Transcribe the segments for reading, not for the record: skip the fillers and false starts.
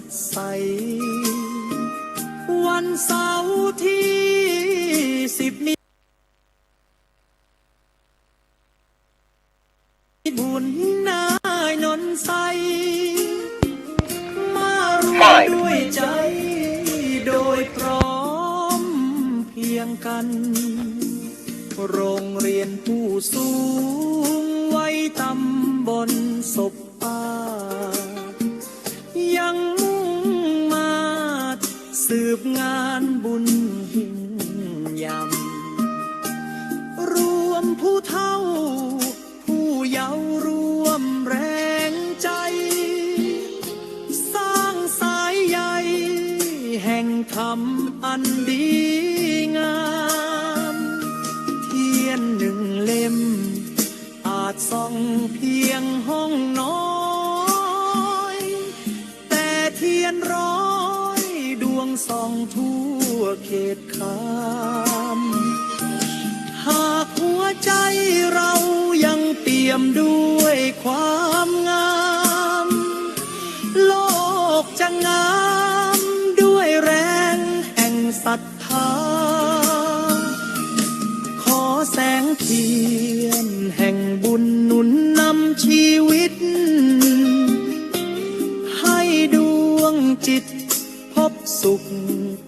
ดใสวันเสาร์ที่10 มิบุญนายนนใสมารวมด้วยใจโดยพร้อมเพียงกันโรงเรียนผู้สูงวัยตำบลศพป้ายังมุ่งมาสืบงานบุญหิ้งยำรวมผู้เฒ่าผู้เยาว์รวมแรงใจสร้างสายใยแห่งธรรมอันดีงามเทียนหนึ่งเล่มอาจส่องเพียงห้องน้อยแต่เทียนร้อยดวงส่องทั่วเขตคามหากหัวใจเรายังเปี่ยมด้วยความงามโลกจะงามด้วยแรงแห่งศรัทธาขอแสงเทียนแห่งบุญหนุนนำชีวิตให้ดวงจิตพบสุข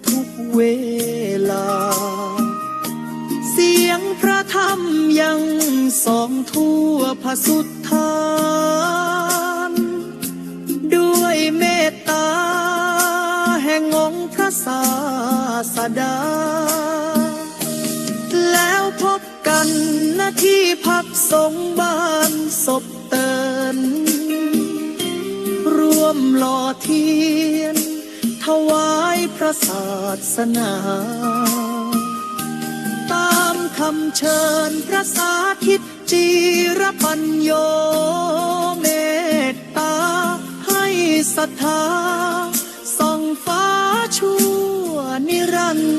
ทุกเวลาเสียงพระธรรมยังส่องทั่วพระสุทธานด้วยเมตตาแห่งองค์พระศาสดาแล้วพบกันณที่พักสงฆ์บ้านศพเตินร่วมหล่อเทียนถวายพระศาสนาตามคำเชิญพระสาธิตจีรปัญโยเมตตาให้ศรัทธาส่องฟ้าชั่วนิรันดร์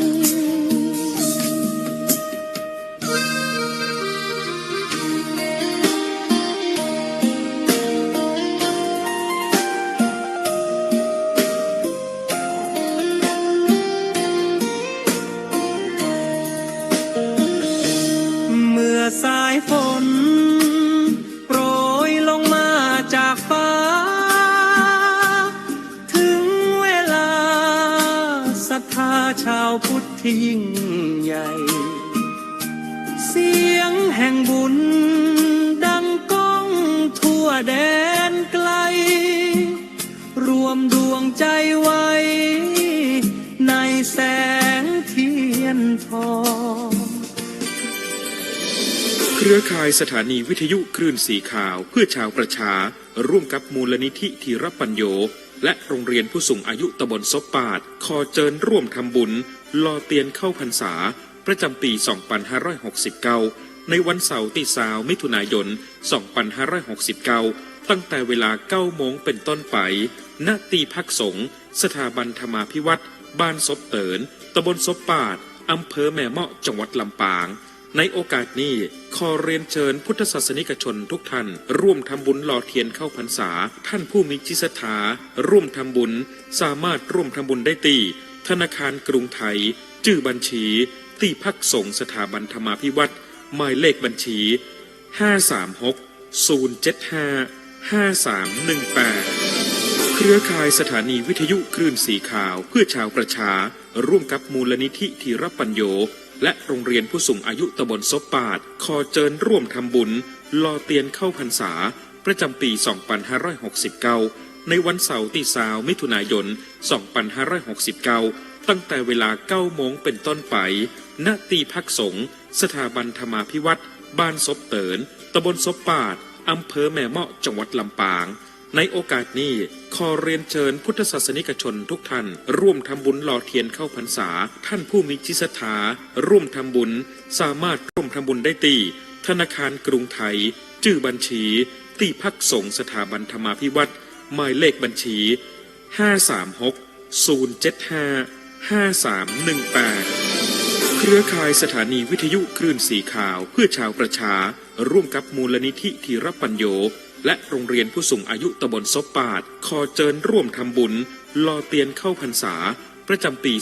สายฝนโปรยลงมาจากฟ้าถึงเวลาศรัทธาชาวพุทธที่ยิ่งใหญ่เสียงแห่งบุญดังก้องทั่วแดนไกลรวมดวงใจไว้ในแสงเทียนทองเครือข่ายสถานีวิทยุคลื่นสีขาวเพื่อชาวประชาร่วมกับมูลนิธิธีรปัญโยและโรงเรียนผู้สูงอายุตำบลซบปาดขอเชิญร่วมทำบุญลอเตียนเข้าพรรษาประจำปี 2569 ในวันเสาร์ที่20 มิถุนายน 2569 ตั้งแต่เวลา 9 โมงเป็นต้นไปณที่พักสงฆ์สถาบันธรรมาภิวัตรบ้านซบเตินตำบลซบปาดอำเภอแม่เมาะจังหวัดลำปางในโอกาสนี้ขอเรียนเชิญพุทธศาสนิกชนทุกท่านร่วมทำบุญหล่อเทียนเข้าพรรษาท่านผู้มีจิตศรัทธาร่วมทำบุญสามารถร่วมทำบุญได้ที่ธนาคารกรุงไทยชื่อบัญชีที่พักสงฆ์สถาบันธรรมาภิวัตรหมายเลขบัญชี 536-075-5318 เครือข่ายสถานีวิทยุคลื่นสีขาวเพื่อชาวประชาร่วมกับมูลนิธิธีรปัญโยและโรงเรียนผู้สูงอายุตำบลซบปาดขอเชิญร่วมทำบุญลอเตียนเข้าพรรษาประจำปี 2569 ในวันเสาร์ที่20 มิถุนายน 2569 ตั้งแต่เวลา 9 โมงเป็นต้นไปณที่พักสงฆ์สถาบันธรรมาภิวัตรบ้านซบเตินตำบลซบปาดอำเภอแม่เมาะจังหวัดลำปางในโอกาสนี้ขอเรียนเชิญพุทธศาสนิกชนทุกท่านร่วมทำบุญหล่อเทียนเข้าพรรษาท่านผู้มีจิตศรัทธาร่วมทำบุญสามารถร่วมทำบุญได้ที่ธนาคารกรุงไทยชื่อบัญชีที่พักสงฆ์สถาบันธรรมาภิวัตรหมายเลขบัญชี 536-075-5318 เครือข่ายสถานีวิทยุคลื่นสีขาวเพื่อชาวประชาร่วมกับมูลนิธิธีรปัญโย และโรงเรียนผู้สูงอายุตำบลซบปาดขอเจิญร่วมทำบุญลอเตียนเข้าพรรษาประจำปี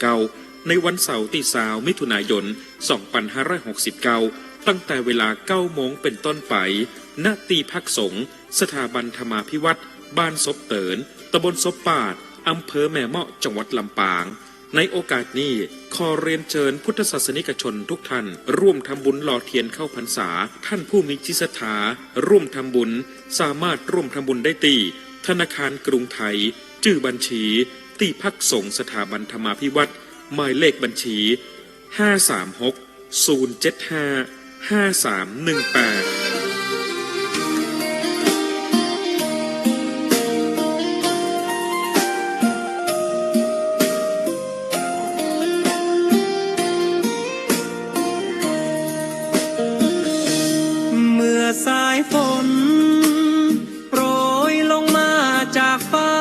2569 ในวันเสาร์ที่20 มิถุนายน 2569 ตั้งแต่เวลา 9 โมงเป็นต้นไปณที่พักสงฆ์สถาบันธรรมาภิวัตรบ้านซบเตินตำบลซบปาดอำเภอแม่เมาะจังหวัดลำปางในโอกาสนี้ขอเรียนเชิญพุทธศาสนิกชนทุกท่านร่วมทำบุญหล่อเทียนเข้าพรรษาท่านผู้มีจิตศรัทธาร่วมทำบุญสามารถร่วมทำบุญได้ที่ธนาคารกรุงไทยชื่อบัญชีที่พักสงฆ์สถาบันธรรมาภิวัตรหมายเลขบัญชี 536 075 5318สายฝนโปรยลงมาจากฟ้า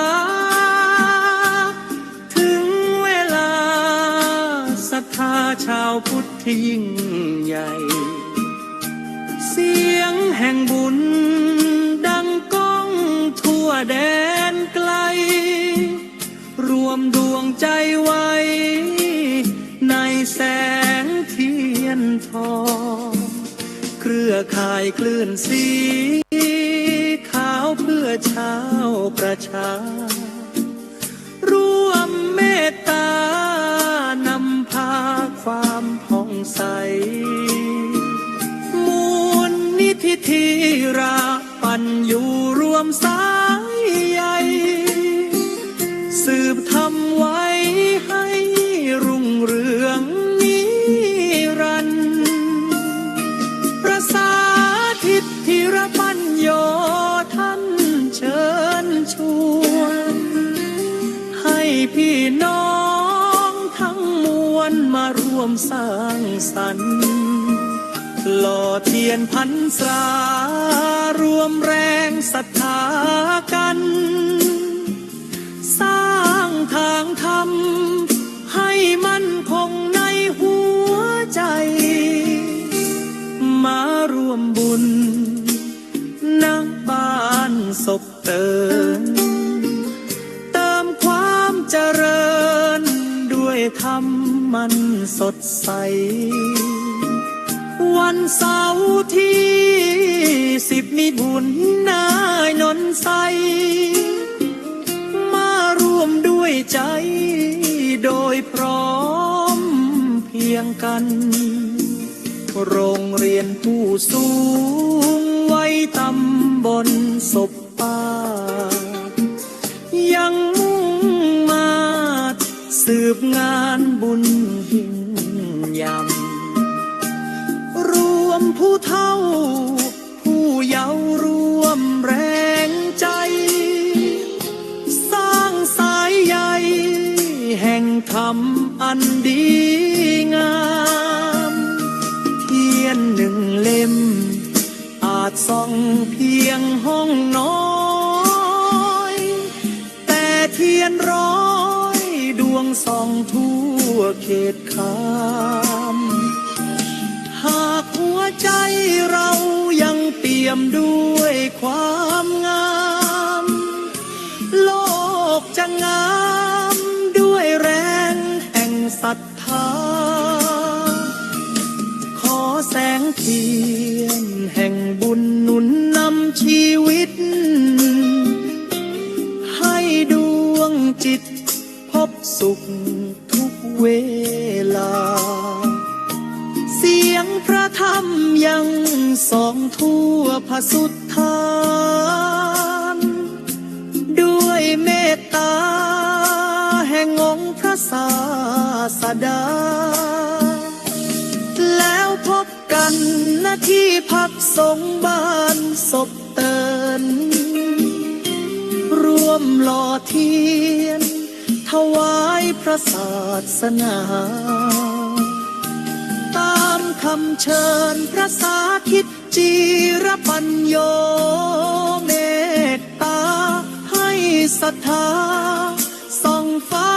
ถึงเวลาศรัทธาชาวพุทธที่ยิ่งใหญ่เสียงแห่งบุญดังก้องทั่วแดนไกลรวมดวงใจไว้ในแสงเทียนทองเครือข่ายคลื่นสีขาวเพื่อชาวประชาร่วมเมตตานำพาความผ่องใสมูลนิธิที่ราปันอยู่รวมสายใยสืบทำไว้ให้รุ่งเรืองนิรันดร์สาธิตธีรปัญโยท่านเชิญชวนให้พี่น้องทั้งมวลมาร่วมสร้างสรรค์หล่อเทียนพรรษารวมแรงศรัทธากันสร้างทางธรรมให้มั่นคงในหัวใจมาร่วมบุญณบ้านศพเตินเติมความเจริญด้วยธรรมมันสดใสวันเสาร์ที่10 มิถุนายนใสมาร่วมด้วยใจโดยพร้อมเพียงกันโรงเรียนผู้สูงวัยตำบลศพปาดยังมุ่งมาสืบงานบุญยิ่งยำรวมผู้เฒ่าผู้เยาว์รวมแรงใจสร้างสายใยแห่งธรรมอันดีงามเทียน1 เล่มอาจส่องเพียงห้องน้อยแต่เทียน100 ดวงส่องทั่วเขตคามหากหัวใจเรายังเปี่ยมด้วยความงามโลกจะงามด้วยแรงแห่งศรัทธาขอแสงเทียนแห่งบุญหนุนนำชีวิตให้ดวงจิตพบสุขทุกเวลาเสียงพระธรรมยังส่องทั่วผสุทธานด้วยเมตตาแห่งองค์พระศาสดาแล้วพบกันณที่พักสงฆ์บ้านศพเตินร่วมหล่อเทียนถวายพระศาสนาตามคำเชิญพระสาธิตจิรปัญโยเมตตาให้ศรัทธาส่องฟ้า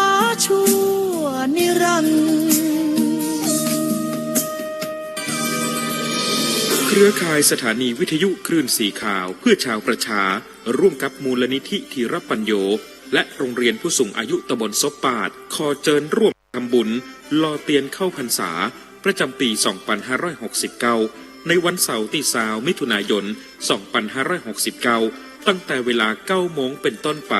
ชั่วนิรันดร์ เค รือข่ายสถานีวิทยุคลื่นสีข่าวเพื่อชาวประชาร่วมกับมูลนิธิธีรปัญโยและโรงเรียนผู้สูงอายุตำบลซบปาดขอเชิญร่วมทำบุญลอเตียนเข้าพรรษาประจำปี 2569 ในวันเสาร์ที่20 มิถุนายน 2569 ตั้งแต่เวลา 9 โมงเป็นต้นไป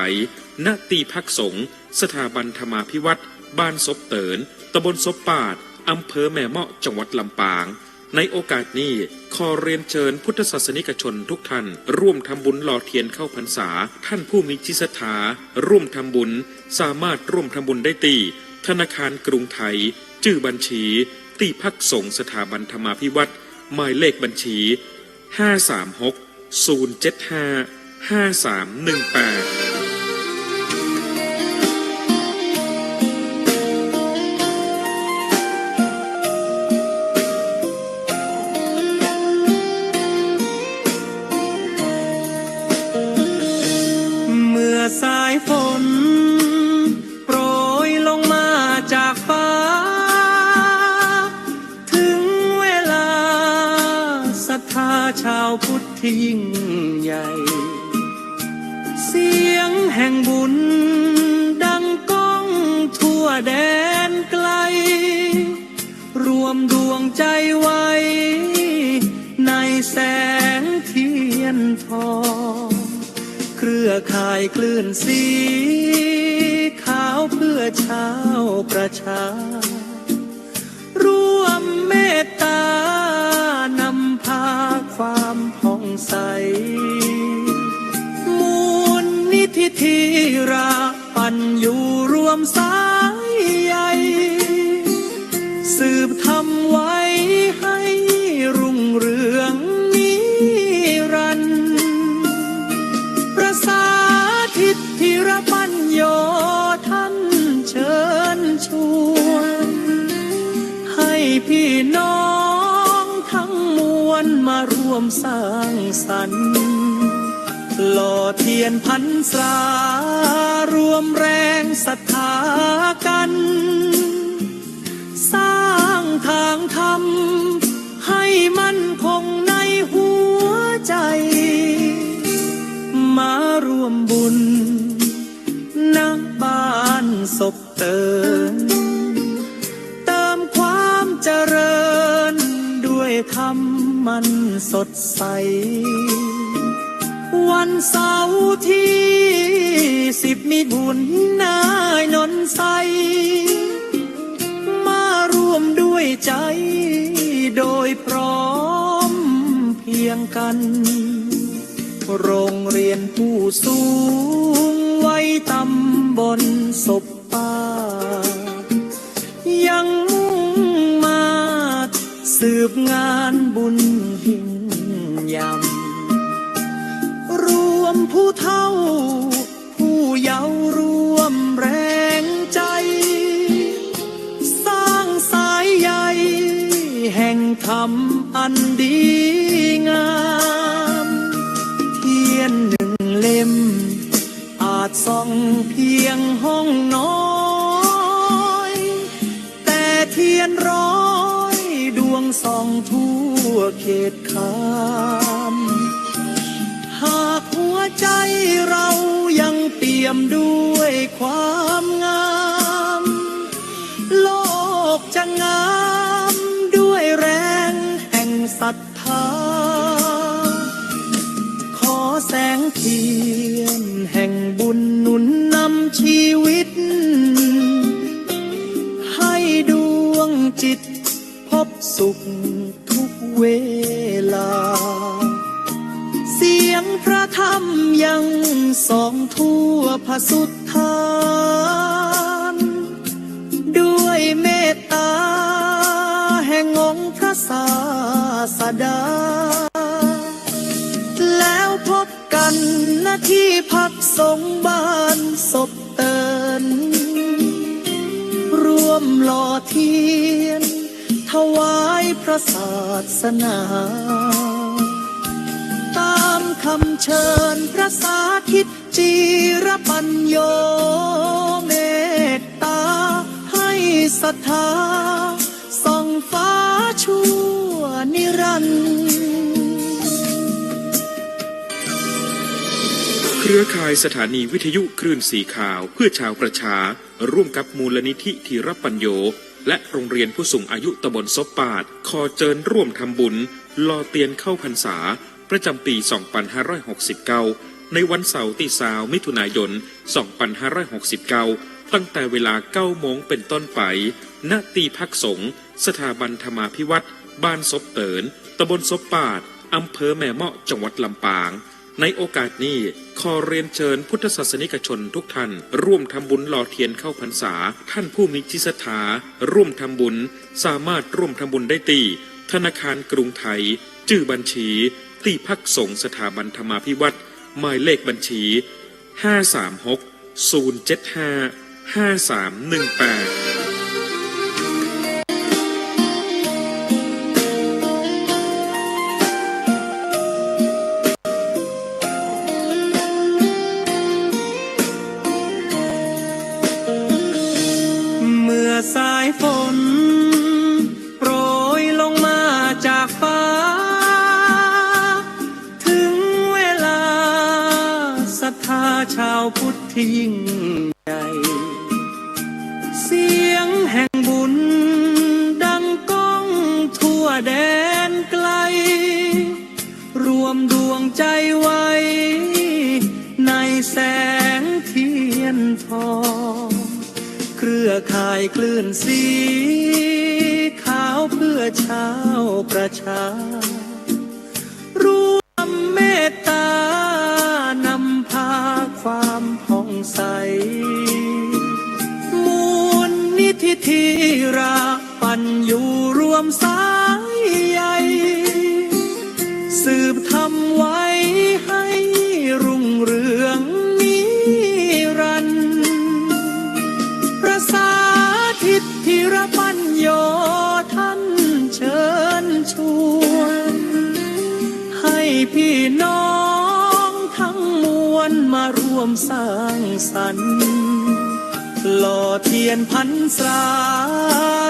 ณที่พักสงฆ์สถาบันธรรมาภิวัตรบ้านซบเตินตำบลซบปาดอำเภอแม่เมาะจังหวัดลำปางในโอกาสนี้ขอเรียนเชิญพุทธศาสนิกชนทุกท่านร่วมทำบุญหล่อเทียนเข้าพรรษาท่านผู้มีจิตศรัทธาร่วมทำบุญสามารถร่วมทำบุญได้ที่ธนาคารกรุงไทยชื่อบัญชีที่พักสงฆ์สถาบันธรรมาภิวัตรหมายเลขบัญชี 536 075 5318สายฝนโปรยลงมาจากฟ้าถึงเวลาศรัทธาชาวพุทธที่ยิ่งใหญ่เสียงแห่งบุญดังก้องทั่วแดนไกลรวมดวงใจไว้ในแสงเทียนทองเครือข่ายคลื่นสีขาวเพื่อชาวประชาร่วมเมตตานำพาความผ่องใสมูลนิธิธีราปัญญูรวมสายใยสืบทำไว้ให้รุ่งเรืองนิรันดร์สาธิตธีรปัญโยท่านเชิญชวนให้พี่น้องทั้งมวลมาร่วมสร้างสรรค์หล่อเทียนพรรษารวมแรงศรัทธากันสร้างทางธรรมให้มั่นคงในหัวใจมารวมบุญณบ้านศพเตินเติมความเจริญด้วยธรรมมันสดใสวันเสาร์ที่10 มิถุนายนใสมารวมด้วยใจโดยพร้อมเพียงกันโรงเรียนผู้สูงวัยตำบลศพป่ายังมุ่งมาสืบงานบุญยิ่งยำรวมผู้เฒ่าผู้เยาว์รวมแรงใจสร้างสายใยแห่งธรรมอันดีงามเทียนหนึ่งเล่มอาจส่องเพียงห้องน้อยแต่เทียนร้อยดวงส่องทั่วเขตขามหากหัวใจเรายังเปี่ยมด้วยความงามโลกจะงามด้วยแรงแห่งศรัทธาขอแสงเทียนแห่งบุญหนุนนำชีวิตให้ดวงจิตพบสุขทุกเวลาเสียงพระธรรมยังส่องทั่วผสุทธานด้วยเมตตาแห่งองค์พระศาสดาแล้วพบกันณที่พักสงฆ์บ้านศพเตินร่วมหล่อเทียนถวายพระศาสนาตามคำเชิญพระสาธิตจิรปัญโยเมตตาให้ศรัทธาส่องฟ้าชั่วนิรันดร์ รือข่ายสถานีวิทยุคลื่นสีขาวเพื่อชาวประชาร่วมกับมูลนิธิธีรปัญโยและโรงเรียนผู้สูงอายุตำบลซบปาดขอเจิญร่วมทำบุญลอเตียนเข้าพรรษาประจำปี 2569 ในวันเสาร์ที่20 มิถุนายน 2569 ตั้งแต่เวลา 9 โมงเป็นต้นไปณที่พักสงฆ์สถาบันธรรมาภิวัตรบ้านซบเตินตำบลซบปาดอำเภอแม่เมาะจังหวัดลำปางในโอกาสนี้ขอเรียนเชิญพุทธศาสนิกชนทุกท่านร่วมทำบุญหล่อเทียนเข้าพรรษาท่านผู้มีจิตศรัทธาร่วมทำบุญสามารถร่วมทำบุญได้ที่ธนาคารกรุงไทยชื่อบัญชีที่พักสงฆ์สถาบันธรรมาภิวัตรหมายเลขบัญชี 536 075 5318สายฝนโปรยลงมาจากฟ้าถึงเวลาศรัทธาชาวพุทธที่ยิ่งใหญ่เสียงแห่งบุญดังก้องทั่วแดนไกลรวมดวงใจไว้ในแสงเทียนทองเครือข่ายคลื่นสีขาวเพื่อชาวประชารวมเมตตานำพาความผ่องใสมูลนิธิธีราปัญญูรวมสายใยสืบทำไว้ให้รุ่งเรืองนิรันดร์สาธิตธีรปัญโยท่านเชิญชวนให้พี่น้องทั้งมวลมาร่วมสร้างสรรค์หล่อเทียนพรรษา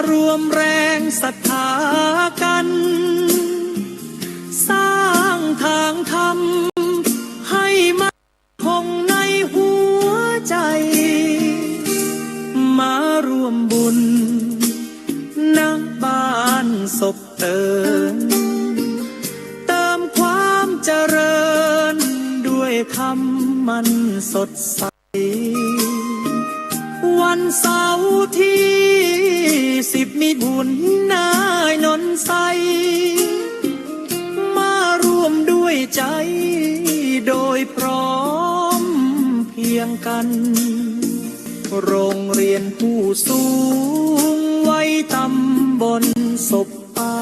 รวมแรงศรัทธากันสร้างทางธรรมให้มั่นคงในหัวใจมาร่วมบุญณบ้านศพเตินเติมความเจริญด้วยธรรมมันสดใสวันเสาร์ที่10 มิถุนายนใสมาร่วมด้วยใจโดยพร้อมเพียงกันโรงเรียนผู้สูงวัยตำบลศพป่า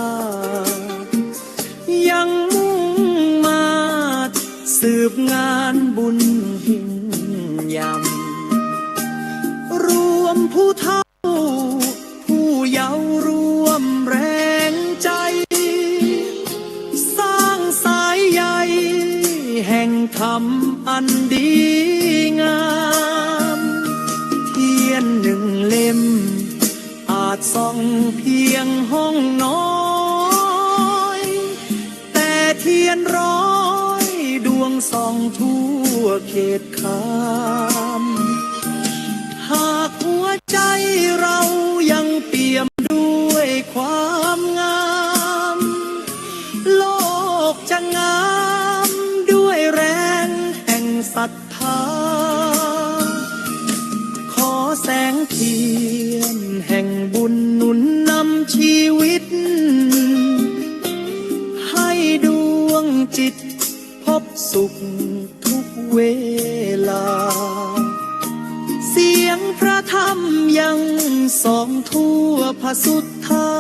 ยังมุ่งมาสืบงานบุญหินยำรวมผู้เฒ่าผู้เยาว์รวมแรงใจสร้างสายใยแห่งธรรมอันดีงามหนึ่งเล่มอาจส่องเพียงห้องน้อยแต่เทียนร้อยดวงส่องทั่วเขตขามหากหัวใจเรายังเปี่ยมด้วยความงามโลกจะงามด้วยแรงแห่งศรัทธาแสงเทียนแห่งบุญหนุนนำชีวิตให้ดวงจิตพบสุขทุกเวลาเสียงพระธรรมยังส่องทั่วพระสุธา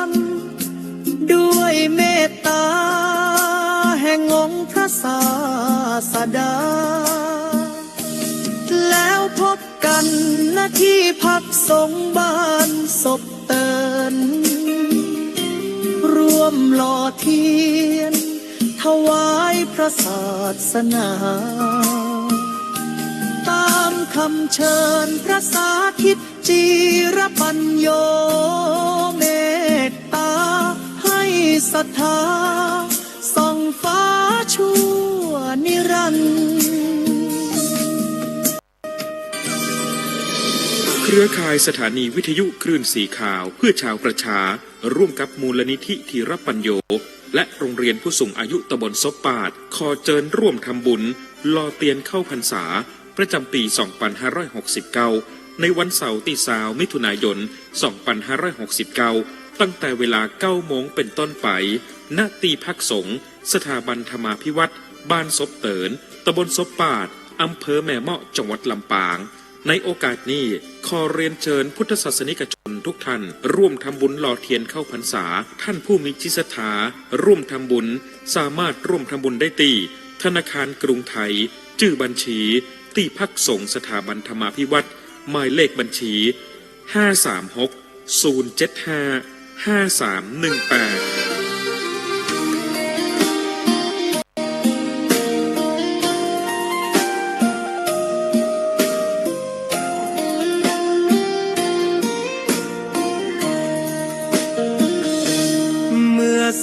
นด้วยเมตตาแห่งองค์พระศาสดาแล้วพบกันณที่พักสงฆ์บ้านศพเตินร่วมหล่อเทียนถวายพระศาสนาตามคำเชิญพระสาธิตจีรปัญโยเมตตาให้ศรัทธาส่องฟ้าชั่วนิรันดร์ เครือข่ายสถานีวิทยุคลื่นสีขาวเพื่อชาวประชาร่วมกับมูลนิธิธีรปัญโยและโรงเรียนผู้สูงอายุตำบลซบปาดขอเชิญร่วมทำบุญลอเตียนเข้าพรรษาประจำปี 2569 ในวันเสาร์ที่20 มิถุนายน 2569 ตั้งแต่เวลา 9 โมงเป็นต้นไปณที่พักสงฆ์สถาบันธรรมาภิวัตรบ้านซบเตินตำบลซบปาดอำเภอแม่เมาะจังหวัดลำปางในโอกาสนี้ขอเรียนเชิญพุทธศาสนิกชนทุกท่านร่วมทำบุญหล่อเทียนเข้าพรรษาท่านผู้มีจิตศรัทธาร่วมทำบุญสามารถร่วมทำบุญได้ที่ธนาคารกรุงไทยชื่อบัญชีที่พักสงฆ์สถาบันธรรมาภิวัตรหมายเลขบัญชี536 075 5318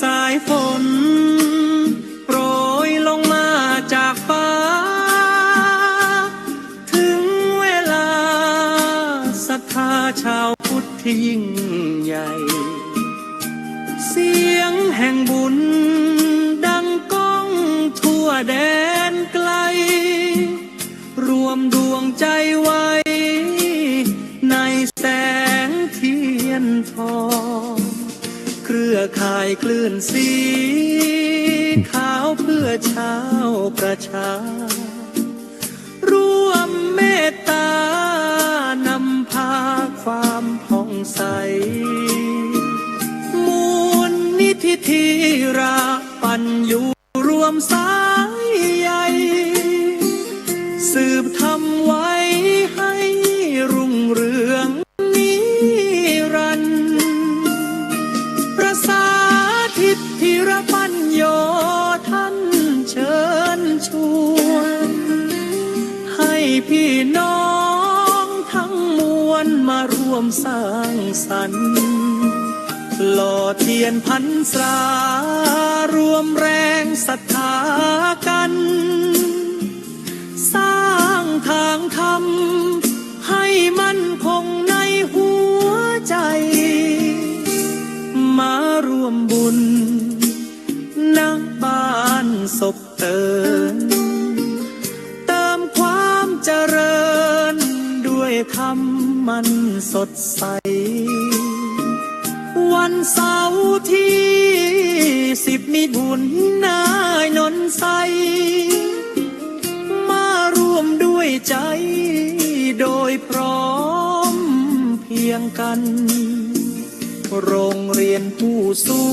สายฝนโปรยลงมาจากฟ้าถึงเวลาศรัทธาชาวพุทธที่ยิ่งใหญ่เสียงแห่งบุญดังก้องทั่วแดนไกลรวมดวงใจไว้ในแสงเทียนทองเครือข่ายคลื่นสีขาวเพื่อชาวประชาร่วมเมตตานำพาความผ่องใสมูลนิธิธีราปัญญูรวมสายใยสืบทำไว้ให้รุ่งเรืองธีรปัญโยท่านเชิญชวนให้พี่น้องทั้งมวลมาร่วมสร้างสรรค์หล่อเทียนพรรษารวมแรงศรัทธากันสร้างทางธรรมให้มั่นคงในหัวใจมาร่วมบุญณบ้านศพเตินเติมความเจริญด้วยธรรมมันสดใสวันเสาร์ที่10 มิถุนายนใสมาร่วมด้วยใจโดยพร้อมเพียงกันโรงเรียนผู้สู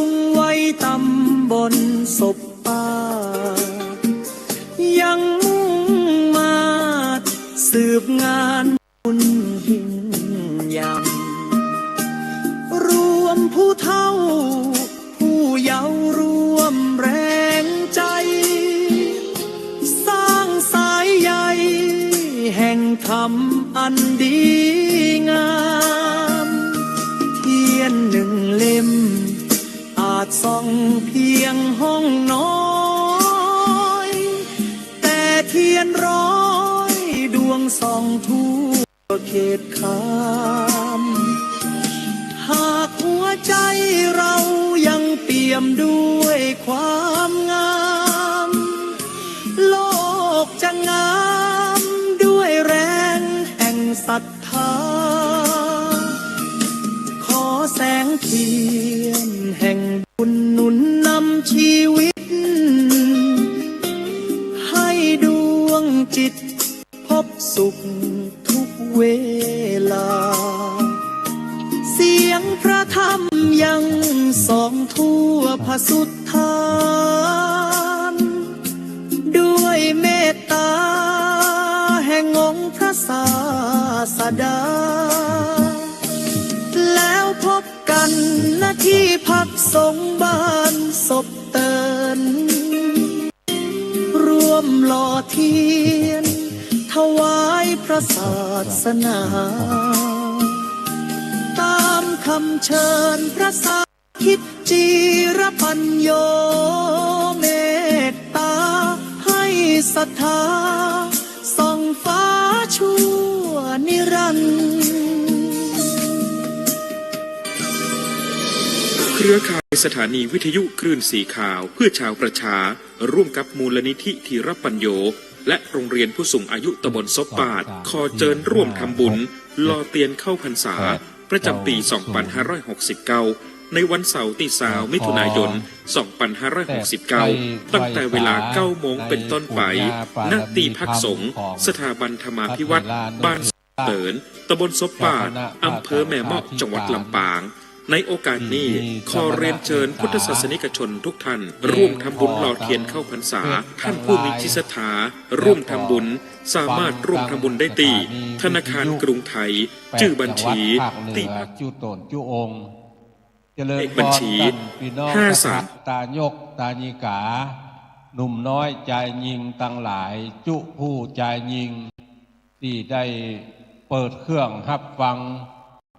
งวัยตำบลศพป่ายังมุ่งมาสืบงานบุญยิ่งใหญ่รวมผู้เฒ่าผู้เยาว์รวมแรงใจสร้างสายใยแห่งธรรมอันดีงามเทียนหนึ่งเล่มอาจส่องเพียงห้องน้อยแต่เทียนร้อยดวงส่องทั่วเขตขามหากหัวใจเรายังเปี่ยมด้วยความงามโลกจะงามด้วยแรงแห่งศรัทธาขอแสงเทียนแห่งบุญหนุนนำชีวิตให้ดวงจิตพบสุขทุกเวลาเสียงพระธรรมยังส่องทั่วพระสุทธานด้วยเมตตาแห่งองค์พระศาสดาแล้วพบกันณที่พักสงฆ์บ้านศพเตินร่วมหล่อเทียนถวายพระศาสนาตามคำเชิญพระสาธิตจิรปัญโยเมตตาให้ศรัทธาส่องฟ้าชั่วนิรัน รือข่ายสถานีวิทยุคลื่นสีขาวเพื่อชาวประชาร่วมกับมูลนิธิธีรปัญโยและโรงเรียนผู้สูงอายุตำบลซบปาดขอเจิญร่วมทำบุญลอเตียนเข้าพรรษาประจำปี 2569 ในวันเสาร์ที่20 มิถุนายน 2569 ตั้งแต่เวลา 9 โมงเป็นต้นไปณที่พักสงฆ์สถาบันธรรมาภิวัตรบ้านเตินตำบลซบปาดอำเภอแม่เมาะจังหวัดลำปางในโอกาสนี้ขอเรียนเชิญพุทธศาสนิกชนทุกท่านร่วมทำบุญหล่อเทียนเข้าพรรษาท่านผู้มีจิตศรัทธาร่วมทำบุญสามารถร่วมทำบุญได้ที่ธนาคารกรุงไทยชื่อบัญชีที่จุตนจุองค์เจริญบัญชีตายกตาญิกาหนุ่มน้อยใจยิงตั้งหลายจุผู้ใจยิงที่ได้เปิดเครื่องรับฟัง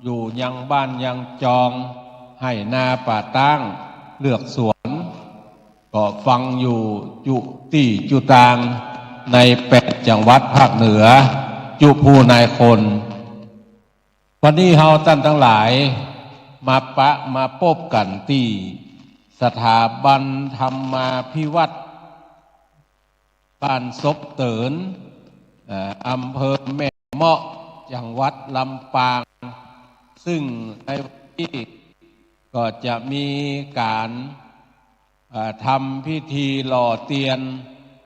อยู่ยังบ้านยังจองให้นาป่าตั้งเลือกสวนก็ฟังอยู่จุตีจุตางใน8 จังหวัดภาคเหนือจุผู้นายคนวันนี้เฮาท่านทั้งหลายมาพบกันที่สถาบันธรรมาภิวัตรบ้านซบเตินอำเภอแม่เมาะจังหวัดลำปางซึ่งในวันนี้ก็จะมีการทำพิธีหล่อเตียน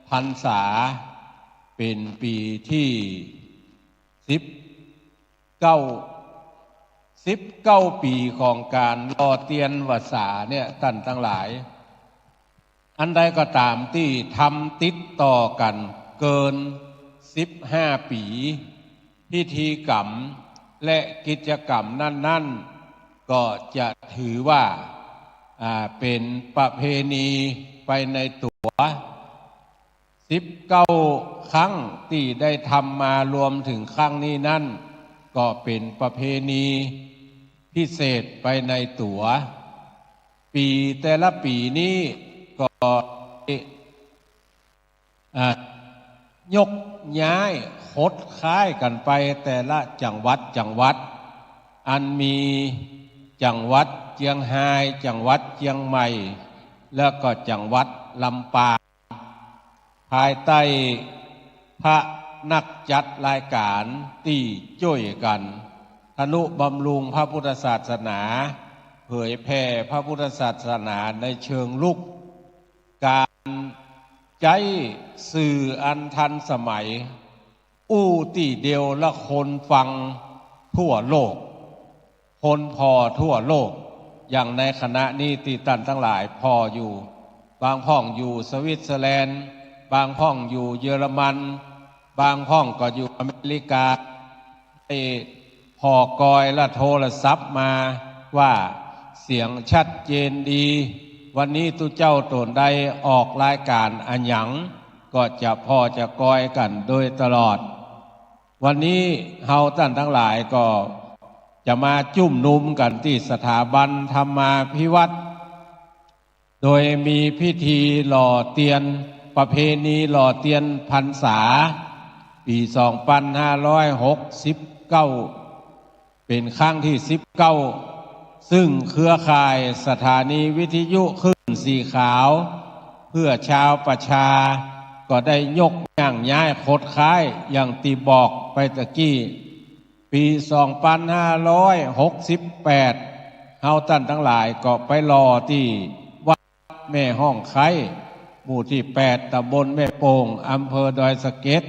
พรรษาเป็นปีที่19ปีของการหล่อเตียนวสาเนี่ยท่านทั้งหลายอันใดก็ตามที่ทำติดต่อกันเกิน15 ปีพิธีกรรมและกิจกรรมนั่นก็จะถือว่าเป็นประเพณีไปในตัว19 ครั้งที่ได้ทำมารวมถึงครั้งนี้นั่นก็เป็นประเพณีพิเศษไปในตัวปีแต่ละปีนี้ก็ยกย้ายคดคล้ายกันไปแต่ละจังหวัดอันมีจังหวัดเชียงรายจังหวัดเชียงใหม่แล้วก็จังหวัดลำปางภายใต้พระนักจัดรายการที่ช่วยกันทนุบำรุงพระพุทธศาสนาเผยแผ่พระพุทธศาสนาในเชิงลุกการใจสื่ออันทันสมัยที่เดียวละคนฟังทั่วโลกคนพอทั่วโลกอย่างในคณะนี้ที่ท่านทั้งหลายพออยู่บางห้องอยู่สวิตเซอร์แลนด์บางห้องอยู่เยอรมันบางห้องก็อยู่อเมริกาพอกอยและโทรศัพท์มาว่าเสียงชัดเจนดีวันนี้ตุเจ้าตนใดออกรายการอันหยังก็จะพอจะกอยกันโดยตลอดวันนี้เฮาท่านทั้งหลายก็จะมาจุ่มนุมกันที่สถาบันธรรมาภิวัตรโดยมีพิธีหล่อเตียนประเพณีหล่อเตียนพรรษาปี 2569 เป็นครั้งที่ 19ซึ่งเครือข่ายสถานีวิทยุคลื่นสีขาวเพื่อชาวประชาก็ได้ยกย่างย้ายโคดค้ายอย่างตีบอกไปตะกี้ปี 2568 เฮาท่านทั้งหลายก็ไปรอที่วัดแม่ห้องไคร้หมู่ที่ 8 ตำบลแม่โป่งอำเภอดอยสะเก็ด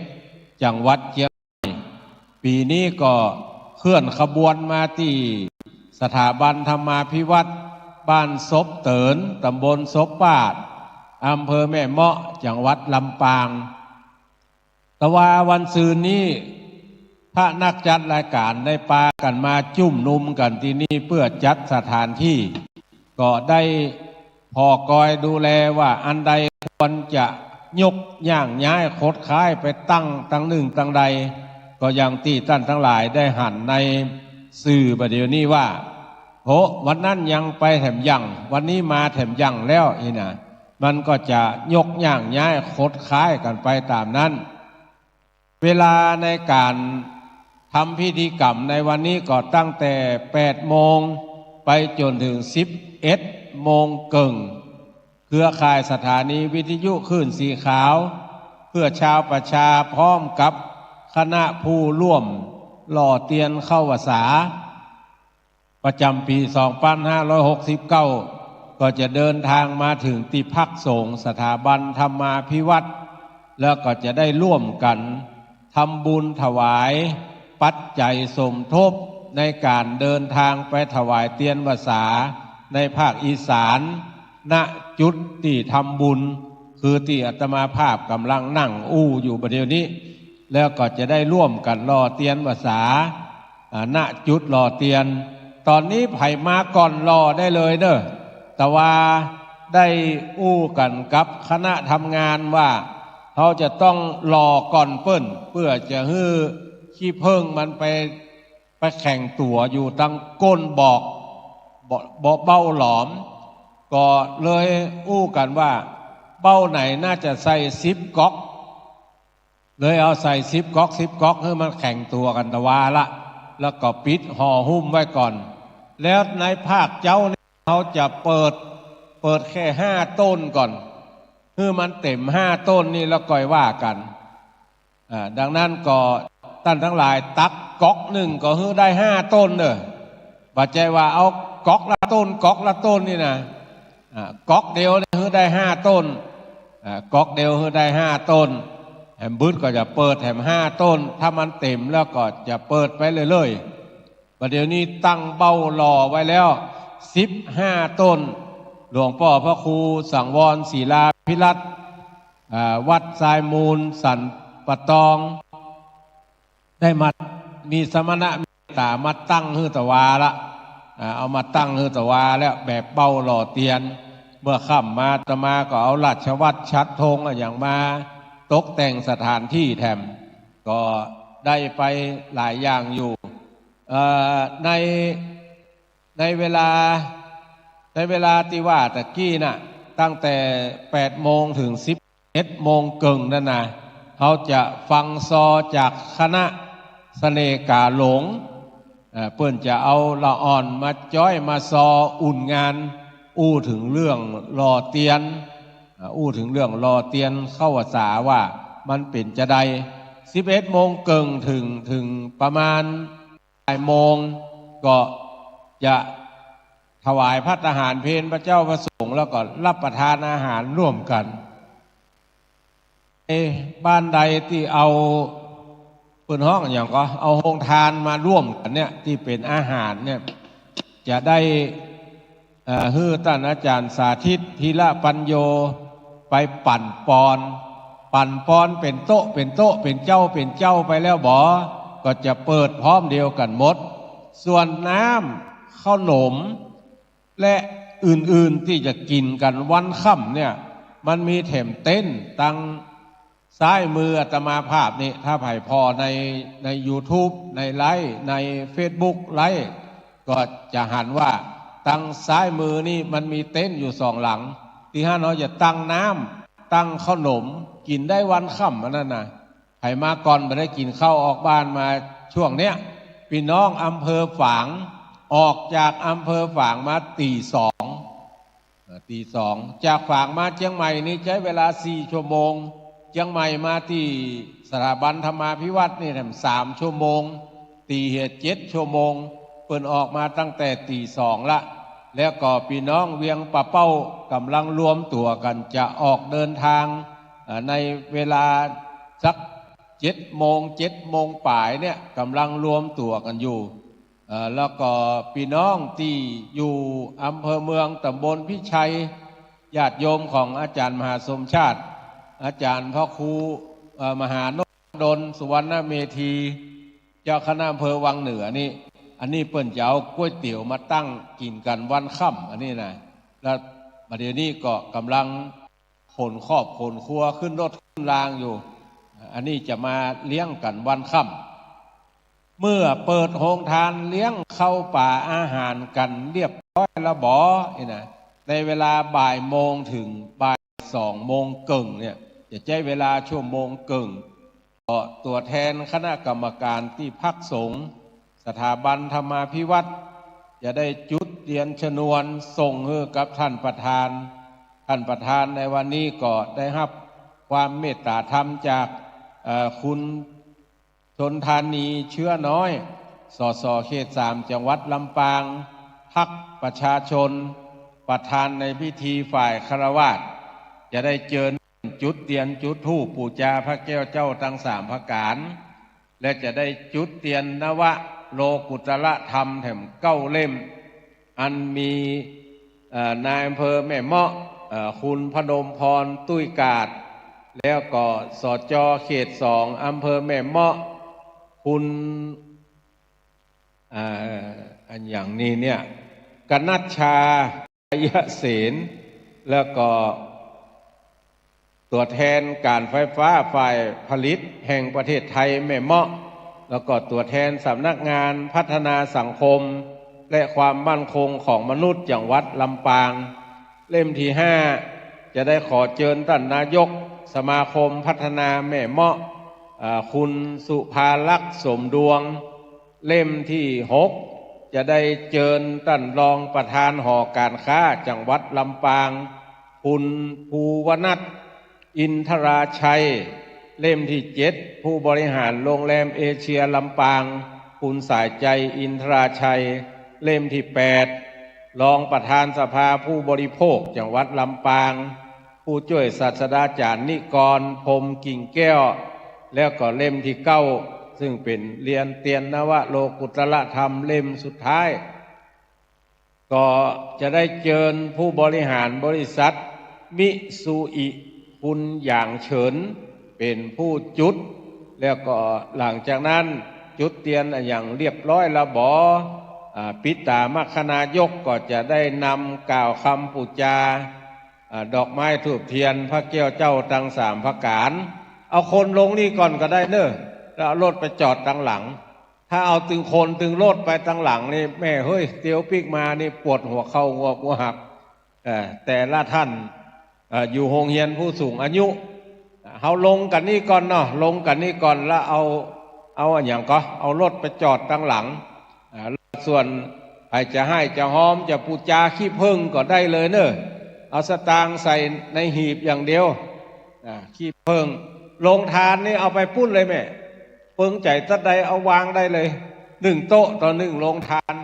จังหวัดเชียงใหม่ปีนี้ก็เคลื่อนขบวนมาที่สถาบันธรรมาภิวัตรบ้านซบเตินตำบลซบปาดอำเภอแม่เมาะจังหวัดลำปางแต่ว่าวันซืนนี้พระนักจัดรายการได้ปากันมาจุ่มนุมกันที่นี่เพื่อจัดสถานที่ก็ได้พอกอยดูแลว่าอันใดควรจะยกย่างย้ายโคดค้ายไปตั้งหนึ่งตั้งใดก็อย่างที่ท่านทั้งหลายได้หันในสื่อประเดี๋ยวนี้ว่าโหวันนั้นยังไปแถมยังวันนี้มาแถมยังแล้วอีน่ะมันก็จะยกย่างย้ายโคดค้ายกันไปตามนั้นเวลาในการทำพิธีกรรมในวันนี้ก็ตั้งแต่8 โมงไปจนถึง11 โมงเกิงเครือข่ายสถานีวิทยุคลื่นสีขาวเพื่อชาวประชาพร้อมกับคณะผู้ร่วมหล่อเตียนเข้าวสาประจำปี 2569 ก็จะเดินทางมาถึงที่พักสงฆ์สถาบันธรรมาภิวัตรแล้วก็จะได้ร่วมกันทำบุญถวายปัจจัยสมทบในการเดินทางไปถวายเตียนวสาในภาคอีสานณจุดที่ทำบุญคือที่อาตมาภาพกำลังนั่งอยู่ประเดี๋ยวนี้แล้วก็จะได้ร่วมกันรอเตียนวสาณจุดรอเตียนตอนนี้ไผมาก่อนรอได้เลยเด้อแต่ว่าได้กันกับคณะทำงานว่าเขาจะต้องรอก่อนเปิ้นเพื่อจะให้ขี้เพิ่งมันไปแข่งตัวอยู่ตั้งก้นบอกเบ้าหลอมก็เลยกันว่าเบ้าไหนน่าจะใส่10 ก๊อกเลยเอาใส่10 ก๊อก10 ก๊อกให้มันแข่งตัวกันตะวาละแล้วก็ปิดห่อหุ้มไว้ก่อนแล้วในภาคเจ้าเขาจะเปิดแค่5 ต้นก่อนเพื่อมันเต็ม5 ต้นนี่แล้วก่อยว่ากันดังนั้นก็ท่านทั้งหลายตักก๊อกหนึ่งก็ให้ได้5 ต้นเด้อปัจจัยว่าเอาก๊อกละต้นก๊อกละต้นนี่นะก๊อกเดียวให้ได้5 ต้นก๊อกเดียวให้ได้5 ต้นแหมบึ้ดก็จะเปิดแถม5 ต้นถ้ามันเต็มแล้วก็จะเปิดไปเรื่อยๆประเดี๋ยวนี้ตั้งเบ้ารอไว้แล้ว15 ต้นหลวงพ่อพระครูสังวรศิลาภิรัตน์วัดทรายมูลสันปะตองได้มามีสมณะเมตตามาตั้งฮือตะวาละเอามาตั้งฮือตะวาแล้วแบบเบ้าหล่อเตียนเมื่อค่ำมาตมาก็เอาราชวัตรชัดธงอย่างมาตกแต่งสถานที่แถมก็ได้ไปหลายอย่างอยู่ในเวลาที่ว่าตะกี้น่ะตั้งแต่8 โมงถึง11 โมงเกิงนั่นนะเขาจะฟังซอจากคณะเสน่กาหลงเพื่อนจะเอาละอ่อนมาจ้อยมาซออุ่นงานถึงเรื่องรอเตียนถึงเรื่องรอเตียนเข้าวสาว่ามันเป็นจะใด11 โมงเกิงถึงประมาณบ่ายโมงก็จะถวายภัตตาหารเพลพระเจ้าพระสงฆ์แล้วก็รับประทานอาหารร่วมกันบ้านใดที่เอาปืนห้องอย่างก็เอาโรงทานมาร่วมกันเนี่ยที่เป็นอาหารเนี่ยจะได้ฮือท่านอาจารย์สาธิตธีระปัญโยไปปั่นปอนเป็นโต๊ะเป็นเจ้าไปแล้วก็จะเปิดพร้อมเดียวกันหมดส่วนน้ำข้าวหนมและอื่นๆที่จะกินกันวันค่ำเนี่ยมันมีแถมเต้นตั้งซ้ายมืออาตมาภาพนี่ถ้าไผ่พอใน YouTube ในไลฟ์ใน Facebook ไลฟ์ก็จะหันว่าตั้งซ้ายมือนี่มันมีเต้นอยู่2 หลังที่ห้าน้อยจะตั้งน้ำตั้งขนมกินได้วันค่ำนั่นนะไผ่มาก่อนมาได้กินข้าวออกบ้านมาช่วงเนี้ยพี่น้องอำเภอฝางออกจากอำเภอฝางมาตี 2จากฝางมาเชียงใหม่นี่ใช้เวลา4 ชั่วโมงเชียงใหม่มาที่สถาบันธรรมาภิวัตรนี่3 ชั่วโมงตีเหตุ7 ชั่วโมงเปิดออกมาตั้งแต่ตี 2ละแล้วก็พี่น้องเวียงปะเป้ากำลังรวมตัวกันจะออกเดินทางในเวลาสัก7 โมงป่ายเนี่ยกำลังรวมตัวกันอยู่แล้วก็พี่น้องที่อยู่อำเภอเมืองตำบลพิชัยญาติโยมของอาจารย์มหาสมชาติอาจารย์พ่อครูมหานพดลสุวรรณเมธีเจ้าคณะอำเภอวังเหนือนี่อันนี้เปิ้นจะเอาก๋วยเตี๋ยวมาตั้งกินกันวันค่ำอันนี้นะแล้วประเดี๋ยวนี้ก็กำลังขนครอบขนครัวขึ้นรถขึ้นรางอยู่อันนี้จะมาเลี้ยงกันวันค่ำเมื่อเปิดโรงทานเลี้ยงเข้าป่าอาหารกันเรียบร้อยแล้วนะในเวลาบ่ายโมงถึงบ่าย2 โมงเกิงเนี่ยจะใช้เวลาชั่วโมงเกิงก็ตัวแทนคณะกรรมการที่พักสงฆ์สถาบันธรรมาภิวัตร จะได้จุดเทียนชนวนส่งให้กับท่านประธาน ท่านประธานในวันนี้ก็ได้รับความเมตตาธรรมจากคุณชนธานีเชื้อน้อยสสเขต3จังหวัดลำปางพรรคประชาชนประธานในพิธีฝ่ายฆราวาสจะได้เจิญจุดเทียนจุดธูปบูชาพระแก้วเจ้าทั้ง3พระการและจะได้จุดเทียนนวโลกุตระธรรมแถม9 เล่มอันมีนายอำเภอแม่เมาะคุณพนมพรตุ้ยกาดแล้วก็สจเขต2อำเภอแม่เมาะคุณอันอย่างนี้เนี่ยกนัชชายเสนแล้วก็ตัวแทนการไฟฟ้าฝ่ายผลิตแห่งประเทศไทยแม่เมาะแล้วก็ตัวแทนสำนักงานพัฒนาสังคมและความมั่นคงของมนุษย์จังหวัดลำปางเล่มที่5จะได้ขอเชิญท่านนายกสมาคมพัฒนาแม่เมาะคุณสุภาลักษณ์สมดวงเล่มที่6จะได้เชิญท่านรองประธานหอการค้าจังหวัดลำปางคุณภูวนัทอินทราชัยเล่มที่7ผู้บริหารโรงแรมเอเชียลำปางคุณสายใจอินทราชัยเล่มที่8รองประธานสภาผู้บริโภคจังหวัดลำปางผู้ช่วยศาสตราจารย์นิกรพรหมกิ่งแก้วแล้วก็เล่มที่9ซึ่งเป็นเรียนเตียนนวโลกุตระธรรมเล่มสุดท้ายก็จะได้เชิญผู้บริหารบริษัทมิซูอิคุณอย่างเฉินเป็นผู้จุดแล้วก็หลังจากนั้นจุดเทียนอย่างเรียบร้อยละปิตามคณายกก็จะได้นำกล่าวคำปูจาดอกไม้ธูปเทียนพระแก้วเจ้าทั้ง3พระการเอาคนลงนี่ก่อนก็ได้เนอะแล้วเอารถไปจอดตั้งหลังถ้าเอาตึงคนตึงรถไปตั้งหลังนี่แม่เฮ้ยเตียวปิกมานี่ปวดหัวเข่าหัวหักแต่ละท่านอยู่โรงเรียนผู้สูงอายุเขาลงกันนี่ก่อนเนาะลงกันนี่ก่อนแล้วเอาอย่างก็เอารถไปจอดตั้งหลังส่วนใครจะให้จะหอมจะปูจาขี้ผึ้งก็ได้เลยเนอะเอาสตางค์ใส่ในหีบอย่างเดียวขี้ผึ้งลงทานนี่เอาไปปุ้นเลยแม่เปิ้งใจตัดใดเอาวางได้เลย1 โต๊ะต่อ1โรงทาน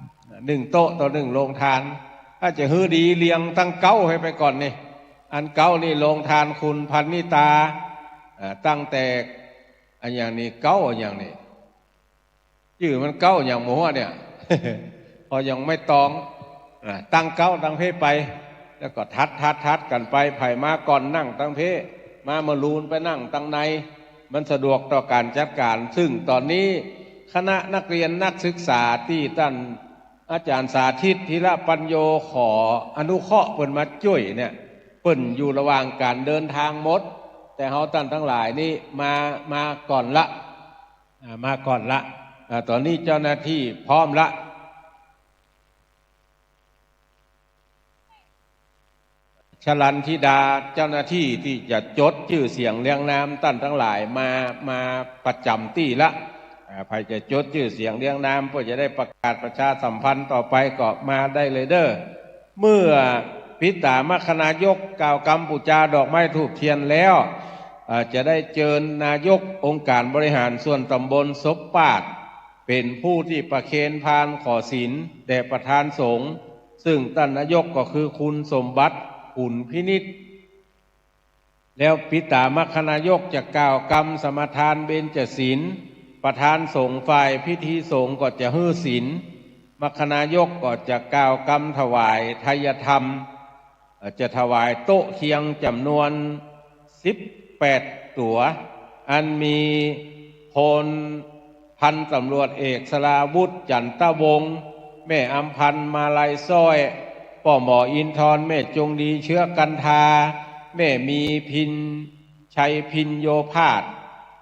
1 โต๊ะต่อ1โรงทานถ้าจะฮือดีเลี้ยงตั้ง9ให้ไปก่อนนี่อัน9นี่โรงทานคุณพันนิตาตั้งแต่อันอย่างนี้9อันอย่างนี้ชื่อมัน9อย่างหมูเนี่ย พอยังไม่ตองตั้ง9ตั้งเพไปแล้วก็ทัดกันไปไผ่มาก่อนนั่งตั้งเพมาลูนไปนั่งตั้งในมันสะดวกต่อการจัดการซึ่งตอนนี้คณะนักเรียนนักศึกษาที่ท่านอาจารย์สาธิตธีระปัญโยขออนุเคราะห์เปิ่นมาช่วยเนี่ยเปิ่นอยู่ระหว่างการเดินทางหมดแต่เฮาท่านทั้งหลายนี่มาก่อนละมาก่อนละตอนนี้เจ้าหน้าที่พร้อมละชลันธิดาเจ้าหน้าที่ที่จะจดชื่อเสียงเรียงนามท่านทั้งหลายมาประจำที่ละใครจะจดชื่อเสียงเรียงนามเพื่อจะได้ประกาศประชาสัมพันธ์ต่อไปก็มาได้เลยเด้อเมื่อพิตามคณายกกล่าวคำปูจาดอกไม้ธูปเทียนแล้วจะได้เชิญนายกองค์การบริหารส่วนตำบลศพปาดเป็นผู้ที่ประเคนพานขอศีลแด่ประธานสงฆ์ซึ่งท่านนายกก็คือคุณสมบัติขุนพินิจแล้วปิตามคณายกจะกล่าวกรรมสมทานเบญจศีลประธานสงฆ์ฝ่ายพิธีสงฆ์ก็จะฮื้อศีลมคณายกก็จะกล่าวกรรมถวายทายธรรมจะถวายโต๊ะเคียงจำนวน18ตัวอันมีพลพันตำรวจเอกสราวุฒิจันตวงศ์แม่อำพันธ์มาลัยซ้อยป่อหมออินทร์แม่จงดีเชื้อกันทาแม่มีพินชัยพินโยภาส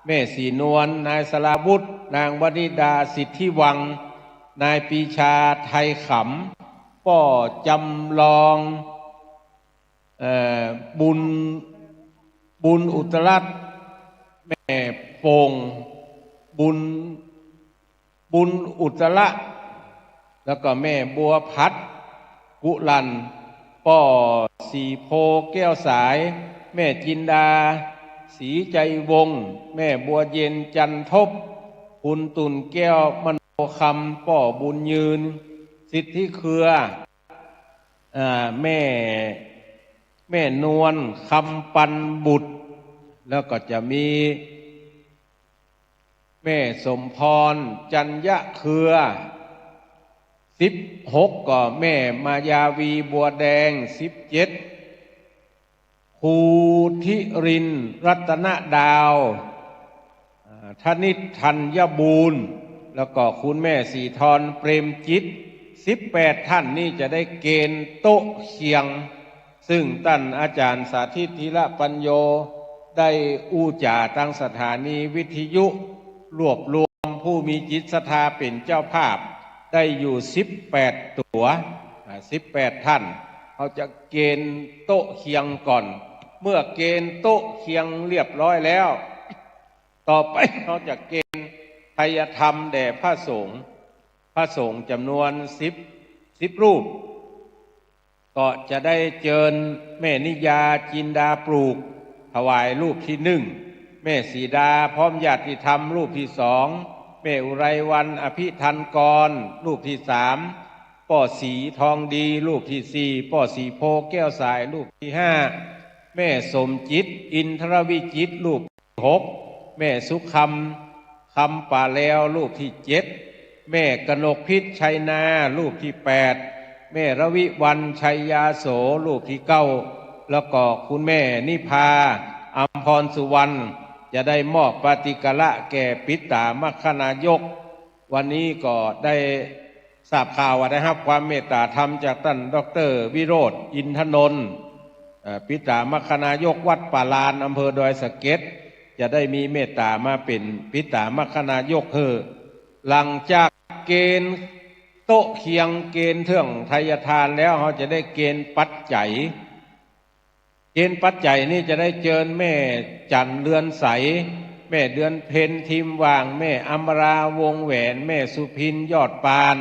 แม่สีนวลนายสราวุฒินางวนิดาสิทธิวังนายปีชาไทยขำป่อจำลองบุญอุตรัตน์แม่โป่งบุญอุตระ แล้วก็แม่บัวพัดกุลันป่อสีโพแก้วสายแม่จินดาสีใจวงศ์แม่บัวเย็นจันทบคุณตุนแก้วมโนคำป่อบุญยืนสิทธิเครือแม่นวลคำปันบุตรแล้วก็จะมีแม่สมพรจันยะเครือ16ก็แม่มายาวีบัวแดง17ครูธิรินรัตนดาวธนิตธัญบูรณ์แล้วก็คุณแม่สีทรเปรมจิต18ท่านนี้จะได้เกณฑ์โต๊ะเคียงซึ่งท่านอาจารย์สาธิตธีระปัญโยได้อู้จ่าตั้งสถานีวิทยุรวบรวมผู้มีจิตศรัทธาเป็นเจ้าภาพได้อยู่18ตัว18ท่านเขาจะเกณฑ์โต๊ะเคียงก่อนเมื่อเกณฑ์โต๊ะเคียงเรียบร้อยแล้วต่อไปเขาจะเกณฑ์ไทยธรรมแด่พระสงฆ์จำนวน10รูปก็จะได้เจิญแม่นิยาจินดาปลูกถวายรูปที่1แม่สีดาพร้อมญาติธรรมรูปที่2แม่อุไรวันอภิทันกรรูปที่3ป่อสีทองดีรูปที่4ป่อสีโพแก้วสายรูปที่5แม่สมจิตอินทรวิจิตรูปที่6แม่สุคำป่าแล้วรูปที่7แม่กนกพิษชัยนารูปที่8แม่ระวิวันชัยยาโสรูปที่9แล้วก็คุณแม่นิพาอัมพรสุวรรณจะได้มอบปฏิกละแก่ปิตามัคคณายกวันนี้ก็ได้ทราบข่าวว่าได้รับความเมตตาธรรมจากท่านดร.วิโรจน์อินทนนท์ปิตามัคคณายกวัดป่าลานอำเภอดอยสะเก็ดจะได้มีเมตตามาเป็นปิตามัคคณายกหลังจากเกณฑ์โต๊ะเคียงเกณฑ์เทื่องไทยทานแล้วเขาจะได้เกณฑ์ปัจจัยนี่จะได้เจิญแม่จันเรือนใสแม่เดือนเพ็ญทิมว่างแม่อมราวงแหวนแม่สุพินยอดปาน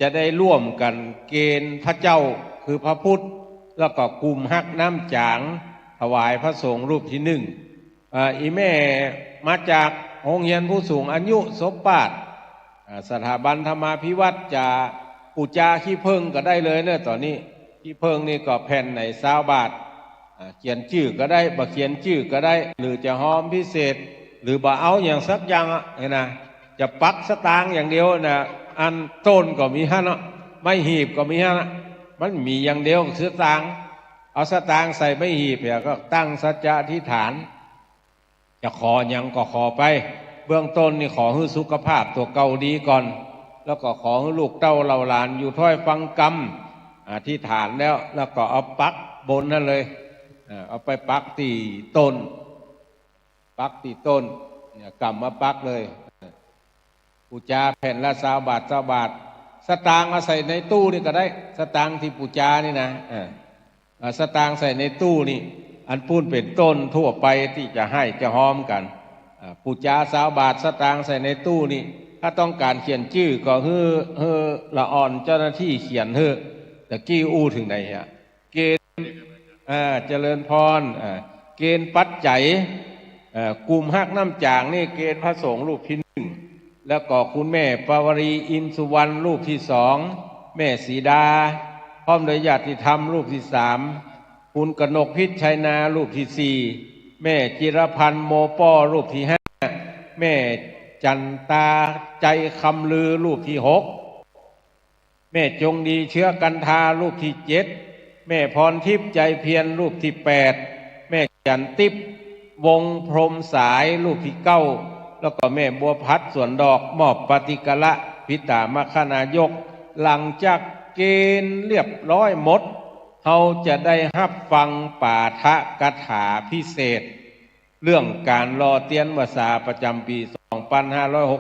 จะได้ร่วมกันเกณฑ์พระเจ้าคือพระพุทธแล้วก็กลุ่มฮักน้ำจางถวายพระสงฆ์รูปที่1อีแม่มาจากโรงเรียนผู้สูงอายุสมปาตสถาบันธรรมาภิวัตน์จะปูจาขี้เพิงก็ได้เลยเนี่ยตอนนี้ขี้เพิงนี่ก็แผ่นไหน20 บาทเขียนชื่อก็ได้บ่เขียนชื่อก็ได้หรือจะหอมพิเศษหรือบ่เอาอย่างสักอย่างนะจะปักสตางค์อย่างเดียวนะอันต้นก็มีฮะเนาะไม่หีบก็มีฮะนะมันมีอย่างเดียวสตางค์เอาสตางค์ใส่ไม่หีบเนี่ยก็ตั้งสัจจะอธิษฐานจะขออย่างก็ขอไปเบื้องต้นนี่ขอให้สุขภาพตัวเก่าดีก่อนแล้วก็ขอให้ลูกเต้าเหล่าหลานอยู่ถ้อยฟังกรรมอธิษฐานแล้วก็เอาปักบนนั่นเลยเอาไปปักตีต้นเนี่ยกำมาปักเลยปูจาแผ่นละ20 บาทสตางค์มาใส่ในตู้นี่ก็ได้สตางค์ที่ปูจานี่นะสตางค์ใส่ในตู้นี่อันพูนเป็นต้นทั่วไปที่จะให้จะหอมกันปูจา20 บาทสตางค์ใส่ในตู้นี่ถ้าต้องการเขียนชื่อก็เฮ้อละอ่อนเจ้าหน้าที่เขียนเฮ้อแต่กี้อู้ถึงไหนฮะเกณฑ์เจริญพรเกณฑ์ปัจจัยกลุ่มฮักน้ำจางนี่เกณฑ์พระสงฆ์รูปที่1แล้วก็คุณแม่ปวารีอินสุวรรณรูปที่2แม่สีดาพร้อมโดยญาติธรรมรูปที่3คุณกนกพิษชัยนารูปที่4แม่จิรพันธ์โมป้อรูปที่5แม่จันตาใจคำลือรูปที่6แม่จงดีเชื้อกันทารูปที่7แม่พรทิพย์ใจเพียรรูปที่8แม่จันติพวงพรมสายรูปที่9แล้วก็แม่บัวพัดสวนดอกมอบปฏิกละพิตามัคคณายกหลังจากเกณฑ์เรียบร้อยหมดเขาจะได้รับฟังปาฐกถาพิเศษเรื่องการรอเตียนภาษาประจำปี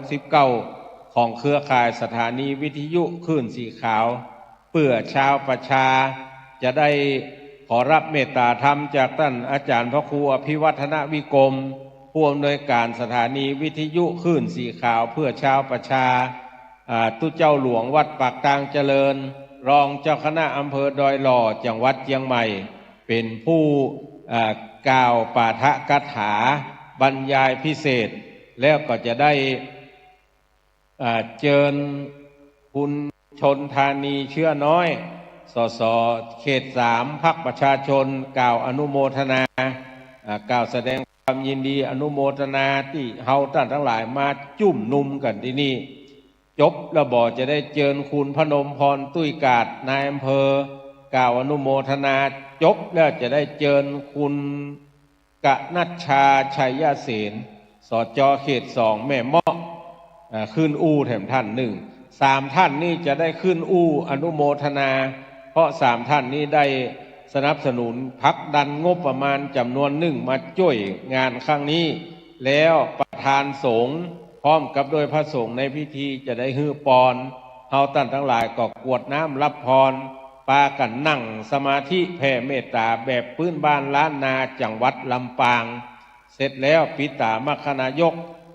2569ของเครือข่ายสถานีวิทยุคลื่นสีขาวเพื่อชาวประชาจะได้ขอรับเมตตาธรรมจากท่านอาจารย์พระครูอภิวัฒนวิกรมผู้อำนวยการสถานีวิทยุคลื่นสีขาวเพื่อชาวประชา ตุเจ้าหลวงวัดปากตางเจริญรองเจ้าคณะอำเภอดอยหล่อจังหวัดเชียงใหม่เป็นผู้กล่าวปาฐกถาบรรยายพิเศษแล้วก็จะได้เชิญคุณชนธานีเชื้อน้อยสสเขต3 พรรคประชาชนกล่าวอนุโมทนากล่าวแสดงความยินดีอนุโมทนาที่เฮาท่านทั้งหลายมาจุ่มนุมกันที่นี่จบแล้วบ่จะได้เชิญคุณพนมพรตุ้ยกาดนายอำเภอกล่าวอนุโมทนาจบแล้วจะได้เชิญคุณกนัชชาชัยเสนสจเขต2 แม่เมาะขึ้นอู้แถมท่าน3 ท่านนี้จะได้ขึ้นอู้อนุโมทนาเพราะ3 ท่านนี้ได้สนับสนุนพักดันงบประมาณจำนวนมาช่วยงานครั้งนี้แล้วประธานสงฆ์พร้อมกับโดยพระสงฆ์ในพิธีจะได้ฮือปอนเฮาท่านทั้งหลายก็กรวดน้ำรับพรปากันนั่งสมาธิแผ่เมตตาแบบพื้นบ้านล้านนาจังหวัดลำปางเสร็จแล้วปิตามรรคนายก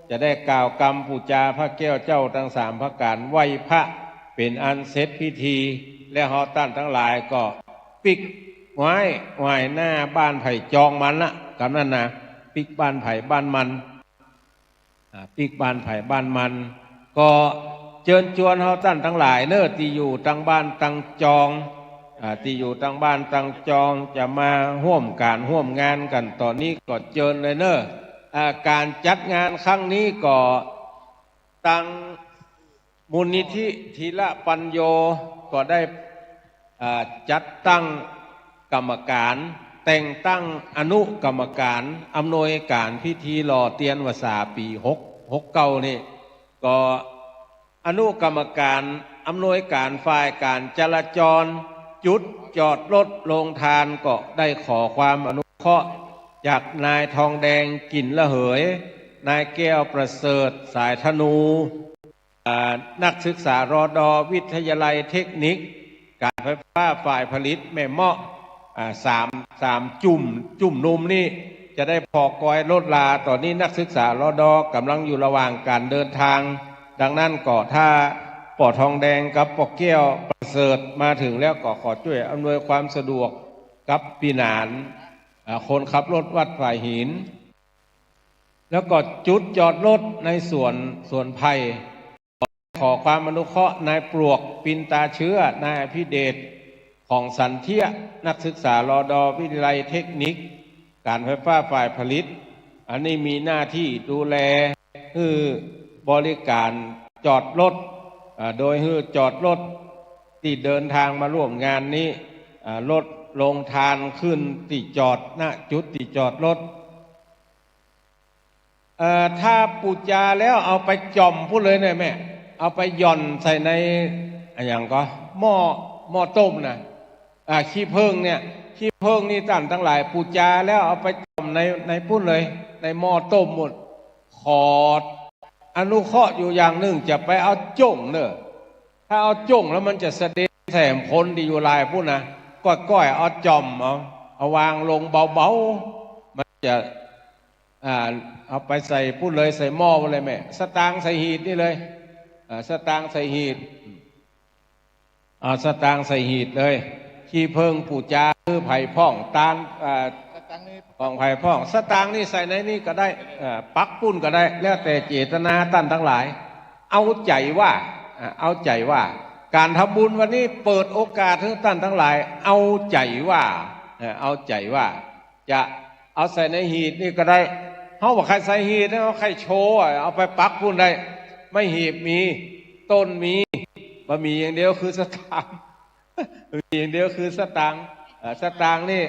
จะได้กล่าวกรรมปูจาพระแก้วเจ้าทั้ง3 ประการไหว้พระเป็นอันเสร็จพิธีและเฮาท่านทั้งหลายก็ปิกไว้หน้าบ้านไผ่จองมันละกำนั้นนะปิกบ้านไผ่บ้านมันปิกบ้านไผ่บ้านมันก็เชิญชวนเฮาท่านทั้งหลายเน้อที่อยู่ตั้งบ้านตั้งจองที่อยู่ตั้งบ้านตั้งจองจะมาร่วมการร่วมงานกันตอนนี้ก็เชิญเลยเน้อการจัดงานครั้งนี้ก็ตั้งมูลนิธิธีระปัญโยก็ได้จัดตั้งกรรมการแต่งตั้งอนุกรรมการอำนวยการพิธีหล่อเตียนวสาปี69นี่ก็อนุกรรมการอำนวยการฝ่ายการจราจรจุดจอดรถโรงทานก็ได้ขอความอนุเคราะห์จากนายทองแดงกลิ่นละเหยนายแก้วประเสริฐสายธนูนักศึกษารอดอวิทยาลัยเทคนิคการไฟฟ้าฝ่ายผลิตแม่เมาะสามจุ่มนุ่มนี่จะได้พอกอยลดลาตอนนี้นักศึกษารอดอกำลังอยู่ระหว่างการเดินทางดังนั้นก็ถ้าปอทองแดงกับปอแก้วประเสริฐมาถึงแล้วก็ขอช่วยอำนวยความสะดวกกับปีนานคนขับรถวัดฝ่ายหินแล้วก็จุดจอดรถในสวนไผ่ขอความอนุเคราะห์นายปลวกปินตาเชื้อนายอภิเดชของสันเทียนักศึกษารอดอวิทยาลัยเทคนิคการไฟฟ้าฝ่ายผลิตอันนี้มีหน้าที่ดูแลคือบริการจอดรถโดยคือจอดรถที่เดินทางมาร่วมงานนี้รถลงทานขึ้นที่จอดณจุดที่จอดรถถ้าปูจาแล้วเอาไปจ่อมพูดเลยเนี่ยแม่เอาไปหย่อนใส่ในอย่างก็หม้อต้มนะขี้ผึ้งเนี่ยขี้ผึ้งนี่ท่านทั้งหลายปูจาแล้วเอาไปจ่อมในพูดเลยในหม้อต้มหมดขอดอนุเคราะห์อยู่อย่างหนึ่งจะไปเอาจ้งเนอะถ้าเอาจ้งแล้วมันจะเสด็จแถมพ้นดีอยู่ลายพูดนะก้อยเอาจ่อมเอาวางลงเบาๆมันจะเอาไปใส่พูดเลยใส่หม้อเลยแม่สตางค์ใส่หีดนี่เลยสตางค์ใส่หีดสตางค์ใส่หีดเลยขี้เพิงปู่จาคือไผ่พ่องตาลของไผ่พ่องสตางค์นี่ใส่ในนี่ก็ได้ปักปุ้นก็ได้แล้วแต่เจตนาท่านทั้งหลายเอาใจว่าการทำบุญวันนี้เปิดโอกาสให้ท่านทั้งหลายเอาใจว่าจะเอาใส่ในหีดนี่ก็ได้เขาบอกใครใส่หีดเขาใครโชว์เอาไปปักปุ้นได้ไม่หีบมีต้นมีบะหมี่อย่างเดียวคือสตางค์มีอย่างเดียวคือสตางค์นี่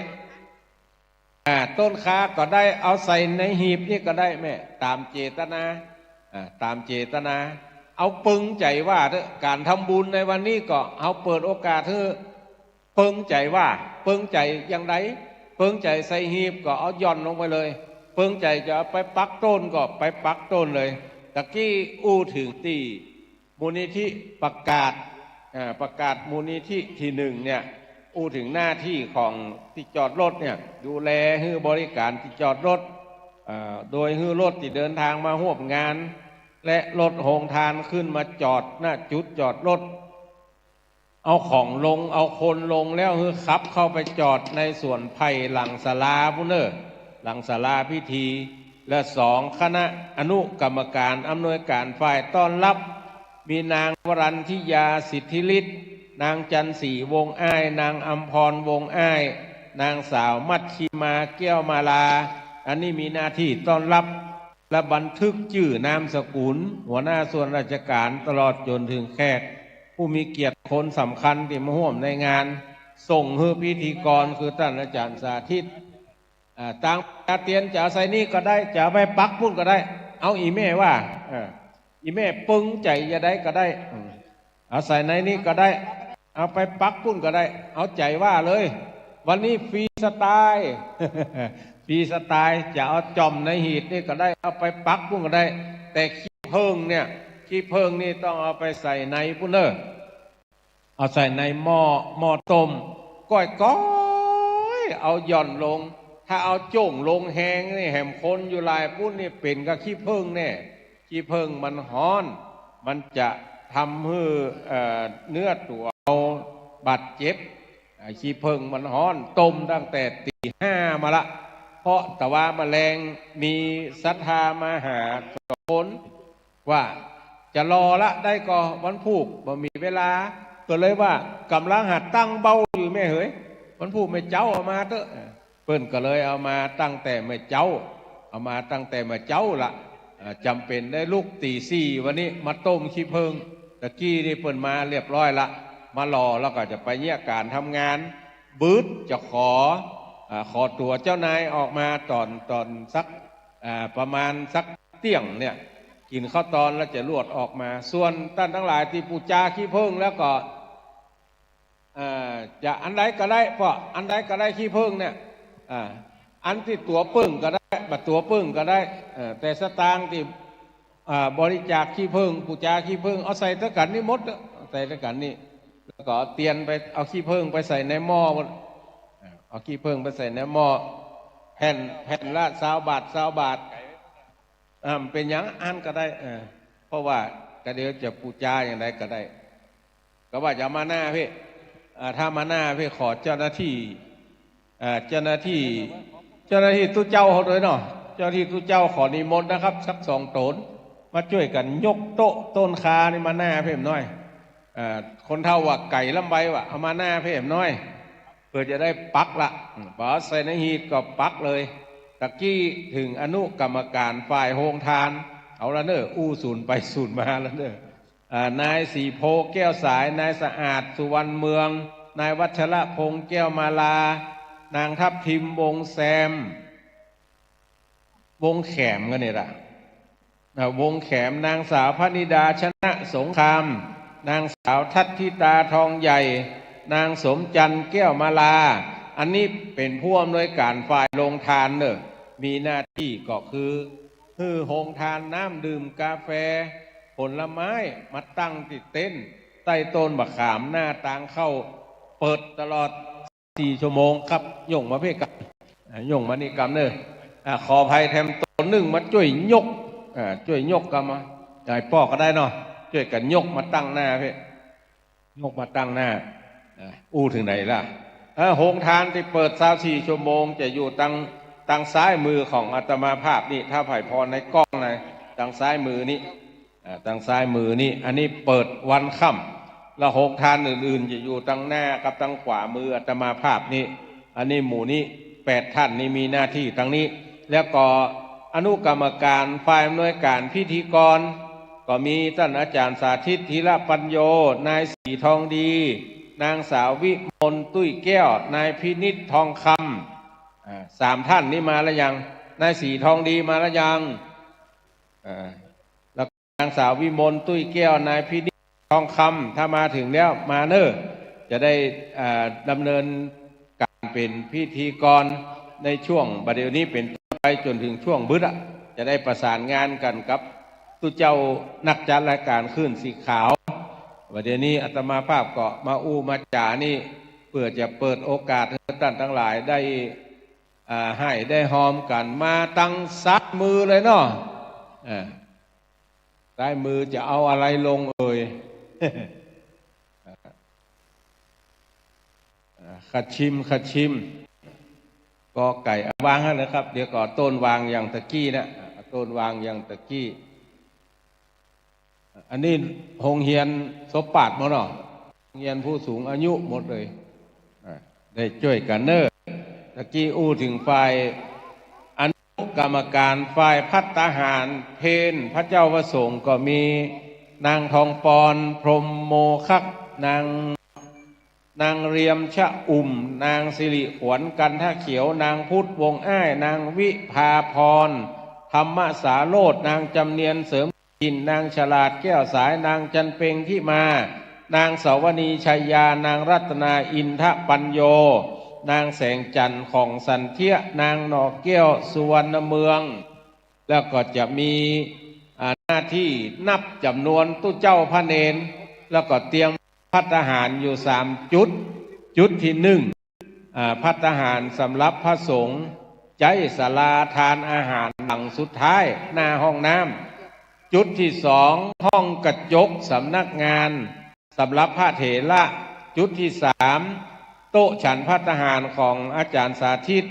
ต้นค้าก็ได้เอาใส่ในหีบนี่ก็ได้แม่ตามเจตนาเอาปึงใจว่าการทำบุญในวันนี้ก็เอาเปิดโอกาสให้ปึงใจอย่างไรปึงใจใส่หีบก็เอาย่อนลงไปเลยปึงใจจะไปปักต้นก็ไปปักต้นเลยตะกี้อู้ถึงที่มูลนิธิประกาศมูลนิธิที่1เนี่ยอู้ถึงหน้าที่ของที่จอดรถเนี่ยดูแลให้บริการที่จอดรถโดยให้รถที่เดินทางมาร่วมงาน และรถโรงทานขึ้นมาจอดหน้าจุดจอดรถเอาของลงเอาคนลงแล้วคือขับเข้าไปจอดในส่วนไผ่หลังศาลาพุ่นเนอหลังศาลาพิธีและสองคณะอนุกรรมการอำนวยการฝ่ายต้อนรับมีนางวรัญทิยาสิทธิฤทธิ์นางจันศรีวงอ้ายนางอัมพรวงอ้ายนางสาวมัชชีมาแก้วมาลาอันนี้มีหน้าที่ต้อนรับและบันทึกชื่อนามสกุลหัวหน้าส่วนราชการตลอดจนถึงแขกผู้มีเกียรติคนสำคัญที่มาร่วมในงานส่งให้พิธีกรคือท่านอาจารย์สาธิตต่างจะเตียนจะใส่นี่ก็ได้จะไปปักพุ่นก็ได้เอาอีแม่ว่าอีแม่ปึงใจจะได้ก็ได้เอาใส่ในนี้ก็ได้เอาไปปักพุ่นก็ได้เอาใจว่าเลยวันนี้ฟรีสไตล์ ฟรีสไตล์จะเอาจอมในหีดนี่ก็ได้เอาไปปักพุ่นก็ได้แต่ขี้เพิงเนี่ยขี้เพิงนี่ต้องเอาไปใส่ในพุ่นเนอเอาใส่ในหม้อต้มก้อยเอาหย่อนลงถ้าเอาโจ่งลงแหงนี่แหมคนอยู่หลายปุ้นนี่เป็นกับขี้เพิงเนี่ยขี้เพิงมันฮ้อนมันจะทำให้เนื้อตัวเราบาดเจ็บขี้เพิงมันฮ้อนต้มตั้งแต่ตี 5มาละเพราะแต่ว่าแมลงมีศรัทธามาหาคนว่าจะรอละได้ก็วันพุธบ่มีเวลาก็เลยว่ากำลังหัดตั้งเบ้าอยู่แม่เหยวันพุธไม่เจ้าเอามาเถอะเปิ้นก็เลยเอามาตั้งแต่ไม่เจ้าเอามาตั้งแต่ไม่เจ้าละจำเป็นได้ลูกตี 4วันนี้มาต้มขี้เพิงตะกี้นี่เปิ้นมาเรียบร้อยละมารอแล้วก็จะไปเนี่ยการทำงานบืดจะขอตัวเจ้านายออกมาตอนสักประมาณสักเที่ยงเนี่ยกินข้าวตอนแล้วจะลวดออกมาส่วนท่านทั้งหลายที่ปูจาขี้เพิงแล้วก็จะอันใดก็ได้เพราะอันใดก็ได้ขี้เพิงเนี่ยอันที่ตัวปึ้งก็ได้บัดตัวปึ้งก็ได้แต่สตางค์ที่บริจาคขี้เพิงปูจาขี้เพิงเอาใส่ตะกันนี่มดใส่ตะกันนี่แล้วก็เตียนไปเอาขี้เพิงไปใส่ในหม้อเอาขี้เพิงไปใส่ในหม้อแผ่นละ20 บาทเป็นอย่างอันก็ได้เพราะว่าก็เดี๋ยวจะปูจาอย่างไรก็ได้ก็ว่าจะมาหน้าพี่ถ้ามาหน้าพี่ขอเจ้าหน้าที่ตู้เจ้าเขาด้วยเนาะเจ้าหน้าที่ตู้เจ้าขอนิมนต์นะครับสัก2 ตนมาช่วยกันยกโต๊ะต้นคานี่มาหน้าเพิ่มน้อยคนเท่าว่าไก่ลำใบว่าเอามาหน้าเพิ่มน้อยเพื่อจะได้ปักละพอใส่ในหีดก็ปักเลยตะกี้ถึงอนุกรรมการฝ่ายโรงทานเอาละเนออู้ศูนย์ไปศูนย์มาแล้วเนอนายสีโพแก้วสายนายสะอาดสุวรรณเมืองนายวัชระพงษ์แก้วมาลานางทัพทิมวงแซมวงแขมกันนี่ละวงแขมนางสาวพนิดาชนะสงครามนางสาวทัตทิตาทองใหญ่นางสมจันทร์แก้วมาลาอันนี้เป็นผู้อำนวยการฝ่ายโรงทานเนอะมีหน้าที่ก็คือโรงทานน้ำดื่มกาแฟผลไม้มาตั้งติดเต็นท์ใต้ต้นมะขามหน้าต่างเข้าเปิดตลอด4 ชั่วโมงครับย่งมาเพ่กับย่งมานี่กำเนอะขอภัยแถมตัวหนึ่งมาช่วยยกกันมาได้พ่อก็ได้เนาะช่วยกันยกมาตั้งหน้าเพ่ยกมาตั้งหน้าอู้ถึงไหนล่ะโรงทานที่เปิด24 ชั่วโมงจะอยู่ทางซ้ายมือของอาตมาภาพนี่ถ้าไผ่พรในกล้องนะทางซ้ายมือนี้ทางซ้ายมือนี้อันนี้เปิดวันค่ำแล้วโรงทานอื่นๆจะอยู่ทางหน้ากับทางขวามืออาตมาภาพนี่อันนี้หมู่นี้8 ท่านนี่มีหน้าที่ทางนี้แล้วก็อนุกรรมการฝ่ายอำนวยการพิธีกรก็มีท่านอาจารย์สาธิตธีรปัญโยนายสีทองดีนางสาววิมลตุ้ยแก้วนายพินิจทองคำ3 ท่านนี้มาแล้วยังนายสีทองดีมาแล้วยังแล้วนางสาววิมลตุ้ยแก้วนายพินิจทองคำถ้ามาถึงแล้วมาเนอะจะได้ดำเนินการเป็นพิธีกรในช่วงบัดเดี๋ยวนี้เป็นไปจนถึงช่วงบึ้ดจะได้ประสานงานกันกับตู้เจ้านักจัดรายการขึ้นสีขาววันเดี๋ยวนี้อาตมาภาพก็มามาจ่านี่เพื่อจะเปิดโอกาสให้ท่านทั้งหลายได้ให้ได้หอมกันมาตั้งซัดมือเลยเนาะ ซ้ายมือจะเอาอะไรลงเอ่ย ขัดชิมก็ไก่วางให้นะครับเดี๋ยวก่อนต้นวางอย่างตะกี้นะต้นวางอย่างตะกี้อันนี้โรงเรียนศพปาดมาเนาะโรงเรียนผู้สูงอายุหมดเลยได้ช่วยกันเนอตะกี้อู้ถึงฝ่ายอนุกรรมการฝ่ายพัฒหารเพนพระเจ้าประสงค์ก็มีนางทองปอนพรหมโมคักนางเรียมชะอุ่มนางสิริขวัญกันท่าเขียวนางพุทธวงอ้ายนางวิภาพรธรรมสาโรจน์นางจำเนียนเสริมกินนางฉลาดแก้วสายนางจันเปงที่มานางเสาวณีชัยยานางรัตนาอินทปัญโยนางแสงจันทร์ของสันเทียนางหนอกแก้วสุวรรณเมืองแล้วก็จะมีหน้าที่นับจำนวนตู้เจ้าพระเนรแล้วก็เตรียมภัตตาหารอยู่จุดที่ภัตตาหารสำหรับพระสงฆ์ใจศาลาทานอาหารหลังสุดท้ายหน้าห้องน้ำจุดที่ห้องกระจกสำนักงานสำหรับพระเถระจุดที่โต๊ะฉันภัตตาหารของอาจารย์สาธิต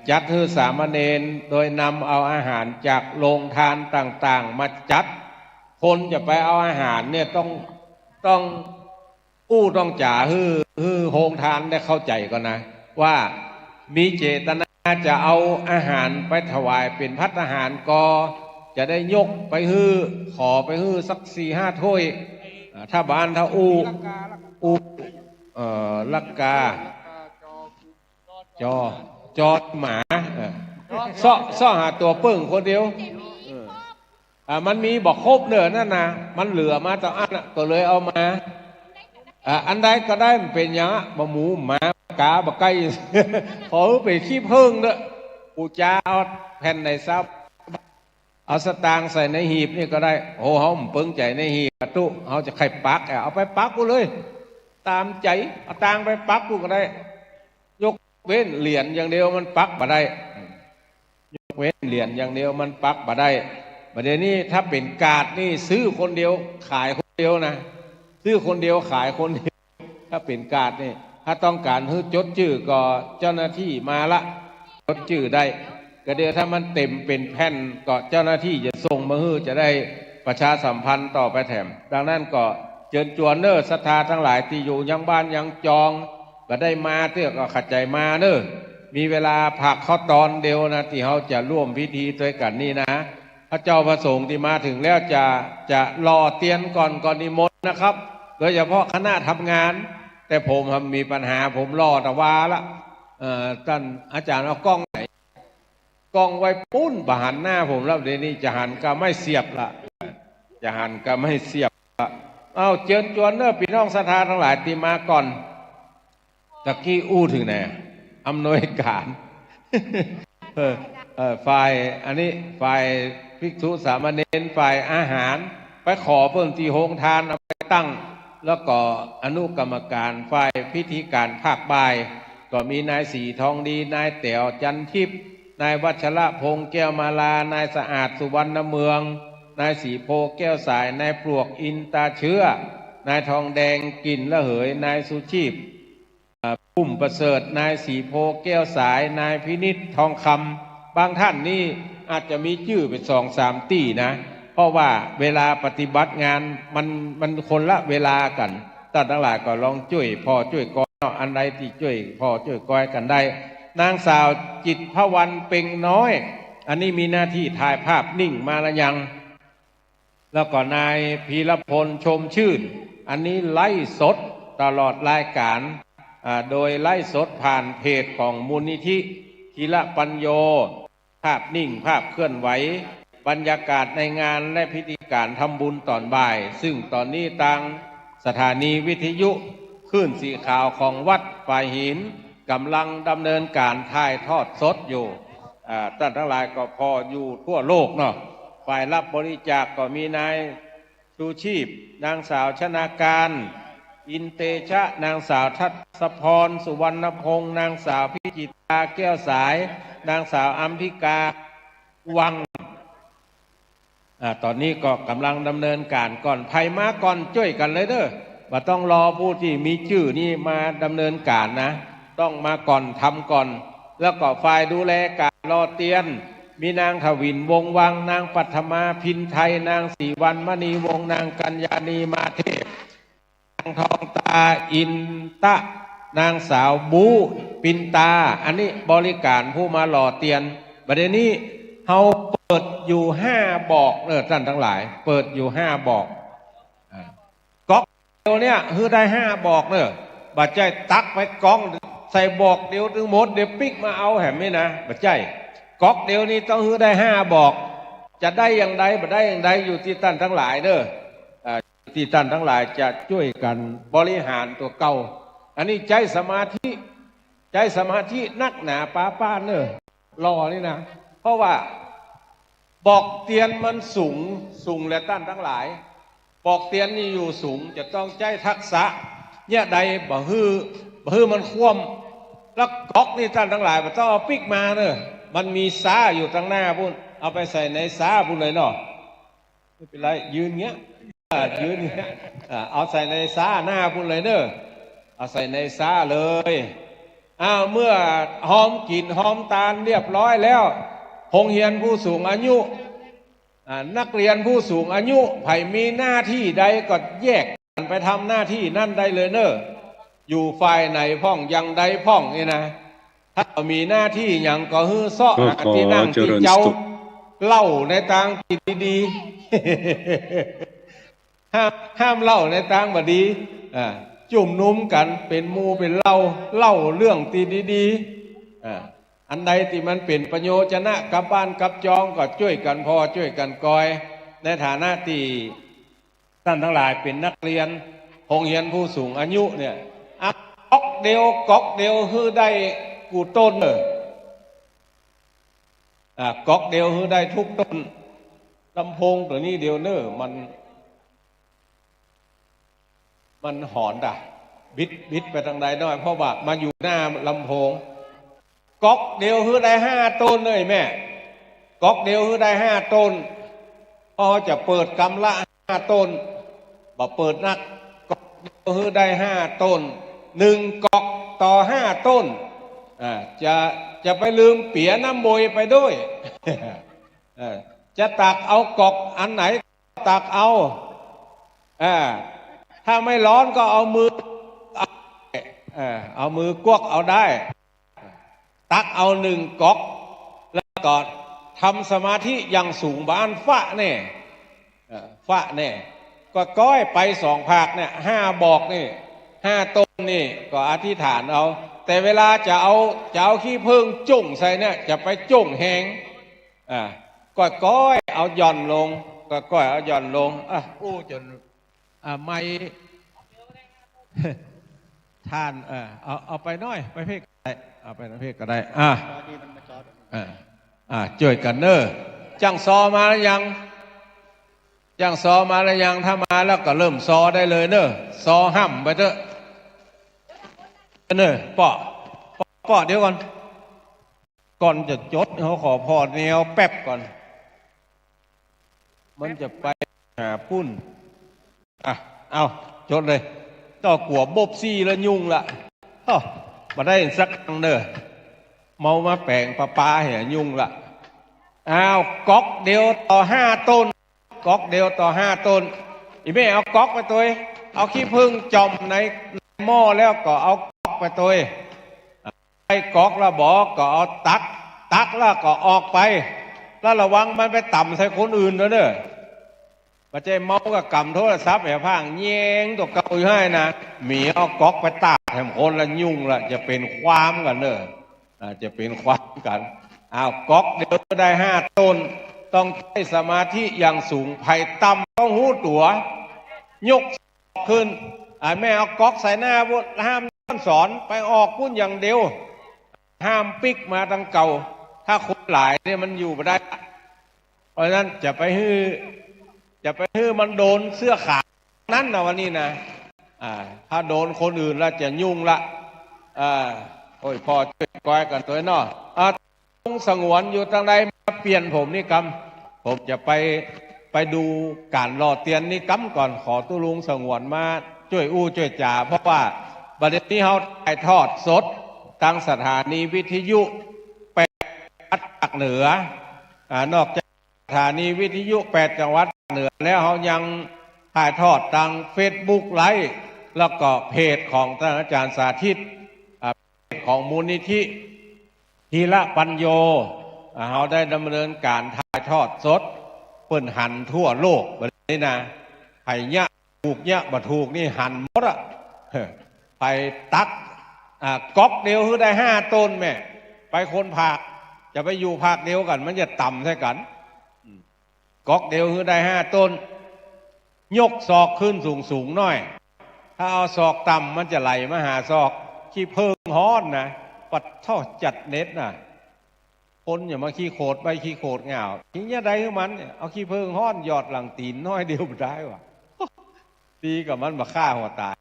จัดให้สามเณรโดยนำเอาอาหารจากโรงทานต่างๆมาจัดคนจะไปเอาอาหารเนี่ยต้องต้องจ่าฮือโรงทานได้เข้าใจก่อนนะว่ามีเจตนาจะเอาอาหารไปถวายเป็นภัตตาหารก็จะได้ยกไปขอไปสัก4-5 ถ้วยถ้าบ้านถ้าลักกาจอหมาซ่อหาตัวเปิ่งคนเดียวมันมีบอกครบเนอะนั่นนะมันเหลือมาแต่อันก็เลยเอามาอันใดก็ได้มันเป็นอย่างบะหมูหมากาบะไก่ขอไปขี้เพิ่งเนอะปูจาเอาแผ่นในซับเอาสตางค์ใส่ในหีบนี่ก็ได้โอ้เขาเปิ้งใจในหีบตู้เขาจะไข่ปักเอาไปปักกูเลยตามใจเอาตังไปปักกูก็ได้ยกเว้นเหรียญอย่างเดียวมันปักบ่ได้ยกเว้นเหรียญอย่างเดียวมันปักบ่ได้ประเดี๋ยวนี้ถ้าเป็นกาดนี่ซื้อคนเดียวขายคนเดียวนะซื้อคนเดียวขายคนเดียวถ้าเป็นกาดนี่ถ้าต้องการให้จดชื่อก็เจ้าหน้าที่มาละจดชื่อได้ก็เดี๋ยวถ้ามันเต็มเป็นแผ่นก็เจ้าหน้าที่จะส่งมาให้จะได้ประชาสัมพันธ์ต่อไปแถมดังนั้นก็เชิญชวนเนอศรัทธาทั้งหลายที่อยู่ยังบ้านยังจองก็ได้มาเตื้อก็ขัดใจมาเนอมีเวลาผักเขาตอนเดียวนะที่เขาจะร่วมพิธีด้วยกันนี่นะพระเจ้าประสงค์ที่มาถึงแล้วจะรอเตียนก่อนนิมนต์นะครับโดยเฉพาะคณะทำงานแต่ผมมีปัญหาผมรอตะวาละท่านอาจารย์เอากล้องไหนกล้องไว้ปุ้นบหันหน้าผมแล้วเดี๋ยวนี้จะหันก็ไม่เสียบละจะหันก็ไม่เสียบละเอาเชิญชวนเนอพี่น้องศรัทธาทั้งหลายที่มาก่อนตะกี้ถึงไหนอำนวยการฝ่ายอันนี้ฝ่ายภิกษุสามเณรฝ่ายอาหารไปขอเพิ่มที่โรงทานเอาไปตั้งแล้วก็อนุกรรมการฝ่ายพิธีการภาคบ่ายก็มีนายสีทองดีนายแต๋วจันทิพย์นายวัชระพงษ์แก้วมาลานายสะอาดสุวรรณเมืองนายสีโพแก้วสายนายปลวกอินตาเชื้อนายทองแดงกลิ่นละเหยนายสุชีพปุ่มประเสริฐนายสีโพแก้วสายนายพินิจทองคำบางท่านนี่อาจจะมีชื่อเป็น2-3 ตีนะเพราะว่าเวลาปฏิบัติงานมันคนละเวลากันท่านทั้งหลายก็ลองช่วยพ่อช่วยก้อยอันใดที่ช่วยพ่อช่วยก้อยกันได้นางสาวจิตรพวันเป่งน้อยอันนี้มีหน้าที่ถ่ายภาพนิ่งมาละยังแล้วก็นายพีรพลชมชื่นอันนี้ไล่สดตลอดรายการโดยไล่สดผ่านเพจของมูลนิธิธีรปัญโยภาพนิ่งภาพเคลื่อนไหวบรรยากาศในงานและพิธีการทำบุญตอนบ่ายซึ่งตอนนี้ทางสถานีวิทยุคลื่นสีขาวของวัดฝ่ายหินกำลังดำเนินการถ่ายทอดสดอยู่ท่านทั้งหลายก็พออยู่ทั่วโลกเนาะฝ่ายรับบริจาคก็มีนายชูชีพนางสาวชนาการอินเตชะนางสาวทัศพรสุวรรณพงษ์นางสาวพิจิตราแก้วสายนางสาวอัมพิกาวัง ตอนนี้ก็กำลังดำเนินการก่อนภัยมาก่อนช่วยกันเลยเด้อว่าต้องรอผู้ที่มีชื่อนี่มาดำเนินการนะต้องมาก่อนทำก่อนแล้วก็ฝ่ายดูแลการรอเตียนมีนางถวินวงวังนางปัทมาพินไทยนางสีวันมณีวงนางกัญญาณีมาเทพนางทองตาอินตะนางสาวบูปินตาอันนี้บริการผู้มาหล่อเตียนประเด็นนี้เฮาเปิดอยู่5บอกท่านทั้งหลายเปิดอยู่5บอกก๊อกเดียวเนี่ยคือได้5บอกบัดใจตักไปกองใส่บอกเดียวถึงหมดเดี๋ยวปิกมาเอาแหมนี่นะบัดใจก๊อกเดียวนี้ต้องคือได้5บอกจะได้อย่างใดบ่ได้อย่างใดอยู่ที่ท่านทั้งหลายที่ท่านทั้งหลายจะช่วยกันบริหารตัวเก่าอันนี้ใจสมาธินักหนาป้ารอนี่นะเพราะว่าบอกเตียนมันสูงและท่านทั้งหลายบอกเตียนนี่อยู่สูงจะต้องใจทักษะเนี่ยใดบ่ฮือมันคว่ำแล้วก๊อกนี่ท่านทั้งหลายมันต้องเอาปิกมามันมีซ้าอยู่ตั้งหน้าพุ่นเอาไปใส่ในซ้าพุ่นเลยเนาะไม่เป็นไรยืนเงี้ยเอาใส่ในซ้าหน้าพุ่นเลยเอาใส่ในซ้าเลยเมื่อหอมกลิ่นหอมตาลเรียบร้อยแล้วโรงเรียนผู้สูงอายุนักเรียนผู้สูงอายุไผ่มีหน้าที่ใดก็แยกกันไปทำหน้าที่นั่นได้เลยอยู่ฝ่ายไหนพ่องยังใดพ่องนี่นะถ้ามีหน้าที่อย่างก็ฮือซ้อที่นั่งที่เจ้าเล่าในทางที่ดีห้ามเล่าในทางบดีจุ่มนุ่มกันเป็นมูเป็นเล่าเรื่องที่ดีอันใดที่มันเป็นประโยชนะกับบ้านกับจองก็ช่วยกันพอช่วยกันกอยในฐานะที่ท่านทั้งหลายเป็นนักเรียนโรงเรียนผู้สูงอายุเนี่ยก๊อกเดียวคือได้กูต้นก๊อกเดียวคือได้ทุกต้นลำโพงตัวนี้เดียวมันหอนบิดไปทางใดน้อยเพราะว่ามาอยู่หน้าลำโพงก๊อกเดียวคือได้5ต้นเลยแม่ก๊อกเดียวคือได้5ต้นพอจะเปิดกำละ5ต้นบ่เปิดนักก๊อกเดียวคือได้5ต้น1ก๊อกต่อ5ต้นจะไปลืมเปียน้ำมวยไปด้วยจะตักเอาก๊อกอันไหนตักเอาถ้าไม่ร้อนก็เอามือกวกเอาได้ตักเอา1ก๊อกแล้วก็ทำสมาธิอย่างสูงบ้านฟะเนี่ยก็ก้อยไป2 ภาคเนี่ย5บอกนี่5ต้นนี่ก็อธิษฐานเอาแต่เวลาจะเอาขี้ผึ้งจุ่งใส่เนี่ยจะไปจุ่งแหงก็ก้อยเอาหย่อนลงจนไม่ท่านเอาไปน้อยไปเพ่งได้เอาไปเพ่งก็ได้ช่วยกันจังซอมาแล้วยังถ้ามาแล้วก็เริ่มซอได้เลยซอห้ำไปป้อเดี๋ยวก่อนจะจดเขาขอพอแนวแป๊บก่อนมันจะไปหาพุ่นเอาจดเลยต่อกัวบบซี่แล้วยุ่งละมาได้สักครั้งเมามาแปลงปลาเหี่ยยุ่งละก๊อกเดียวต่อ5ต้นอีแม่เอาก๊อกไปตัวเอาขี้ผึ้งจมในหม้อแล้วก็เอาก๊อกไปตัวไอ้ก๊อกแล้วบอกก็เอาตักแล้วก็ออกไปแล้วระวังมันไปต่ำใส่คนอื่นด้วยปัจจัยเมากับกำโทรศัพท์แบบพังแยงตัวเก่าอยู่ให้นะหมีเอาก๊อกไปตากแถมคนละยุ่งละจะเป็นความกันจะเป็นความกันก๊อกเดียวได้5ต้นต้องใช้สมาธิอย่างสูงไผ่ต่ำต้องหูตัวยกขึ้นแม่เอาก๊อกใส่หน้าบุตรห้ามสอนไปออกพุ่นอย่างเดียวห้ามปิกมาตั้งเก่าถ้าคนหลายเนี่ยมันอยู่ไม่ได้เพราะฉะนั้นจะไปฮื้อมันโดนเสื้อขาดนั้นนะวันนี้นะถ้าโดนคนอื่นแล้วจะยุ่งละพอช่วยก้อยกันตัวเนาะสงวนอยู่ทางใดมาเปลี่ยนผมนี่ผมจะไป ไปดูการรอเตียนนี่กั้มก่อนขอตุลุงสงวนมาช่วยอู้ช่วยจ่าเพราะว่าประเด็นนี้เขาถ่ายทอดสดทางสถานีวิทยุ8 จังหวัดเหนือนอกจากสถานีวิทยุ8 จังหวัดเหนือแล้วเขายังถ่ายทอดทาง Facebook ไลฟ์แล้วก็เพจของท่านอาจารย์สาธิตเพจของมูลนิธิทีละปัญโยเขาได้ดำเนินการถ่ายทอดสดเปิ่นหันทั่วโลกแบบนี้นะไผ่เนี้ยถูกเนี้ยบ่ถูกนี่หันหมดอะไปตักก๊อกเดียวคือได้5 ต้นแม่ไปคนภาคจะไปอยู่ภาคเดียวกันมันจะต่ำใช่กันก๊อกเดียวคือได้5 ต้นยกศอกขึ้นสูงหน่อยถ้าเอาศอกต่ำมันจะไหลมาหาศอกขี้เพิงฮ้อนนะปัดท่อจัดเน็ตนะคนอย่ามาขี้โขดไปขี้โขดเหงาทิ้งยาใดคือมันเอาขี้เพิงฮ้อนหยอดหลังตีนน้อยเดียวได้วะดีกับมันมาฆ่าหัวตาย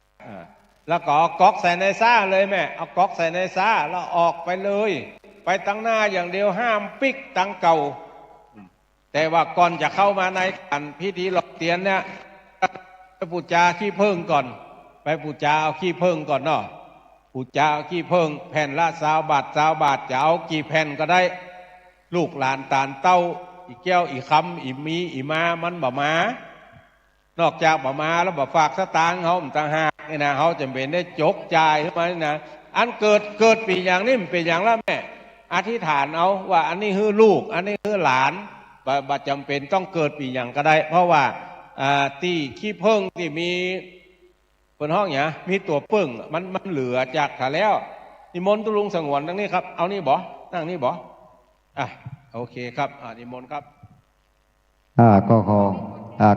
แล้วก็เอาก๊อกใส่ในซ่าเลยแม่เอาก๊อกใส่ในซ่าแล้วออกไปเลยไปตั้งหน้าอย่างเดียวห้ามปิกตั้งเก่าแต่ว่าก่อนจะเข้ามาในการพิธีหลอกเตียนเนี่ยไปปูจาขี้เพิงก่อนไปปูจาเอาขี้เพิงก่อนเนาะปูจาเอาขี้เพิงแผ่นละ20 บาท20 บาทจะเอากี่แผ่นก็ได้ลูกหลานตาลเต้าอีแก้วอีคำอีมีอีมามันบ่มานอกจากบ่มาแล้วบ่ฝากสตางค์เขาต่างหากนี่นะเขาจำเป็นได้จกจ่ายขึ้นมานี่นะอันเกิดปีอย่างนี้มันเป็นอย่างละแม่อธิษฐานเอาว่าอันนี้คือลูกอันนี้คือหลานบ่จำเป็นต้องเกิดปีอย่างก็ได้เพราะว่าที่ขี้เพิ่งที่มีบนห้องเนี่ยมีตัวปึ้งมันเหลือจากถ่าแล้วนิมนต์ตุลุงสงวนตรงนี้ครับเอานี่บ่นั่งนี่บ่โอเคครับนิมนต์ครับก็ขอ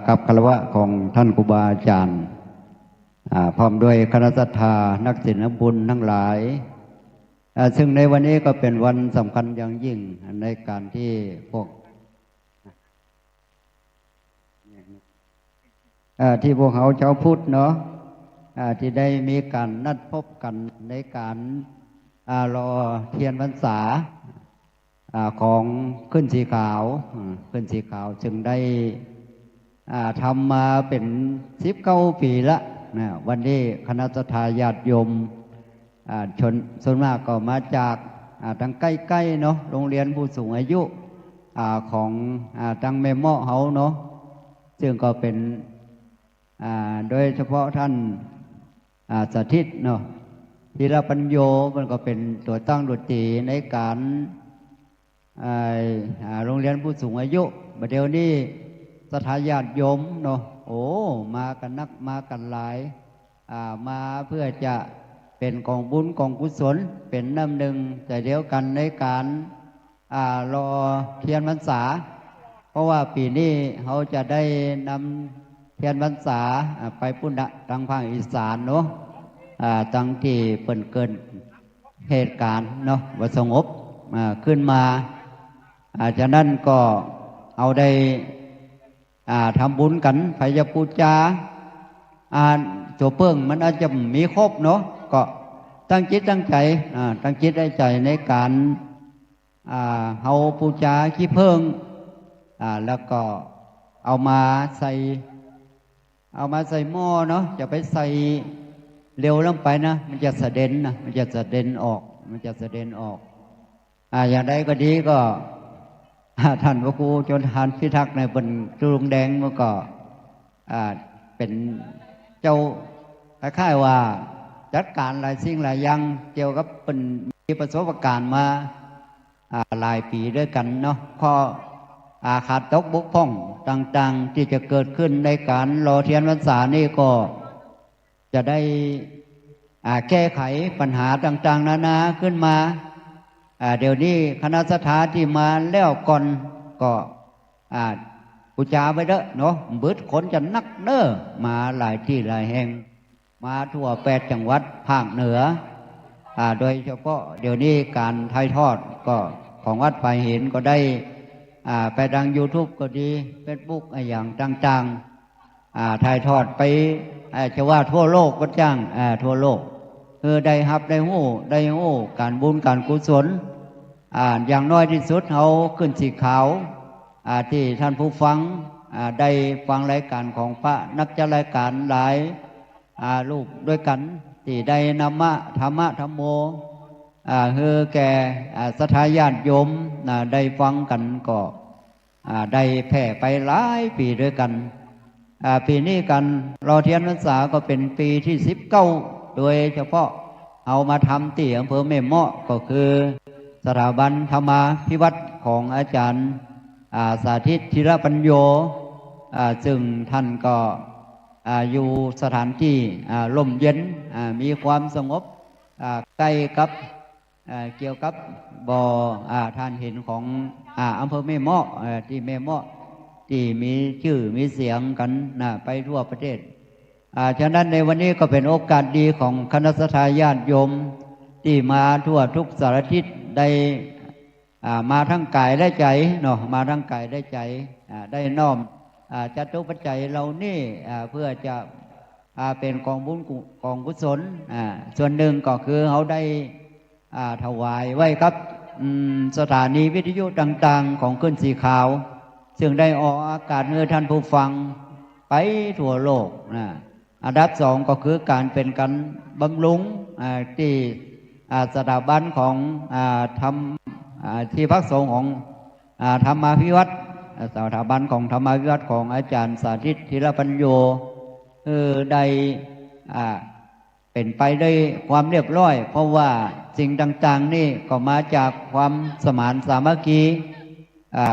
กับคารวะของท่านครูบาอาจารย์พร้อมด้วยคณะศรัทธานักศิลป์บุญทั้งหลายซึ่งในวันนี้ก็เป็นวันสำคัญอย่างยิ่งในการที่พวกเขาชาวพุทธเนาะที่ได้มีการนัดพบกันในการรอเทียนพรรษาของขึ้นสีขาวจึงได้ทำมาเป็น19 ปีละนะวันนี้คณะศรัทธาญาติโยมชนส่วนมากก็มาจากทางใกล้ๆเนาะโรงเรียนผู้สูงอายุของทางแม่เมาะเขาเนาะซึ่งก็เป็นโดยเฉพาะท่านสาธิตเนาะธีรปัญโยมันก็เป็นตัวตั้งดนตรีในการโรงเรียนผู้สูงอายุบัดเดี๋ยวนี้ศรัทธาญาติโยมเนาะมากันนักมากันหลายมาเพื่อจะเป็นกองบุญกองกุศลเป็นน้ำหนึ่งแต่เดียวกันในการรอเทียนพรรษาเพราะว่าปีนี้เขาจะได้นำเทียนพรรษาไปพุ่นทางภาคอีสานเนาะตั้งที่เปิ่นเกินเหตุการณ์เนาะว่าสงบขึ้นมาจากนั้นก็เอาได้ทำบุญกันพยาปูจาตัวเปิ้งมันอาจจะมีครบเนาะก็ตั้งจิตตั้งใจตั้งจิตได้ใจในการเอาปูจาขี้เพิ่งแล้วก็เอามาใส่หม้อเนาะจะไปใส่เร็วลงไปนะมันจะเสด็จนะมันจะเสด็จออกอย่างใดก็ดีก็ท่านพระครูจนทานพิทักษ์ในบนจุลงแดงเมื่อก็เป็นเจ้าคล้ายๆว่าจัดการหลายสิ่งหลายอย่างเกี่ยวกับเป็นมีประสบการณ์มาหลายปีด้วยกันเนาะข้อขาดตกบกพร่องต่างๆที่จะเกิดขึ้นในการรอเทียนพรรษานี่ก็จะได้แก้ไขปัญหาต่างๆนานาขึ้นมาเดี๋ยวนี้คณะศรัทธาที่มาแล้วก่อนก็ปูจาไปเด้อเนาะบึดคนจะนักเน้อมาหลายที่หลายแห่งมาทั่ว8 จังหวัดภาคเหนือโดยเฉพาะเดี๋ยวนี้การถ่ายทอดก็ของวัดไผ่เห็นก็ได้ไปดัง YouTube ก็ดี Facebook อย่างต่างๆถ่ายทอดไปจะว่าทั่วโลกก็จ้างทั่วโลกคือได้รับได้หู้การบุญการกุศลอย่างน้อยที่สุดเขาขึ้นสีขาวที่ท่านผู้ฟัง ได้ฟังรายการของพระนักจัดรายการหลายรูปด้วยกันที่ได้นำมาธรรมะธรรมโมคือแก่ศรัทธาญาติโยมได้ฟังกันก็ได้แผ่ไปหลายปีด้วยกันปีนี้กันรอเทียนพรรษาก็เป็นปีที่19โดยเฉพาะเอามาทำที่อำเภอแม่เมาะก็คือสถาบันธรรมาภิวัตรของอาจารย์สาธิตธีรปัญโยซึ่งท่านก็อยู่สถานที่ร่มเย็นมีความสงบใกล้กับเกี่ยวกับบ่อท่านเห็นของอำเภอแม่เมาะที่แม่เมาะที่มีชื่อมีเสียงกันไปทั่วประเทศฉะนั้นในวันนี้ก็เป็นโอกาสดีของคณะสัตยาติโยมที่มาทั่วทุกสารทิศได้มาทั้งกายและใจเนาะมาทั้งกายและใจได้น้อมจัตุปัจจัยเหล่านี้เพื่อจะเป็นกองบุญกองกุศลส่วนหนึ่งก็คือเขาได้ถวายไว้ครับสถานีวิทยุต่างๆของขึ้นสีขาวซึ่งได้ออกอากาศให้ท่านผู้ฟังไปทั่วโลกอันดับสองก็คือการเป็นการบำรุงที่สถาบันของธรรมที่พักสงฆ์ของธรรมาภิวัตรสถาบันของธรรมาภิวัตรของอาจารย์สาธิตธีรปัญโยได้เป็นไปด้วยความเรียบร้อยเพราะว่าสิ่งต่างๆนี่ก็มาจากความสมานสามัคคี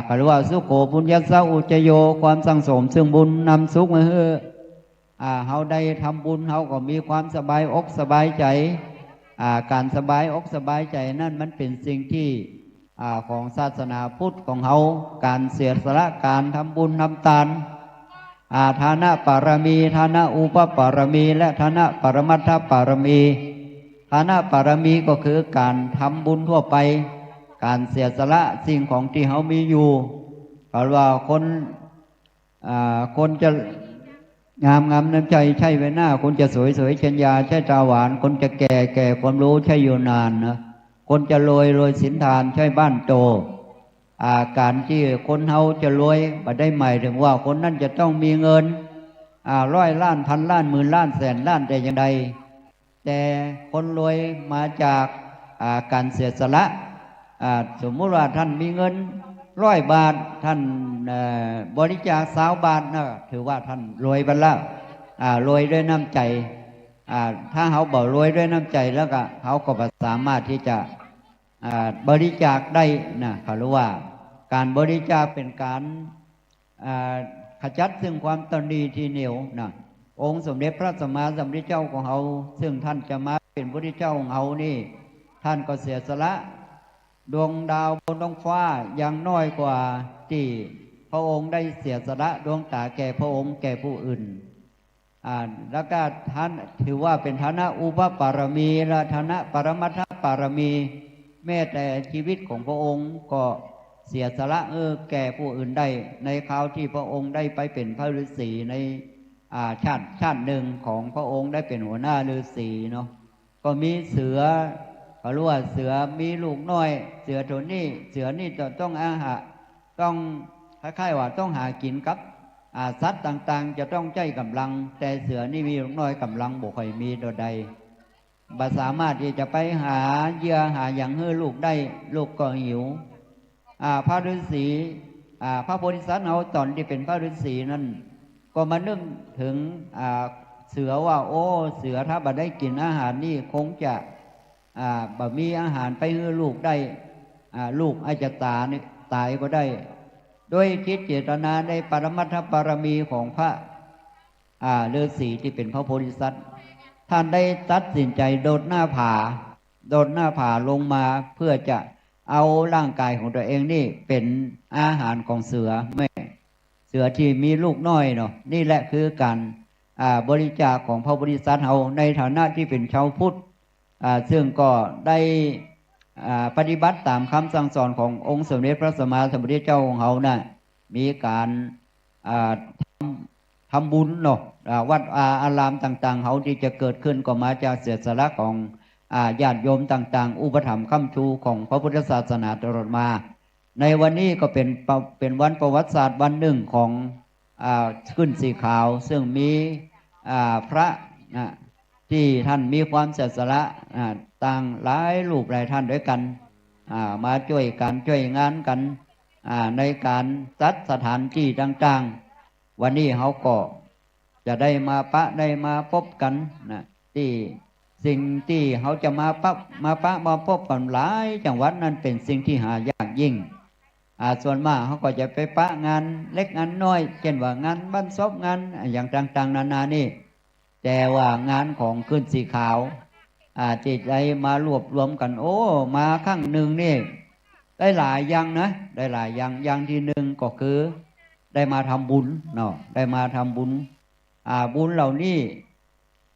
เขาเรียกว่าสุโขปุญญสะอุจโยความสังสมซึ่งบุญนำสุขมาให้เขาได้ทำบุญเขาก็มีความสบายอกสบายใจการสบายอกสบายใจนั่นมันเป็นสิ่งที่ของศาสนาพุทธของเขาการเสียสละการทำบุญทำทานฐานะปารมีฐานะอุปปารมีและฐานะปรมัตถปารมีฐานะปารมีก็คือการทำบุญทั่วไปการเสียสละสิ่งของที่เขามีอยู่เพราะว่าคนจะงามน้ำใจใช่ไว้หน้าคนจะสวยชัญญาใช่ตาหวานคนจะแก่ความรู้ใช่อยู่นานนะคนจะรวยสินทานใช่บ้านโตการที่คนเฮาจะรวยมาได้หมายถึงว่าคนนั้นจะต้องมีเงิน100 ล้านพันล้านหมื่นล้านแสนล้านแต่อย่างใดแต่คนรวยมาจากการเสียสละสมมติว่าท่านมีเงิน100 บาทท่านบริจาค20 บาทนะถือว่าท่านรวยไปแล้วรวยด้วยน้ำใจถ้าเขาบอกรวยด้วยน้ำใจแล้วก็เขาก็สามารถที่จะบริจาคได้นะเขารู้ว่าการบริจาคเป็นการขจัดซึ่งความตนีทีเหนียวนะองค์สมเด็จพระสัมมาสัมพุทธเจ้าของเขาซึ่งท่านจะมาเป็นพระพุทธเจ้าของเขานี่ท่านก็เสียสละดวงดาวบนท้องฟ้ายังน้อยกว่าที่พระองค์ได้เสียสละดวงตาแก่พระองค์แก่ผู้อื่นแล้วก็ท่านถือว่าเป็นฐานะอุปปารมีและฐานะปรมัตถปารมีแม้แต่ชีวิตของพระองค์ก็เสียสละแก่ผู้อื่นได้ในคราวที่พระองค์ได้ไปเป็นพระฤาษีในชาติหนึ่งของพระองค์ได้เป็นหัวหน้าฤาษีเนาะก็มีเสือเขารู้ว่าเสือมีลูกน้อยเสือตัวนี้เสือนี่ต้องอาหารต้องคล้ายๆว่าต้องหากินกับสัตว์ต่างๆจะต้องใจกำลังแต่เสือนี่มีลูกน้อยกำลังบ่ค่อยมีตัวใดบ่สามารถที่จะไปหาเหยื่อหาอย่างให้ลูกได้ลูกก็หิวพระฤาษีพระโพธิสัตว์เอาตอนที่เป็นพระฤาษีนั้นก็มานึกถึงเสือว่าโอ้เสือถ้าบ่ได้กินอาหารนี่คงจะบ่มีอาหารไปให้ลูกได้ลูกอาจจะตายก็ได้โดยคิดเจตนาในปรมัตถปารมีของพระฤาษีที่เป็นพระโพธิสัตว์ท่านได้ตัดสินใจโดดหน้าผาลงมาเพื่อจะเอาร่างกายของตัวเองนี่เป็นอาหารของเสือแม่เสือที่มีลูกน้อยเนาะนี่แหละคือการบริจาคของพระโพธิสัตว์เราในฐานะที่เป็นชาวพุทธซึ่งก็ได้ปฏิบัติตามคำสั่งสอนขององค์สมเด็จพระสัมมาสัมพุทธเจ้าของเขานะมีการทำบุญเนาะวัดอารามต่างๆเขาที่จะเกิดขึ้นก็มาจากเสียสละของญาติโยมต่างๆอุปถัมภ์ค้ำชูของพระพุทธศาสนาตลอดมาในวันนี้ก็เป็นวันประวัติศาสตร์วันหนึ่งของ ขึ้นสีขาวซึ่งมีพระที่ท่านมีความเสียสละต่างหลายรูปหลายท่านด้วยกันมาช่วยกันช่วยงานกันในการจัดสถานที่ต่างๆวันนี้เขาก็จะได้มาได้มาพบกันที่สิ่งที่เขาจะมามาพบกันหลายจังหวัดนั้นเป็นสิ่งที่หายากยิ่งส่วนมากเขาก็จะไปงานเล็กงานน้อยเช่นว่างานบ้านศพงานอย่างต่างๆนานานี่แต่ว่างานของขึ้นสีขาวจิตใจมารวบรวมกันโอ้มาครั้งหนึ่งนี่ได้หลายอย่างนะได้หลายอย่างที่หนึ่งก็คือได้มาทำบุญเนาะได้มาทำบุญบุญเหล่านี้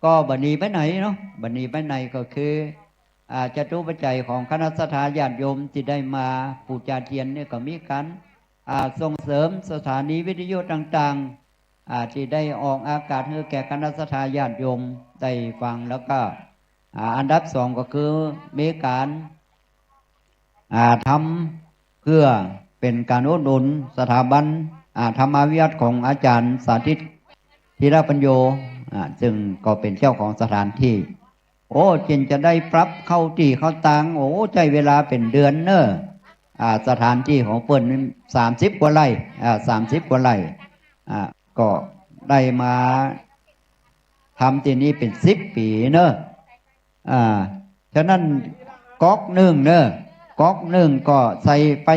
ก็บัดนี้ไปไหนเนาะบัดนี้ไปไหนก็คือจตุปัจจัยของคณะสัตยาติโยมที่ได้มาปูชาเทียนเนี่ยก็มีการส่งเสริมสถานีวิทยุต่างๆที่ได้ออกอากาศให้แก่คณะสัตยาติโยมได้ฟังแล้วก็อันดับสองก็คือมีการทำเพื่อเป็นการอุดหนุนสถาบันธรรมวิทยาของอาจารย์สาธิตธีรปัญโยซึ่งก็เป็นเจ้าของสถานที่โอ้จึงจะได้ปรับเข้าที่เข้าตังโอ้ใช้เวลาเป็นเดือนเนอะสถานที่ของเปิ้น30 กว่าไร่30 กว่าไร่ก็ได้มาทำที่นี้เป็น10 ปีเนอะฉะนั้นก๊อกหนึ่งเนอะก๊อกหนึ่งก็ใส่ไป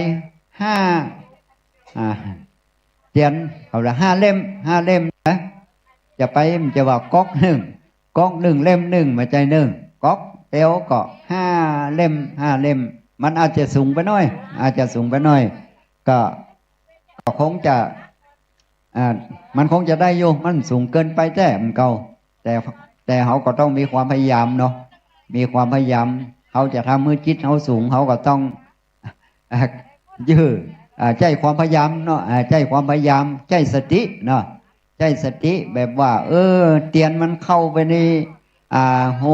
5เทียนเอาละ5 เล่มนะจะไปมันจะว่าก๊อกหนึ่งเล่มหนึ่งมาใจหนึ่งก๊อกเตียวก็5 เล่มมันอาจจะสูงไปหน่อยก็คงจะมันคงจะได้อยู่มันสูงเกินไปแต่มันเก่าแต่เขาก็ต้องมีความพยายามเนาะมีความพยายามเขาจะทำมือจิตเขาสูงเขาก็ต้องยื้อใจความพยายามเนาะใจความพยายามใจสติเนาะใจสติแบบว่าเตียนมันเข้าไปในหู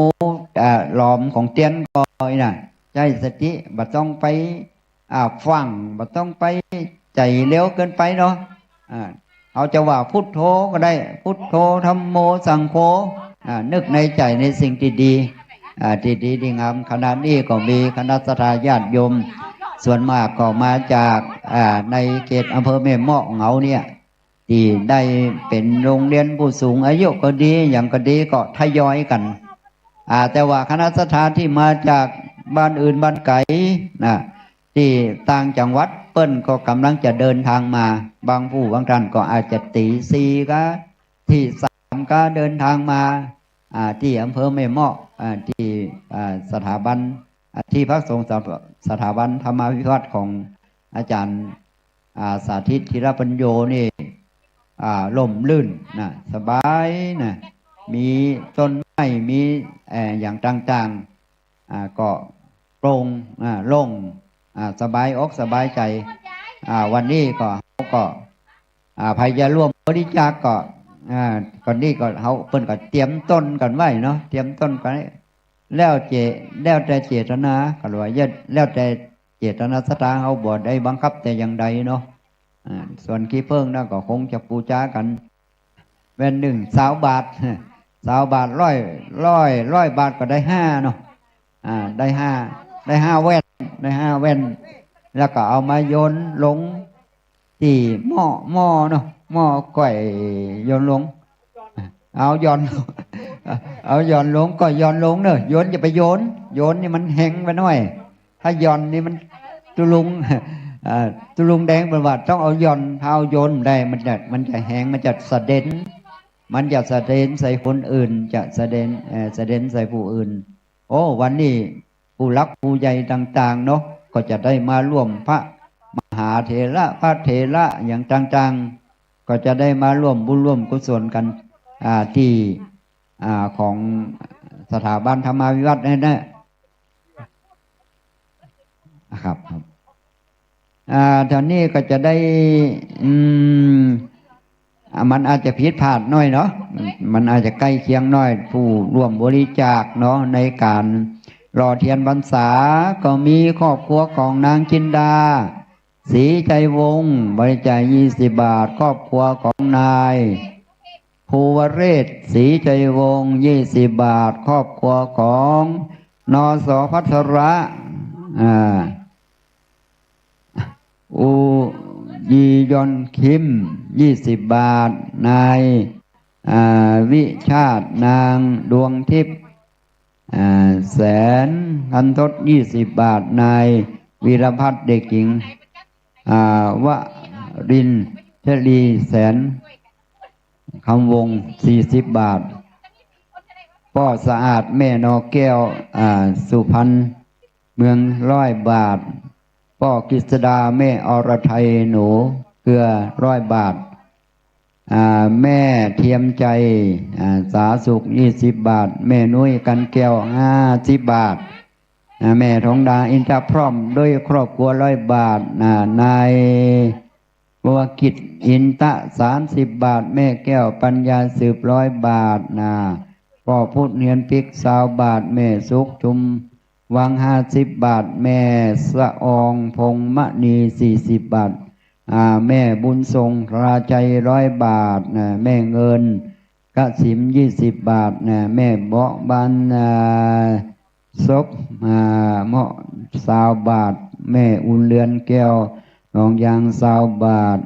หลอมของเตียนก่อยน่ะใจสติบ่ต้องไปฟังบ่ต้องไปใจเร็วเกินไปเนาะเขาจะว่าพุทโธก็ได้พุทโธธัมโมสังโฆนึกในใจในสิ่งที่ดีดีงามขณะนี้ก็มีคณะสัตยาติโยมส่วนมากก็มาจากในเขตอำเภอแม่เมาะเหงาเนี่ยที่ได้เป็นโรงเรียนผู้สูงอายุก็ดีอย่างก็ดีก็ทยอยกันแต่ว่าคณะสัตยาที่มาจากบ้านอื่นบ้านไกลที่ต่างจังหวัดเปิ้นก็กำลังจะเดินทางมาบางผู้บางท่านก็อาจจะตี4ก็ที่3ก็เดินทางมาที่อำเภอแม่เมาะที่สถาบันที่พักสงฆ์สถาบันธรรมวิวัฒน์ของอาจารย์สาธิตธีรปัญโยนี่ล่มลื่นสบายมีต้นไม้มีอย่างต่างๆก็โปร่งโล่งสบายอกสบายใจวันนี้ก็เขาก็พยายามร่วมบริจาคก็ก่อนนี้ก็เขาเพิ่นก็เตรียมต้นกันไว้เนาะเตรียมต้นกันแล้วแต่เจตนาก็ว่าแล้วแต่เจตนาศรัทธาเขาบ่ได้บังคับแต่อย่างใดเนาะส่วนขี้เพิ่งนั่นก็คงจะบูชากันแว่นหนึ่ง20 บาท20 บาท100 บาทก็ได้5เนาะได้5แว่นแล้วก็เอามาโยนลงที่หม้อเนาะหม้อก้อยโยนลงเอาโยนลงก็โยนลงเนอะโยนอย่าไปโยนนี่มันแห้งไปหน่อยถ้าโยนนี่มันตุลุงแดงเป็นว่าต้องเอาโยนได้มันจะแห้งมันจะสะเด็นใส่คนอื่นจะสะเด็นใส่ผู้อื่นโอ้วันนี้ผู้รักผู้ใหญ่ต่างๆเนาะก็จะได้มาร่วมพระมหาเถระพระเถระอย่างต่างๆก็จะได้มาร่วมบุญร่วมกุศลกันที่ของสถาบันธรรมวิวัฒน์นะครับตอนนี้ก็จะได้มันอาจจะผิดพลาดน้อยเนาะมันอาจจะใกล้เคียงน้อยผู้ร่วมบริจาคเนาะในการรอเทียนพรรษาก็มีครอบครัวของนางจินดาศรีใจวงศ์บริจาค20 บาทครอบครัวของ นายภูวเรศศรีใจวงศ์20 บาทครอบครัวของนสพัทระอูยียอนคิม20 บาทนายวิชาตินางดวงทิพย์แสนคันทศ20 บาทนายวีรพัฒน์เด็กหญิงวรินทร์ชลีแสนคำวง40 บาทป้อสะอาดแม่นอแก้วสุพรรณเมือง100 บาทป้อกฤษดาแม่อรไทยหนูเกลือ100 บาทแม่เทียมใจสาสุข20 บาทแม่นุ้ยกันแก้ว50 บาทแม่ทองดาอินทพร้อมด้วยครอบครัว100 บาทนายบัวกิจอินตะ30 บาทแม่แก้วปัญญาสืบ100 บาทพ่อพุทธเนียนปิก20 บาทแม่สุขชุมวัง50 บาทแม่สะอองพงมณี40 บาทแม่บุญทรงราใจ100 บาทแม่เงินกสิม20 บาทแม่เบาะบันศพเหมาะ20 บาทแม่อุ่นเรือนแก้วหนองยาง20 บาท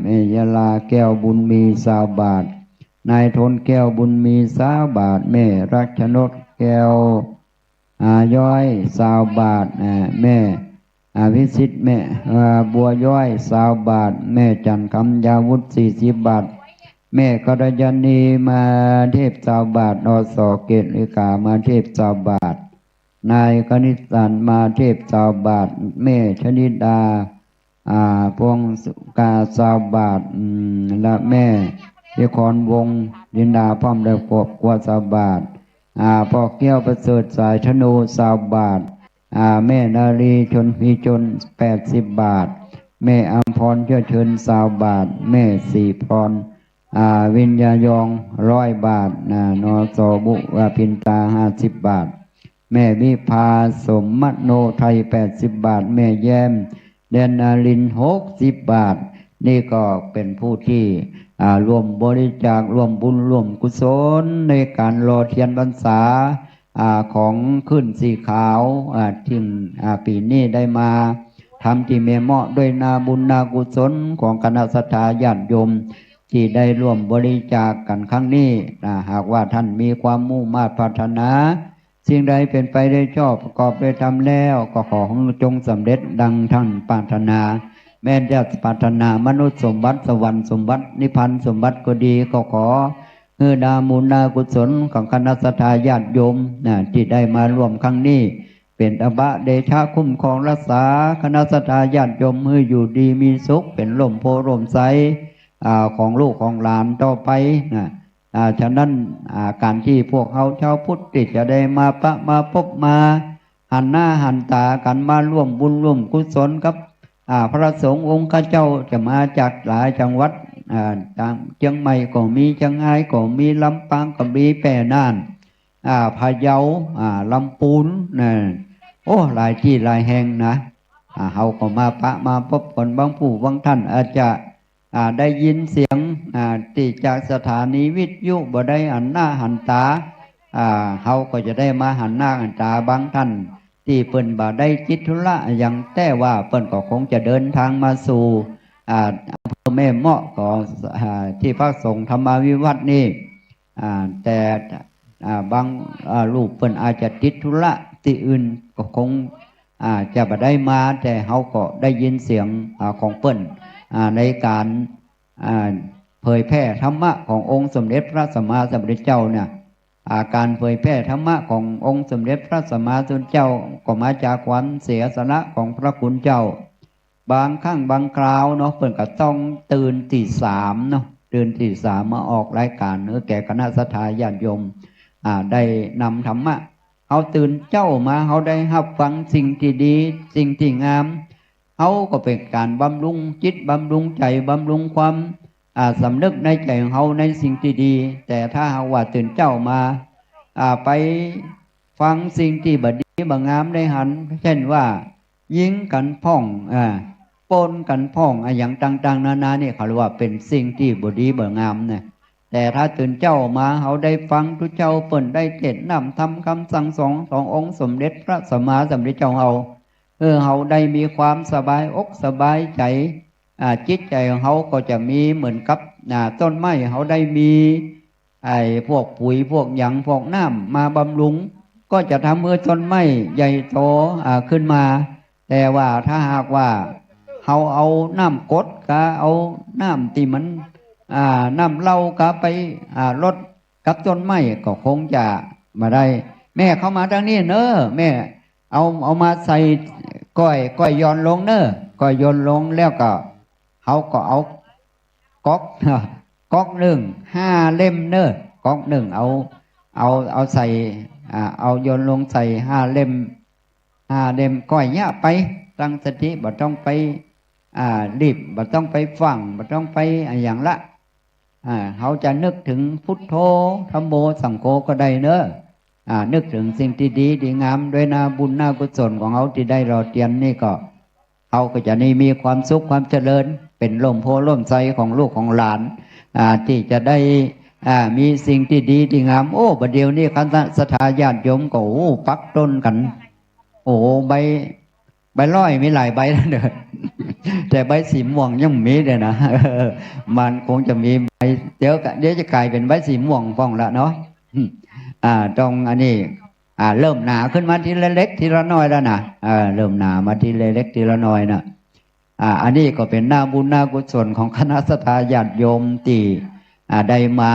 แม่ยาลาแก้วบุญมี20 บาทนายทนแก้วบุญมี20 บาทแม่รัชนกแก้วย้อย20 บาทแม่วิสิตแม่บัวย้อย20 บาทแม่จันคำยาวุฒิ40 บาทแม่กรยานีมาเทพ20 บาทนสเกตลิกามาเทพ20 บาทนายกนิษฐานมาเทพ20 บาทแม่ชนิดาพวงสุกา20 บาทและแม่เยคอนวงดินดาพร้อมได้ครอบครัว20 บาทพ่อแก้วประเสริฐสายธนู20 บาทแม่นารีชนพีจน80 บาทแม่อัมพรเชื่อเชิญ20 บาทแม่สีพรวิญญายอง100 บาทนสบุพินตา50 บาทแม่วิภาสมมโนไทย80 บาทแม่แย้มเดนนาลิน60 บาทนี่ก็เป็นผู้ที่ร่วมบริจาคร่วมบุญร่วมกุศลในการรอเทียนพรรษาของขึ้นสีขาวที่ปีนี้ได้มาทำที่เมเหมาะด้วยนาบุญนากุศลของคณะศรัทธาญาติโยมที่ได้ร่วมบริจาคกันครั้งนี้หากว่าท่านมีความมุ่งมา่ปรารถนาสิ่งใดเป็นไปได้ชอบประกอบได้ทำแล้วก็ขอให้จงสำเร็จดังท่านปรารถนาแม้จะปรารถนามนุษย์สมบัติสวรรค์สมบัตินิพพานสมบัติก็ดีก็ขอนามูลนากุศลของคณะสัตยาติโยมที่ได้มาร่วมครั้งนี้เป็นอบะเดชะคุ้มครองรักษาคณะสัตยาติโยมให้อยู่ดีมีสุขเป็นร่มโพร่มไทรของลูกของหลานต่อไปฉะนั้นการที่พวกเขาชาวพุทธจะได้มาปะมาพบมาหันหน้าหันตากันมาร่วมบุญร่วมกุศลกับพระสงฆ์องค์ข้าเจ้าจะมาจากหลายจังหวัดเชียงใหม่ก็มีเชียงรายก็มีลำปางก็มีแปรน่านพะเยาลำปูนโอ้หลายที่หลายแห่งนะเฮาก็มาปะมาพบกันบางผู้บางท่านอาจจะได้ยินเสียงที่จากสถานีวิทยุบ่ได้หันหน้าหันตาเฮาก็จะได้มาหันหน้าหันตาบางท่านที่เปิ้นบ่ได้จิตธุระอย่างแต่ว่าเปิ้นก็คงจะเดินทางมาสู่อำเภอแม่เมาะของที่พระสงฆ์ธรรมวิวัฒน์นี่แต่บางลูกเปิ้นอาจจะติดธุระที่อื่นก็คงจะบ่ได้มาแต่เฮาก็ได้ยินเสียงของเปิ้นในการเผยแพร่ธรรมะขององค์สมเด็จพระสัมมาสัมพุทธเจ้าเนี่ยการเผยแพร่ธรรมะขององค์สมเด็จพระสัมมาสัมพุทธเจ้าก็มาจากความเสียสละของพระคุณเจ้าบางครั้งบางคราวเนาะเพิ่นก็ต้องตื่นตี 3เนาะตื่นตี 3มาออกรายการแก่คณะสัตยาญาติโยมได้นำธรรมะเขาตื่นเจ้ามาเขาได้รับฟังสิ่งที่ดีสิ่งที่งามเขาก็เป็นการบำรุงจิตบำรุงใจบำรุงความสำนึกในใจของเขาในสิ่งที่ดีแต่ถ้าหากว่าตื่นเจ้ามาไปฟังสิ่งที่บดีบงามได้หันเช่นว่ายิงกันพ่อง ปนกันพ้องอะไรอย่างต่างๆนานาเนี่ยเขาเรียกว่าเป็นสิ่งที่บดีเบิ่งงามเนี่ยแต่ถ้าตื่นเจ้ามาเขาได้ฟังทุเจ้าเปิ่นได้เทศน์นำทำคำสั่งสอนขององค์สมเด็จพระสัมมาสัมพุทธเจ้าเขาได้มีความสบายอกสบายใจจิตใจของเขาก็จะมีเหมือนกับต้นไม้เขาได้มีพวกปุ๋ยพวกหยังพวกน้ำมาบำรุงก็จะทำให้ต้นไม้ใหญ่โตขึ้นมาแต่ว่าถ้าหากว่าเขาเอาน้ำกรดก็เอาน้ำที่มันน้ำเหล้าก็ไปลดกับต้นไม้ก็คงจะมาได้แม่เข้ามาทางนี้เนอะแม่เอามาใส่ก้อยย้อนลงเนอะก้อยย้อนลงแล้วก็เขาก็เอาก๊อกหนึ่ง5 เล่มเนอะก๊อกหนึ่งเอาใส่เอาโยนลงใส่5 เล่มก้อยเนี้ยไปตั้งสติบ่ต้องไปรีบบ่ต้องไปฟังบ่ต้องไปอย่างละเขาจะนึกถึงพุทโธธัมโมสังโฆก็ได้เนอะนึกถึงสิ่งที่ดีดีงามด้วยนาบุญนากุศลของเขาที่ได้รอเตียนนี่ก็เขาก็จะนี่มีความสุขความเจริญเป็นลมโพล่มไทรของลูกของหลานที่จะได้มีสิ่งที่ดีที่งามโอ้ประเดี๋ยวนี้คณะสัทธาญาติโยมก็ปักต้นกันโอ้ใบร้อยมีหลายใบแล้วเด้อแต่ใบสีม่วงยังมีเลยนะมันคงจะมีใบเดี๋ยวจะกลายเป็นใบสีม่วงฟ้องละเนาะตรงอันนี้เริ่มหนาขึ้นมาทีละเล็กทีละน้อยแล้วนะเริ่มหนามาทีละเล็กทีละน้อยนะอันนี้ก็เป็นหน้าบุญหน้ากุศลของคณะสัทธาญาติโยมที่ได้มา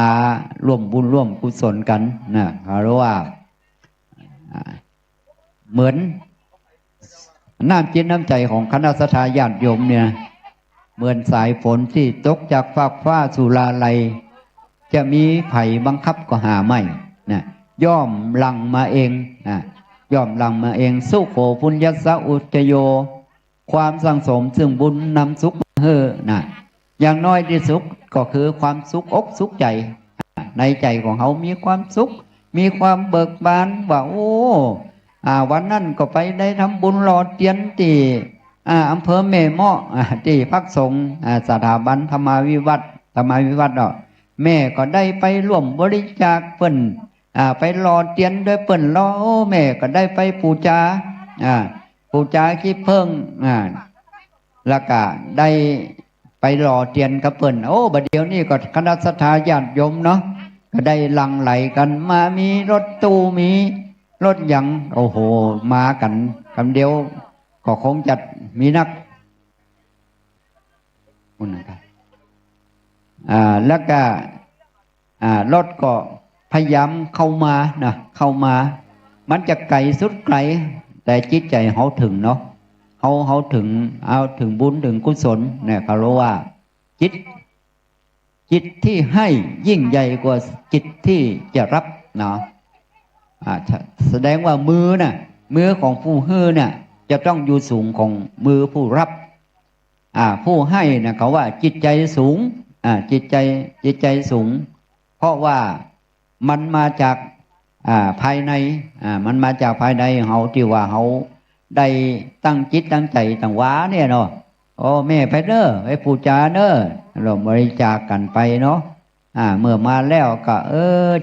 ร่วมบุญร่วมกุศลกันนะเพราะว่าเหมือนน้ำจิตน้ำใจของคณะสัทธาญาติโยมเนี่ยเหมือนสายฝนที่ตกจากฟากฟ้าสุราลัยจะมีไผ่บังคับก็หาไม่นะย่อมหลั่งมาเองนะย่อมหลั่งมาเองสุโขปุญญสะอุจโยความสังสมซึ่งบุญนำสุขมาเฮ่อนะอย่างน้อยที่สุดก็คือความสุขอกสุขใจในใจของเขามีความสุขมีความเบิกบานว่าโอ้วันนั้นก็ไปได้ทำบุญหล่อเทียนที่อำเภอแม่เมาะที่พักสงฆ์สถาบันธรรมาวิวัฒน์แม่ก็ได้ไปร่วมบริจาคเปิ้นไปหล่อเทียนด้วยเปิ้นหล่อแม่ก็ได้ไปปูจาขี้เพิ่งแล้วก็ได้ไปหล่อเทียนกับเปิ้นโอ้บัดเดี๋ยวนี้ก็คณะสัทธาญาติโยมเนาะก็ได้หลั่งไหลกันมามีรถตู้มีรถยังโอ้โหมากันคำเดียวก็คงจะมีนักแล้วก็รถก็พยายามเข้ามามันจะไกลสุดไกลแต่จิตใจเขาถึงเนาะเขาถึงบุญถึงกุศลเนี่ยเขารู้ว่าจิตที่ให้ยิ่งใหญ่กว่าจิตที่จะรับเนาะแสดงว่ามือของผู้ให้เนี่ยจะต้องอยู่สูงของมือผู้รับผู้ให้นะเขาว่าจิตใจสูงจิตใจสูงเพราะว่ามันมาจากภายในมันมาจากภายในเขาที่ว่าเขาได้ตั้งจิตตั้งใจตั้งว้าเนี่ยเนาะโอ้แม่ไปเด้อไปปูจาเด้อเราบริจาคกันไปเนาะเมื่อมาแล้วก็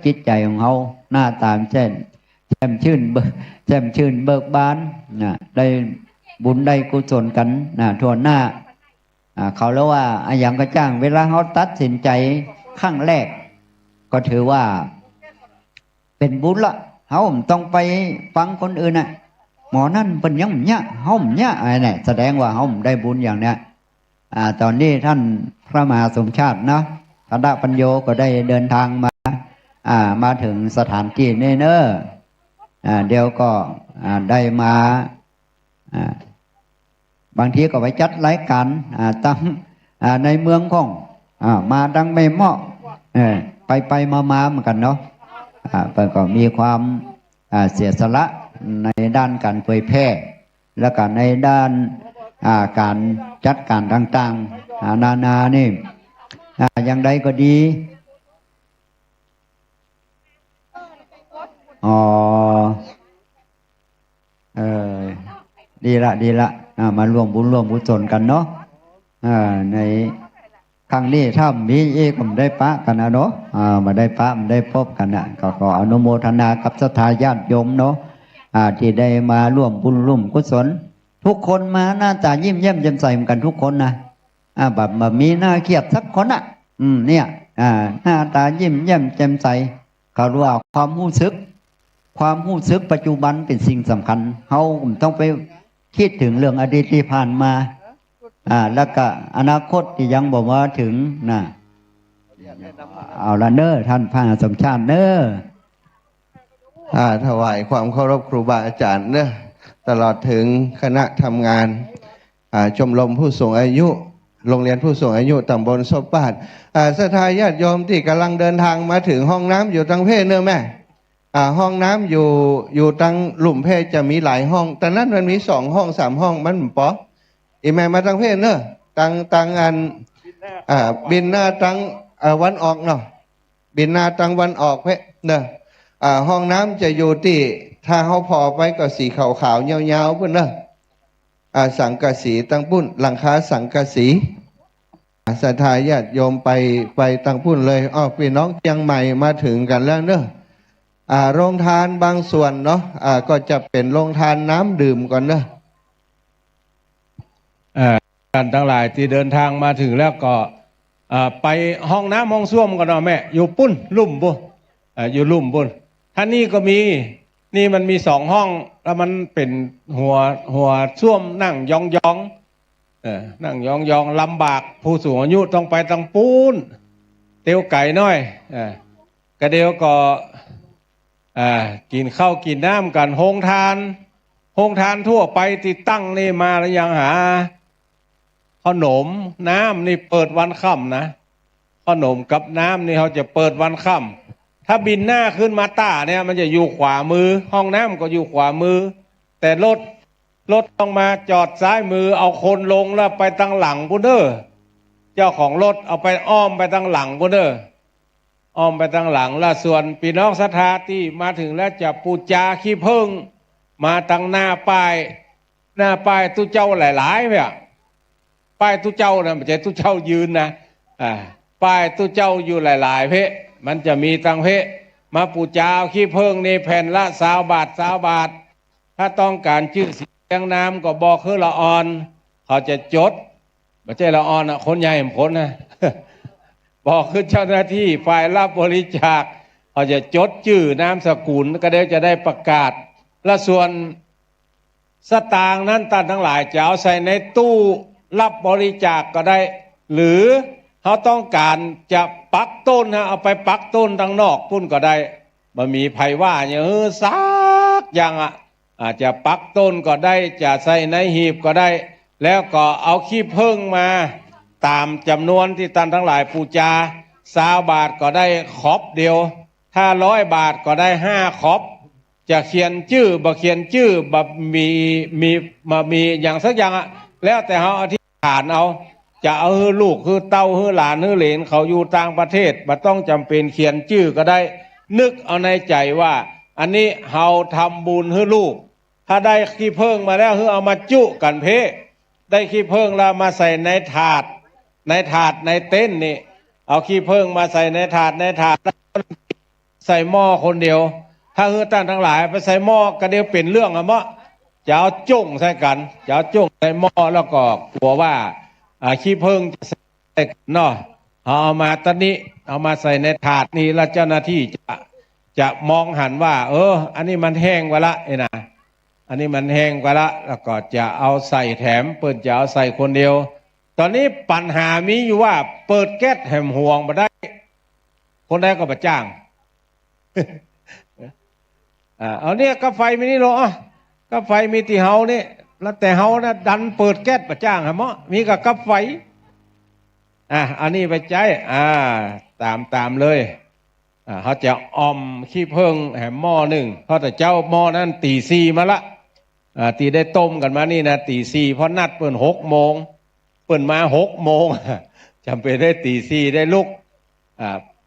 จิตใจของเขาหน้าตามแจ่มชื่นเบิกบานได้บุญได้กุศลกันทั่วหน้าเขาแล้วว่าอย่างกระจ้างเวลาเขาตัดสินใจครั้งแรกก็ถือว่าเป็นบุญละเขาต้องไปฟังคนอื่นหมอนั่นเป็นยังเนี่ยเขาเนี่ยอะไรเนี่ยแสดงว่าเขาได้บุญอย่างเนี้ยตอนนี้ท่านพระมหาสมชาตินะคณะปัญโยก็ได้เดินทางมาถึงสถานที่เนอเดี๋ยวก็ได้มาบางทีก็ไปจัดรายการตั้งในเมืองของมาดังไม่เหมาะไปมาเหมือนกันเนาะก็มีความเสียสละในด้านการเผยแพร่และก็ในด้านการจัดการต่างๆนานานี่อย่างใดก็ดีดีละมาร่วมบุญร่วมกุศลกันเนาะ ในครั้งนี้ถ้ามีอีกผมได้ปะกันนะเนาะมาได้ปะมาได้พบกันนะก็ขออนุโมทนากับศรัทธาญาติโยมเนาะที่ได้มาร่วมบุญร่วมกุศลทุกคนมาหน้าตายิ้มแย้มแจ่มใสเหมือนกันทุกคนนะแบบมีหน้าเครียดสักคนอ่ะเนี่ยหน้าตายิ้มแย้มแจ่มใสเขารู้ว่าความรู้สึกปัจจุบันเป็นสิ่งสำคัญเขาต้องไปคิดถึงเรื่องอดีตที่ผ่านมาแล้วก็อนาคตที่ยังบอกว่าถึงนะเอาละเนอท่านพระสมชาติเนอถวายความเคารพครูบาอาจารย์เนอะตลอดถึงคณะทำงานชมรมผู้สูงอายุโรงเรียนผู้สูงอายุตำบลศพบาทศรัทธาญาติโยมที่กำลังเดินทางมาถึงห้องน้ำอยู่ตังเพศเนอะแม่ห้องน้ำอยู่ตังหลุมเพศจะมีหลายห้องแต่นั้นมันมี2 ห้อง 3 ห้องมันป๋ออีแม่มาตังเพศเนอะตังอันบินหน้าตังวันออกเนาะบินหน้าตังวันออกเพศเนอะห้องน้ำจะอยู่ที่ถ้าเขาพอไปก็สีขาวๆยาวๆพุ่นเนอะสังกะสีตั้งปุ้นหลังคาสังกะสีศรัทธาญาติโยมไปตั้งปุ้นเลยพี่น้องเชียงใหม่มาถึงกันแล้วเนอะโรงทานบางส่วนเนาะก็จะเป็นโรงทานน้ำดื่มก่อนเนอะท่านทั้งหลายที่เดินทางมาถึงแล้วก็ไปห้องน้ำห้องส้วมก่อนเนาะแม่อยู่ปุ้นลุ่มบุอยู่ลุ่มบุญท่านนี่ก็มีนี่มันมี2 ห้องแล้วมันเป็นหัวส้วมนั่งยองนั่งยองลำบากผู้สูงอายุต้องไปตั้งปูนเตียวไก่น้อยกระเดียวก็กินข้าวกินน้ำกันโฮงทานทั่วไปที่ตั้งนี่มาแล้วยังหาขนมน้ำนี่เปิดวันค่ำนะขนมกับน้ำนี่เขาจะเปิดวันค่ำถ้าบินหน้าขึ้นมาต้าเนี่ยมันจะอยู่ขวามือห้องน้ำก็อยู่ขวามือแต่รถต้องมาจอดซ้ายมือเอาคนลงแล้วไปตั้งหลังกูเด้อเจ้าของรถเอาไปอ้อมไปตั้งหลังกูเด้ออ้อมไปตั้งหลังแล้วส่วนพี่น้องศรัทธาที่มาถึงแล้วจะปูจาขี้ผึ้งมาตั้งหน้าป้ายตู้เจ้าหลายๆเนี่ยป้ายตู้เจ้านะไม่ใช่ตู้เจ้ายืนนะป้ายตู้เจ้าอยู่หลายๆเพะมันจะมีตังเพะมาปูจาขี้ผึ้งในแผ่นละ20 บาทถ้าต้องการชื่อเสียงน้ำก็บอกคือละออนเขาจะจดไม่ใช่ละออนคนใหญ่ผมคนนะ บอกคือเจ้าหน้าที่ฝ่ายรับบริจาคเขาจะจดชื่อนามสกุลก็เดี๋ยวจะได้ประกาศและส่วนสตางค์นั้นท่านทั้งหลายจะเอาใส่ในตู้รับบริจาคก็ได้หรือเขาต้องการจะปักต้นเอาไปปักต้นทางนอกพุ่นก็ได้มันมีไผว่าอย่างซักอย่างอาจจะปักต้นก็ได้จะใส่ในหีบก็ได้แล้วก็เอาขี้ผึ้งมาตามจำนวนที่ท่านทั้งหลายปูจา20 บาทก็ได้ขอบเดียวถ้า100 บาทก็ได้5 ขอบจะเขียนชื่อบ่เขียนชื่อบ่มีอย่างสักอย่างแล้วแต่เขาอธิษฐานเอาจะเอาฮือลูกฮือเต้าฮือหลานฮือเหลนเขาอยู่ต่างประเทศบ่ต้องจำเป็นเขียนชื่อก็ได้นึกเอาในใจว่าอันนี้เฮาทำบุญฮือลูกถ้าได้ขี้ผึ้งมาแล้วฮือเอามาจุกันเพได้ขี้ผึ้งแล้วมาใส่ในถาดในเต็นท์นี่เอาขี้ผึ้งมาใส่ในถาดใส่หม้อคนเดียวถ้าฮือท่านทั้งหลายไปใส่หม้อก็เดียวเป็นเรื่องมะจะเอาจุ่งใส่กันจะเอาจุ่งใส่หม้อแล้วก็กลัวว่าขี้ผึ้งจะใส่เนาะเอามาตอนนี้เอามาใส่ในถาดนี้แล้วเจ้าหน้าที่จะมองหันว่าอันนี้มันแห้งกว่าละนะอันนี้มันแห้งกว่าละแล้วก็จะเอาใส่แถมเปิดจะเอาใส่คนเดียวตอนนี้ปัญหามีอยู่ว่าเปิดแก๊สแหมห่วงมาได้คนได้ก็มาจ้าง เอาเนี่ยกาไฟมีนี่หรอกาไฟมีที่เฮานี่แล้วแต่เฮานะดันเปิดแก๊สมาจ้างฮะมั้งมีกับกาไฟอันนี้ไปใจตามเลยเขาจะออมขี้ผึ้งแหมหม้อหนึ่งเพราะแต่เจ้าหม้อนั้นตี 4มาละตีได้ต้มกันมานี่นะตี 4เพราะนัดเปิด6 โมงเปิดมา6 โมงจำเป็นได้ตี 4ได้ลุก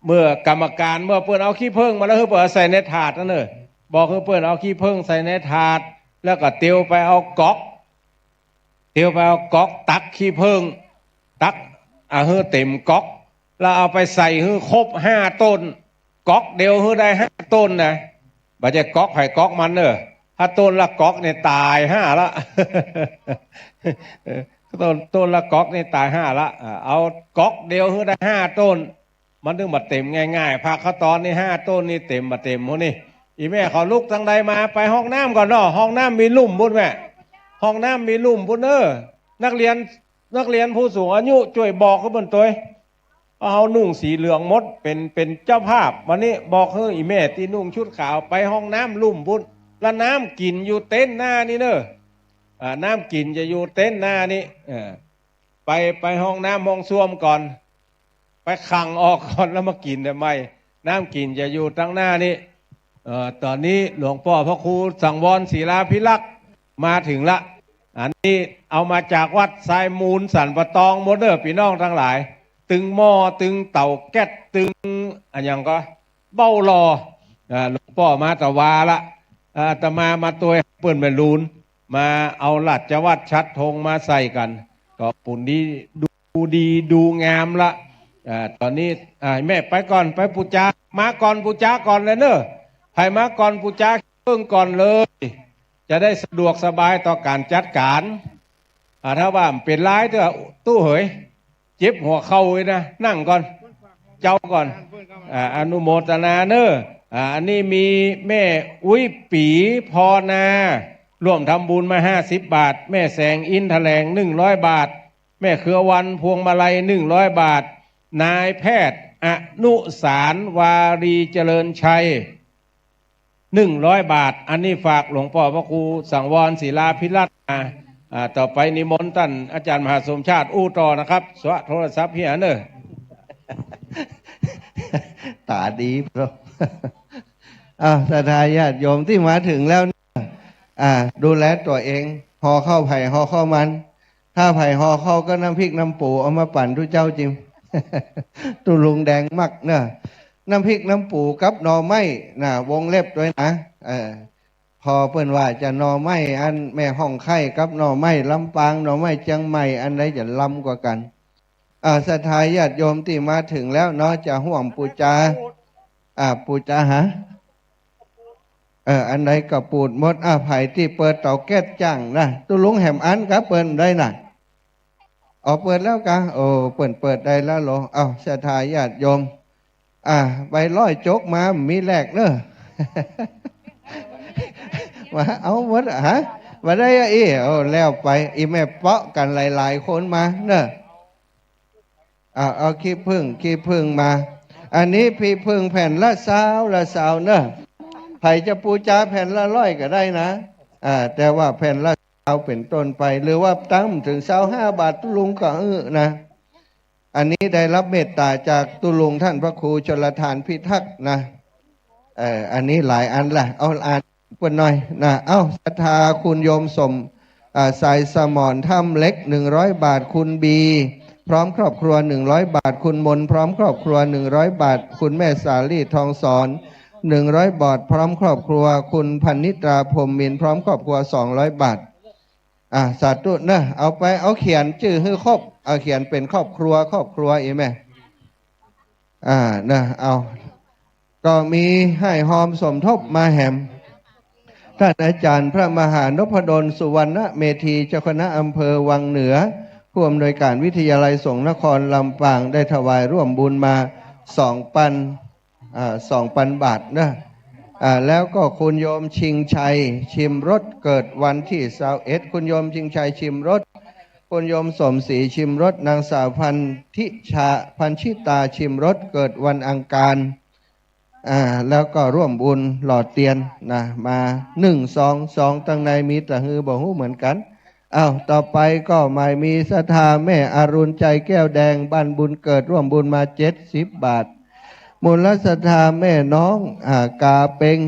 เมื่อกรรมการเมื่อเปิดเอาขี้ผึ้งมาแล้วเปิดใส่ในถาดนั่นเลยบอกเปิดเอาขี้ผึ้งใส่ในถาดแล้วก็เตียวไปเอาก๊อกตักขี้ผึ้ง ตักเฮือเต็มก๊อกแล้วเอาไปใส่ฮือครบ5 ต้นก๊อกเดียวฮือได้5 ต้นนะบ่ใช่ก๊อกไผ่ก๊อกมันถ้าต้นละก๊อกเนี่ยตาย5ละ ต้นละก๊อกนี่ตาย5ละเอาก๊อกเดียวฮือได้5 ต้นมันถึงมาเต็มง่ายๆผักเขาตอนนี่5 ต้นนี่เต็มมาเต็มพวกนี้อีแม่เขาลุกทางใดมาไปห้องน้ำก่อนเนาะห้องน้ำมีลุ่มบุญแม่ห้องน้ำมีลุ่มบุญนักเรียนผู้สูงอายุช่วยบอกเขาบนตัวเอานุ่งสีเหลืองมดเป็นเจ้าภาพวันนี้บอกเฮ้ยอีแม่ที่นุ่งชุดขาวไปห้องน้ำลุ่มบุญแล้วน้ำกินอยู่เต็นท์หน้านี่น้ำกินจะอยู่เต็นท์หน้านี่ไปห้องน้ำห้องส้วมก่อนไปขังออกก่อนแล้วมากินทำไมน้ำกินจะอยู่ตั้งหน้านี่ตอนนี้หลวงพ่อพระครูสังวรศิลาภิลักษ์มาถึงละอันนี้เอามาจากวัดทรายมูลสันปะตองโมเดอร์พี่น้องทั้งหลายตึงหม้อตึงเต่าแก๊สตึงอันยังก็เบ้ารอหลวงพ่อมาตะวาละอาตมาตัวเปื่อนแม่ลูนมาเอาหลัดจวัดชัดธงมาใส่กันก็ปุ่นดีดูงามละตอนนี้แม่ไปก่อนไปปูจามาก่อนปูจาก่อนเลยใครมาก่อนปูจาเพิ่งก่อนเลยจะได้สะดวกสบายต่อการจัดการถ้าว่าเป็นร้ายตู้เหยเจ็บหัวเข่าเลยนะนั่งก่อนเจ้าก่อนอนุโมทนาอันนี้มีแม่อุ้ยปีพอนาร่วมทำบุญมา50 บาทแม่แสงอินแถลง100 บาทแม่เครือวันพวงมาลัย100 บาทนายแพทย์อนุสารวารีเจริญชัย100 บาทอันนี้ฝากหลวงพ่อพระครูสังวรศิลาภิรัตน์ต่อไปนิมนต์ท่านอาจารย์มหาสมชาติอู้ต่อนะครับสวะโทรศัพท์เฮียตาดีเพราะศรัทธาญาติโยมที่มาถึงแล้วดูแลตัวเองห่อข้าวไผ่ห่อข้าวมันถ้าไผ่ห่อข้าวก็น้ำพริกน้ำปูเอามาปั่นทุเจ้าจิม ตุลุงแดงมักน้ำพริกน้ำปูกับหน่อไม้วงเล็บด้วยนะพอเปิ้นว่าจะหน่อไม้อันแม่ห้องไข่กับหน่อไม้ลำปางหน่อไม้เชียงใหม่อันใดจะล้ำกว่ากันศรัทธาญาติโยมที่มาถึงแล้วเนาะจะห่วงปูจาปูจาอันใดก็ปูดมดไผ่ที่เปิดเตาแก๊สจังนะตุลุงแหมอันกับเปิ้นได้น่ะเปิดแล้วกะโอ้เปิดได้แล้วเหรอศรัทธาญาติโยมใบร้อยโจกมามีแลกมาเอาหมดมาได้แล้วไปอีแม่เปาะกันหลายๆคนมาเอาขี้พึ่งมาอันนี้พี่พึ่งแผ่นละสาวไผ่จะปูจาแผ่นละ100ก็ได้นะแต่ว่าแผ่นละเอาเป็นต้นไปหรือว่าตั้งถึง25 บาทตุลุงก็นะอันนี้ได้รับเมตตาจากตุลุงท่านพระครูชลทานพิทักษ์นะอันนี้หลายอันละเอาอ่านเพิ่นหน่อยนะศรัทธาคุณโยมสมสายสมรถ้ำเล็ก100 บาทคุณบีพร้อมครอบครัว100 บาทคุณมนพร้อมครอบครัว100 บาทคุณแม่สาลีทองสอน100 บาทพร้อมครอบครัวคุณพันนิตราพรหมมินพร้อมครอบครัว200 บาทสาธุเอาไปเอาเขียนชื่อให้ครบเอาเขียนเป็นครอบครัวอีแม่เอาก็มีให้หอมสมทบมาแหมท่านอาจารย์พระมหานพดลสุวรรณเมธีเจ้าคณะอำเภอวังเหนือผู้อำนวยการวิทยาลัยสงฆ์นครลำปางได้ถวายร่วมบุญมา2,000 บาทแล้วก็คุณโยมชิงชัยชิมรสเกิดวันที่21คุณโยมชิงชัยชิมรสคุณโยมสมศรีชิมรสนางสาวพันชิตาชิมรสเกิดวันอังคารแล้วก็ร่วมบุญหลอดเตียนมา1 2ตั้งในมีแต่ฮือบ่ฮู้เหมือนกันต่อไปก็ไม่มีศรัทธาแม่อรุณใจแก้วแดงบ้านบุญเกิดร่วมบุญมา70 บาทมูลศรัทธาแม่น้องกาเปง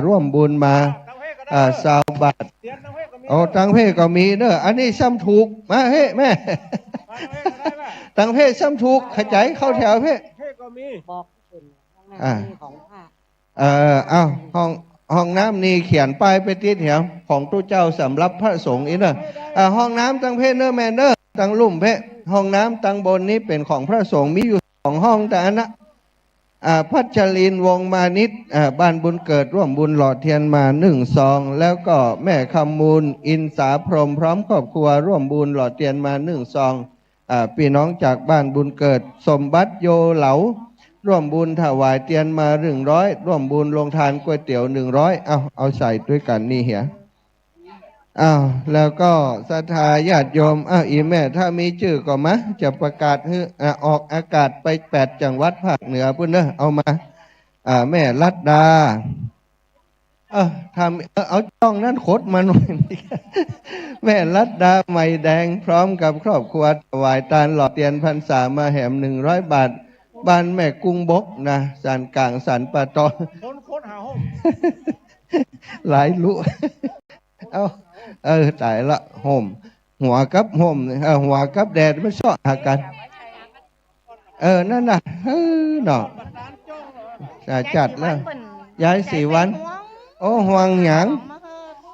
ร่วมบุญมา20 บาทตังเพก็มีอันนี้ซ้ำถูกมาเฮ้แม่ตังเพซ้ำถูกขจายเข้าแถวเพก็มีบอกเป็นของผ้าห้องน้ำนี่เขียนป้ายไปติดแถวของตู้เจ้าสำหรับพระสงฆ์ห้องน้ำตังเพแม่ตังลุ่มเพ ห้องน้ำตังบนนี้เป็นของพระสงฆ์มีอยู่2 ห้องแต่อันนะพัชรินทร์วงมานิชบ้านบุญเกิดร่วมบุญหล่อเทียนมา1 ซองแล้วก็แม่คำมูลอินสาพรหมพร้อมครอบครัวร่วมบุญหล่อเทียนมา1 ซองพี่น้องจากบ้านบุญเกิดสมบัติโยเหลาร่วมบุญถวายเทียนมา100ร่วมบุญลงทานก๋วยเตี๋ยว100เอาใส่ด้วยกันนี่เหียแล้วก็ศรัทธาญาติโยมอีแม่ถ้ามีชื่อก็มาจะประกาศให้ออกอากาศไป8 จังหวัดภาคเหนือพุ่นเนอะเอามาแม่ลัดดาทำเอาจ้องนั้นขดมาหน่อย แม่ลัดดาไหมแดงพร้อมกับครอบครัวถวายทานหล่อเทียนพรรษามาแหม100 บาทบ้านแม่กุ้งบกนะสันกลางสันปะตอนคนหาห้อง หลายลุตายละห่มหัวกับห่มหัวกับแดดมันชอบหากันนั่นน่ะเนาะจัดแล้วย้าย4 วันโอ้ห่วงหยัง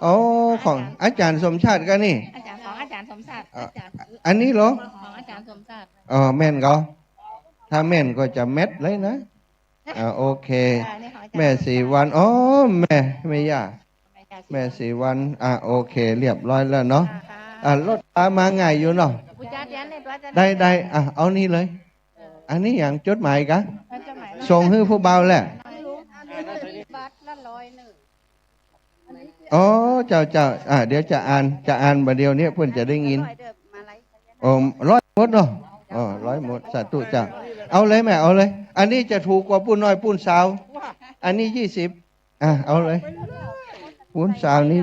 โอ้ของอาจารย์สมชาติกันนี่อาจารย์สมชาติอันนี้เหรอของอาจารย์สมชาติแม่นก็ถ้าแม่นก็จะเม็ดเลยนะโอเคแม่4 วันแม่ยากแม่4 วันโอเคเรียบร้อยแล้วเนาะรถมาง่ายอยู่เนาะได้เอานี่เลยอันนี้อย่างจดหมายกะส่งให้ผู้เบาแหละเจ้าเดี๋ยวจะอ่านบัดเดียวนี้เพื่อนจะได้ยิน100 หมดเนาะ100 หมดสาธุจ้าเอาเลยแม่เอาเลยอันนี้จะถูกกว่าปุ้นน้อยปุ้นสาวอันนี้20เอาเลยปุ้นสาวนี้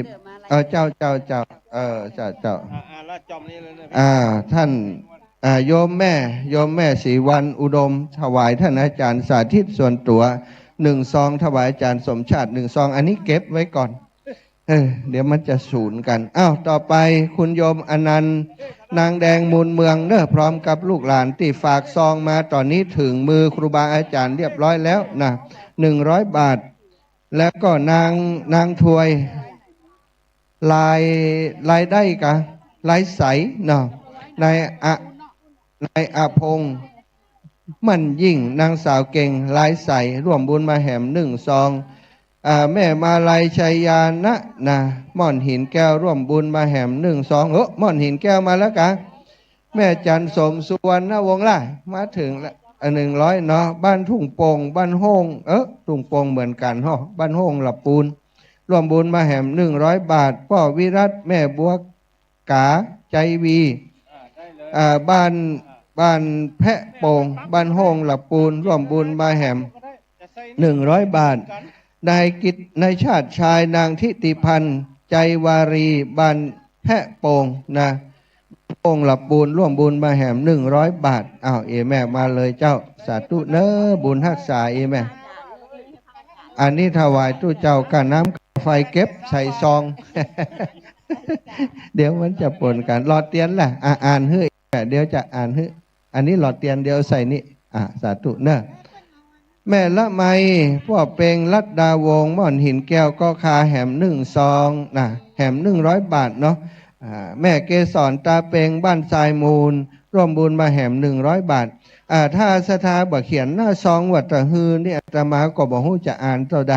20เจ้าเจ้าแล้วจอมนี้เลยนะท่านโยมแม่ศรีวันอุดมถวายท่านอาจารย์สาธิตส่วนตัว1 ซองถวายอาจารย์สมชาติ1 ซองอันนี้เก็บไว้ก่อนเดี๋ยวมันจะสูญกันต่อไปคุณโยมอนันต์นางแดงมูลเมืองเนอะพร้อมกับลูกหลานที่ฝากซองมาตอนนี้ถึงมือครูบาอาจารย์เรียบร้อยแล้วนะ100 บาทแล้วก็นางถวยลายได้กะลายใสเนาะนายอาพงษ์มั่นยิ่งนางสาวเก่งลายใสร่วมบุญมาแหม1 ซองแม่มาลัยชัยยานะม่อนหินแก้วร่วมบุญมาแหม1 ซองม่อนหินแก้วมาแล้วกะแม่จันสมสุวรรณวงศ์ล่ะมาถึงละ100เนาะบ้านทุ่งโป่งบ้านโฮงทุ่งโป่งเหมือนกันบ้านโฮงหลับปูนร่วมบุญมาแหม100 บาทพ่อวิรัตแม่บัวกาใจวีบ้านแพะโป่งบ้านโฮงหลับปูนร่วมบุญมาแหม100 บาทนายกิตนายชาติชายนางทิติพันธ์ใจวารีบ้านแพะโป่งนะโป่งหลับปูนร่วมบุญมาแหม100 บาทแม่มาเลยเจ้าสาธุเนอบุญรักษาแม่อันนี้ถวายตู้เจ้ากันน้ำไฟเก็บใส่ซอง เดี๋ยวมันจะปนกันหลอดเตียนแหละอ่านเฮ้ยเดี๋ยวจะอ่านเฮ้ยอันนี้หลอดเตียนเดี๋ยวใส่นี่สาธุเนอะแม่ละไมพ่อเปงลัดดาวงม่อนหินแก้วก็คาแหม1 ซองนะแหม100 บาทเนาะแม่เกสรตาเปงบ้านทรายมูลร่วมบุญมาแหม100 บาทถ้าสถาบ่เขียนหน้าซองวัดตะฮือนี่อาตมาก็บอกฮู้จะอ่านเท่าใด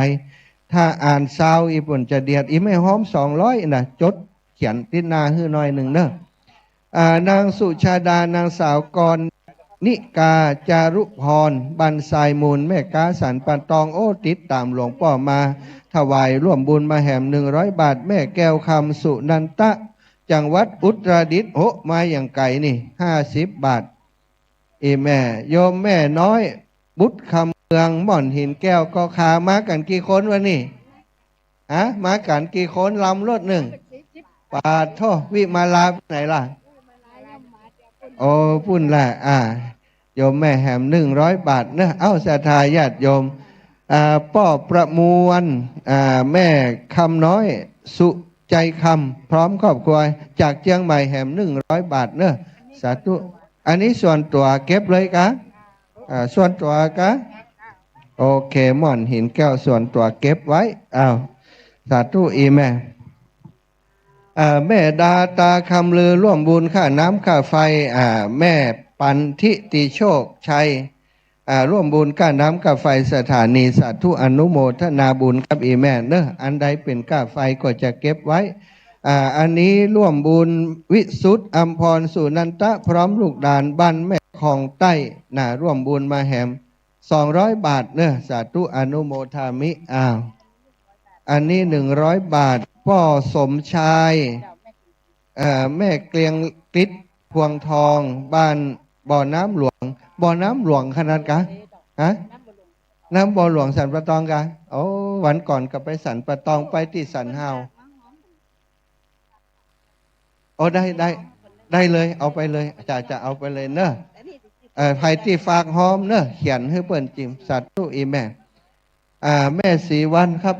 ถ้าอ่านซาวอีปุ่นจะเดียดอีไม่หอม200นะจดเขียนติดหน้าฮือหน่อยหนึ่งเนอะนางสุชาดานางสาวกรนิกาจารุพรบันทรายมูลแม่กาสันปันตองติดตามหลวงพ่อมาถวายร่วมบุญมาแหม100 บาทแม่แก้วคำสุนันตะจังหวัดอุตรดิตถ์มาอย่างไก่นี่50 บาทแม่โยมแม่น้อยบุตรคำเมืองม่อนหินแก้วก็คามากันกี่คนวะนี่มากันกี่คนลำรถ1 ปาดโทวิมาลาไหนล่ะพุ่นละโยมแม่แหม100 บาทเนอะศรัทธาญาติโยมป้อประมวลแม่คำน้อยสุใจคำพร้อมครอบครัวจากเชียงใหม่แหม100 บาทเนอะสาธุอันนี้ส่วนตัวเก็บเลยกะส่วนตัวกะโอเคม่อนหินแก้วส่วนตัวเก็บไว้สาธุแม่ แม่ดาตาคำลือร่วมบุญค่าน้ำค่าไฟแม่ปันทิติโชคชัยร่วมบุญค่าน้ำค่าไฟสถานีสาธุอนุโมทนาบุญกับอีแม่เนอะอันใดเป็นค่าไฟก็จะเก็บไว้อันนี้ร่วมบุญวิสุทธ์อัมพรสุนันตะพร้อมลูกดานบ้านแม่คลองใต้ร่วมบุญมาแหม200 บาทเนอะสาธุอนุโมทามิอันนี้100 บาทพ่อสมชายแม่เกลียงกฤษพวงทองบ้านบ่อน้ำหลวงขนาดกะน้ำบ่อหลวงสันปะตองกะโอ้วันก่อนก็ไปสันปะตองไปที่สันฮาวโอ้ได้เลยเอาไปเลยจะเอาไปเลยเนอะไผ่ที่ฝากหอมเนอะเขียนให้เปิ่นจิมสัตว์ตู้อีแม่แม่ศรีวันครับ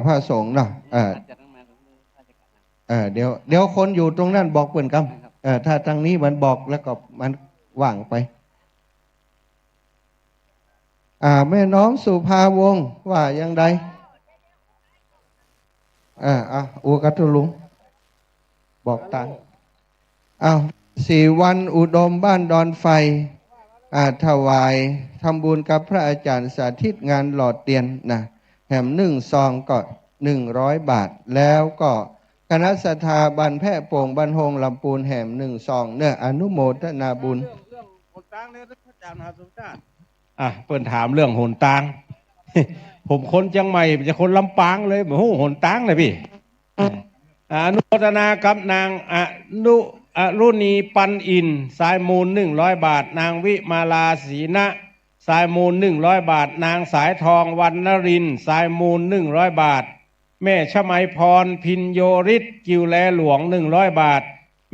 พระสงฆ์เนาะเดี๋ยวคนอยู่ตรงนั้นบอกเปิ่นครับถ้าทางนี้มันบอกแล้วก็มันว่างไปแม่น้องสุภาวงศ์ว่ายังไงอูกัตลุงบอกตัง4 วันอุดมบ้านดอนไฟถวายทำบุญกับพระอาจารย์สาธิตงานหลอดเตียนนะแถม1 ซองก็100 บาทแล้วก็คณะสถาบันแพร่โป่งบันหงลำปูนแหม1 ซองเนื้ออนุโมทนาบุญเปิ้นถามเรื่องหนตาง ผมคนจังใหม่จะคนลำปางเลยโอ้โหหนตางเลยพี่อนุโมทนากับนางอรุณีปันอินสายมูล100 บาทนางวิมาลาศรีณะสายมูล100 บาทนางสายทองวรรณรินสายมูล100 บาทแม่ชมัยพรพินโยริศกิวแลหลวง100 บาท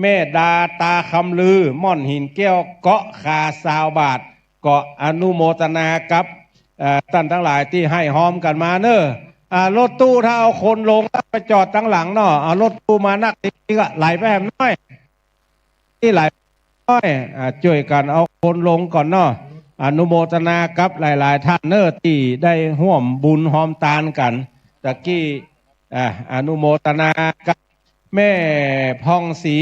แม่ดาตาคำลือม่อนหินแก้วเกาะคา20 บาทก็อนุโมทนากับท่านทั้งหลายที่ให้หอมกันมาเนอะรถตู้ถ้าเอาคนลงไปจอดตั้งหลังเนาะเอารถตู้มานักทีก็ไหลไปแหมน้อยที่ไหลน้อยช่วยกันเอาคนลงก่อนเนาะอนุโมทนากับหลายๆท่านเนอะที่ได้ร่วมบุญหอมตาลกันตะกี้อนุโมทนากับแม่พองศรี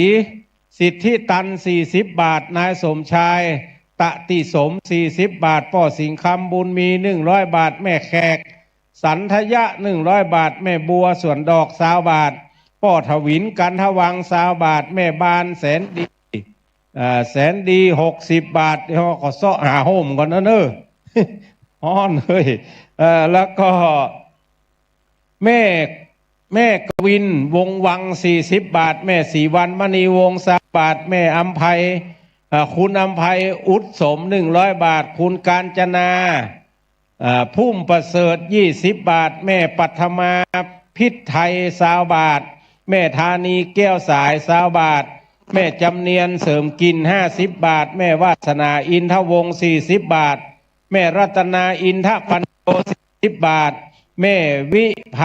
สิทธิตัน40 บาทนายสมชายตะติสม40 บาทพ่อสิงคำบุญมี100 บาทแม่แขกสันทยะ100 บาทแม่บัวส่วนดอก20 บาทพ่อถวินกันทวัง20 บาทแม่บานแสนดี60 บาทเดี๋ยวขอซ้อหาโฮมก่อนนะเนอะฮ้อนเลยแล้วก็แม่กวินวงวัง40 บาทแม่ศรีวันมณีวง20 บาทแม่อัมไพคุณอัมไพอุดสม100 บาทคุณกาญจนาพุ่มประเสริฐ20 บาทแม่ปัทมาพิษไทย20 บาทแม่ธานีแก้วสาย20 บาทแม่จำเนียนเสริมกิน50 บาทแม่วาสนาอินทวงศ์40 บาทแม่รัตนาอินทปันโต40 บาทแม่วิภ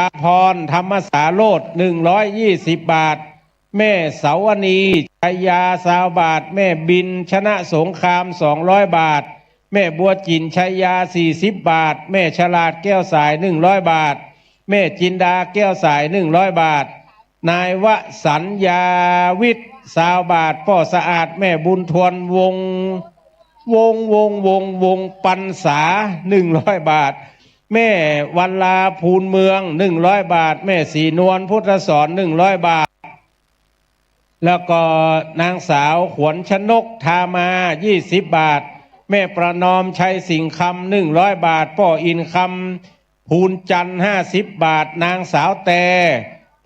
าพรธรรมสาโรจน์120 บาทแม่เสาวณีชัยยา20 บาทแม่บินชนะสงคราม200 บาทแม่บัวจินชัยยา40 บาทแม่ฉลาดแก้วสาย100 บาทแม่จินดาแก้วสาย100 บาทนายวสัญญาวิทย์20 บาทพ่อสะอาดแม่บุญทวนวงปันษา100 บาทแม่วันลาภูลเมือง100 บาทแม่ศรีนวลพุทธสอน100 บาทแล้วก็นางสาวขวัญชนกทามา20 บาทแม่ประนอมชัยสิงห์คำ100 บาทพ่ออินคำภูลจันทร์50 บาทนางสาวแต่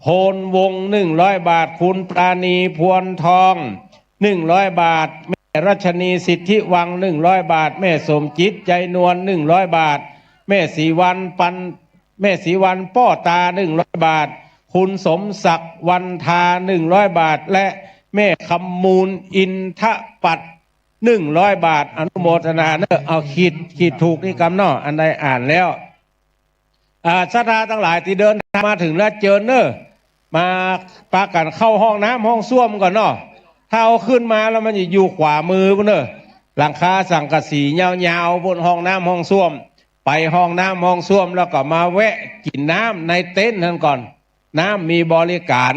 โพนวง100 บาทคุณปราณีพวนทอง100 บาทแม่รัชนีสิทธิวัง100 บาทแม่สมจิตใจนวล100 บาทแม่ศรีวันป้อตา100 บาทคุณสมศักดิ์วันทา100 บาทและแม่คำมูลอินทปัต100 บาทอนุโมทนาเนอะเอาขีดถูกนี่กำเนาะอันใดอ่านแล้วศรัทธาทั้งหลายที่เดินมาถึงแล้วเจอเนอะมาปากันเข้าห้องน้ำห้องส้วมก่อนเนาะถ้าเอาขึ้นมาแล้วมันจะอยู่ขวามือเนอะหลังคาสังกะสียาวๆบนห้องน้ำห้องส้วมไป ห้องน้ำห้องส้วมแล้วก็มาแวะกินน้ำในเต็นท์นั่นก่อนน้ำมีบริการ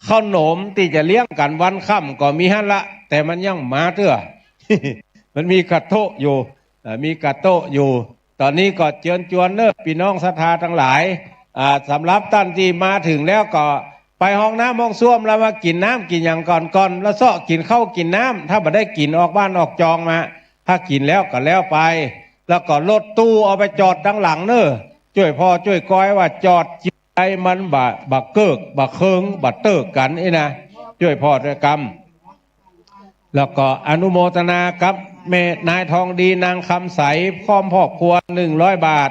ขนมที่จะเลี้ยงกันวันค่ำก็มีหั่นละแต่มันยังมาเตื้อ มันมีกระโตะอยู่มีกระโตะอยู่ตอนนี้ก็เชิญชวนเนอะพี่น้องศรัทธาทั้งหลายสำหรับท่านที่มาถึงแล้วก็ไปห้องน้ำห้องส้วมแล้วมากินน้ำกินอย่างก่อนแล้วซ้อกินข้าวกินน้ำถ้าบ่ได้กินออกบ้านออกจองมาถ้ากินแล้วก็แล้วไปแล้วก็รถตู้เอาไปจอดดังหลังเนอะช่วยพ่อช่วยก้อยว่าจอดจิตใจมันบะเกิกบะเคิงบะเติกกันนี่นะช่วยพ่อด้วยกรรมแล้วก็อนุโมทนากับแม่นายทองดีนางคำใสพร้อมพ่อครัว100 บาท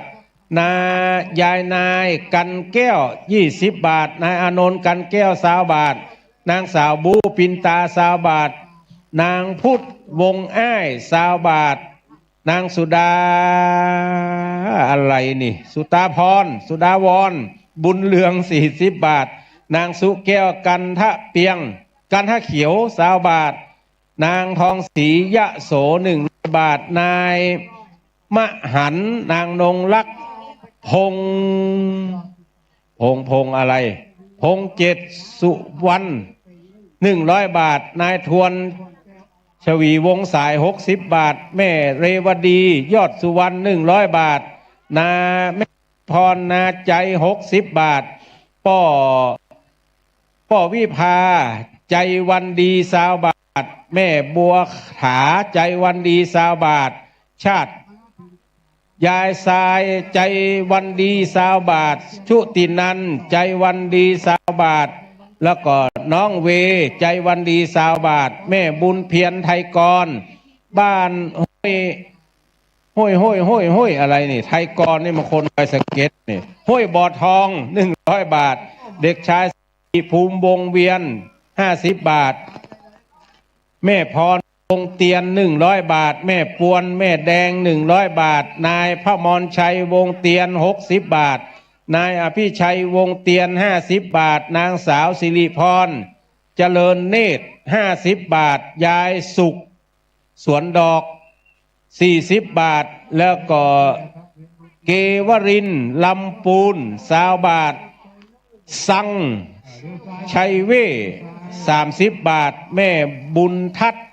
ยายนายกันแก้ว20 บาทนายอานนท์กันแก้ว20 บาทนางสาวบูปินตา20 บาทนางพุทธวงอ้าย20 บาทนางสุดาอะไรนี่สุตาพรสุดาวรบุญเรือง40 บาทนางสุแก้วกันทะเปียงกันทะเขียว20 บาทนางทองศรียะโส100 บาทนายมหันนางนงลักษ์พงอะไรพงเจ็ดสุวรรณ100 บาทนายทวนชวีวงสาย60 บาทแม่เรวดียอดสุวรรณ100 บาทนาแม่พรนาใจ60 บาทป้อวิภาใจวันดี20 บาทแม่บัวถาใจวันดี20 บาทชาติยายทรายใจวันดี20 บาทชุตินันใจวันดี20 บาทแล้วก็น้องเวใจวันดี20 บาทแม่บุญเพียรไทยกรบ้านห้วยอะไรนี่ไทยกรนี่มันคนไปสเก็ตนี่ห้วยบ่อทอง100 บาทเด็กชายภูมิวงเวียน50 บาทแม่พรวงเตียน100 บาทแม่ปวนแม่แดง100 บาทนายพระมรชัยวงเตียน60 บาทนายอภิชัยวงเตียน50 บาทนางสาวสิริพรเจริญเนตร50 บาทยายสุขสวนดอก40 บาทแล้วก็เกวรินลำปูน20 บาทสังชัยเว30 บาทแม่บุญทัศน์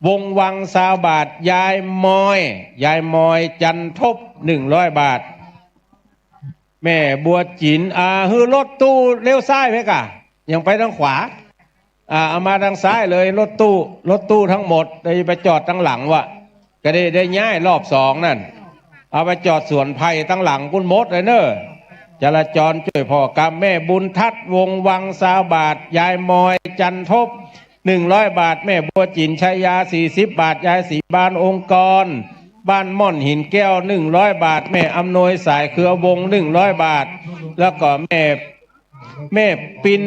วงวัง20 บาทยายมอยจันทบ100 บาทแม่บัวจินฮือรถตู้เลี้ยวซ้ายไหมกะยังไปทางขวาเอามาทางซ้ายเลยรถตู้ทั้งหมดได้ไปจอดทางหลังวะก็ได้ย้ายรอบ2นั่นเอาไปจอดสวนไผ่ทั้งหลังกุนมดเลยเนอะจราจรช่วยพ่อกรรมแม่บุญทัศน์วงวัง20 บาทยายมอยจันทบ100 บาทแม่บัวจินชัยยา40 บาทยายศรีบานองค์กรบ้านม่อนหินแก้ว100 บาทแม่อำนวยสายเครือวง100 บาทแล้วก็แม่ปิน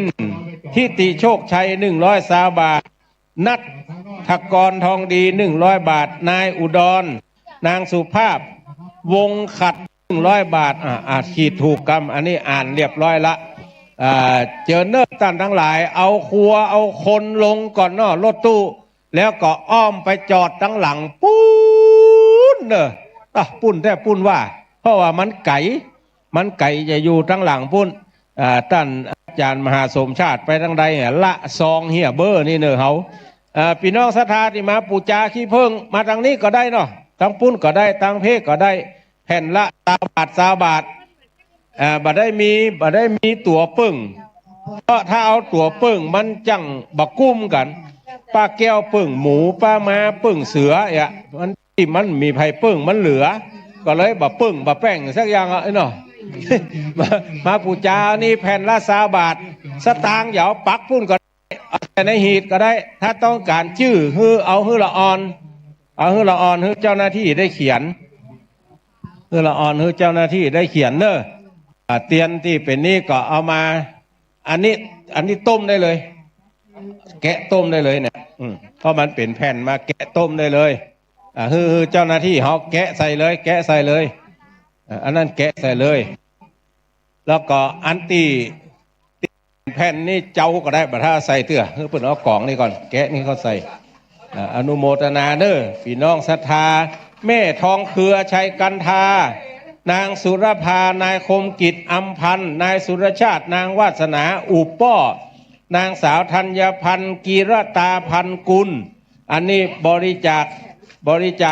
ทิติโชคชัย120 บาทนัททกรทองดี100 บาทนายอุดรนางสุภาพวงขัด100 บาทขีดถูกกรรมอันนี้อ่านเรียบร้อยละเจอเนอร์ท่านทั้งหลายเอาครัวเอาคนลงก่อนเนาะรถตู้แล้วก็อ้อมไปจอดทั้งหลังปุ้นเนอะปุ้นแท้ปุ้นว่าเพราะว่ามันไก่จะอยู่ทั้งหลังปุ้นท่านอาจารย์มหาสมชาติไปทั้งใดละซองเฮียเบอร์นี่เนอะเขาพี่น้องศรัทธาที่มาปูจาขี้เพิ่งมาทางนี้ก็ได้เนาะทั้งปุ้นก็ได้ทั้งเพกก็ได้แผ่นละ20 บาทบ่ได้มีตัวปึ้งเพราะถ้าเอาตัวปึ้งมันจังบักกุ้มกันป้าแก้วปึ้งหมูป้ามาปึ้งเสือมันมีไผ่ปึ้งมันเหลือก็เลยบะปึ้งบะแป้งสักอย่างเนาะ มาปูจานี่แผ่นละ20 บาทสตางค์เดี๋ยวปักปุ้นก็ได้แต่ในหีดก็ได้ถ้าต้องการชื่อเอาฮือละออนฮือเจ้าหน้าที่ได้เขียนฮือละออนฮือเจ้าหน้าที่ได้เขียนเนอะเตียนที่เป็นนี่ก็เอามาอันนี้ต้มได้เลยแกะต้มได้เลยเนี่ยเพราะมันเป็นแผ่นมาแกะต้มได้เลยคือเจ้าหน้าที่เขาแกะใส่เลยอันนั้นแกะใส่เลยแล้วก็อันตีแผ่นนี่เจ้าก็ได้บัดถ้าใส่เตื้อคือเปิดเอากล่องนี่ก่อนแกะนี่เขาใส่อนุโมทนาเด้อพี่น้องศรัทธาแม่ทองเครือชัยกันทา นางสุรภานายคมกิจอำพันธ์นายสุรชาตินางวาสนาอุปป้อนางสาวธัญพันธ์กีรตาพันกุลอันนี้บริจา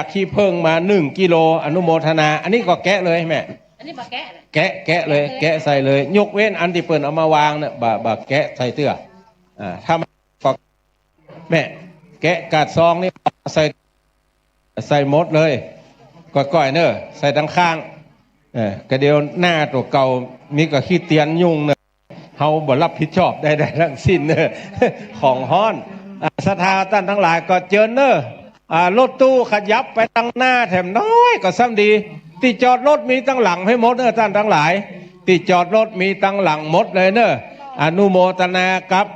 คขี้เพิ่งมา1 กิโลอนุโมทนาอันนี้ก็แกะเลยแม่อันนี้บะแกะเลย แกะเลยแกะใส่เลยยกเว้นอันที่เปิ่นเอามาวางเนี่ยบะแกะใส่เตื้อถ้าก็แม่แกะกาดซองนี่ใส่หมดเลยก้อยๆเนอะใส่ทั้งข้างกระเดียวหน้าตัวเก่ามีก็ขี้เตียนยุ่งเนอะเฮาบ่รับผิดชอบได้ทั้งสิ้นเนอะของฮ้อนศรัทธาท่านทั้งหลายก็เจิญเนอะรถตู้ขยับไปตั้งหน้าแถมน้อยก็ซ้ำดีที่จอดรถมีตั้งหลังให้หมดเนอะท่านทั้งหลายที่จอดรถมีตั้งหลังหมดเลยเนอะอนุโมทนากับ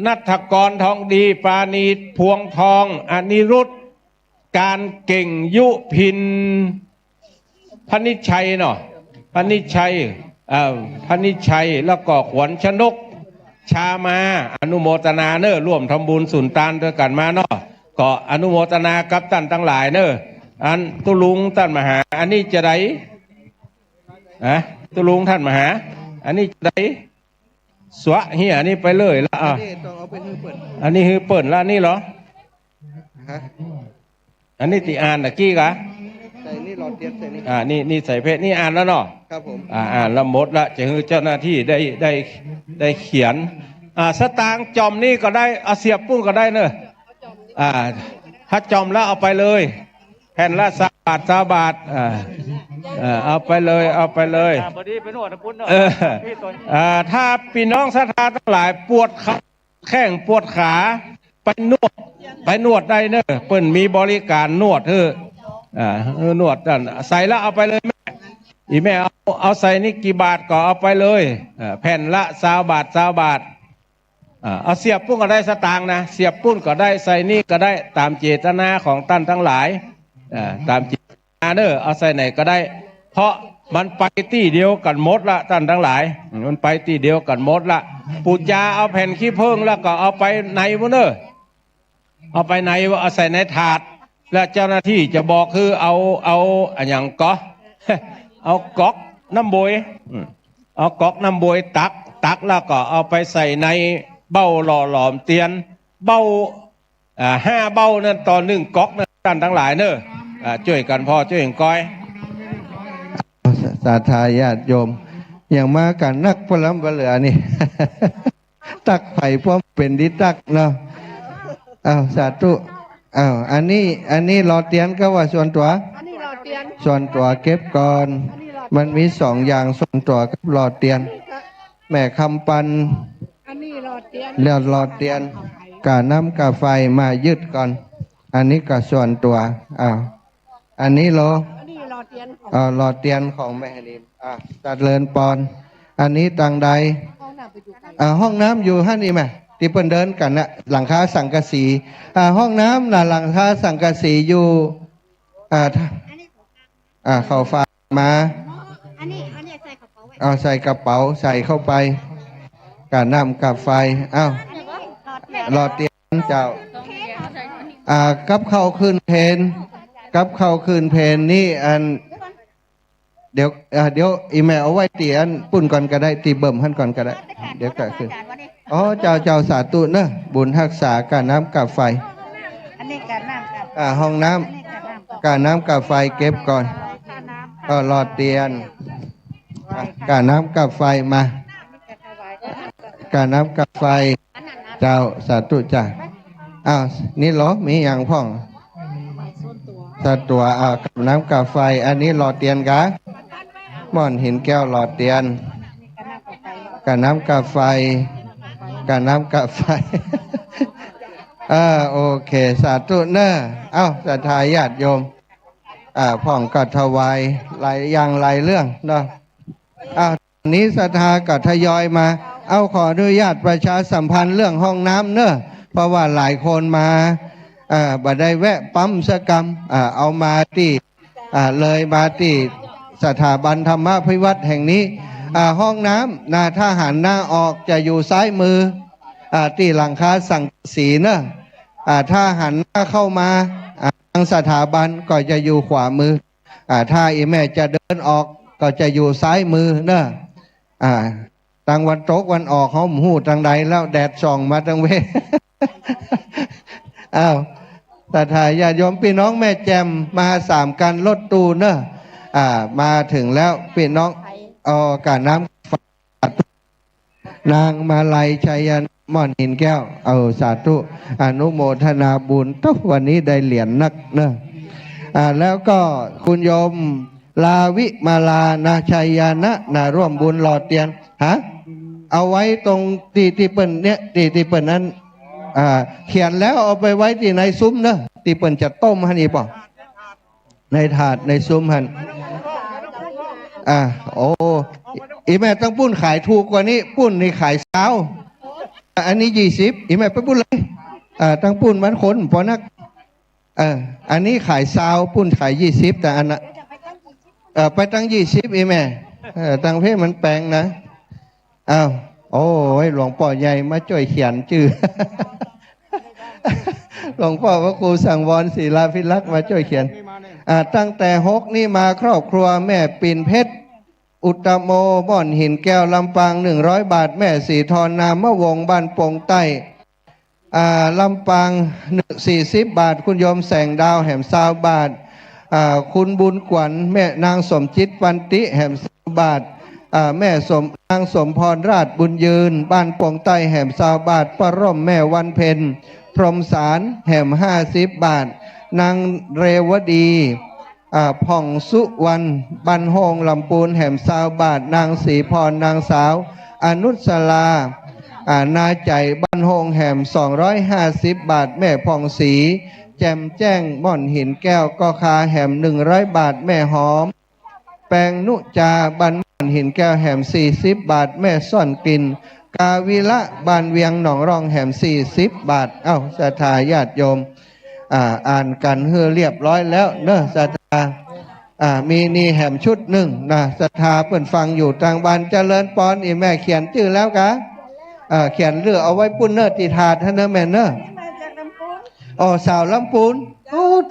นัฐกรทองดีปานีพวงทองอนิรุตการเก่งยุพินพนิชชัยเนาะพนิชชัยแล้วก็ขวัญชนกชามาอนุโมทนาเนอะร่วมทำบุญสุนทานด้วยกันมาเนาะก็อนุโมทนากับท่านทั้งหลายเนอะอันตุลุงท่านมหาอันนี้จะได้ตุลุงท่านมหาอันนี้จะได้สวะเฮียอันนี้ไปเลยละอันนี้คือเปิ่นละนี่เหรออันนี้ติอ่านตะกี้กะใส่นี่หลอดเตียนใส่นี่นี่ใส่เพชรนี่อ่านแล้วเนาะครับผมอ่านแล้วหมดละจะให้เจ้าหน้าที่ได้เขียนสตางค์จอมนี่ก็ได้เสียบปุ้งก็ได้เนอะถ้าจอมแล้วเอาไปเลยแผ่นละ3 บาทเอาไปเลยพอดีไปนวดปุ้นเนาะถ้าพี่น้องศรัทธาทั้งหลายปวดแข้งปวดขาไปนวดได้เนอะเปิ้นมีบริการนวดนวดใส่แล้วเอาไปเลยแม่เอาใส่นี่กี่บาทก็เอาไปเลยแผ่นละ20 บาทเอาเสียบปุ้นก็ได้สตางค์นะเสียบปุ้นก็ได้ใส่นี่ก็ได้ตามเจตนาของท่านทั้งหลายตามเจตนาเนอะเอาใส่ไหนก็ได้เพราะมันไปที่เดียวกันหมดละท่านทั้งหลายมันไปที่เดียวกันหมดละปูจาเอาแผ่นขี้ผึ้งแล้วก็เอาไปในมุ้นเนอะเอาไปในว่าเอาใส่ในถาดแล้วเจ้าหน้าที่จะบอกคือเอาอย่างก็เอาก๊อกน้ำบวยเอาก๊อกน้ำบวยตักแล้วก็เอาไปใส่ในเบ้าหล่อหลอมเตียนเบ้า5 เบ้านั่นต่อ1 ก๊อกนั่นท่านทั้งหลายเนอะช่วยกันพ่อช่วยกันก้อยศรัทธาญาติโยมอย่างมากันนักพลัมเหลือนี่ ตักไผ่พวกเป็นดิตักเนาะสาธุอันนี้รอเตียนก็ว่าส่วนตัวเก็บก่อนมันมี2 อย่างส่วนตัวกับรอเตียนแม่คำปันแล้วรอเตียนกาน้ำกาไฟมายึดก่อนอันนี้ก็ส่วนตัวอันนี้รอเตียนของแม่นิมตัดเลินปอนอันนี้ตังใดห้องน้ำอยู่นี่ไหมที่เปิ้นเดินกันนะหลังคาสังกะสีห้องน้ำน่ะหลังคาสังกะสีอยู่เขาฝากมาใส่กระเป๋าใส่เข้าไปกาน้ำกับไฟรอเตียนเจ้ากับเข้าคืนเพนนี่เดี๋ยวอีเมลเอาไว้ตีปุ่นก่อนก็ได้ตีเบิ่มขั้นก่อนก็ได้เดี๋ยวก็คือเจ้าสาธุเนอะบุญรักษาการน้ำกับไฟอันนี้การน้ำกับห้องน้ำการน้ำกับไฟเก็บก่อนรอเตียนการน้ำกับไฟมาการน้ำกับไฟเจ้าสาธุจ้ะนี่เหรอมีอย่างพ่องสาตัวกับน้ำกับไฟอันนี้รอเตียนกะม่อนหินแก้วหลอดเตียนกับน้ำกับไฟโอเคสาธุเนอะศรัทธาญาติโยมพ่องก็ถวายหลายอย่างหลายเรื่องเนาะนี้ศรัทธาก็ทยอยมาขออนุญาตประชาสัมพันธ์เรื่องห้องน้ำเนอะเพราะว่าหลายคนมาบัดได้แวะปั๊มสกรรมเอามาที่เลยมาที่สถาบันธรรมพิวัตรแห่งนี้ห้องน้ำถ้าหันหน้าออกจะอยู่ซ้ายมือที่หลังคาสังกะสีเนอะถ้าหันหน้าเข้ามาทางสถาบันก็จะอยู่ขวามือ ถ้าอีแม่จะเดินออกก็จะอยู่ซ้ายมือเนอะทางวันตกวันออกเขาหูทางใดแล้วแดดส่องมาทางเว อ้าวแต่ถ้าญาติโยมพี่น้องแม่แจมมา3กันรถตู้เนอะมาถึงแล้วพี่น้องการน้ำนางมาลัยชัยม่อนหินแก้วสาธุอนุโมทนาบุญทุกวันนี้ได้เหรียญนักเนอะแล้วก็คุณโยมลาวิมาลานาชัยยานะร่วมบุญหล่อเตียนเอาไว้ตรงที่เปิ่นเนี่ยที่เปิ่นนั้นเขียนแล้วเอาไปไว้ที่ในซุ้มเนอะที่เปิ่นจะต้มฮันอีป่ะในถาดในซุ้มฮันโอ้อีแม่ต้องปุ้นขายถูกกว่านี้ปุ้นนี่ขายเช้าอันนี้20อีแม่ไปปุ้นเลยตั้งปุ้นมันคนพอนักอันนี้ขายเช้าปุ้นขาย20แต่อันน่ะไปตั้ง20อีแม่ตั้งเพศมันแปลงนะโอ้ยหลวงพ่อใหญ่มาช่วยเขียนชื่อ หลวงพ่อพระครูสังวรศิลาภิลักษ์มาช่วยเขียนตั้งแต่6นี่มาครอบครัวแม่ปิ่นเพชรอุตตโมม่อนหินแก้วลำปาง100 บาทแม่สีทรนามวงบ้านโป่งใต้ลำปาง40 บาทคุณโยมแสงดาวแหม20 บาทคุณบุญขวัญแม่นางสมจิตปันติแหม20 บาทแม่นางสมพรราชบุญยืนบ้านโป่งใต้แหม20 บาทปร่มแม่วันเพ็ญพรหมสารแหม50 บาทนางเรวดีผ่องสุวรรณบันโฮงลำปูนแหม20 บาทนางศรีพรนางสาวอนุสลานาใจบันโฮงแหม250 บาทแม่ผ่องศรีแจ่มแจ้งม่อนหินแก้วก็คาแหม100 บาทแม่หอมแปงนุจาบันม่อนหินแก้วแหม40 บาทแม่ซ่อนกลิ่นกาวิละบานเวียงหนองรองแหม40 บาทศรัทธาญาติโยมอ่านกันเฮือเรียบร้อยแล้วเนอะศรัทธามีนี่แหมชุดหนึ่งนะศรัทธาเปิ่นฟังอยู่ทางบ้านเจริญปอนอีแม่เขียนชื่อแล้วกะเขียนเรือเอาไว้ปุ้นเนอติถาดท่านเนอะแม่เนอะสาวลำปูน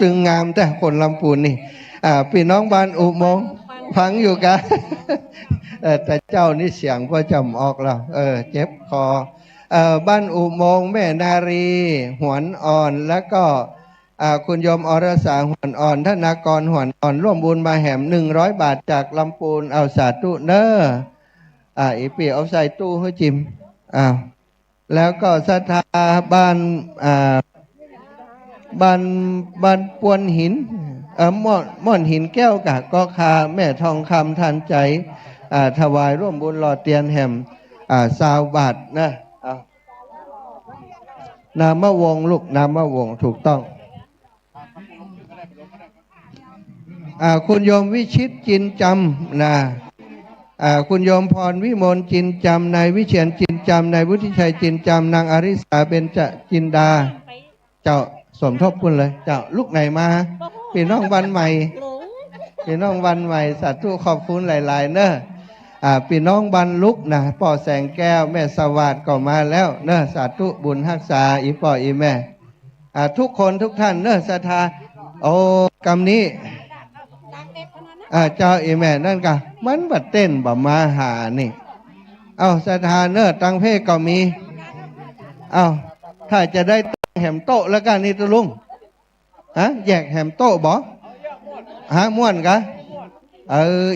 ถึงงามแต่คนลำปูนนี่พี่น้องบ้านอุโมงค์ฟังอยู่กะแต่เจ้านี่เสียงพอจำออกแล้วเจ็บคอบ้านอุโมงค์แม่นารีหวนอ่อนแล้วก็คุณโยมอรสาหวนอ่อนธนากรหวนอ่อนร่วมบุญมาแหม100 บาทจากลำปูนสาธุเนออีปีเอาใส่ตู้ให้จิมแล้วก็ศรัทธาบ้านปวนหินม่อนหินแก้วกะก็คาแม่ทองคำทันใจถวายร่วมบุญหล่อเตียนแหม20 บาทนะนามวงลูกนามวงถูกต้องคุณโยมวิชิตจินจำนะคุณโยมพรวิมลจินจำนายวิเชียรจินจำนายวุฒิชัยจินจำนางอริสาเบญจจินดาเจ้าสมทบคุณเลยเจ้าลูกไหนมาพี่น้องวันใหม่พี่น้องวันใหม่สาธุขอบคุณหลายๆเนอะพี่น้องบรรลุกนะป่อแสงแก้วแม่สวัสดิ์ก็มาแล้วเนอะสาธุบุญรักษาอีป่ออีแม่ทุกคนทุกท่านเนอะศรัทธากรรมนี้เจ้าอีแม่นั่นกะมันบัดเต้นบ่มาหานี่ศรัทธาเนอะตังเพศก็มีถ้าจะได้แหมโต๊ะแล้วกันนี่ตุลุงแยกแหมโต๊ะบ่ม่วนกะ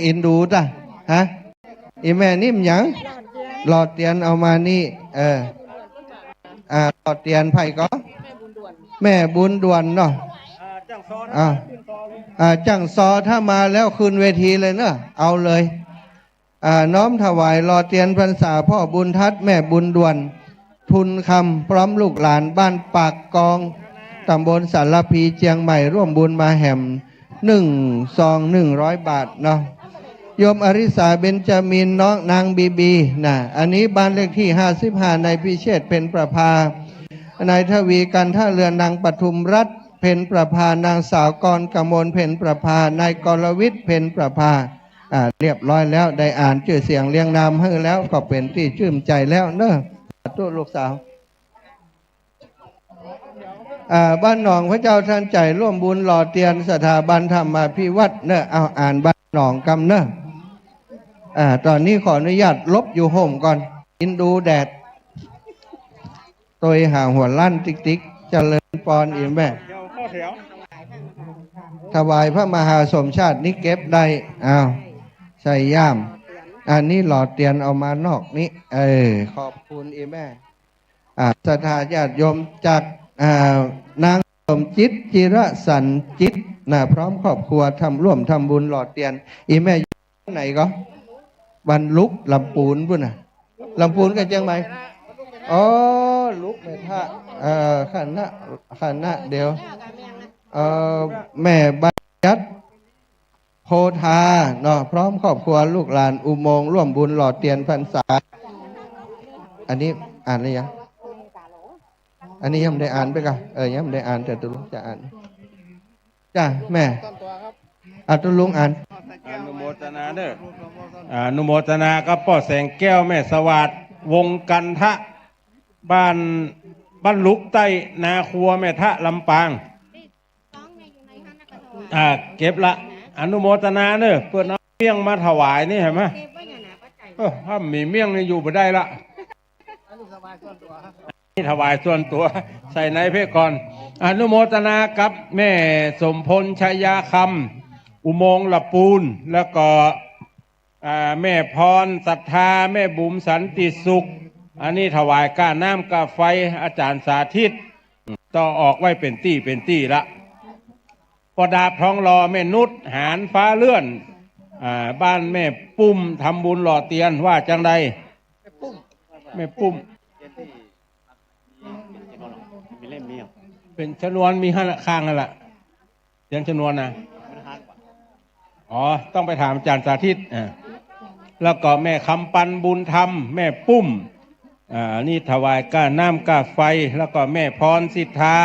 อินดูจ้ะอีแม่นิ่มหยังหลอดเตียนเอามานี่หลอดเตียนไผ่ก็แม่บุญด่วนเนาะจังซอถ้ามาแล้วคืนเวทีเลยเนอะเอาเลยน้อมถวายหลอดเตียนพรรษาพ่อบุญทัดแม่บุญด่วนทุนคำพร้อมลูกหลานบ้านปากกองตำบลสารพีเชียงใหม่ร่วมบุญมาแหม100 บาทเนาะโยมอริสาเบญจมินน้องนางบีนะอันนี้บ้านเลขที่55ในพิเชษเป็นประภานายทวีกันท่าเรือนางปทุมรัตน์เพ็ญประภานางสาวกรกมลเพ็ญประภานายกรวิทย์เพ็ญประภาเรียบร้อยแล้วได้อ่านชื่อเสียงเรียงนามให้แล้วก็เป็นที่ชื่นใจแล้วเนอะตัวลูกสาว บ้านหนองพระเจ้าท่านใจร่วมบุญหล่อเตียนสถาบันธรรมาภิวัตน์เนอะเอาอ่านบ้านหนองกำเนอะตอนนี้ขออนุญาตลบอยู่ห่มก่อนกินดูแดดตัวหาหัวลั่นติ๊กติ๊กเจริญปอนอีแม่ถวายพระมหาสมชาตินี้เก็บได้อ้าวใส่ย่ามอันนี้หล่อเตียนเอามานอกนี้ขอบคุณอีแม่ศรัทธาญาติโยมจากนางสมจิตจิรสันจิตพร้อมครอบครัวร่วมทำบุญหล่อเตียนอีแม่อยู่ไหนก็บรรลุกลำปูนพุ่นลำปูนกันจังไหมอ๋อลุกแม่ท่าขันนะเดี๋ยวแม่บัญญัติโพธาเนาะพร้อมครอบครัวลูกหลานอุโมงค์ร่วมบุญหล่อเตียนพรรษาอันนี้อ่านหรือยังอันนี้ยังไม่ได้อ่านไปก่อนยังไม่ได้อ่านแต่ตุลุงจะอ่านจ้าแม่ตุลุงอ่านอนุโมทนาเด้ออนุโมทนากับพ่อแสงแก้วแม่สวัสดิ์วงกันทะบ้านลุกใต้นาครัวแม่ทะลำปางเก็บละอนุโมทนาเด้อเพื่อนเอาเมี่ยงมาถวายนี่เห็นไหมถ้ามีเมี่ยงนี่อยู่ไม่ได้ละนี่ถวายส่วนตัวใส่ในเพศก่อนอนุโมทนากับแม่สมพลชัยยาคำอุโมงค์ละปูนแล้วก็แม่พรศรัทธาแม่บุ๋มสันติสุขอันนี้ถวายก้าน้ำก้าไฟอาจารย์สาธิตต่อออกไว้เป็นตี้ละปดาบทองรอแม่นุชหานฟ้าเลื่อนบ้านแม่ปุ้มทำบุญหล่อเตียนว่าจังใดแม่ปุ้มเป็นชนวนมีห้าข้างนั่นแหละเรียนชนวนนะอ๋อต้องไปถามอาจารย์สาธิตแล้วก็แม่คำปันบุญธรรมแม่ปุ้มนี่ถวายก้าน้ำก้าไฟแล้วก็แม่พรสิทธา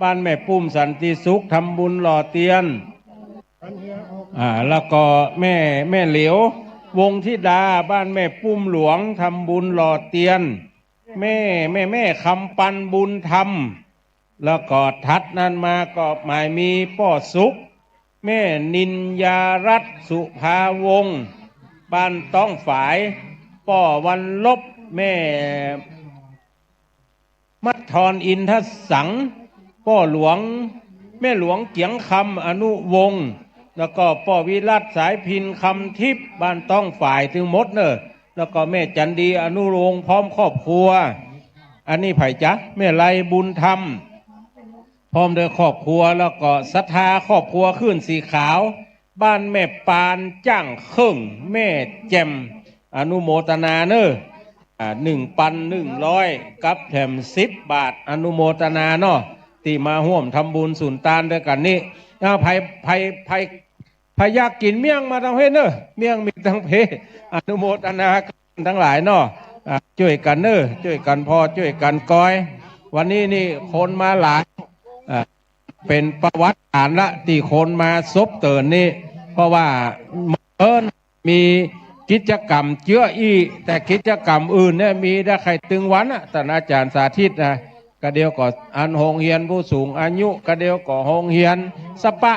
บ้านแม่ปุ้มสันติสุขทำบุญหล่อเตียนแล้วก็แม่เหลียววงธิดาบ้านแม่ปุ้มหลวงทำบุญหล่อเตียนแม่คำปันบุญธรรมแล้วก็ทัดนั้นมาก็หมายมีป้อสุขแม่นินยารัตน์สุภาวงศ์บ้านต้องฝายป้อวันลบแม่มัทธรอินทสังป้อหลวงแม่หลวงเกียงคำอนุวงศ์แล้วก็ป้อวิรัตสายพินคำทิพย์บ้านต้องฝ่ายถึงหมดเนอะแล้วก็แม่จันดีอนุวงศ์พร้อมครอบครัวอันนี้ไผ่จ๊ะแม่ไลบุญธรรมพร้อมโดยครอบครัวแล้วก็ศรัทธาครอบครัวขึ้นสีขาวบ้านแม่ปานจ้างเครื่องแม่แจ่มอนุโมทนาเนอะ1,100กับแถม10 บาทอนุโมทนาเนาะที่มาร่วมทำบุญสุนทานด้วยกันนี่ไผอยากกินเมี่ยงมาทางเพเนอะเมี่ยงมีทางเพอนุโมทนาทั้งหลายเนาะช่วยกันเนอะช่วยกันพอช่วยกันก้อยวันนี้นี่คนมาหลายเป็นประวัติฐานละที่คนมาซบเตินนี่เพราะว่ามีกิจกรรมเจื้ออีแต่กิจกรรมอื่นเนี่ยมีได้ใครตึงวันท่านอาจารย์สาธิตนะกระเดียวก็อันโรงเรียนผู้สูงอายุกระเดียวก็โรงเรียนสปะ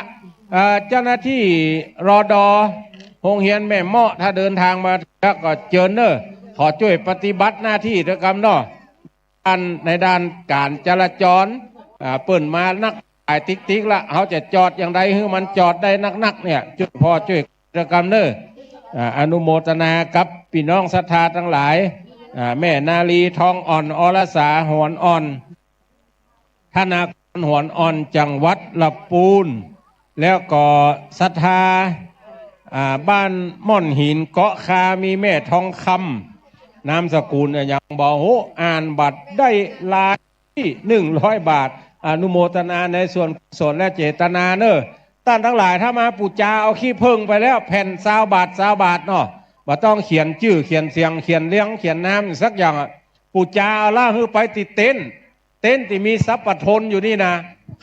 เจ้าหน้าที่รอดอโรงเรียนแม่เมาะถ้าเดินทางมาแล้วก็เจอเนอขอช่วยปฏิบัติหน้าที่ด้วยกันเนาะในด้านการจราจรเปิ่นมานักไอ้ติ๊กละเขาจะจอดอย่างไรให้มันจอดได้นักเนี่ยช่วยพอช่วยด้วยกันเนออนุโมทนากับพี่น้องศรัทธาทั้งหลายแม่นาลีทองอ่อนอรสาหวนอ่อนธนาคารหวนอ่อนจังหวัดลำปูนแล้วก็ศรัทธาบ้านม่อนหินเกาะคามีแม่ทองคำนามสกุลอย่างบอกโหอ่านบัตรได้ลายที่100 บาทอนุโมทนาในส่วนกุศลและเจตนาเนอะท่านทั้งหลายถ้ามาปูจาเอาขี้พึ่งไปแล้วแผ่น20 บาทเนาะบ่ต้องเขียนชื่อเขียนเสียงเขียนเลี้ยงเขียนน้ำสักอย่างปูจาเอาล่าฮือไปติดเต็นที่มีทรัพย์ปทนอยู่นี่นะ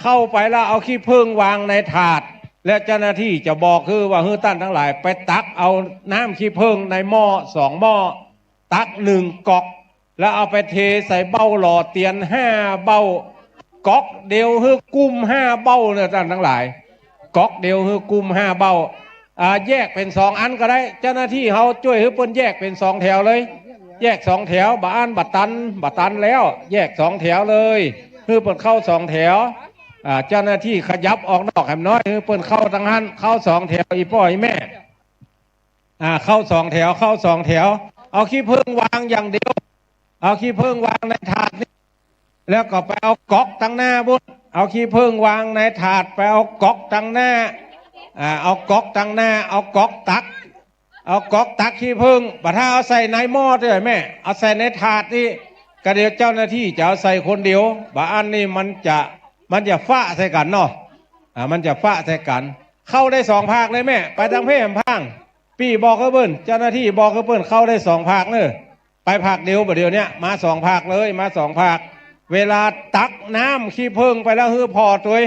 เข้าไปแล้วเอาขี้พึ่งวางในถาดและเจ้าหน้าที่จะบอกคือว่าฮือท่านทั้งหลายไปตักเอาน้ำขี้พึ่งในหม้อ2 หม้อตัก1 ก๊อกแล้วเอาไปเทใส่เบ้าหล่อเตียน5 เบ้า ก๊อกเดียวคือกุ้ม5 เบ้าเนี่ยท่านทั้งหลายก๊อกเดียวคือกุ้ม5 เบ้าแยกเป็น2 อันก็ได้เจ้าหน้าที่เขาช่วยให้เปิ้นแยกเป็น2 แถวเลยแยก2 แถวบ่อันบ่ตันแล้วแยก2 แถวเลยคือเปิ้นเข้า2 แถวเจ้าหน้าที่ขยับออกนอกแหมน้อยคือเปิ้นเข้าทางหันเข้า2 แถวอีพ่ออีแม่เข้า2 แถวเข้า2 แถวเอาขี้ผึ้งวางอย่างเดียวเอาขี้ผึ้งวางในถาดนี่แล้วก็ไปเอาก๊อกตั้งหน้าบุญเอาขี้ผึ้งวางในถาดไปเอาก๊อกตั้งหน้าเอาก๊อกตั้งหน้าเอาก๊อกตักขี้ผึ้งบัดถ้าเอาใส่ในหม้อด้วยแม่เอาใส่ในถาดนี่ก็เดี๋ยวเจ้าหน้าที่จะเอาใส่คนเดียวบางอันนี่มันจะฟ้าใส่กันเนาะมันจะฟ้าใส่กันเข้าได้2 ภาคเลยแม่ไปทางเพศพังพี่บอกเขาเบิ้นเจ้าหน้าที่บอกเขาเบิ้นเข้าได้2 ภาคเนอะไปภาคเดียวประเดี๋ยวนี้มา2 ภาคเลยมา2 ภาคเวลาตักน้ำขี้ผึ้งไปแล้วพอตัว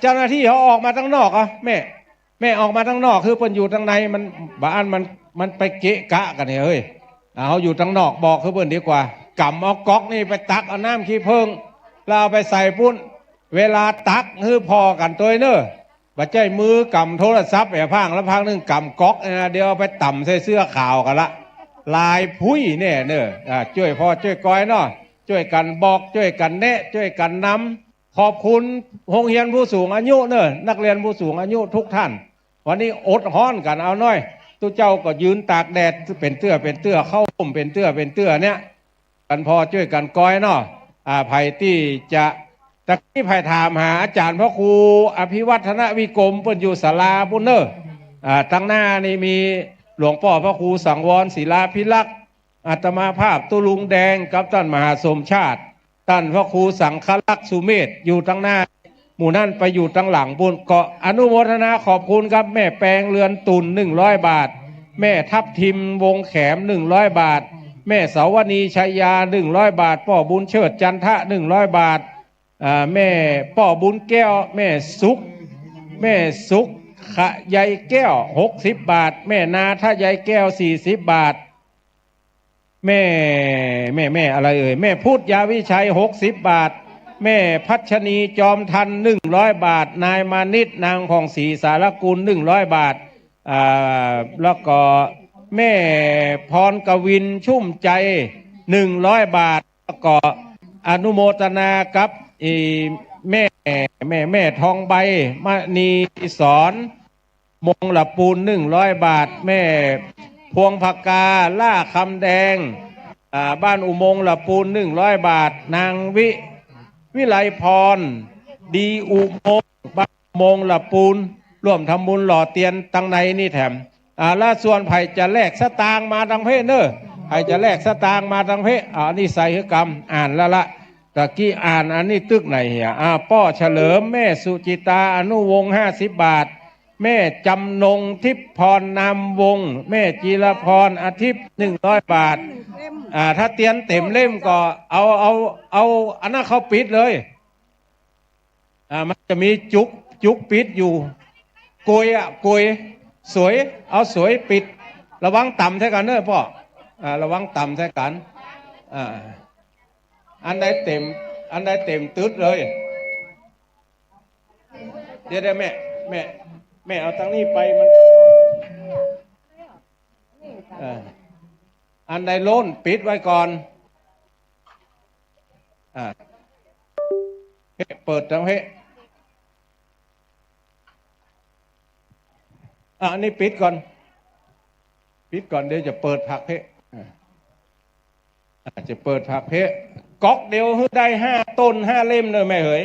เจ้าหน้าที่เขาออกมาทั้งนอกแม่ออกมาทั้งนอกคือเปิ้นอยู่ทางในมันบ้านมันไปเกะกะกันเนี่ยเฮ้ยเขาอยู่ทางนอกบอกคือเปิ้นดีกว่ากำเอาก๊อกนี่ไปตักเอาน้ำขี้ผึ้งแล้วเอาไปใส่ปุ้นเวลาตักพอกันตัวเนอะบัดใจมือกำโทรศัพท์พังแล้วพังนึงกำก๊อกเดี๋ยวเอาไปต่ำใส่เสื้อขาวกันละลายพุ้ยเนี่ยเนอะช่วยพ่อช่วยก้อยเนาะช่วยกันบอกช่วยกันแนะช่วยกันนำขอบคุณโรงเรียนผู้สูงอายุเนอะนักเรียนผู้สูงอายุทุกท่านวันนี้อดฮ้อนกันเอาหน่อยตู้เจ้าก็ยืนตากแดดเป็นเตื้อเข้าร่มเป็นเตื้อเนี่ยกันพอช่วยกันก้อยเนาะไผ่ที่จะตะกี้ไผ่ถามหาอาจารย์พระครูอภิวัฒนวิกรมเปิ้นอยู่ศาลาบุญเนอตั้งหน้านี่มีหลวงพ่อพระครูสังวรศิลาภิลักษ์อาตมาภาพตุลุงแดงกับท่านมหาสมชาติท่านพระครูสังฆลักษณ์สุเมธอยู่ตั้งหน้าหมู่นั่นไปอยู่ตั้งหลังบุญเกาะอนุโมทนาขอบคุณครับแม่แปงเรือนตุน100 บาทแม่ทับทิมวงแขม100 บาทแม่เสาวณีชัยยา100 บาทพ่อบุญเชิดจันทะ100 บาทแม่พ่อบุญแก้วแม่สุขขะยายแก้ว60 บาทแม่นาทะยายแก้ว40 บาทแม่อะไรแม่พูดยาวิชัย60 บาทแม่พัชนีจอมทัน100 บาทนายมานิดนางของศรีสารกุล100 บาทแล้วก็แม่พรกวินชุ่มใจ100 บาทแล้วก็อนุโมทนากับแม่ทองใบมณีสอนมงละปูน100 บาทแม่พวงผักกาล่าคำแดงบ้านอุโมงค์ละปูน100 บาทนางวิไลพรดีอุโมงค์บ้านอุโมงค์ละปูนร่วมทำบุญหล่อเตียนตั้งในนี่แถมและส่วนไผ่จะแลกสตางค์มาทางเพศเนอะไผ่จะแลกสตางค์มาทางเพศนี่ใส่คือกรรมอ่านแล้วละตะกี้อ่านอันนี้ตึกไหนเหียป้อเฉลิมแม่สุจิตาอนุวงศ์50 บาทแม่จำนงทิพย์พรนามวงศ์แม่จีรพรอาทิตย์100 บาทถ้าเตียนเต็มเล่มก็เอาอันนั้นเขาปิดเลยมันจะมีจุกปิดอยู่กุยสวยเอาสวยปิดระวังต่ำใช่กันเนอะพ่อระวังต่ำใช่กันอันใดเต็มตึ๊ดเลยเดี๋ยวได้แม่เอาตั้งนี้ไปมันอันใดโล้นปิดไว้ก่อนเปิดทำให้อันนี้ปิดก่อนเดี๋ยวจะเปิดผักเพจะเปิดผักเพก๊อกเดียวให้ได้5 ต้น 5 เล่มเลยแม่เหย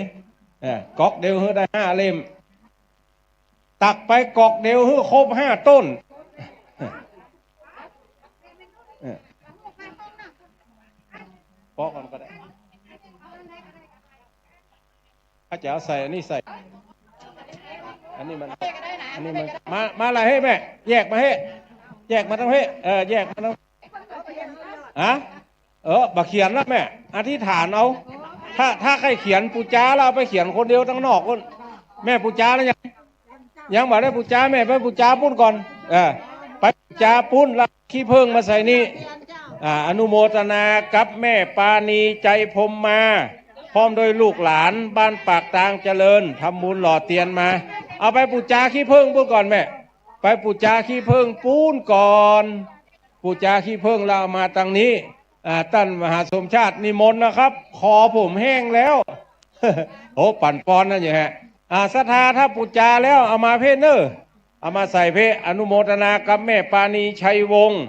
ก๊อกเดียวให้ได้5 เล่มตักไปก๊อกเดียวให้ครบ5 ต้นปอกก่อนก็ได้ถ้าจะเอาใส่อันนี้ใส่อันนี้มันมาอะไรให้แม่แยกมาทั้งให้แยกมาทั้งบักเขียนแล้วแม่อธิษฐานเอาถ้าใครเขียนปูจ้าเราไปเขียนคนเดียวทั้งนอกคนแม่ปูจ้าแล้วยังบอกได้ปูจ้าแม่ไปปูจ้าปุ้นก่อนไปปูจ้าปุ้นแล้วขี้เพิ่งมาใส่นี่อนุโมทนากับแม่ปาณีใจพรมมา ร้อมด้วยลูกหลานบ้านปากตางเจริญทำบุญหล่อเตียนมา เอาไปปูจาขี้ผึ้งพูดก่อนแม่ไปปูจาขี้ผึ้งปูนก่อนปูจาขี้ผึ้งแล้วเอามาตังนี้ท่านมหาสมชาตินิมนต์นะครับคอผมแห้งแล้ว โอ้ปั่นปอนนั่นอย่างฮะศรัทธาถ้าปูจาแล้วเอามาเพเนอร์เอามาใส่เพอนุโมทนากับแม่ปานีชัยวงศ์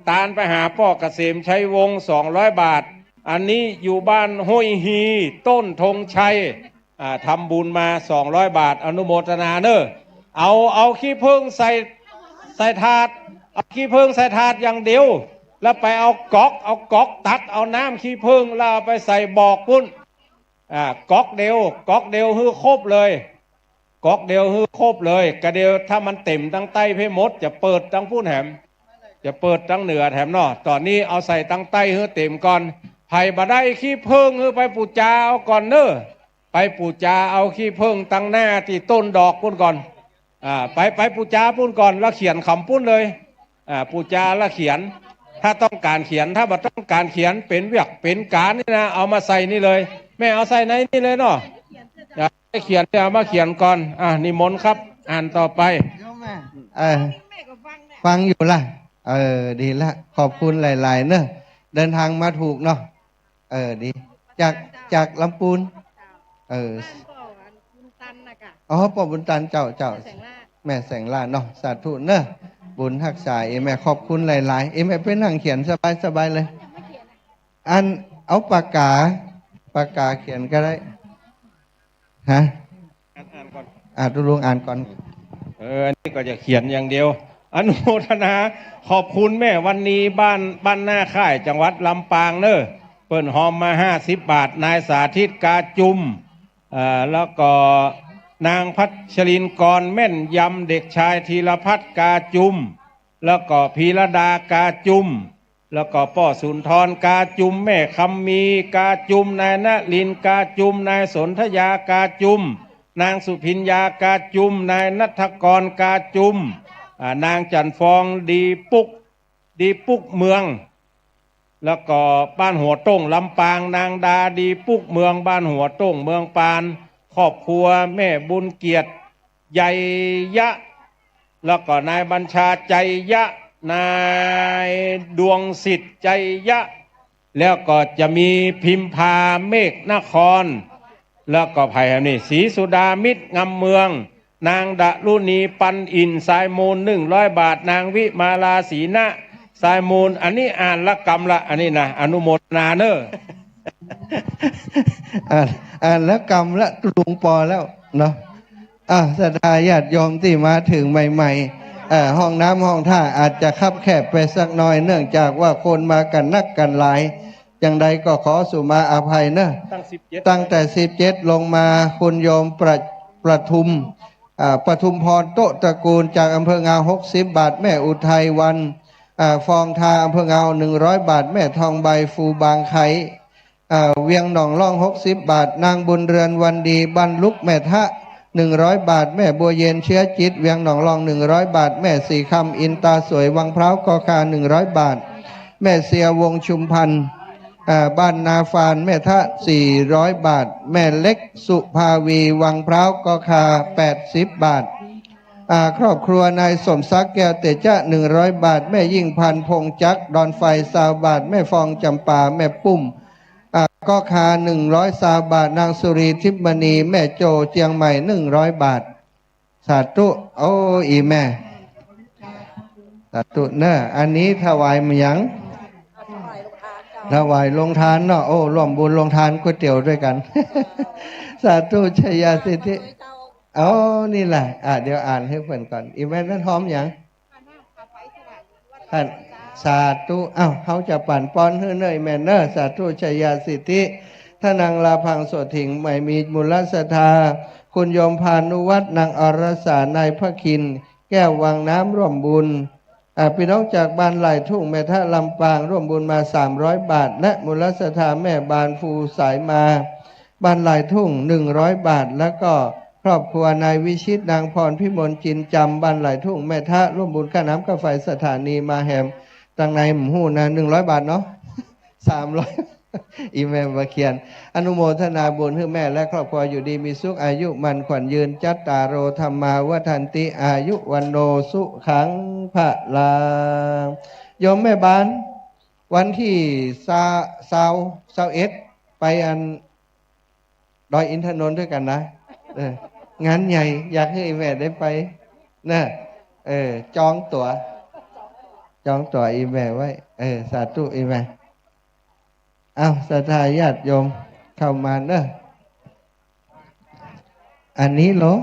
ตาลไปหาพ่อเกษมชัยวงศ์200 บาทอันนี้อยู่บ้านห้วยฮีต้นธงชัยทำบุญมา200 บาทอนุโมทนาเนอเอาขี้ผึ้งใส่ถาดเอาขี้ผึ้งใส่ถาดอย่างเดียวแล้วไปเอาก๊อกตักเอาน้ำขี้ผึ้งแล้วเอาไปใส่บอกปุ้นก๊อกเดียวฮือครบเลยก๊อกเดียวฮือครบเลยกระเดียวถ้ามันเต็มตั้งใต้เพมดจะเปิดตั้งปุ้นแหมจะเปิดตั้งเหนือแถมนอตอนนี้เอาใส่ตั้งใต้ฮือเต็มก่อนไผ่บาได้ขี้ผึ้งฮือไปปูจาเอาก่อนเนอไปปูจาเอาขี้ผึ้งตั้งหน้าที่ต้นดอกปุ้นก่อนไปปูจาปุ้นก่อนแล้วเขียนคำปุ้นเลยปูจาแล้วเขียนถ้าต้องการเขียนถ้าบ่ต้องการเขียนเป็นเวียกเป็นการนี่นะเอามาใส่นี่เลยแม่เอาใส่ในนี่เลยเนาะอย่าให้เขียนเอามาเขียนก่อนนิมนต์ครับอ่านต่อไปฟังอยู่ล่ะดีละขอบคุณหลายๆเนอะเดินทางมาถูกเนาะดีจากลำพูนอ๋อป่อบุญตันเจ้าแม่แสงล่าเนาะสาธุเนอะบุญทักษาแม่ขอบคุณหลายๆแม่ไปนั่งเขียนสบายเลยอันเอาปากกาเขียนก็ได้ฮะอ่านก่อนตุลุงอ่านก่อนอันนี้ก็จะเขียนอย่างเดียวอนุโมทนาขอบคุณแม่วันนี้บ้านหน้าค่ายจังหวัดลำปางเนอะเปิ้นหอมมา50 บาทนายสาธิตกาจุมแล้วก็นางพัชรินกรแม่นยำเด็กชายธีรพัฒน์กาจุมแล้วก็พีรดากาจุมแล้วก็ป้อสุนทรกาจุมแม่คำมีกาจุมนายณลินกาจุมนายสนธยากาจุมนางสุพิญญากาจุมนายณัฐกรกาจุมนางจันฟองดีปุกเมืองแล้วก็บ้านหัวต้งลำปางนางดาดีปุกเมืองบ้านหัวต้งเมืองปานครอบครัวแม่บุญเกียรติใหญ่ยะแล้วก็นายบัญชาใจยะนายดวงสิทธิ์ใจยะแล้วก็จะมีพิมพาเมฆนครแล้วก็ไผ่นี่ศรีสุดามิตรงำเมืองนางดลุณีปันอินสายมูล100 บาทนางวิมาลาศรีณะสายมูลอันนี้อ่านละกรรมละอันนี้นะอนุโมทนาเนอะอ่านแล้วกรรมละลุงปอแล้วเนาะศรัทธาญาติโยมที่มาถึงใหม่ๆห้องน้ำห้องท่าอาจจะคับแคบไปสักหน่อยเนื่องจากว่าคนมากันนักกันหลายอย่างใดก็ขอสุมาอภัยเนอะตั้งแต่17ลงมาคุณโยมประทุมพรโตตระกูลจากอำเภอเงา60 บาทแม่อุทัยวันฟองทาอำเภอเงา100 บาทแม่ทองใบฟูบางไคเวียงหนองล่อง60 บาทนางบุญเรือนวันดีบรรลุกแม่ทะ100 บาทแม่บัวเย็นเชื้อจิตเวียงหนองล่อง100 บาทแม่สีคำอินตาสวยวังพร้าวกอคา100 บาทแม่เสียวงชุมพันธ์บ้านนาฟานแม่ทะ400 บาทแม่เล็กสุภาวีวังพร้าวกอคา80 บาทครอบครัวนายสมศักดิ์แก้วเตจ้ะ100 บาทแม่ยิ่งพันพงจักดอนไฟ20 บาทแม่ฟองจำปาแม่ปุ้มก็คา120 บาทนางสุรีทิพมณีแม่โจเจียงใหม่100 บาทสาธุโอ้อีแม่สาธุเนอะอันนี้ถวายมันยังถวายลงทานเนาะโอ้ร่วมบุญลงทานก๋วยเตี๋ยวด้วยกันสาธุชยาสิทธินี่แหละเดี๋ยวอ่านให้เพื่อนก่อนอีแม่นั้นหอมยังท่านสาธุเขาจะปั่นป้อนเฮ้เนยแม่เนอสาธุชยาสิทธิท่านังลาพังโสถิงไม่มีมูลศรัทธาคุณโยมพานุวัฒน์นางอรสานายพระคินแก้ววังน้ำร่วมบุญพี่น้องจากบ้านไหลทุ่งแม่ท่าลำปางร่วมบุญมา300 บาทและมูลศรัทธาแม่บานฟูสายมาบ้านไหลทุ่ง100 บาทแล้วก็ครอบครัวนายวิชิตนางพรพิมลจินจำบ้านไหลทุ่งแม่ท่าร่วมบุญค่าน้ำค่าไฟสถานีมาแหมตังในหมู่นะ100 บาทเนาะ300 อีแม่มาเขียนอนุโมทนาบุญให้แม่และครอบครัวอยู่ดีมีสุขอายุมันขวัญยืนจัตตารโอธรรมาวัฏันติอายุวันโนสุขังพระลางโยมแม่บ้านวันที่เอ็ดไปอันดอยอินทนนท์ด้วยกันนะงานใหญ่อยากให้แม่ได้ไปนะจองตั๋วอีแม่ไว้สาธุอีแม่เอาศรัทธาญาติโยมเข้ามาเนอะอันนี้เหรอ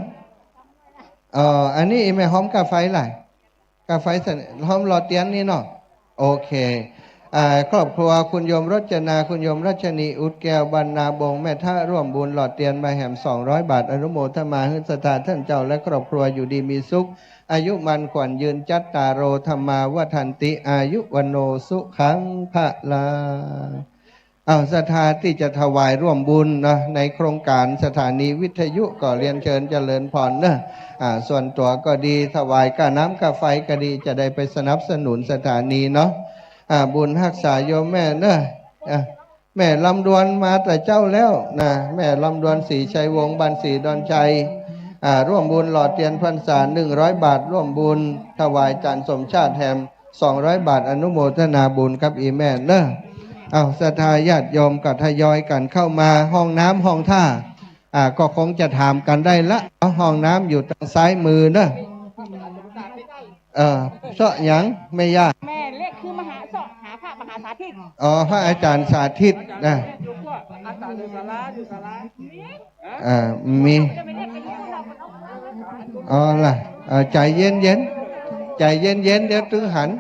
อันนี้อีแม่หอมกาไฟหล่ะกาไฟหอมหลอดเตียนนี่เนาะโอเคครอบครัวคุณโยมรจนาคุณโยมรัชนีอุดแก้วบรรณาบงแม่ท่าร่วมบุญหลอดเตียนมาแหม200 บาทอนุโมทนาให้ศรัทธาท่านเจ้าและครอบครัวอยู่ดีมีสุขอายุมันขวัญยืนจัตตารโอธรรมาวัฏันติอายุวันโนสุขังพระลาศรัทธาที่จะถวายร่วมบุญนะในโครงการสถานีวิทยุก็เรียนเชิญเจริญพรนะส่วนตัวก็ดีถวายค่าน้ำค่าไฟก็ดีจะได้ไปสนับสนุนสถานีเนาะบุญรักษาโยมแม่เนอะแม่ลำดวนมาแต่เจ้าแล้วนะแม่ลำดวนศรีชัยวงศ์บันศรีดอนชัยร่วมบุญหลอดเทียนพรรษา100 บาทร่วมบุญถวายจานสมชาติแถม200 บาทอนุโมทนาบุญครับอีแม่เนอะศรัทธาญาติโยมก็ทยอยกันเข้ามาห้องน้ำห้องท่าก็คงจะถามกันได้ละห้องน้ำอยู่ทางซ้ายมือเนอะเสาะหยังไม่ยากแม่เล็กคือมหาสอบหาพระมหาสาธิตพระอาจารย์สาธิตนะมีล่ะใจเย็นเย็นใจเย็นเย็นเดี๋ยวตึงหัน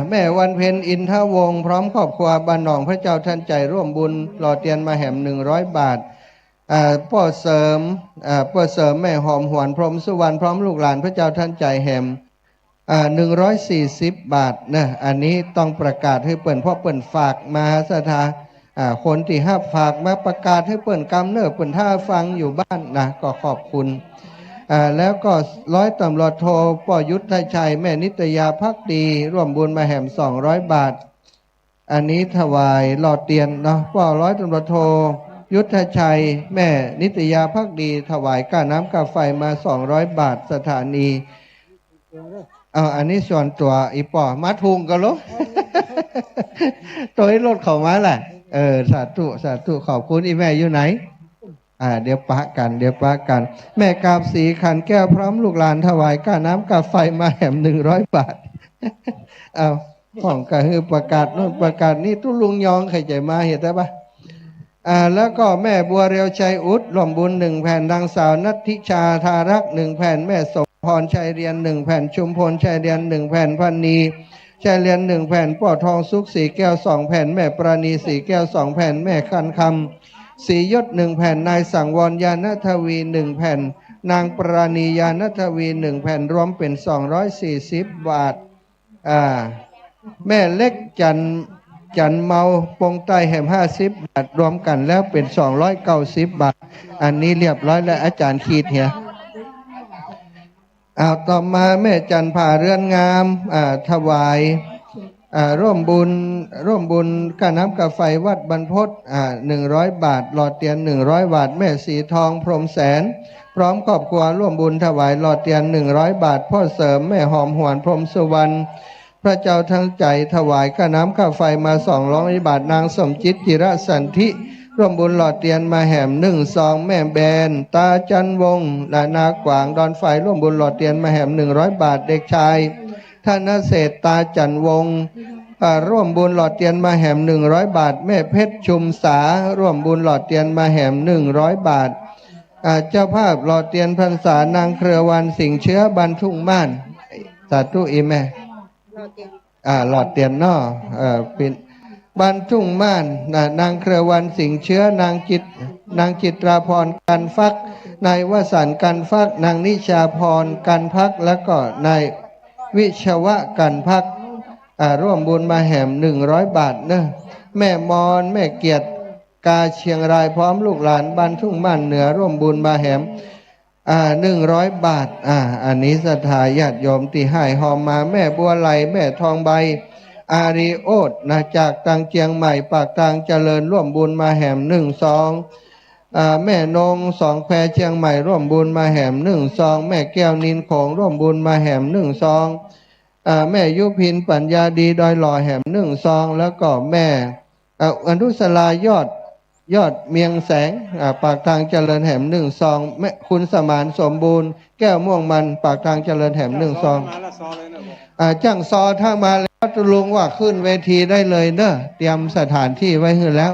แม่วันเพ็ญอินทวงศ์พร้อมครอบครัวบ้านหนองพระเจ้าท่านใจร่วมบุญหล่อเตียนมาแหม100 บาทพ่อเสริมแม่หอมหวนพรหมสุวรรณพร้อมลูกหลานพระเจ้าท่านใจแหม140 บาทนะอันนี้ต้องประกาศให้เปิ่นพ่อเปิ่นฝากมาศรัทธาคนที่ห้าฝากมาประกาศให้เปิ่นกำเนิดเปิ่นท่าฟังอยู่บ้านนะก็ขอบคุณแล้วก็ร้อยตำรวจโทปยุทธชัยแม่นิตยาภักดีร่วมบุญมาแหม200 บาทอันนี้ถวายหลอดเตียนเนาะร้อยตำรวจโทยุทธชัยแม่นิตยาภักดีถวายค่าน้ำค่าไฟมา200 บาทสถานีอันนี้ส่วนตัวอีป่อมาทุงกันลูกตัวให้รถเข้ามาแหละสาธุขอบคุณอีแม่อยู่ไหนเดี๋ยวปะกันแม่กาบสีขันแก้วพร้อมลูกหลานถวายค่าน้ำค่าไฟมาแหม100 บาทของกระหือประกาศโน่นประกาศนี่ตุ้ลุงยองใครใจมาเห็นได้ปะแล้วก็แม่บัวเรียวชัยอุดร่วมบุญ1 แผ่นดังสาวนัทธิชาธารักษ์1 แผ่นแม่สมพรชัยเรียน1 แผ่นชุมพลชัยเรียน1 แผ่นพันนีชัยเรียน1 แผ่นป่อทองสุขสีแก้ว2 แผ่นแม่ปราณีสีแก้ว2 แผ่นแม่คันคำสียศ1 แผ่นนายสังวรยานทวี1 แผ่นนางปราณียานทวี1 แผ่นรวมเป็น240 บาทแม่เล็กจันเมาปงใต้แหม50 บาทรวมกันแล้วเป็น290 บาทอันนี้เรียบร้อยแล้วอาจารย์ขีดเหียต่อมาแม่จันผ่าเรือนงามถวายร่วมบุญค่าน้ำค่าไฟวัดบรรพต100 บาทหลอดเตียน100 บาทแม่สีทองพรหมแสนพร้อมครอบครัวร่วมบุญถวายหลอดเตียน100 บาทพ่อเสริมแม่หอมหวนพรหมสุวรรณพระเจ้าทั้งใจถวายค่าน้ำค่าไฟมา200 บาทนางสมจิตจิระสันธิร่วมบุญหลอดเตียนมาแหม1 แม่แบนตาจันวงศ์นากวางดอนไฟร่วมบุญหลอดเตียนมาแหม100 บาทเด็กชายธนเศรษฐ์ตาจันวงศ์ร่วมบุญหลอดเตียนมาแหม100 บาทแม่เพชรชุมสาร่วมบุญหลอดเตียนมาแหม100 บาทเจ้าภาพหลอดเตียนพรรษานางเครือวันสิงห์เชื้อบันทุ่งม่านสาธุอีแม่หลอดเตียนนอเป็นบันทุ่งม่านนางเครือวันสิงห์เชื้อนางจิตราพรกันฟักนายวสันต์กันฟักนางนิชาพรกันพักแล้วก็นายวิชวะกันพักร่วมบุญมาแหม100 บาทเนอะแม่มอนแม่เกียรติกาเชียงรายพร้อมลูกหลานบ้านทุ่งม่านเหนือร่วมบุญมาแหม100 บาทอันนี้ศรัทธาญาติโยมที่ให้หอมมาแม่บัวไหลแม่ทองใบ อาริโอดนะจากทางเชียงใหม่ปากทางเจริญร่วมบุญมาแหม1 2แม่นง2แพเชียงใหม่ร่วมบุญมาแหม1 2แม่แก้วนินของร่วมบุญมาแหม1 2แม่ยุพินปัญญาดีดอยหล่อแหม1 2แล้วก็แม่อนุสลายอดเมียงแสงปากทางเจริญแหม1 2แม่คุณสมานสมบูรณ์แก้วม่วงมันปากทางเจริญแหม1 2จ้างซอถ้ามาแล้วตุลุงว่าขึ้นเวทีได้เลยเนอะเตรียมสถานที่ไว้ให้แล้ว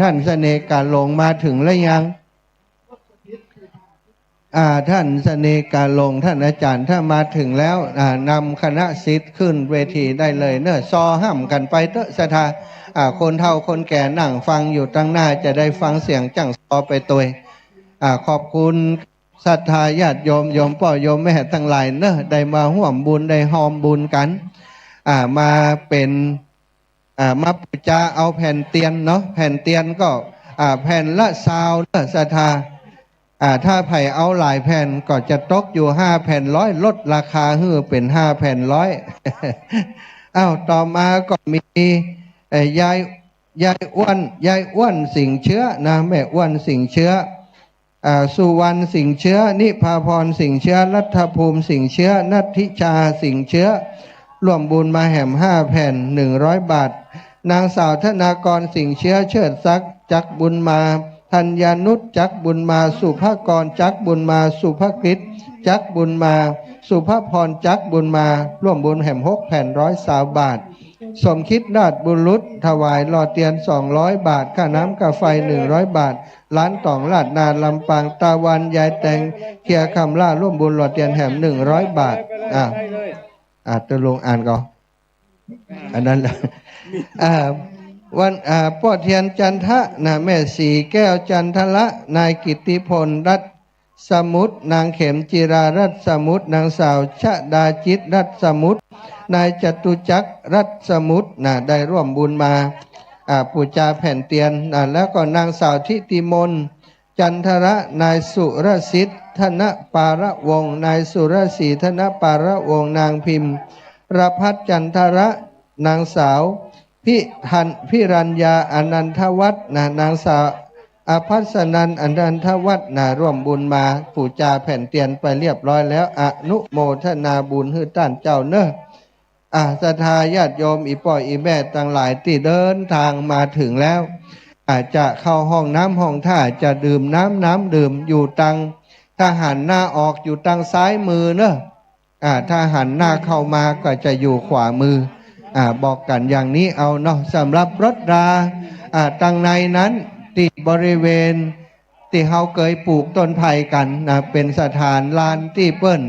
ท่านเสน่ห์การลงมาถึงแล้วยังท่านเสน่ห์การลงท่านอาจารย์ถ้ามาถึงแล้วนำคณะศิษย์ขึ้นเวทีได้เลยเนอะซอห้ามกันไปเถอะสถาคนเฒ่าคนแก่นั่งฟังอยู่ตั้งหน้าจะได้ฟังเสียงจังซอไปตัวขอบคุณศรัทธาญาติโยมพ่อโยมแม่ทั้งหลายเนอะได้มาร่วมบุญได้หอมบุญกันมาเป็นมาปูจาเอาแผ่นเตียนเนาะแผ่นเตียนก็แผ่นละ20เนอะศรัทธาถ้าไผ่เอาหลายแผ่นก็จะตกอยู่5แผ่น100ลดราคาให้เป็น5แผ่น100ต่อมาก็มียายอ้วนสิงเชื้อนะแม่อ้วนสิงเชื้อสุวรรณสิงเชื้อนิพาพรสิงเชื้อรัฐภูมิสิงเชื้อนัทธิชาสิงเชื้อร่วมบุญมาแหม5แผ่น100 บาทนางสาวธนากรสิงเชื้อเชิดซักจักบุญมาธัญญานุชจักบุญมาสุภกรจักบุญมาสุภกฤษจักบุญมาสุภพรจักบุญมาร่วมบุญแหม6แผ่น120 บาทสมคิดราชบุรุษถวายหล่อเตียน200 บาทค่าน้ำกาไฟ100 บาทร้านต่องลาดนาลำปางตาวันยายแตงเคียคำล่าร่วมบุญหล่อเตียนแหม100 บาทตะลงอ่านก่อนอันนั้นแหละวันพ่อเทียนจันทะนะแม่สีแก้วจันทละนายกิตติพลรัตสมุทรนางเข็มจิรารัตสมุทรนางสาวชะดาจิตรัตสมุทรนายจตุจักรรัตสมุทรนะได้ร่วมบุญมาปูจาแผ่นเตียนแล้วก็นางสาวทิติมนจันทระนายสุรสิทธิ์ธนปาระวงศ์นายสุรศรีธนปาระวงศ์นางพิมพ์ประภัสจันทระนางสาวพิรัญญาอนันทวัฒน์นางสาวอภัสนันอนันทวัฒน์ร่วมบุญมาปูจาแผ่นเตียนไปเรียบร้อยแล้วอนุโมทนาบุญให้ท่านเจ้าเนอะศรัทธาญาติโยมอีป่ออีแม่ต่างหลายที่เดินทางมาถึงแล้วอาจจะเข้าห้องน้ำห้องท่าจะดื่มน้ำดื่มอยู่ตังถ้าหันหน้าออกอยู่ทางซ้ายมือเนอะถ้าหันหน้าเข้ามาก็จะอยู่ขวามือบอกกันอย่างนี้เอาเนาะสำหรับรถราตังในนั้นที่บริเวณที่เขาเคยปลูกต้นไผ่กันเป็นสถานลานที่เปิ้น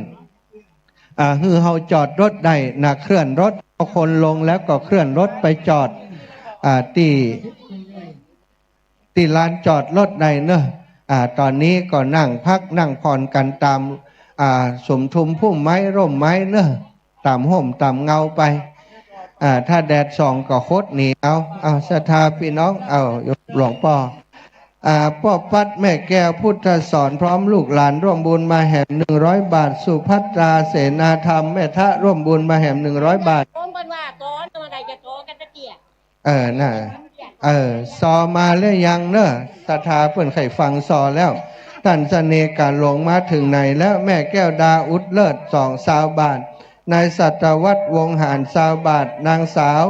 คือเขาจอดรถได้เคลื่อนรถเอาคนลงแล้วก็เคลื่อนรถไปจอดที่ลานจอดรถได้เนอะตอนนี้ก็นั่งพักนั่งผ่อนกันตามสมทุมพุ่มไม้ร่มไม้เนอะตามห่มตามเงาไปถ้าแดดส่องก็โคตรหนีเอาศรัทธาพี่น้องหลวงพ่อพ่อพัดแม่แก้วพุทธสอนพร้อมลูกหลานร่วมบุญมาแหม100 บาทสุภัตราเสนาธรรมแม่ทะร่วมบุญมาแหม100 บาทก้อนบันว่าก้อนตัวใดจะโตกันตะเกียน่ะซอมาแล้วยังเนอะศรัทธาเพิ่นไข่ฟังซอแล้วท่านเสน่ห์การลงมาถึงไหนแล้วแม่แก้วดาอุดเลิศ20 บาทนายสัตวัฒน์วงหาร20 บาทนางสาว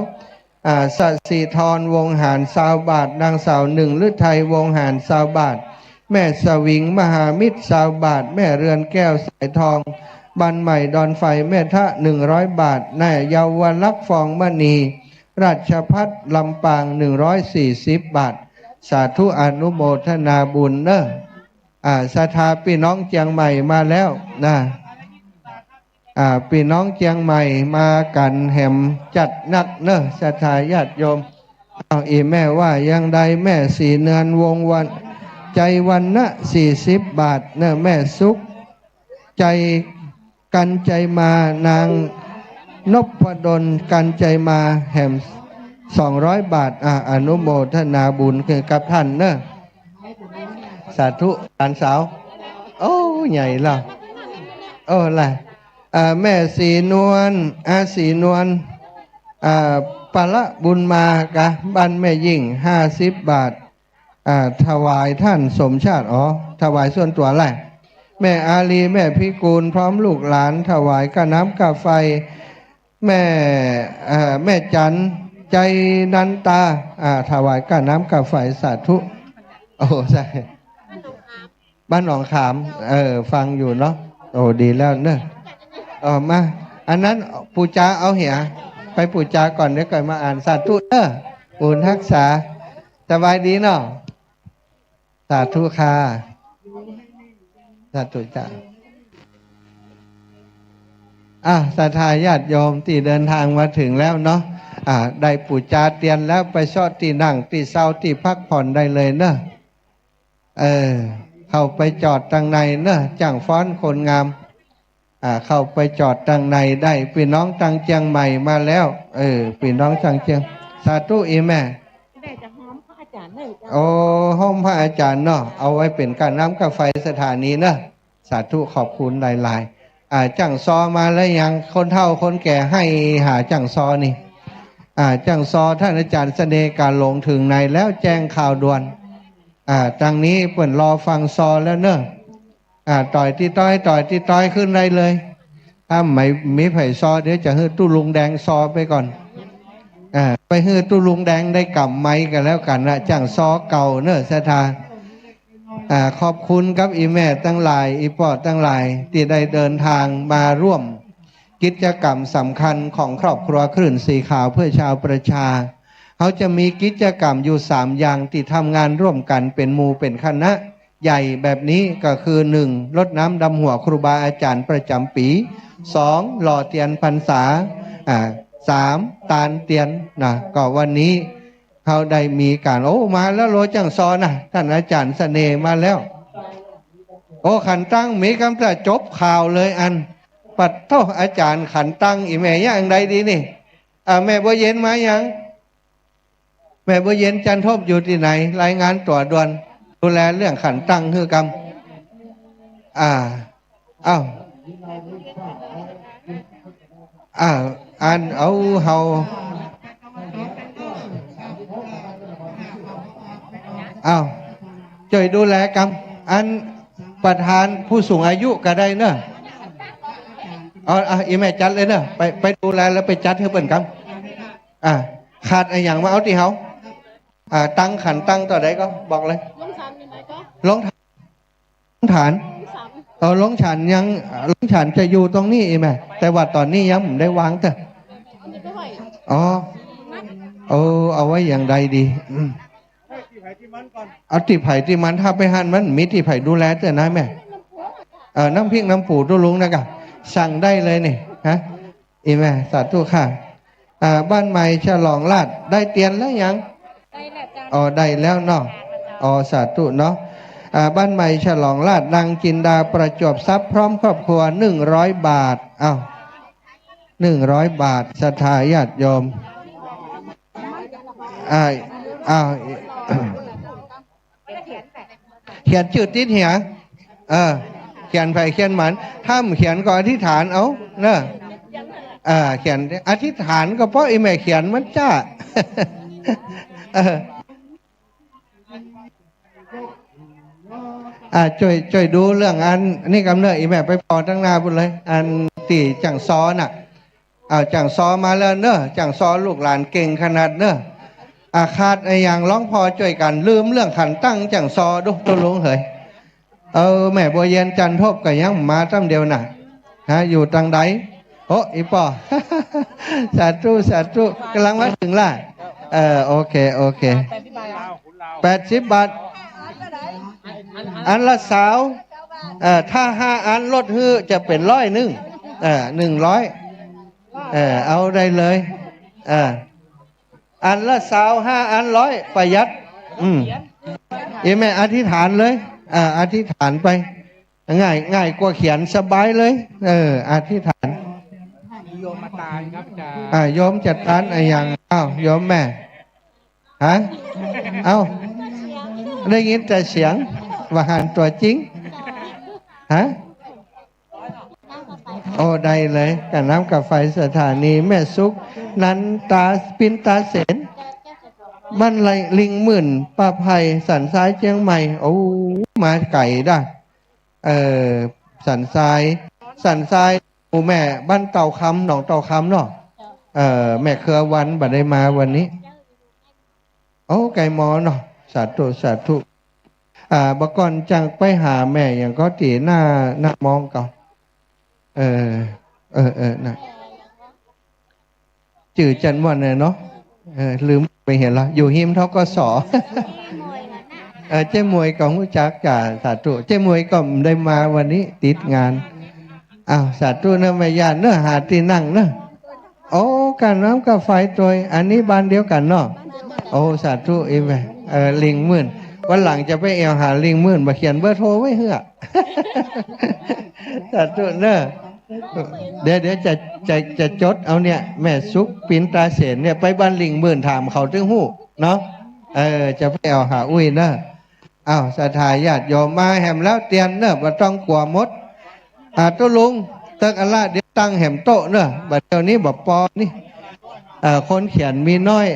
สัสิธรวงหาร20 บาทนางสาวหนึ่งฤทัยวงหาร20 บาทแม่สวิงมหามิตร20 บาทแม่เรือนแก้วสายทองบันใหม่ดอนไฟแม่ทะ100 บาทนายเยาวลักษณ์ฟองมณีราชพัฒลำปาง140 บาทสาธุอนุโมทนาบุญเนอะศรัทธาพี่น้องเชียงใหม่มาแล้วนะพี่น้องเชียงใหม่มากันแหมจัดนักเนอะศรัทธาญาติโยมอีแม่ว่ายังใดแม่สีเนือนวงวันใจวันนะ40 บาทเนอะแม่สุขใจกันใจมานางนพดลกันใจมาแหม200 บาทอนุโมทนาบุญคือกับท่านเนอะสาธุหลานสาวโอ้ใหญ่ล่ะล่ะแม่สีนวลสีนวล ปะละบุญมากะบ้านแม่ยิ่ง50 บาทถวายท่านสมชาติถวายส่วนตัวแหละแม่อาลีแม่พิกูลพร้อมลูกหลานถวายกะน้ำกะไฟแม่จันใจนันตาถวายกะน้ำกะไฟสาธุโอ้ใช่บ้านหนองขามฟังอยู่เนาะโอ้ดีแล้วเนอะมาอันนั้นปูจาเอาเหียไปปูจาก่อนเดี๋ยวก่อนมาอ่านสาธุเนอะบุญรักษาสบายดีเนาะสาธุค่ะสาธุจ้าศรัทธาญาติโยมที่เดินทางมาถึงแล้วเนาะได้ปูจาเตียนแล้วไปชอดที่นั่งที่เศร้าที่พักผ่อนได้เลยเนอะเข้าไปจอดตังในเนอะจังฟ้อนคนงามเข้าไปจอดตังในได้พี่น้องตังเจียงใหม่มาแล้วพี่น้องตังเจียงสาธุอีแม่ได้จะห้อมพระอาจารย์เลยจ้ะ โอ้ห้องพระอาจารย์เนาะเอาไว้เป็นการน้ำกาไฟสถานีเนอะสาธุขอบคุณหลายๆจังซอมาแล้วยังคนเฒ่าคนแก่ให้หาจังซอนี่จังซอท่านอาจารย์เสน่ห์การลงถึงในแล้วแจ้งข่าวด่วนจังนี้เปิ่นรอฟังซอแล้วเนอะต่อยที่ต้อยขึ้นได้เลยถ้าไม่มีไผ่ซอเดี๋ยวจะฮื้อตู้ลุงแดงซอไปก่อนไปฮื้อตู้ลุงแดงได้กำไม้กันแล้วกันนะจังซอเก่าเนอะสถาขอบคุณครับอีแม่ตั้งหลายอีปอตั้งหลายที่ได้เดินทางมาร่วมกิจกรรมสำคัญของครอบครัวคลื่นสีขาวเพื่อชาวประชาเขาจะมีกิจกรรมอยู่3อย่างที่ทำงานร่วมกันเป็นหมู่เป็นคณะใหญ่แบบนี้ก็คือ1รดน้ำดำหัวครูบาอาจารย์ประจำปี2หล่อเทียนพรรษา3ตาลเตียนนะก็วันนี้เขาได้มีการมาแล้วโลจังซอนะท่านอาจารย์เสน่ห์มาแล้วขันตั้งมีคำจะจบข่าวเลยอันปัดเท่าอาจารย์ขันตั้งอีแม่อย่างใดดีนี่แม่บัวเย็นมายังแม่บัวเย็นจันทบอยู่ที่ไหนรายงานตัวด่วนดูแลเรื่องขันตั้งคือกรรมอันเอาเฮาช่วยดูแลกรรมอันประธานผู้สูงอายุก็ได้เนอะอีแม่จัดเลยเนอะไปดูแลแล้วไปจัดให้เปิ่นกรรมขาดอะไรอย่างมาเอาที่เฮาตั้งขันตั้งต่อใดก็บอกเลยลงสันยังไงก็ลงฐานลงฉันยังลงฉันจะอยู่ตรงนี้ไหมแต่ว่าตอนนี้ยังไม่ได้วางเถอะเอาไว้อย่างใดดีเอาติไผ่ที่มันถ้าไปหันมันมีติไผ่ดูแลเถอะนะแม่น้ำพริกน้ำปูตุลุงนะกะสั่งได้เลยนี่ฮะอีแม่สาธุค่ะบ้านใหม่ฉลองลาดได้เตียนแล้วยังได้แล้วเนาะสาธุเนาะบ้านใหม่ฉลองลาดนางจินดาประจวบทรัพย์พร้อมครอบครัว100 บาท100 บาทศรัทธาญาติโยมเขียนชื่อติดเหียเขียนไปเขียนหมันถ้าเขียนก็อธิษฐานเอาเนอะเขียนอธิษฐานก็เพราะไอ้แม่เขียนมันจ้าช่วยดูเรื่องอันนี่กำเนิดอีแม่ไปพอตั้งนาบุญเลยอันตีจังซอน่ะจังซอมาแล้วเนอะจังซอลูกหลานเก่งขนาดเนอะขาดไอ้อย่างร้องพอช่วยกันลืมเรื่องขันตั้งจังซอดูตัวลุงเหยแม่บัวเย็นจันทบก็ยังมาตั้งเดียวน่ะอยู่ตังใดอีปอสาธุกำลังมาถึงล่ะโอเค80 บาทอันละสาวถ้า5 อันลดฮื้อจะเป็น100เอาได้เลยอันละสาว5 อัน100ประหยัดแม่อธิษฐานเลยอธิษฐานไปง่ายกว่าเขียนสบายเลยอธิษฐานโยมมาตายครับอาจารย์โยมจัดการอะไรอย่างโยมแม่ได้ยินแต่เสียงว่าหันตัวจริงได้เลยกับน้ำกับไฟสถานีแม่ซุก นันตาปินตาเสนบ้านไรลิงหมื่นป้าไผ่สันทรายเชียงใหม่โอ้มาไก่ได้สันทรายหมู่แม่บ้านเต่าคำหนองเต่าคำเนาะแม่เครือวันบัดได้มาวันนี้โอ้ไก่หมอเนาะสาธุบก่อนจังไปหาแม่อย่างก็ตีหน้ามองก่อนนะจื่อจันวันเลยเนาะลืมไปเห็นละอยู่หิมเท่าก็สอเจ้มวยของผู้จักจ่าสาธุเจ้มวยก็ได้มาวันนี้ติดงานอ้าวสาธุเนื้อแม่ยานเนื้อหาที่นั่งเนื้อโอ้กันน้ำกับไฟตัวอันนี้บ้านเดียวกันเนาะโอ้สาธุอีแม่ลิงหมื่นวันหลังจะไปเอวหาลิงหมื่นมาเขียนเบอร์โทรไว้เหือสาธุเนื้อเดี๋ยวจะจดเอาเนี่ยแม่ซุกปินตาเสนเนี่ยไปบ้านลิงหมื่นถามเขาถึงหู้เนาะจะไปเอาหาอุ้ยเนอะอ้าวศรัทธาญาติโยมมาแหมแล้วเตียนเนอะบ่ต้องกลัวมดตัวลุงเติกอัลละเดี๋ยวตั้งแหมโต๊ะเนอะบัดเดี๋ยวนี้บ่ปอนี่คนเขียนมีน้อย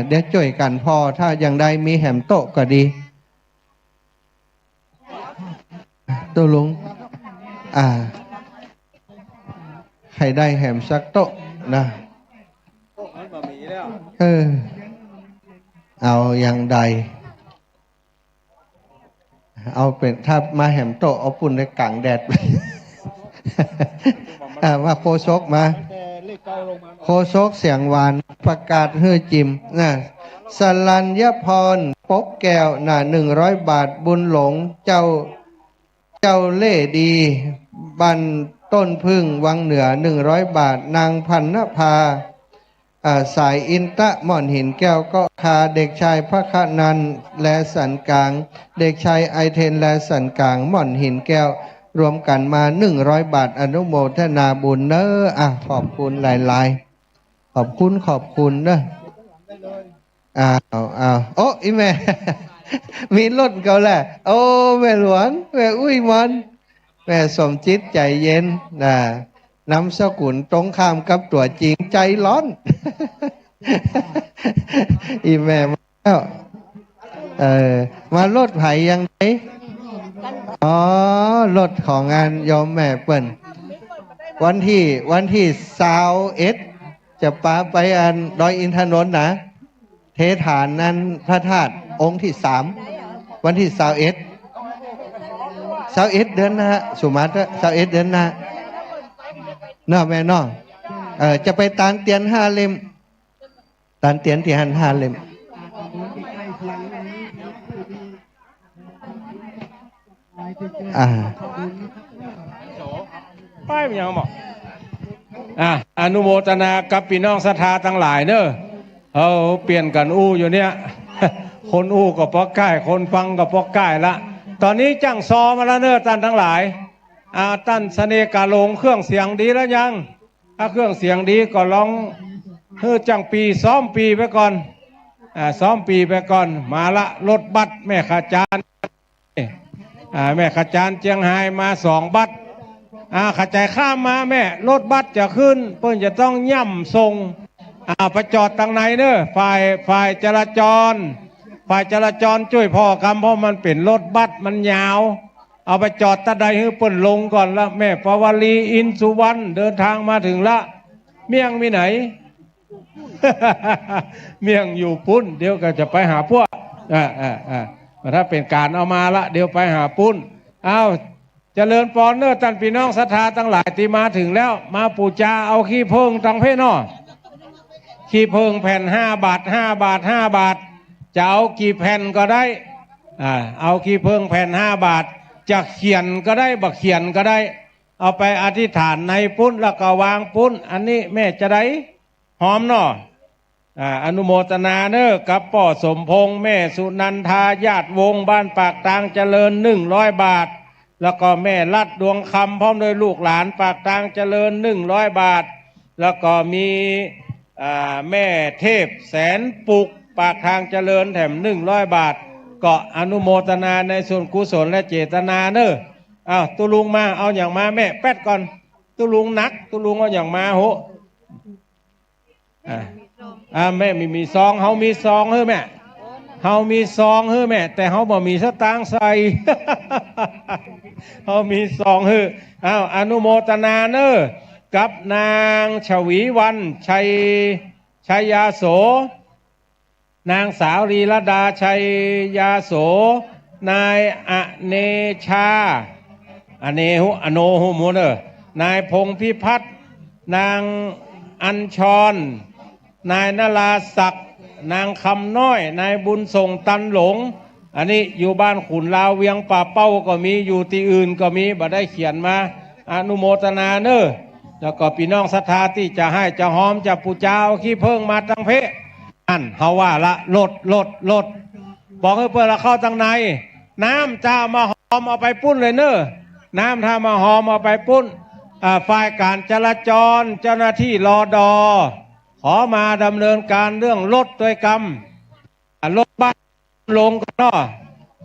เดี๋ยวช่วยกันพอถ้าอย่างใดมีแหมโต๊ะก็ดีตัวลุงใครได้แหมสักโต๊ะนะเอาอย่างใดเอาเป็นถ้ามาแหมโต๊ะเอาปุ่นในกลางแดด มาโคซกมาโคซกเสียงหวานประกาศเฮือจิมนะสลัญญพรปกแก้ว100 บาทบุญหลงเจ้าเล่ดีบันต้นพึ่งวังเหนือ100 บาทนางพันนภาสายอินตะม่อนหินแก้วก็คาเด็กชายพระคนันและสันกลางเด็กชายไอเทนและสันกลางม่อนหินแก้วรวมกันมา100 บาทอนุโมทนาบุญเนอะขอบคุณหลายๆขอบคุณเนอะโอ้อีแม่ มีรถเขาแหละโอ้แม่หลวงแม่อุ้ยมันแม่สมจิตใจเย็นนำสกุลตรงข้ามกับตัวจริงใจร้อน อีแม่มาแล้วมารถไผ่ยังไงอ๋อรถของงานยอมแม่เปิ้นวันที่21จะปาไปอันดอยอินทนนท์นะเทฐานนั้นพระธาตุองค์ที่3วันที่21เดือนนะฮะสุมาตร21เดือนนะน้อแม่น้อจะไปตานเตียน5 เล่มตานเตียนที่5 เล่มป้ายเป็นยังบอกอนุโมทนากับพี่น้องศรัทธาทั้งหลายเนอะเปลี่ยนกันอู้อยู่เนี่ย คนอู้ก็พอใกล้คนฟังก็พอใกล้ละตอนนี้จังซอมาแล้วเนอะท่านทั้งหลายท่านเสน่ห์กาลงเครื่องเสียงดีแล้วยังถ้าเครื่องเสียงดีก็ลองจังปีซ้อมปีไปก่อนซ้อมปีไปก่อนมาละรถบัสแม่ขาจานแม่ขาจานเจียงไฮ้มา2 บัสขจายข้ามมาแม่รถบัสจะขึ้นเพิ่นจะต้องย่ำส่งไปจอดทางไหนเนอะฝ่ายจราจรช่วยพ่อกำเพราะมันเป็นรถบัสมันยาวเอาไปจอดตะใดให้เปิ้นลงก่อนละแม่ปวลีอินสุวรรณเดินทางมาถึงละเมี่ยงมีไหน เมี่ยงอยู่ปุ้นเดี๋ยวก็จะไปหาพวกถ้าเป็นการเอามาละเดี๋ยวไปหาปุ้นเจริญปอนเนอร์ท่านพี่น้องศรัทธาทั้งหลายที่มาถึงแล้วมาปูจาเอาขี้เพิงตังเพ่นอขี้เพิงแผ่น5 บาทจะเอากี่แผ่นก็ได้เอาขี้เพิงแผ่น5 บาทจะเขียนก็ได้บักเขียนก็ได้เอาไปอธิษฐานในปุ้นแล้วก็วางปุ้นอันนี้แม่จะได้หอมเนาะอนุโมทนาเนอกับป่อสมพงษ์แม่สุนันทาญาติวงบ้านปากตางเจริญ100 บาทแล้วก็แม่ลัดดวงคำพร้อมด้วยลูกหลานปากตางเจริญ100 บาทแล้วก็มีแม่เทพแสนปุกปากทางเจริญแถม100 บาทก็อนุโมทนาในส่วนกุศลและเจตนาเนอะตุลุงมาเอาอย่างมาแม่แป๊ดก่อนตุลุงนักตุลุงเอาอย่างมาโห แม่มีซองเฮามีซองเฮ้อแม่เฮามีซองเฮ้อแม่แต่เฮาบ่มีสตางค์ใส่ เฮามีซองเฮ้ออนุโมทนาเนอกับนางชวีวันชัยยาโสนางสาวรีลดาชัยยาโสนายอเนชาอเนหุอโนหุโมเนอนายพงพิพัฒน์นางอัญชรนายนราศักดิ์นางคำน้อยนายบุญส่งตันหลงอันนี้อยู่บ้านขุนลาวเวียงป่าเป้าก็มีอยู่ที่อื่นก็มีบ่ได้เขียนมาอนุโมทนาเนอแล้วก็พี่น้องศรัทธาที่จะให้จะหอมจะปูเจ้าขี้เพิ่งมาตั้งเพะอันเฮาว่าละลดบอกให้เปิดละเข้าตั้งในน้ำจะมาหอมเอาไปปุ้นเลยเนอน้ำถ้ามาหอมเอาไปปุ้นฝ่ายการจราจรเจ้าหน้าที่รอดอขอมาดำเนินการเรื่องรถด้วยกรรมรถบัสลงก็เนาะ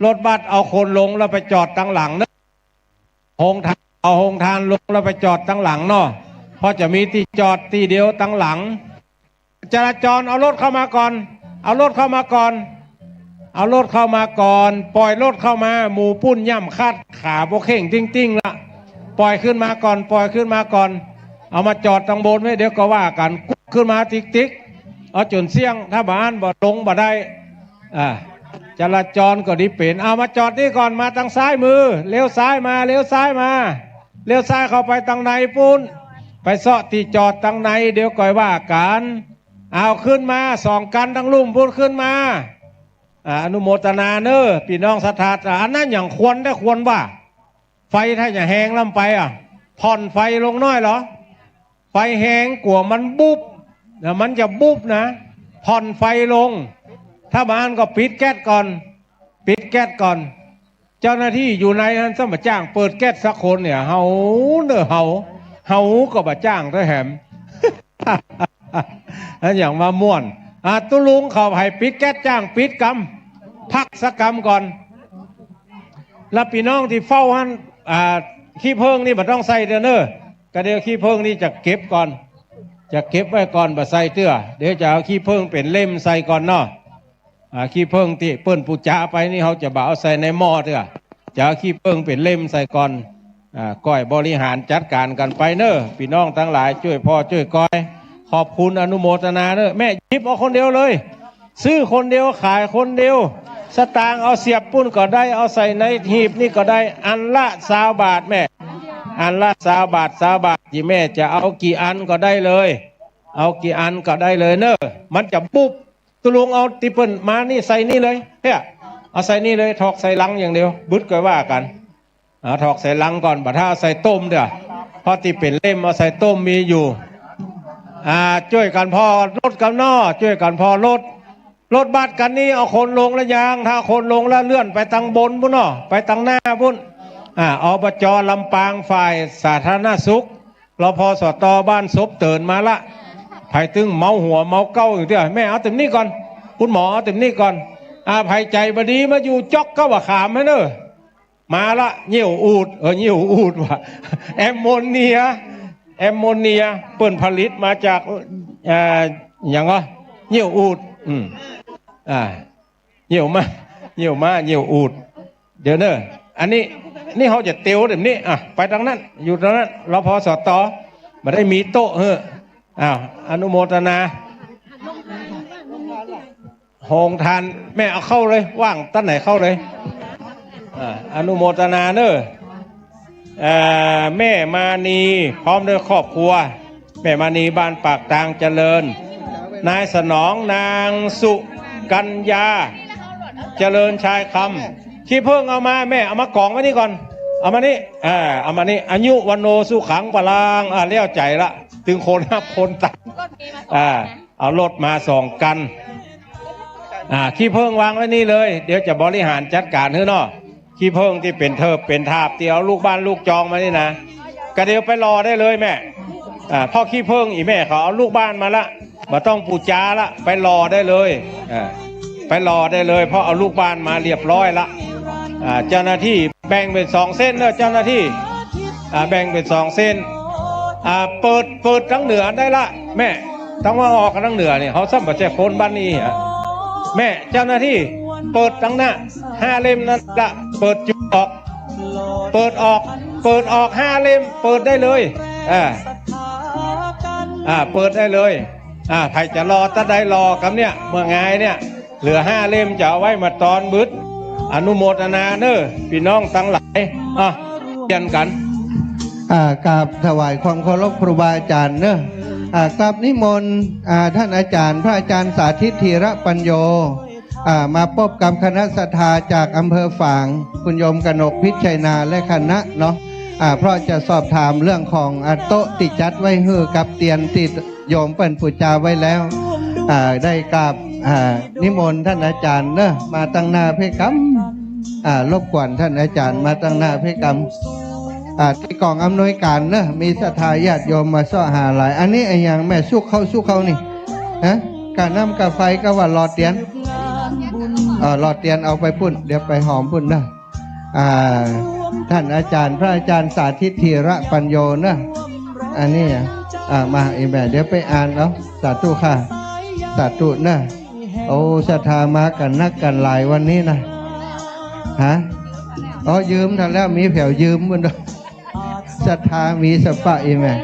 รถบัสเอาคนลงแล้วไปจอดตั้งหลังเนาะหงทานเอาหงทานลงแล้วไปจอดตั้งหลังเนาะเพราะจะมีที่จอดที่เดียวตั้งหลังจราจรเอารถเข้ามาก่อนเอารถเข้ามาก่อนเอารถเข้ามาก่อนปล่อยรถเข้ามาหมูปุ้นย่ำคาดขาโบเข่งติ้งละปล่อยขึ้นมาก่อนปล่อยขึ้นมาก่อนเอามาจอดตั้งบนไว้เดี๋ยวก็ว่ากันกุ๊กขึ้นมาติ๊กเอาจนเสี่ยงถ้าบ้านบ่ลงบ่ได้จราจรก็ดีเป็นเอามาจอดนี่ก่อนมาทางซ้ายมือเลี้ยวซ้ายมาเลี้ยวซ้ายมาเลี้ยวซ้ายเข้าไปทางในปุ้นไปเสาะที่จอดทางในเดี๋ยวก่อยว่ากันเอาขึ้นมาสองกันทั้งลุ่มปุ้นขึ้นมาอนุโมทนาเนอพี่น้องศรัทธาอันนั้นอย่างควรได้ควรว่าไฟถ้าอย่าแห้งลำไปผ่อนไฟลงน้อยเหรอไฟแห้งกลัวมันบุบมันจะบุบนะผ่อนไฟลงถ้าบ้านก็ปิดแก๊สก่อนปิดแก๊สก่อนเจ้าหน้าที่อยู่ในนั้นสมัจ้างเปิดแก๊สสักคนเนี่ยเฮาก็บ่จ้างด้วยแหม นั่นอย่างมาม่วนตุลุงเขาให้ปิดแก๊สจ้างปิดกรรมพักสักกรรมก่อนแล้วพี่น้องที่เฝ้าหันขี้เพิงนี่บ่ต้องใส่เด้อเนอะก็เดี๋ยวขี้เพิงนี่จะเก็บก่อนจะเก็บไว้ก่อนบ่ใส่เตื้อเดี๋ยวจะเอาขี้เพิงเป็นเล่มใส่ก่อนเนาะขี้เพิงที่เปิ้นปูจาไปนี่เขาจะบ่เอาใส่ในหม้อเตื้อจะเอาขี้เพิงเป็นเล่มใส่ก่อนก้อยบริหารจัดการกันไปเนอะพี่น้องทั้งหลายช่วยพ่อช่วยก้อยขอบคุณอนุโมทนาเนอะแม่หยิบเอาคนเดียวเลยซื้อคนเดียวขายคนเดียวสตางค์เอาเสียบปุ้นก็ได้เอาใส่ในหีบนี่ก็ได้อันละ20 บาทแม่อันละ20 บาทที่แม่จะเอากี่อันก็ได้เลยเอากี่อันก็ได้เลยเนอะมันจะปุ๊บตุลุงเอาติเปิลมานี่ใส่นี่เลยเฮ้ยเอาใส่นี่เลยถอกใส่ลังอย่างเดียวบึดก็ว่ากันเอาถอกใส่ลังก่อนบัดถ้าใส่ต้มเด้อเพราะที่เป็นเล่มเอาใส่ต้มมีอยู่ช่วยกันพอรถกันนอช่วยกันพอรถบัสกันนี่เอาคนลงแล้วยังถ้าคนลงแล้วเลื่อนไปทางบนพุ่นเนาะไปทางหน้าพุ่นอบจ.ลำปางฝ่ายสาธารณสุขรพสต.บ้านศพเตินมาละไผ่ตึงเมาหัวเมาเก้าอยู่เถอะแม่เอาเต็มนี่ก่อนคุณหมอเอาเต็มนี่ก่อนไผ่ใจบดีมาอยู่จอกก็ว่าขามให้เนอะมาละเหี่ยวอูดเหี่ยวอูดว่ะแอมโมเนียเปิ้นผลิตมาจากอย่างก็เหี่ยวอูดเหี่ยวอูดเดี๋ยวเนอะอันนี้นี่เขาจะเตียวแบบนี้ไปทางนั้นอยู่ทางนั้นรพสต.มาได้มีโต๊ะอนุโมทนาโฮงทานแม่เอาเข้าเลยว่างตั้งไหนเข้าเลยอนุโมทนาเนอะแม่มานีพร้อมด้วยครอบครัวแม่มานีบ้านปากตางเจริญนายสนองนางสุกัญญาเจริญชายคำขี้เพิ่งเอามาแม่เอามากองไว้นี่ก่อนเอามานี่เอามานี่อายุวันโนสุขังปลางเลี้ยวใจละถึงคนนับคนตัดเอารถมา2 กันขี้เพิ่งวางไว้นี่เลยเดี๋ยวจะบริหารจัดการให้เนาะขี้เพิ่งที่เป็นเทิบเป็นทาบเตียวลูกบ้านลูกจองมานี่นะก็เดี๋ยวไปรอได้เลยแม่พ่อขี้เพิ่งอีแม่เขาเอาลูกบ้านมาละมาต้องปูจาละไปรอได้เลยไปรอได้เลยเพราะเอาลูกบ้านมาเรียบร้อยละเจ้าหน้าที่แบ่งเป็น2 เส้นเนอะเจ้าหน้าที่แบ่งเป็น2 เส้นเปิดทางเหนือได้ละแม่ ทั้งว่าออกกับทั้งเหนือเนี่ยเขาซ้ำกับแจกคนบ้านนี้ฮะแม่เจ้าหน้าที่เปิดตั้งหน้า5 เล่มนั่นละเปิดจุดออกเปิดออก5 เล่มเปิดได้เลยเปิดได้เลยใครจะรอถ้าได้รอกับเนี่ยเมื่อไงเนี่ยเหลือ5 เล่มจะเอาไว้มาตอนบึดอนุโมทนาเนอพี่น้องทั้งหลายเรียนกันกราบถวายความเคารพครูบาอาจารย์เนอะกราบนิมนต์ท่านอาจารย์พระอาจารย์สาธิตธีระปัญโยมาพบกับคณะศรัทธาจากอำเภอฝางคุณโยมกนกพิชัยนาและคณะเนาะเพราะจะสอบถามเรื่องของโต๊ะติจัดไว้ฮือกับเตียนติดโยมเปิ่นปูจาไว้แล้วได้กราบนิมนต์ท่านอาจารย์เนอะมาตั้งหน้าเพกรรมรบกวนท่านอาจารย์มาตั้งหน้าเพกรรมที่กองอำนวยการเนอะมีศรัทธาญาติโยมมาซ้อหาหลายอันนี้ไอ้อย่างแม่สู้เขานี่การน้ำกาไฟก็ว่าหลอดเตียนหลอดเตียนเอาไปพุ่นเดี๋ยวไปหอมพุ่นนะท่านอาจารย์พระอาจารย์สาธิตธีระปัญโยนะอันนี้มาอีแม่เดี๋ยวไปอ่านเนาะสาธุค่ะสาธุนะโอ้ศรัทธามากันนักกันหลายวันนี้นะยืมทันแล้วมีแผ่วยืมมันด้วยศรัทธามีสปะอีแม่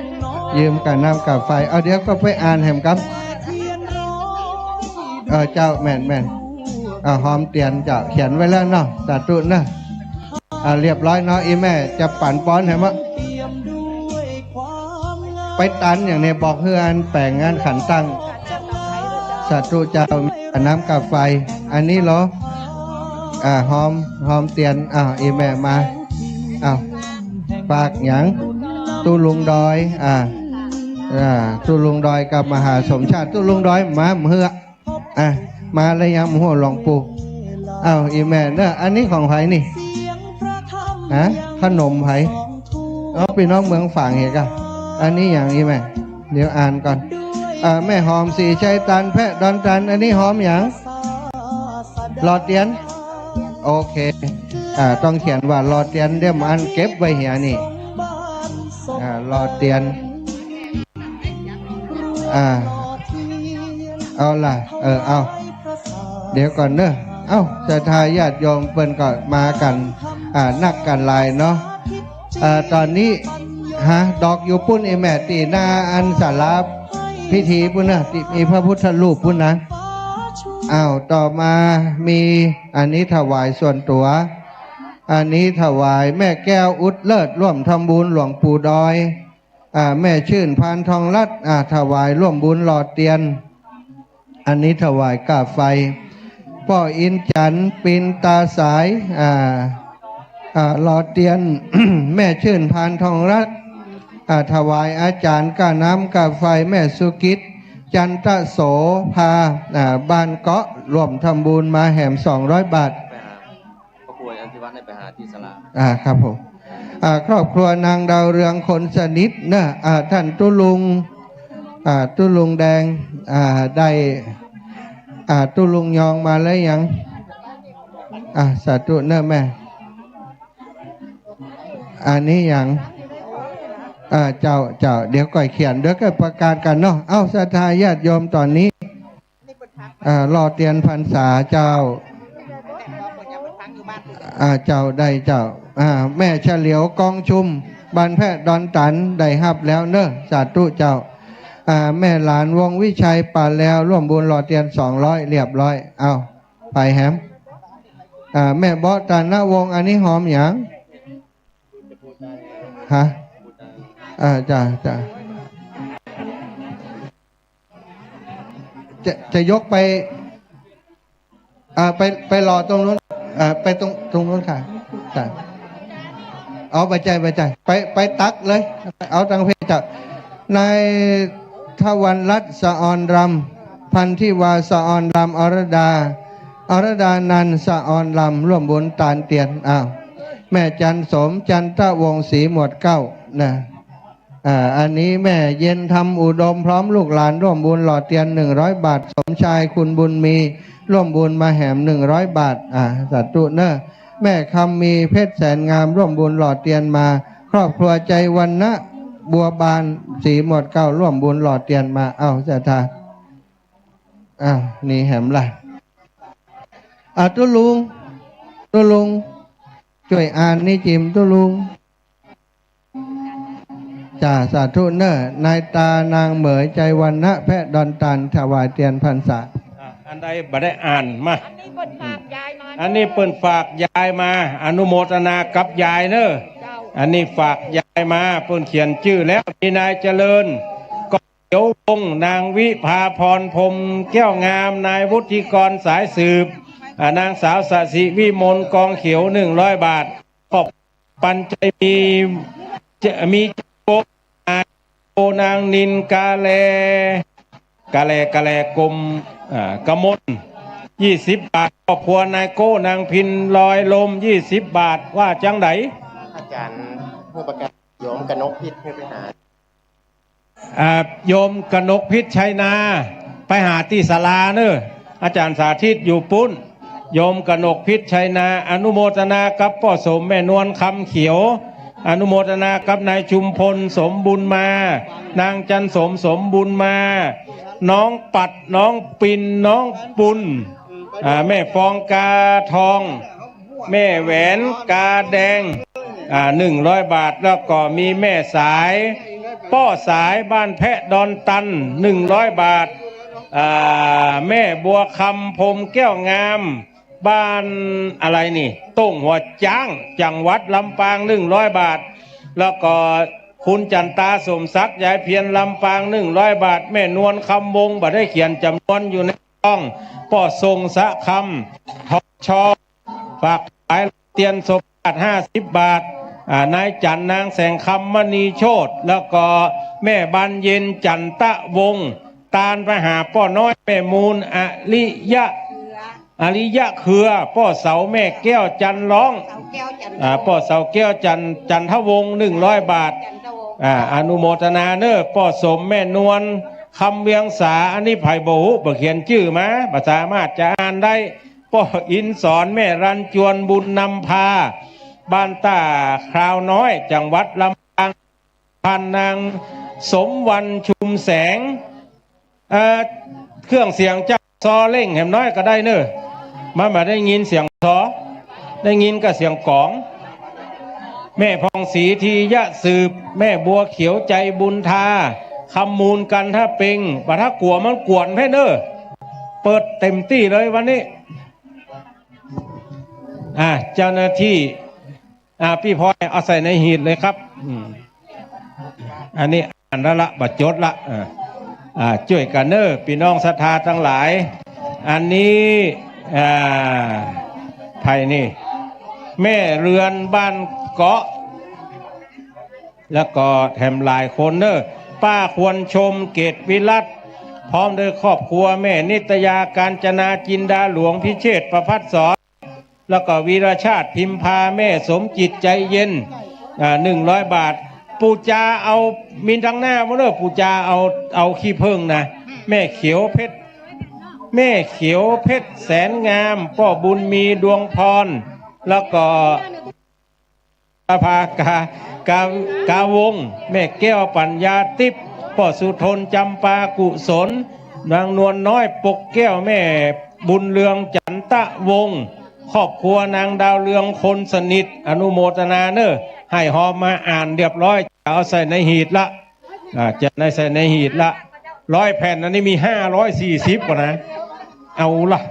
ยืมกันน้ำกับไฟเดี๋ยวก็ไปอ่านแหมครับเจ้าแม่นหอมเตียนจะเขียนไว้แล้วเนาะสาธุนะเรียบร้อยเนาะอีแม่จะปั่นป้อนเห็นไหมไปตันอย่างนี้บอกเฮือนแปลงงานขันตั้งสาธุเจ้าน้ำกับไฟอันนี้เหรอหอมเตียนอีแม่มาฝากหยังตู้ลุงดอยตู้ลุงดอยกับมหาสมชาติตู้ลุงดอยมาเหือมาเลยยังหัวหลวงปู่อีแม่เนอะอันนี้ของไผ่นี่ขนมไผ่พี่น้องเมืองฝางเหรออันนี้อย่างอีแม่เดี๋ยวอ่านก่อนแม่หอมสีชัยตันแพะดอนตันอันนี้หอมอย่างหลอดเตียนโอเคต้องเขียนว่ารอเตียนเดี๋ยวมันเก็บไว้เหียนี่รอเตียนเอาล่ะเอาเดี๋ยวก่อนเนอะศรัทธาญาติโยมเปิ้นก็มากันนักกันหลายเนาะตอนนี้ดอกอยู่ปุ้นไอแม่ตีหน้าอันสาราพิธีปุ้นนะมีพระพุทธรูปปุ้นนะต่อมามีอันนี้ถวายส่วนตัวอันนี้ถวายแม่แก้วอุดเลิศร่วมทำบุญหลวงปู่ดอยแม่ชื่นพานทองรัตน์ถวายร่วมบุญหลอดเตียนอันนี้ถวายกาไฟพ่ออินจันปินตาสายหลอดเตียน แม่ชื่นพานทองรัตน์ถวายอาจารย์กาน้ำกาไฟแม่สุกิจจันทโสภาบ้านเกาะรวมทำบุญมาแหม200 บาทครอบครัวอันที่วัดได้ไปหาที่ศาลาครับผมครอบครัวนางดาวเรืองคนสนิทนะท่านตุลุงแดงได้ตุลุงยองมาแล้วยังสาธุเนอะแม่อันนี้ยังเจ้าเดี๋ยวก่อยเขียนเดี๋ยวก็ประกาศกันเนาะศรัทธาญาติโยมตอนนี้รอเตียนพรรษาเจ้าเจ้าได้เจ้าแม่เฉลียวกองชุมบ้านแพทย์ดอนตันได้ฮับแล้วเนอะสาธุเจ้าแม่หลานวงวิชัยป่าแล้วร่วมบุญรอเตียน200เรียบร้อยไปแฮมแม่บอตานะวงอันนี้หอมหยังจ้าจะยกไปไปรอตรงนู้นไปตรงนู้นค่ะจ้ะเอาไปใจไปตักเลยเอาตังเพจนายทวันรัตน์สะออนรำพันธิวาสะออนรำอรดานันสะออนรำร่วมบุญตานเตียนแม่จันสมจันทวงศรีหมวดเก้านะอันนี้แม่เย็นทำอุดมพร้อมลูกหลานร่วมบุญหล่อเตียน100 บาทสมชายคุณบุญมีร่วมบุญมาแหม100 บาทสาธุเนอะแม่คำมีเพชรแสนงามร่วมบุญหล่อเตียนมาครอบครัวใจวันนะ บัวบานสีหมดเก้าร่วมบุญหลอดเตียนมาเอาศรัทธานี่แหมละตุลุงช่วยอ่านนี่จิมตุลุงจ่าสาธุเนอร์นายตานางเหมยใจวันนะแพะดอนตันถวายเตียนพรรษาอันใดบ่ได้อ่านมาอันนี้เปิดฝากยายมา อันนี้เปิ้นฝากยายมาอนุโมทนากับยายเนอะอันนี้ฝากยายมาเปิ้นเขียนชื่อแล้วมีนายเจริญกองเขียววงนางวิภาพรพรมแก้วงามนายวุฒิกรสายสืบนางสาวสศิวิมลกองเขียว100 บาทขอบปันใจมีนางนินกาแลกลมกมล20 บาทครอบครัวนายโก้นางพินลอยลม20 บาทว่าจังไดอาจารย์ผู้ประกาศโยมกนกพิษให้ไปหาโยมกนกพิษชัยนาไปหาที่ศาลาเนอะอาจารย์สาธิตอยู่ปุ้นโยมกนกพิษชัยนาอนุโมทนากับพ่อสมแม่นวลคำเขียวอนุโมทนากับนายชุมพลสมบุญมานางจันสมบุญมาน้องปัดน้องปินน้องปุนแม่ฟองกาทองแม่แหวนกาแดง100 บาทแล้วก็มีแม่สายป้อสายบ้านแพะดอนตัน100 บาทแม่บัวคำพรมแก้วงามบ้านอะไรนี่ต้งหัวจ้างจังหวัดลำปาง100 บาทแล้วก็คุณจันตาสมศักดิ์ยายเพียรลำปาง100 บาทแม่นวลคำวงบัดได้เขียนจำนวนอยู่ในต้องป่อทรงสะคำทอชอฝากขายเตียนศพ50 บาทนายจันนางแสงคำมณีโชตแล้วก็แม่บานเย็นจันตะวงตาลไปหาป้อน้อยแม่มูลอริยะเครือป้อเสาแม่แก้วจันร้องป้อเสาแก้วจันทวง100 บาทอนุโมทนาเนอป้อสมแม่นวลคำเวียงสาอันนี้ไผ่โบหุเขียนชื่อมาสามารถจะอ่านได้ป้ออินสอนแม่รันจวนบุญนำพาบ้านต้าคราวน้อยจังหวัดลำปางพันนางสมวันชุมแสงเครื่องเสียงเจ้าซอเล่งแหมน้อยก็ได้เนอะมาได้ยินเสียงซอได้ยินกับเสียงกองแม่พองศรีทียะสืบแม่บัวเขียวใจบุญทาคำมูลกันถ้าเป็งปะถ้ากลัวมันกวนให้เนอะเปิดเต็มที่เลยวันนี้เจ้าหน้าที่พี่พลอยเอาใส่ในหีบเลยครับอันนี้อ่านละบัดจดละช่วยกันเนอพี่น้องศรัทธาทั้งหลายอันนี้ไผ่นี่แม่เรือนบ้านเกาะแล้วก็แถมหลายคนเนอป้าควรชมเกตวิรัตพร้อมด้วยครอบครัวแม่นิตยาการจนาจินดาหลวงพิเชษประพัฒสอนแล้วก็วีรชาติพิมพาแม่สมจิตใจเย็น100 บาทปูจาเอามินทั้งหน้ามาเนอะปูจาเอาขี้เพิ่งนะแม่เขียวเพชรแสนงามพ่อบุญมีดวงพรแล้วก็ภากาวงแม่แก้วปัญญาทิพย์พ่อสุทนจำปากุศลนางนวลน้อยปกแก้วแม่บุญเรืองจันตะวงครอบครัวนางดาวเรืองคนสนิทอนุโมทนาเนอะให้หอมมาอ่านเรียบร้อยจะเอาใส่ในหีบละจะใส่ในหีบละ100 แผ่นอันนี้มี540กว่านะเอาละ100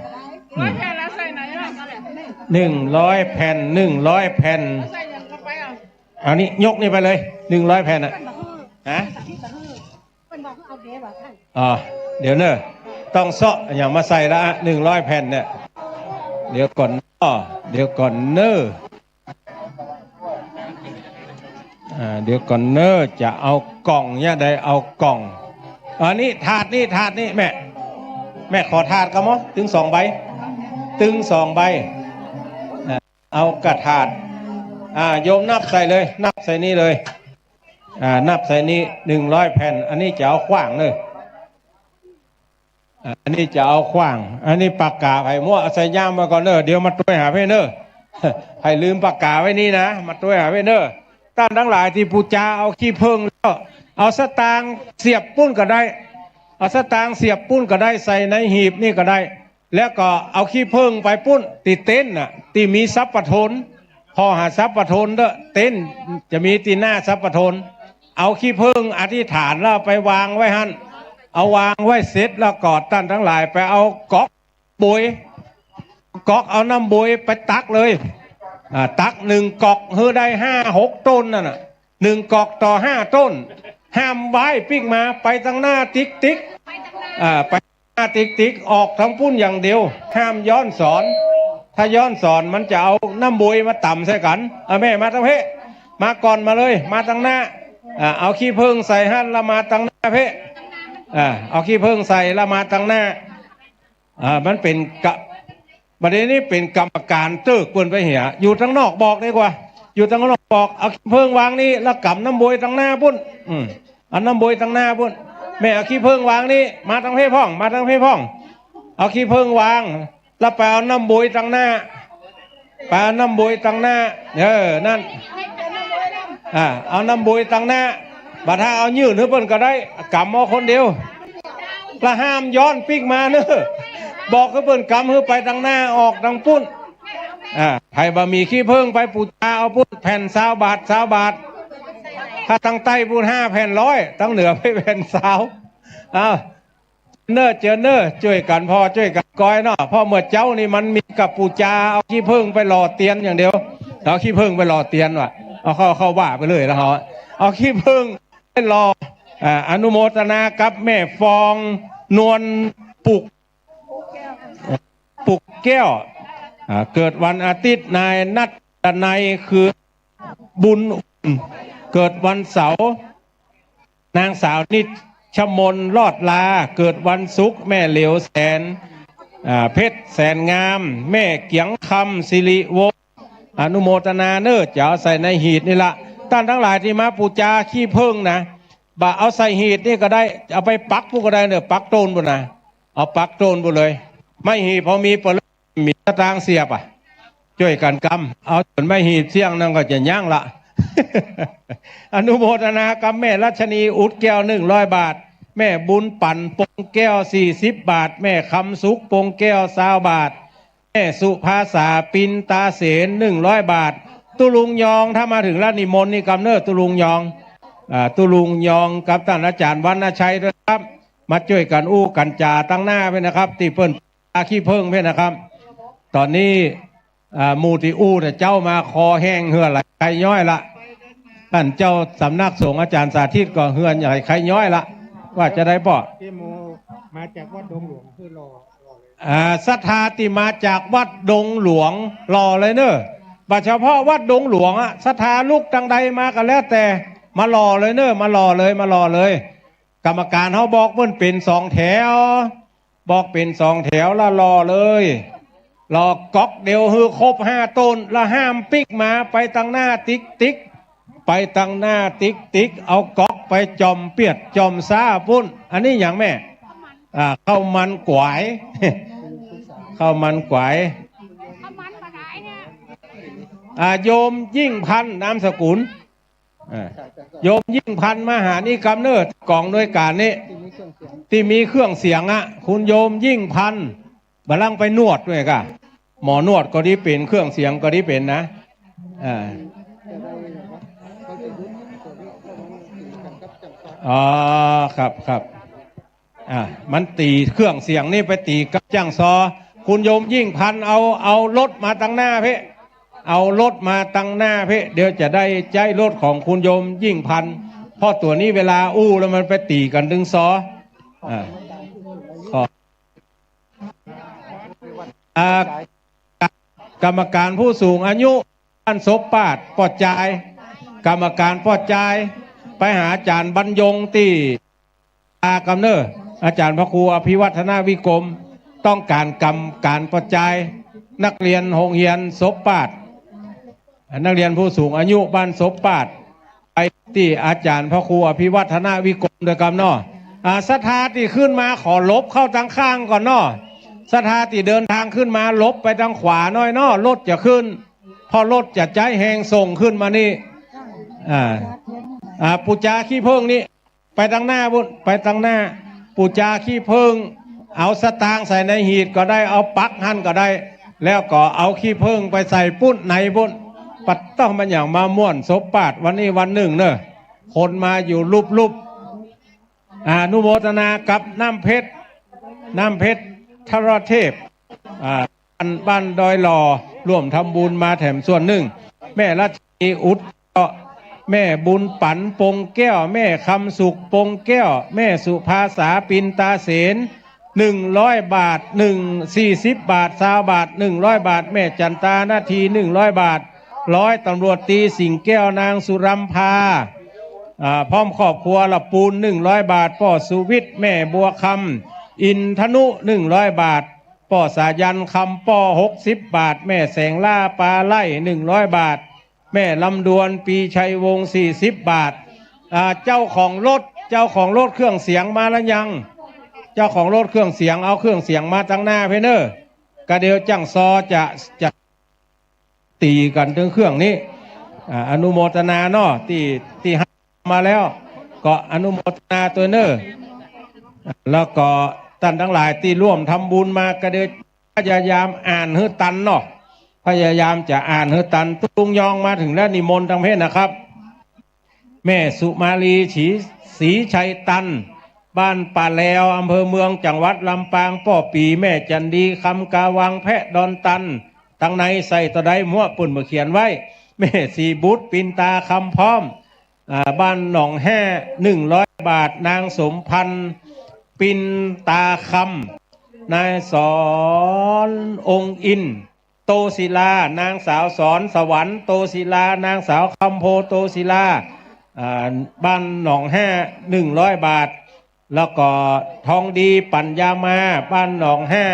แผ่นอันนี้ยกนี่ไปเลย100 แผ่นเดี๋ยวเนอะต้องเซาะอย่างมาใส่ละ100 แผ่นเนี่ยเดี๋ยวก่อนเนอะเดี๋ยวก่อนเนอะจะเอากล่องเนี่ยได้เอากล่องอันนี้ถาดนี่แม่ขอถาดกันมั้งถึง2 ใบเอากระถาดโยมนับใส่เลยนับใส่นี่เลยนับใส่นี่100 แผ่นอันนี้จะเอาขว้างเลยอันนี้จะเอาขว้างอันนี้ปากกาไผ่มั่วใส่ย่ามมาก่อนเนอะเดี๋ยวมาต้วยหาเพื่อนเนอะให้ลืมปากกาไว้นี่นะมาต้วยหาเพื่อนเนอะ ท่านทั้งหลายที่ปูจาเอาขี้เพิงแล้วเอาสตางค์เสียบปุ้นก็ได้เอาสตางค์เสียบปุ้นก็ได้ใส่ในหีบนี่ก็ได้แล้วก็เอาขี้เพิงไปปุ้นติดเต็นท์น่ะที่มีทรัพย์ประทนพอหาทรัพย์ประทนเด้อเต็นท์จะมีตีหน้าทรัพย์ประทนเอาขี้เพิงอธิษฐานแล้วไปวางไว้หั่นเอาวางไว้เสร็จแล้วกอดท่านทั้งหลายไปเอาก๊อกบุยก๊อกเอาน้ำบุยไปตักเลยตัก1 กอกเฮือได้5-6 ต้นนั่นน่ะ1 กอกต่อ5 ต้นห้ามไว้ปิ๊กมาไปทางหน้าติ๊กติ๊กไปหน้าติ๊กติ๊กออกทั้งปุ้นอย่างเดียวห้ามย้อนสอนถ้าย้อนสอนมันจะเอาน้ำบุยมาต่ำใส่กันแม่มาทางเพมาก่อนมาเลยมาทางหน้าเอาขี้ผึ้งใส่หั่นละมาทางหน้าเพเอาขี้ผึ้งใส่ละมาทางหน้ามันเป็นประเด็นนี้เป็นกรรมการเติกเปินไปเหียอยู่ทางนอกบอกดีกว่าอยู่ทางนอกบอกเอาขี้ผึ้งวางนี่แล้วกำน้ำบุยทางหน้าปุ้นเอาน้ำบุยทางหน้าปุ้นแม่เอาขี้ผึ้งวางนี่มาทางเพพ่องมาทางเพพ่องเอาขี้ผึ้งวางแล้วไปเอาน้ำบุยทางหน้าไปเอาน้ำบุยทางหน้านั่นเอาน้ำบุยทางหน้าบัดถ้าเอายืดหรือเปิ้นก็ได้กำเอาคนเดียวละห้ามย้อนปิ๊กมาเนอะบอกให้เปิ้นกำให้ไปทางหน้าออกทางปุ้นไผ่บะหมี่ขี้เพิ่งไปปูจาเอาปุ้นแผ่น20 บาท20 บาทถ้าทางใต้ปุ้น5 แผ่น100ทางเหนือไปแผ่น20เนอเจอเนอช่วยกันพ่อช่วยกันก้อยเนาะพ่อเมื่อเจ้านี่มันมีกับปูจาเอาขี้เพิ่งไปหล่อเตียนอย่างเดียวเอาขี้เพิ่งไปหล่อเตียนว่ะเอาเข้าว่าไปเลยแล้วเขาเอาขี้เพิ่งไปหล่ออนุโมทนากับแม่ฟองนวลปุกแก้วเกิดวันอาทิตย์นายนัทนายคือบุญเกิดวันเสาร์นางสาวนิชมนรอดลาเกิดวันศุกร์แม่เหลียวแสนเพชรแสนงามแม่เกียงคำสิริวงศ์อนุโมทนาเนอจะเอาใส่ในหีบนี่ละท่านทั้งหลายที่มาปูจาขี้เพิ่งนะบ่าเอาใส่หีบนี่ก็ได้เอาไปปักผู้ก็ได้เนอะปักโตนบุนะเอาปักโตนบุเลยไม่หีบพอมีมีตารางเสียบช่วยกันกำเอาจนไม่หีบเสี่ยงนั่นก็จะย่างละ อนุโมทนากับแม่รัชนีอุดแก้ว100 บาทแม่บุญปั่นปงแก้ว40 บาทแม่คำสุขปงแก้ว20 บาทแม่สุภาษาปินตาเสน100 บาทตุลุงยองถ้ามาถึงแล้วนิมนต์นี่กำเนิดตุลุงยองตุลุงยองกับท่านอาจารย์วรรณชัยด้วยครับมาช่วยกันอู้กันจาตั้งหน้าไปนะครับตีเปิ้ลขี้เพิ่งไปนะครับตอนนี้มูติอู้เนี่ยเจ้ามาคอแห้งเหือไหลใครย้อยละท่านเจ้าสำนักสงฆ์อาจารย์สาธิตก็เหือนใหญ่ใครย้อยละว่าจะได้ปอที่มูมาจากวัดดงหลวงคือรอศรัทธาที่มาจากวัดดงหลวงรอเลยเนอะบัดเฉพาะวัดดงหลวงศรัทธาลูกตังใดมากันแล้วแต่มารอเลยเนอะมารอเลยกรรมการเขาบอกเพิ่นเป็น2 แถวบอกเป็น2 แถวแล้วรอเลยรอก๊อกเดียวคือครบ5 ต้นแล้วห้ามปิ๊กมาไปทางหน้าติ๊กไปทางหน้าติ๊กเอาก๊อกไปจอมเปียดจอมซ่าปุ้นอันนี้อย่างแม่ข้าวมันกวายข้าวมันกวายโยมยิ่งพันนามสกุลโยมยิ่งพันมหานิกรรมเนิดกองด้วยการนี้ที่มีเครื่องเสียงคุณโยมยิ่งพันบาลังไปนวดด้วยก่ะหมอนวดก็ดีเป็นเครื่องเสียงก็ดีเป็นนะครับมันตีเครื่องเสียงนี่ไปตีกับจ้างซอคุณโยมยิ่งพันเอารถมาตั้งหน้าเพ่เอารถมาตั้งหน้าเพ่เดี๋ยวจะได้ใจรถของคุณโยมยิ่งพันเพราะตัวนี้เวลาอู้แล้วมันไปตีกันดึงซอกรรมการผู้สูงอายุบ้านศพปาดปอดจ่ายกรรมการปอดจ่ายไปหาอาจารย์บรรยงที่กำเนิดอาจารย์พระครูอภิวัฒนาวิกรมต้องการกรรมการปอดจ่ายนักเรียนโรงเรียนศพปาดนักเรียนผู้สูงอายุบ้านศพปาดไปที่อาจารย์พระครูอภิวัฒนาวิกรมโดยกำเนาะศรัทธาที่ขึ้นมาขอลบเข้าทางข้างก่อนเนาะศรัทธาที่เดินทางขึ้นมาลบไปทางขวาน้อยเนาะรถจะขึ้นพอรถจะใจแหงส่งขึ้นมานี่ ปูจาขี้เพิ่งนี่ไปทางหน้าบุญไปทางหน้าปูจาขี้เพิ่งเอาสตางค์ใส่ในหีดก็ได้เอาปักหั่นก็ได้ แล้วก็เอาขี้เพิ่งไปใส่ปุ้นในบุญปัดต้องมันอย่างมาม่วนศพปาดวันนี้วันหนึ่งเนอะคนมาอยู่รูปอนุโมทนากับน้ำเพชรทรเทพบ้านดอยหล่อร่วมทำบุญมาแถมส่วนหนึ่งแม่รัชนีอุดแม่บุญปันปงแก้วแม่คำสุขปงแก้วแม่สุภาษาปินตาเสน100 บาท40 บาท20 บาท100 บาทแม่จันตานาที100 บาทตำรวจตีสิงแก้วนางสุรัมพาพร้อมครอบครัวละปูน100 บาทพ่อสุวิทย์แม่บัวคำอินทนุ100 บาทพ่อสายันคำพ่อ60 บาทแม่แสงล่าปลาไล่100 บาทแม่ลำดวนปีชัยวงศ์40 บาทเจ้าของรถเครื่องเสียงมาแล้วยังเจ้าของรถเครื่องเสียงเอาเครื่องเสียงมาตั้งหน้าเพเนอร์กะเดียวจังซอจะตีกันถึงเครื่องนี้อนุโมทนาเนาะที่มาแล้วก็อนุโมทนาตัวเนอร์แล้วก็ท่านทั้งหลายที่ร่วมทำบุญมากระเดียวพยายามอ่านให้ตันเนาะพยายามจะอ่านให้ตันตุงยองมาถึงแล้วนิมนต์ทางเพศนะครับแม่สุมาลีศรีชัยตันบ้านป่าแลวอำเภอเมืองจังหวัดลำปางป้อปีแม่จันดีคำกาวังแพะดอนตันตั้งในใส่ตะไดมั่วปุ่นมาเขียนไว้แม่สีบุตรปินตาคำพร้อมบ้านหนองแห่100 บาทนางสมพันธ์ปินตาคำนายสอนองค์อินโตศิลานางสาวสอนสวรรค์โตศิลานางสาวคำโพโตศิลาบ้านหนองแห่100 บาทแล้วก็ทองดีปัญญามาบ้านหนองแห่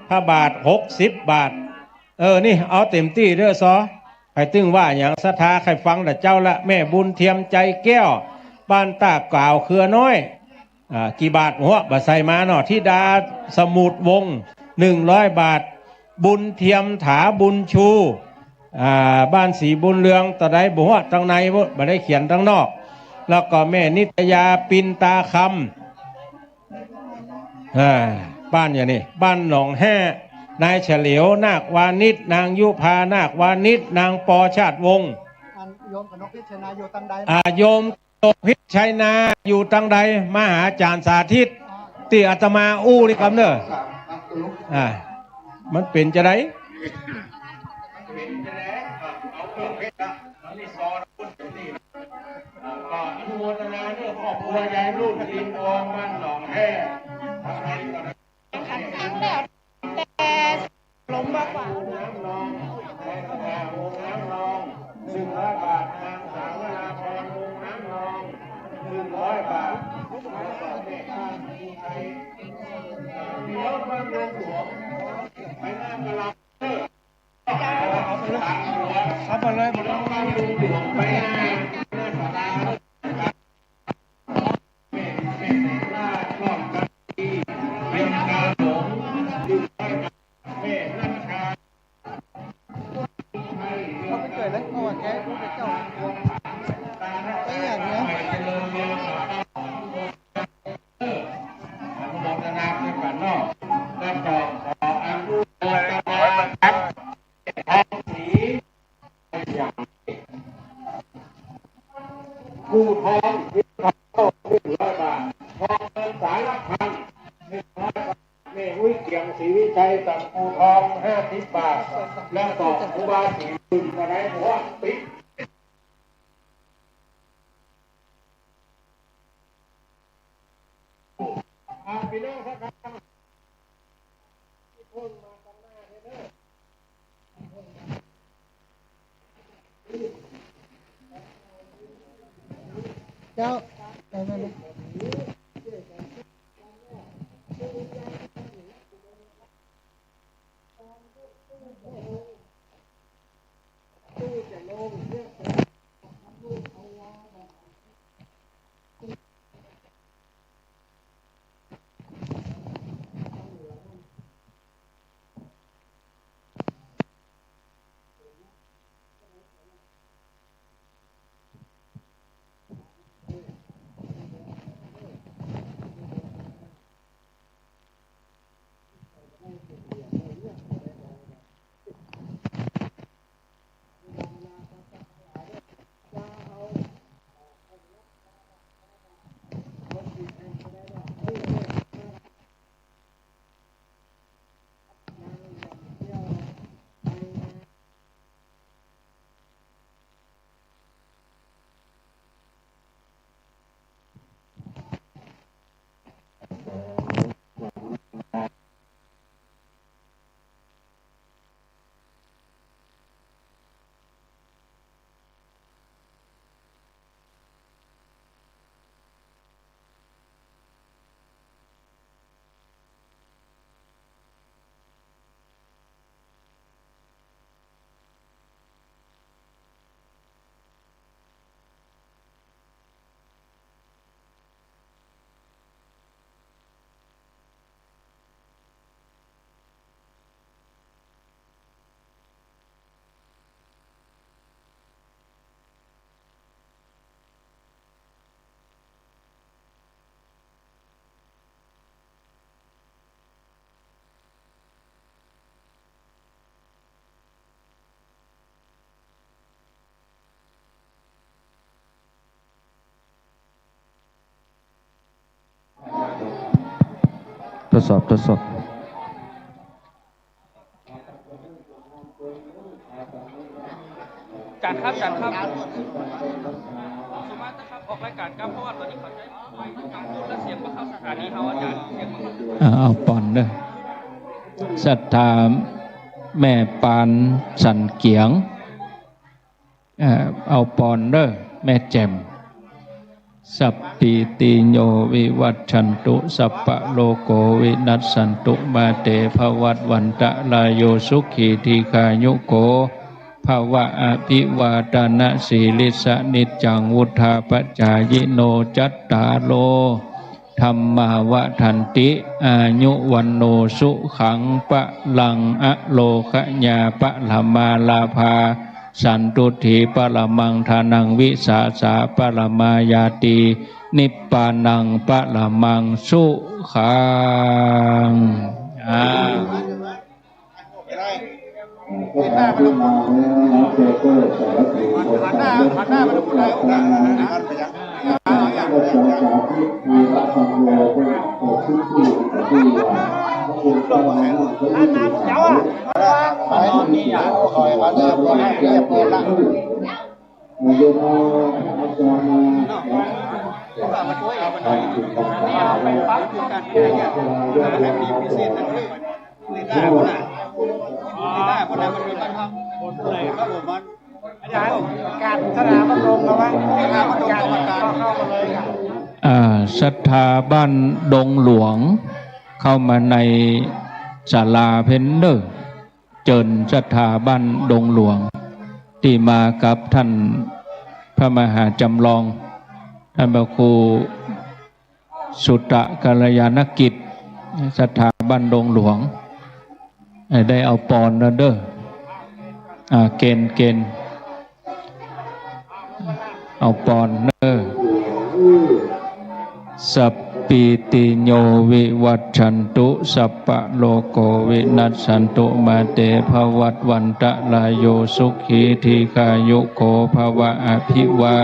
พระบาท60 บาทนี่เอาเต็มที่เด้อซอใครตึงว่าอย่างศรัทธาใครฟังแต่เจ้าละแม่บุญเทียมใจแก้วบ้านตากล่าวเครือน้อยกี่บาทหัวบะใส่มาเนาะที่ดาสมุดวง100 บาทบุญเทียมถาบุญชูบ้านสีบุญเรืองตะไดบัวตั้งในบ่ได้เขียนตั้งนอกแล้วก็แม่นิตยาปินตาคำบ้านอย่างนี้บ้านหนองแห่นายเฉลียวนาควานิชนางยุพานาควานิชนางปอชาติวงศ์โยมกนกพิชนาอยู่ตังใดโยมกนกพิชัยนาอยู่ตังใดมาหาอาจารย์สาธิตที่อาตมาอู้นี่ครับเนอะมันเป็นจะไดอนุโมทนาเรื่องครอบครัวยายรุ่นดินทองบ้านหนองแห่ขันครั้งแล้วแต่ลมมากกว่าน้ำนองในสถาบันน้ำนอง100 บาทนางสาวนาพรวงน้ำนอง100 บาทแล้วก็แม่ข้ามีไทยมีรถบ้านเมืองหลวงไปหน้ากระลาเอาไปเลยมันต้องการลุงหลวงไปหน้าสาราแม่หน้ารอบกันดีเป็นการหลงอยู่ใกล้แม่นักการเขาไปเกิดแล้วก่อนแกรู้ไปเจ้าไอ้อย่างเนี้ยอนุโมทนาด้วยกันเนาะแล้วก็ขออนุโมทนาครับทองสีอย่างผู้ทองที่เขา100 บาททองเงินสายละพัน100 บาทแม่วิเกียงศรีวิชัยกับผู้ทอง50 บาทแล้วก็ผู้บาสีบุญอะไรหัวปิ๊กพี่น้องครับเจ้า สอบจัดครับสมมาตรครับออกรายการครับเพราะว่าตอนนี้เขาใช้ไมค์การดูและเสียงมาเข้าสถานีเขาอาจารย์เสียงมาเข้าเอาปอนเด้อศรัทธาแม่ปานสันเกียงเอาปอนเด้อแม่แจ่มสัพพิติโยวิวัชชันตุสัพพะโลโกวินัสสันตุมาเตภวัตวันตะลายโยสุขีทีคายุโกภวะอภิวาทนาสีลิสนิจจังวุธาปจายโนจัตตาโลธรรมาวะทันติอายุวันโนสุขังปะลังอโลกญาปะละมาลาภาสันตุถีปรมังทานังวิสาสาปรมายาตินิพพานังปรมังสุขังการสนามบำรุงเอาไว้การเข้ามาเลยศรัทธาบ้านดงหลวงเข้ามาในศาลาเพนเดอร์เจิญศรัทธาบ้านดงหลวงที่มากับท่านพระมหาจำลองท่านพระครูสุตตะกัลยาณกิจศรัทธาบ้านดงหลวงได้เอาปอนเด้อเกณฑ์เอาปอนเด้อสัพปิติโยวิวัชชันตุสัพพะโลโกวินัสสันตุมาเตภวัตวันตะลายโยสุขีทีคายุโกภวะอภิวา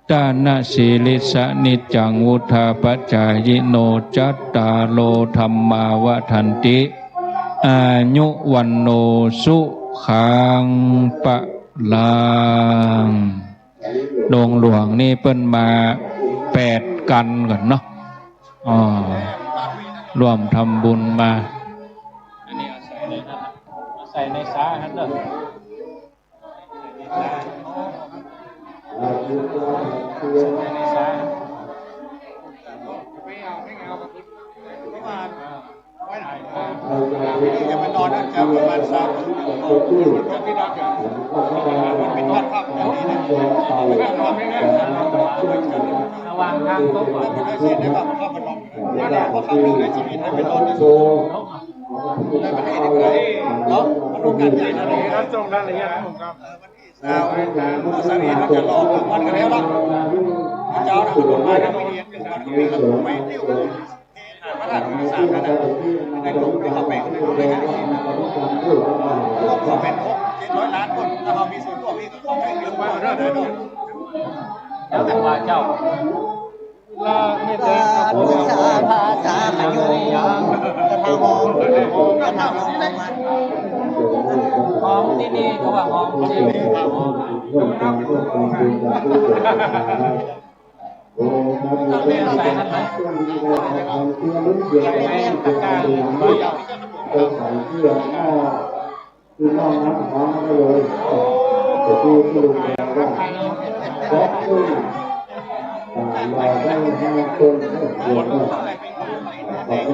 ทนาสีลิสนิจจังวุธาปจายโนจัตตาโลธรรมาวะทันติอายุวันโนสุขังปะลังดงหลวงนี่เปิ้นมา8 กันก่อนเนาะร่วมทำบุญมาอันนี้เอาใส่ในนั้นใส่ในสาหันเด้อในสาจะมานอนนั่นจะประมาณ3 ชั่วโมงจะที่นั่นจะมันเป็นวัดภาพอย่างนี้นะไม่นอนไม่แน่ระวังทางโต๊ะก่อนไม่ได้เสียได้ป่ะมันเข้ามาลองว่าเนี่ยว่าครั้งหนึ่งในชีวิตให้เป็นนอนในโซ่ได้ประเทศไหนเนาะมันรู้กันใหญ่นะเลยนะจงได้เลยนะครับวันที่3สามีเราจะรอวันกันแล้วล่ะเจ้าเราลงมาทำพิธีกันวันนี้ก็ไม่เที่ยวพระราชาสารนะในกลุ่มที่เขาแบ่งในรายการนี้เขาเป็น600 ล้านคนถ้าเรามีส่วนร่วมนี่ก็เขาให้เยอะมากเลยนะแล้วแต่ว่าเจ้าภาษาขยุจะทำหอมที่นี่เขาว่าหอมที่นี่ต้องเรียนใส่นั่นไหมใส่ในตะกร้าคือน้องน้ำหอมมาเลยแต่ที่ดูก็เราได้5 คนหัวเราได้5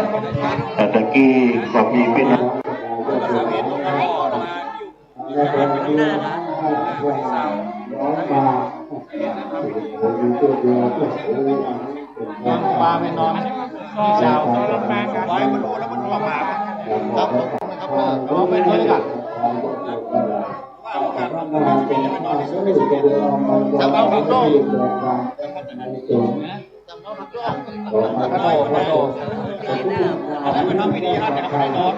คนที่ตะกี้ก็มีพี่น้องน้องมา ปลาไม่นอนพี่สาวไว้มันรู้แล้วมันประมาทครับเราไปด้วยกันจำเอาครับโลกจำเอาครับโลกอันนั้นเป็นน้ำไม่ดีนะแต่ไม่ได้นอน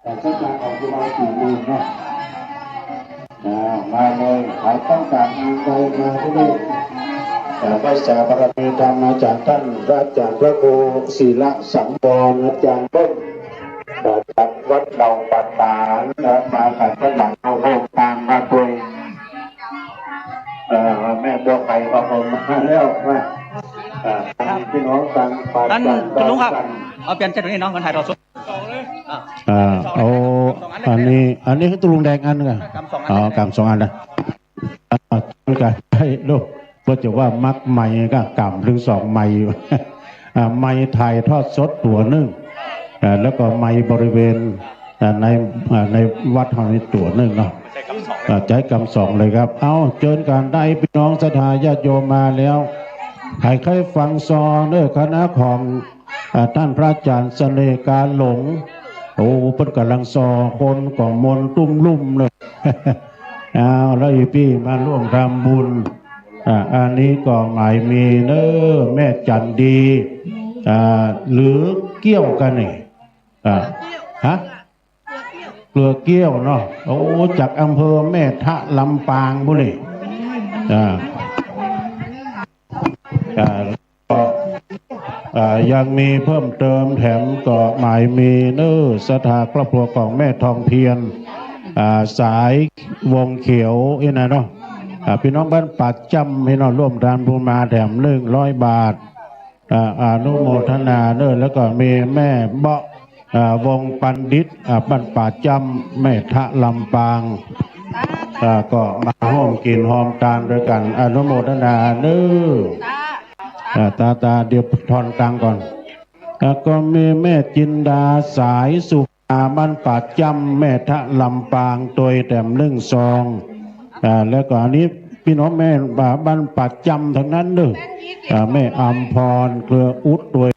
แต่ต้องการออกกุบาล4 โมงเนาะมาเลยใครต้องการงานใดมาที่นี่แต่ภาษาบารมีธรรมมาจากท่านพระอาจารย์พระครูศิลสังวรอาจารย์ต้นจากวัดเราปัตตานมาขัดพระหลังเอาโลกตามมาด้วยแม่บัวไข่ออกมาแล้วว่าพี่น้องต่างปากต่างคุณลุงครับเอาเปลี่ยนเจ็ดนี้น้องคนไทยเราสุดเอาอันนี้คือตุลุงแดงอันนึงกำ2 อันนะกันให้ลูกก็จะว่ามักใหม่ก็กำถึง2 ใหม่ใหม่ถ่ายทอดสดตัวนึงแล้วก็ใหม่บริเวณในวัดของนี้ตัวนึงเนาะใช้กำ2เลยครับเอาเชิญการได้พี่น้องศรัทธาญาติโยมมาแล้วใครฟังซอเด้อคณะของท่านพระอาจารย์เสน่ห์การหลงโอ้เพิ่นกำลังซอคนของมนตุ้มลุ่มเลยเอาแล้วพี่มาร่วมทำบุญอันนี้ก็หมายมีเน้อแม่จันดีหรือเกี้ยวกันนี่ฮะเกลือเกี้ยวเนาะโอ้จากอำเภอแม่ทะลำปางบุรียังมีเพิ่มเติมแถมก็หมายมีเน้อศรัทธาครอบครัวของแม่ทองเพียรสายวงเขียวนะเนาะพี่น้องบ้านปากจำพี่น้องร่วมทานบุญมาแถม100 บาทอนุโมทนาเน้อแล้วก็มีแม่เบาะวงปันดิษบ้านป่าจำแม่ทะลำปางก็มาห้อมกินหอมตาลด้วยกันอนุโมทนาเน้อตาเดี๋ยวทอนตังก่อนก็มีแม่จินดาสายสุขาบ้านป่าจำแม่ทะลำปางตัวแต้ม1 ซองแล้วก็อันนี้พี่น้องแม่บ้านป่าจำทั้งนั้นเด้อแม่อัมพรเกลืออุดด้วย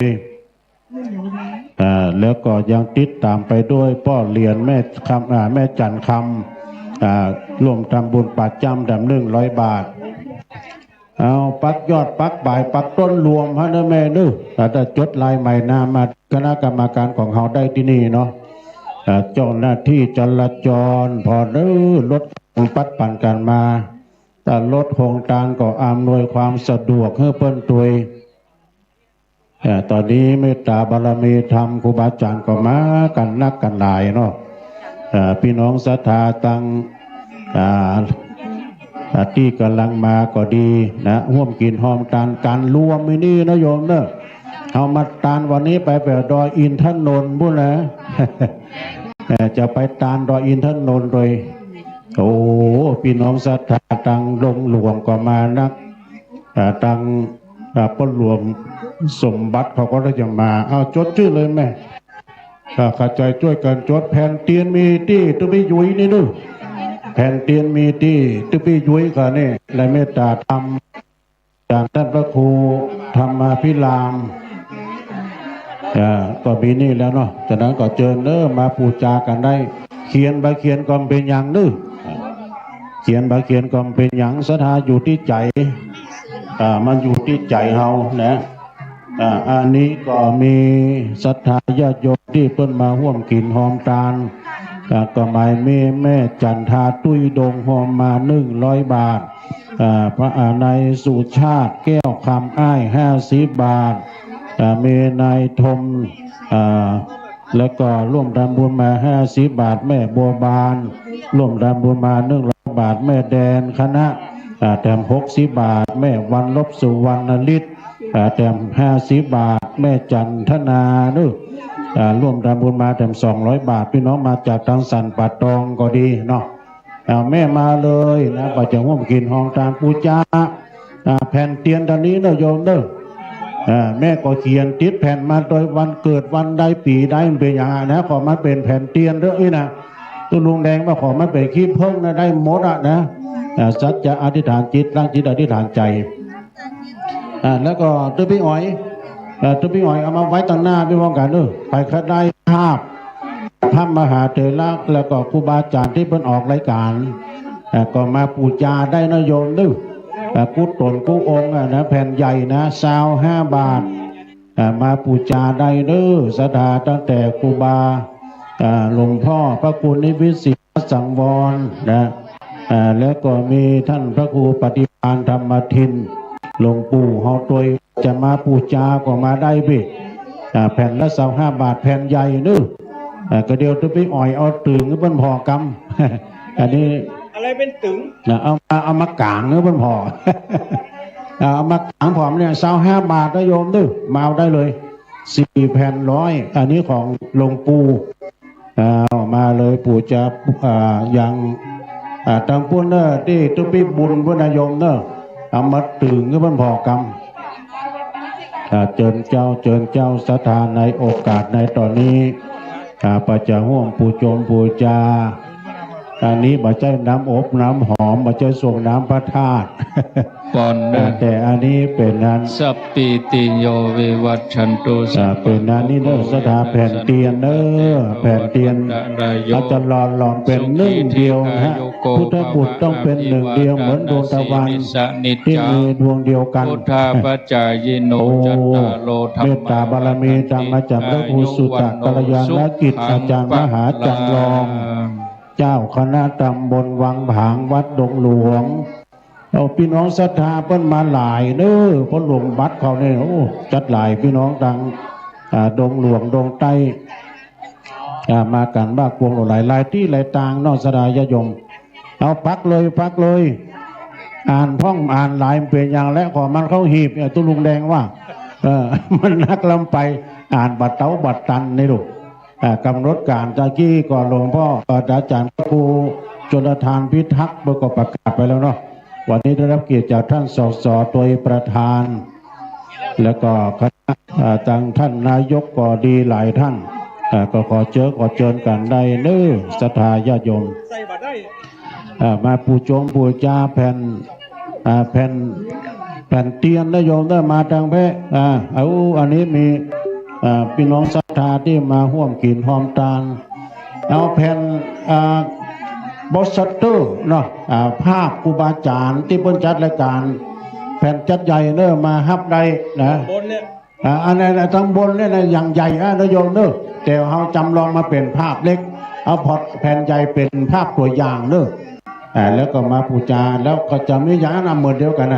แล้วก็ยังติดตามไปด้วยพ่อเรียนแม่คำแม่จันคำร่วมทำบุญป่าจำแต้ม100 บาทเอาปักยอดปักบ่ายปักต้นรวมฮะนะแม่นึแต่จดลายใหม่นามาคณะกรรมการของเขาได้ที่นี่เนาะเจ้าหน้าที่จราจรพอรถปัดปั่นกันมาแต่รถโครงการก็อำนวยความสะดวกให้เปิ้นตัวตอนนี้เมตตาบารมีธรรมครูบาอาจารย์ก็มากันนักกันหลายเนาะพี่น้องศรัทธาตั้งที่กำลังมาก็ดีนะร่วมกินหอมตานการรวมไม่นี่นะโยมเนอะเอามาตานวันนี้ไปดอยอินทนนท์บุญนะ จะไปตานดอยอินทนนท์โดยโอ้พี่น้องศรัทธาตังลงหลวงก็มานักตังป้นหลวงสมบัติเขาก็ได้จะมาเอาจดชื่อเลยแม่ข้าใจช่วยกันจดแผ่นเตียนมีที่ตุบิยุยนี่ดูแผ่นเตียนมีที่ตุบิยุยกันนี่และเมตตาธรรมจากท่านพระครูธรรมาภิรามก็มีนี่แล้วเนาะจากนั้นก็เชิญมาปูจากันได้เขียนใบเขียนก็เป็นอย่างนึเขียนใบเขียนก็เป็นอย่างศรัทธาอยู่ที่ใจมันอยู่ที่ใจเฮานะอันนี้ก็มีศรัทธาญาติโยมที่เพิ่นมาร่วมกินหอมตาลก็หมายมีแม่จันทาตุ้ยดงหอมมา100 บาทพระอานัยสุชาติแก้วคำอ้าย50 บาทมีนายธม แล้วก็ร่วมทำบุญมา50 บาทแม่บัวบานร่วมทำบุญมา100 บาทแม่แดนคณะแถม60 บาทแม่วันลบสุวรรณฤทธิ์แถม50 บาทแม่จันทนาร่วมทำบุญมาแถม200 บาทพี่น้องมาจากทางสันป่าตองก็ดีเนาะแม่มาเลยนะปัจจัยร่วมกินห้องตามปูจาแผ่นเตียนตอนนี้เนอะโยมเนอะแม่ก็เขียนติดแผ่นมาโดยวันเกิดวันใดปีใดมันเป็นอย่างนะขอมาเป็นแผ่นเตียนเด้อนะตัวลุงแดงมาขอมาเป็นขี้เพิ่งนะได้หมดนะสัจจะอธิษฐานจิตตั้งจิตอธิษฐานใจแล้วก็ตัวพี่อ๋อยเอามาไว้ต่างหน้าพี่มองกันไปคัดได้ภาพพระมหาเถระแล้วก็ครูบาอาจารย์ที่เพิ่นออกรายการก็มาปูจาได้นะโยมกุตนกุองค์นะแผ่นใหญ่นะ25 บาทมาปูจาได้ศรัทธาตั้งแต่ครูบาหลวงพ่อพระคุณนิวิสิตสังวรนะแล้วก็มีท่านพระครูปฏิภาณธรรมทินหลวงปู่เฮาตัวจะมาปูจาก็มาได้พี่แผ่นละ25 บาทแผ่นใหญ่ก็เดียวตัวพี่อ่อยเอาตึงเพิ่นพอกำอันนี้อะไรเป็นตึงเอามากางเพิ่นพอเอามากางผอมเนี่ย25 บาทนะโยมมาเอาได้เลย4 แผ่น100อันนี้ของหลวงปู่มาเลยปู่จะอย่างตามปุ่นที่ตัวพี่บุญพุทธโยมเอามาตึงเพิ่นพอกำเจิญเจ้าศรัทธาในโอกาสในตอนนี้ปัจจัยห่วงปูโจมปูจาอันนี้บัจจัยน้ำอบน้ำหอมบัจจัยส่งน้ำพระธาตุก่อนแต่อันนี้เป็นนั้นสัพปิติโยวิวัชชันตุเป็นนั้นนี่ศรัทธาแผ่นเตียนแผ่นเตียนอาจจะหล่อเป็นหนึ่งเดียวนะพุทธบุตรต้องเป็นหนึ่งเดียวเหมือนดวงตะวันที่มีดวงเดียวกันพุทธปัจจายโนจัตตาโลธรรมเมตตาบารมีธรรมจากพระครูสุตตะกัลยาณกิจอาจารย์มหาจำลองเจ้าคณะตำบลวังผางวัดดงหลวงเอาพี่น้องศรัทธาเพิ่นมาหลายเพราะหลวงวัดเขาเนี่ยจัดหลายพี่น้องดังดงหลวงดงใต้มากันบ้ากวงหลายที่หลายต่างนอกสดายยมเอาพักเลยอ่านท่องอ่านหลายเป็นอย่างและขอมันเข้าหีบตุลุงแดงว่ามันนักลำไปอ่านบัดเต้าบัดตันนี่ลูกกำหนดการตะกี้ก่อนหลวงพ่ออาจารย์ครูชลทานพิทักษ์ก็ประกาศไปแล้วเนาะวันนี้ได้รับเกียรติจากท่านสสตัวประธานแล้วก็คณะท่านนายกก็ดีหลายท่านก็ขอเชิญกันได้ศรัทธาญาติโยมมาปูโจมปูจาแผ่นเตียนนะโยมมาทางแพะอันนี้มีพี่น้องศรัทธาที่มาร่วมกินหอมตาลเอาแผ่นบอสเตอร์เนาะภาพครูบาอาจารย์ที่เพิ่นจัดรายการแผ่นจัดใหญ่มาฮับได้นะบนเนี่ยอันนี้ทั้งบนเนี่ยอย่างใหญ่นะโยมแต่เขาจำลองมาเป็นภาพเล็กเอาพอดแผ่นใหญ่เป็นภาพตัวอย่างแล้วก็มาปูจาแล้วก็จะมีอย่างนั้นเหมือนเดียวกัน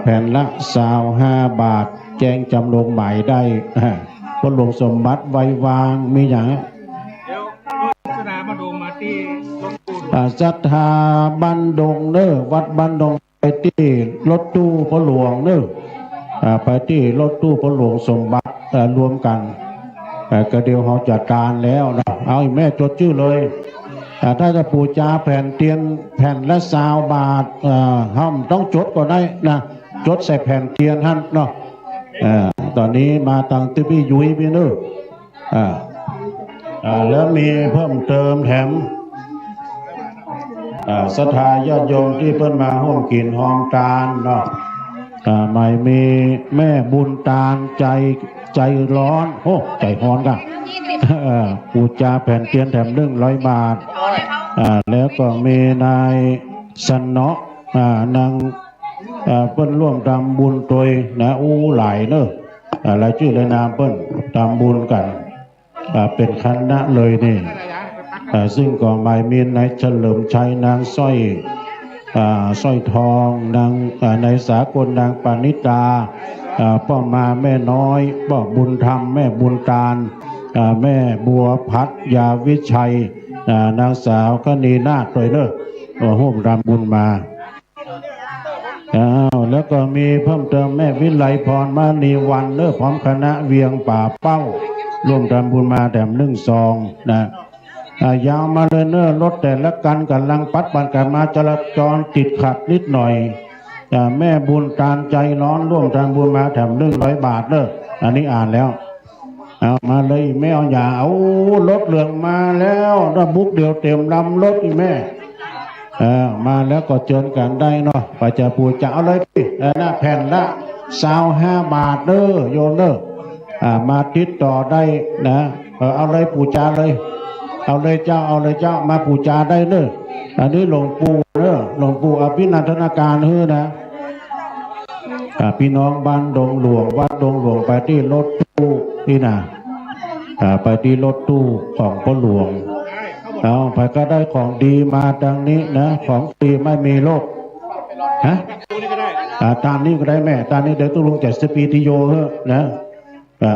แผ่นละ25 บาทแจ้งจำลงหมายได้พระหลวงสมบัติไว้วางมีอย่างศรัทธาบันดงวัดบันดงไปที่รถตู้พระหลวงไปที่รถตู้พระหลวงสมบัติรวมกันก็เดียวเขาจัดการแล้วนะเอาแม่จดชื่อเลยถ้าจะปูจาแผ่นเตียนแผ่นละ20 บาทห้ามต้องจดก็ได้นะจดใส่แผ่นเตียนท่านเนาะตอนนี้มาตั้งที่พี่ยุ้ยพี่แล้วมีเพิ่มเติมแถมศรัทธาญาติโยมที่เพิ่นมาร่วมกินหอมตาลเนาะไม่มีแม่บุญตาลใจร้อนใจร้อนกันปูจาแผ่นเตียนแถม100 บาทแล้วก็มีนายสนอนางเพิ่นร่วมทำบุญโดยนะหลายรายชื่อรายนามเพิ่นทำบุญกันเป็นคณะเลยนี่ซึ่งก็หมายมีนายเฉลิมชัยนางสร้อยทองนางนายสากลนางปานิตาพ่อมาแม่น้อยพ่อบุญธรรมแม่บุญตาล แม่บัวพัดยาวิชัยนางสาวกนีนาถเลยเนอะร่วมรำบุญมาแล้วก็มีเพิ่มเติมแม่วิไลพรมณีวันเนอะพร้อมคณะเวียงป่าเป้าร่วมรำบุญมาแถม1 ซองนะยาวมาเลยเนอะรถแต่ละกันกำลังปัดปันกันมาจราจรติดขัดนิดหน่อยแม่บุญตาลใจร้อนร่วมรำบุญมาแถม100 บาทเนอะอันนี้อ่านแล้วเอามาเลยแม่เอาอย่าเอารถเหลืองมาแล้วระบุกเดียวเต็มลำรถอีแม่มาแล้วก็เชิญกันได้เนาะไปจะปูจะเอาเลยพี่หน้าแผ่นละ25 บาทเด้อโยมเด้อมาติดต่อได้นะเอาเลยปูจาเลยเอาเลยเจ้าเอาเลยเจ้ามาปูจาได้เด้ออันนี้หลวงปู่เด้อหลวงปู่อภินันทนาการเฮ้อนะพี่น้องบ้านดงหลวงวัดดงหลวงไปที่รถตู้นี่นะไปที่รถตู้ของพ่อหลวงเอาไปก็ได้ของดีมาดังนี้นะของดีไม่มีโรคฮะตามนี้ก็ได้แม่ตามนี้เดี๋ยวตุลุงจะสปีติโยเฮ้นะ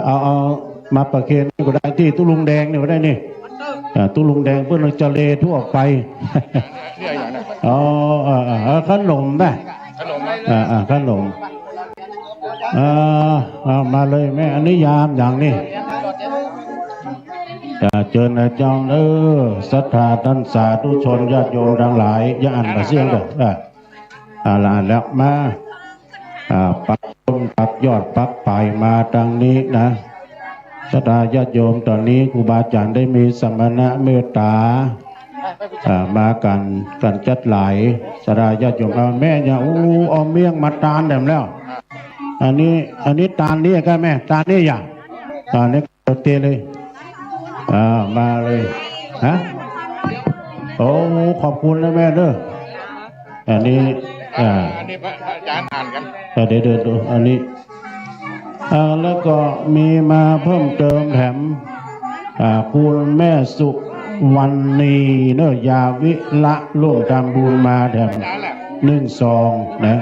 เอามาประเคนก็ได้ที่ตุลุงแดงนี่ก็ได้นี่ตุลุงแดงเพื่อนจะเลทั่วไปอ๋อขนมนะขนมมาเลยแม่อันนี้ยามอย่างนี้เชิญอาจารย์ศรัทธาท่านสาธุชนญาติโยมทั้งหลายอย่าอ่านมาเสียงเด้อลาแล้วมาปักต้นปักยอดปักปลายมาดังนี้นะศรัทธาญาติโยมตอนนี้ครูบาอาจารย์ได้มีสมณะเมตตามากันจัดหลายศรัทธาญาติโยมแม่เนี่ยเอาเมี่ยงมาตาลแหลมแล้วอันนี้ตาลนี่ก็แม่ตาลนี่อย่างตาลนี่เตะเลยมาเลยฮะโอ้ขอบคุณนะแม่เด้ออันนี้พระอาจารย์อ่านกันเดี๋ยวดูอันนี้แล้วก็มีมาเพิ่มเติมแถมคุณแม่สุวรรณีเนอะยาวิละร่วมทำบุญมาแถม1 ซองนะ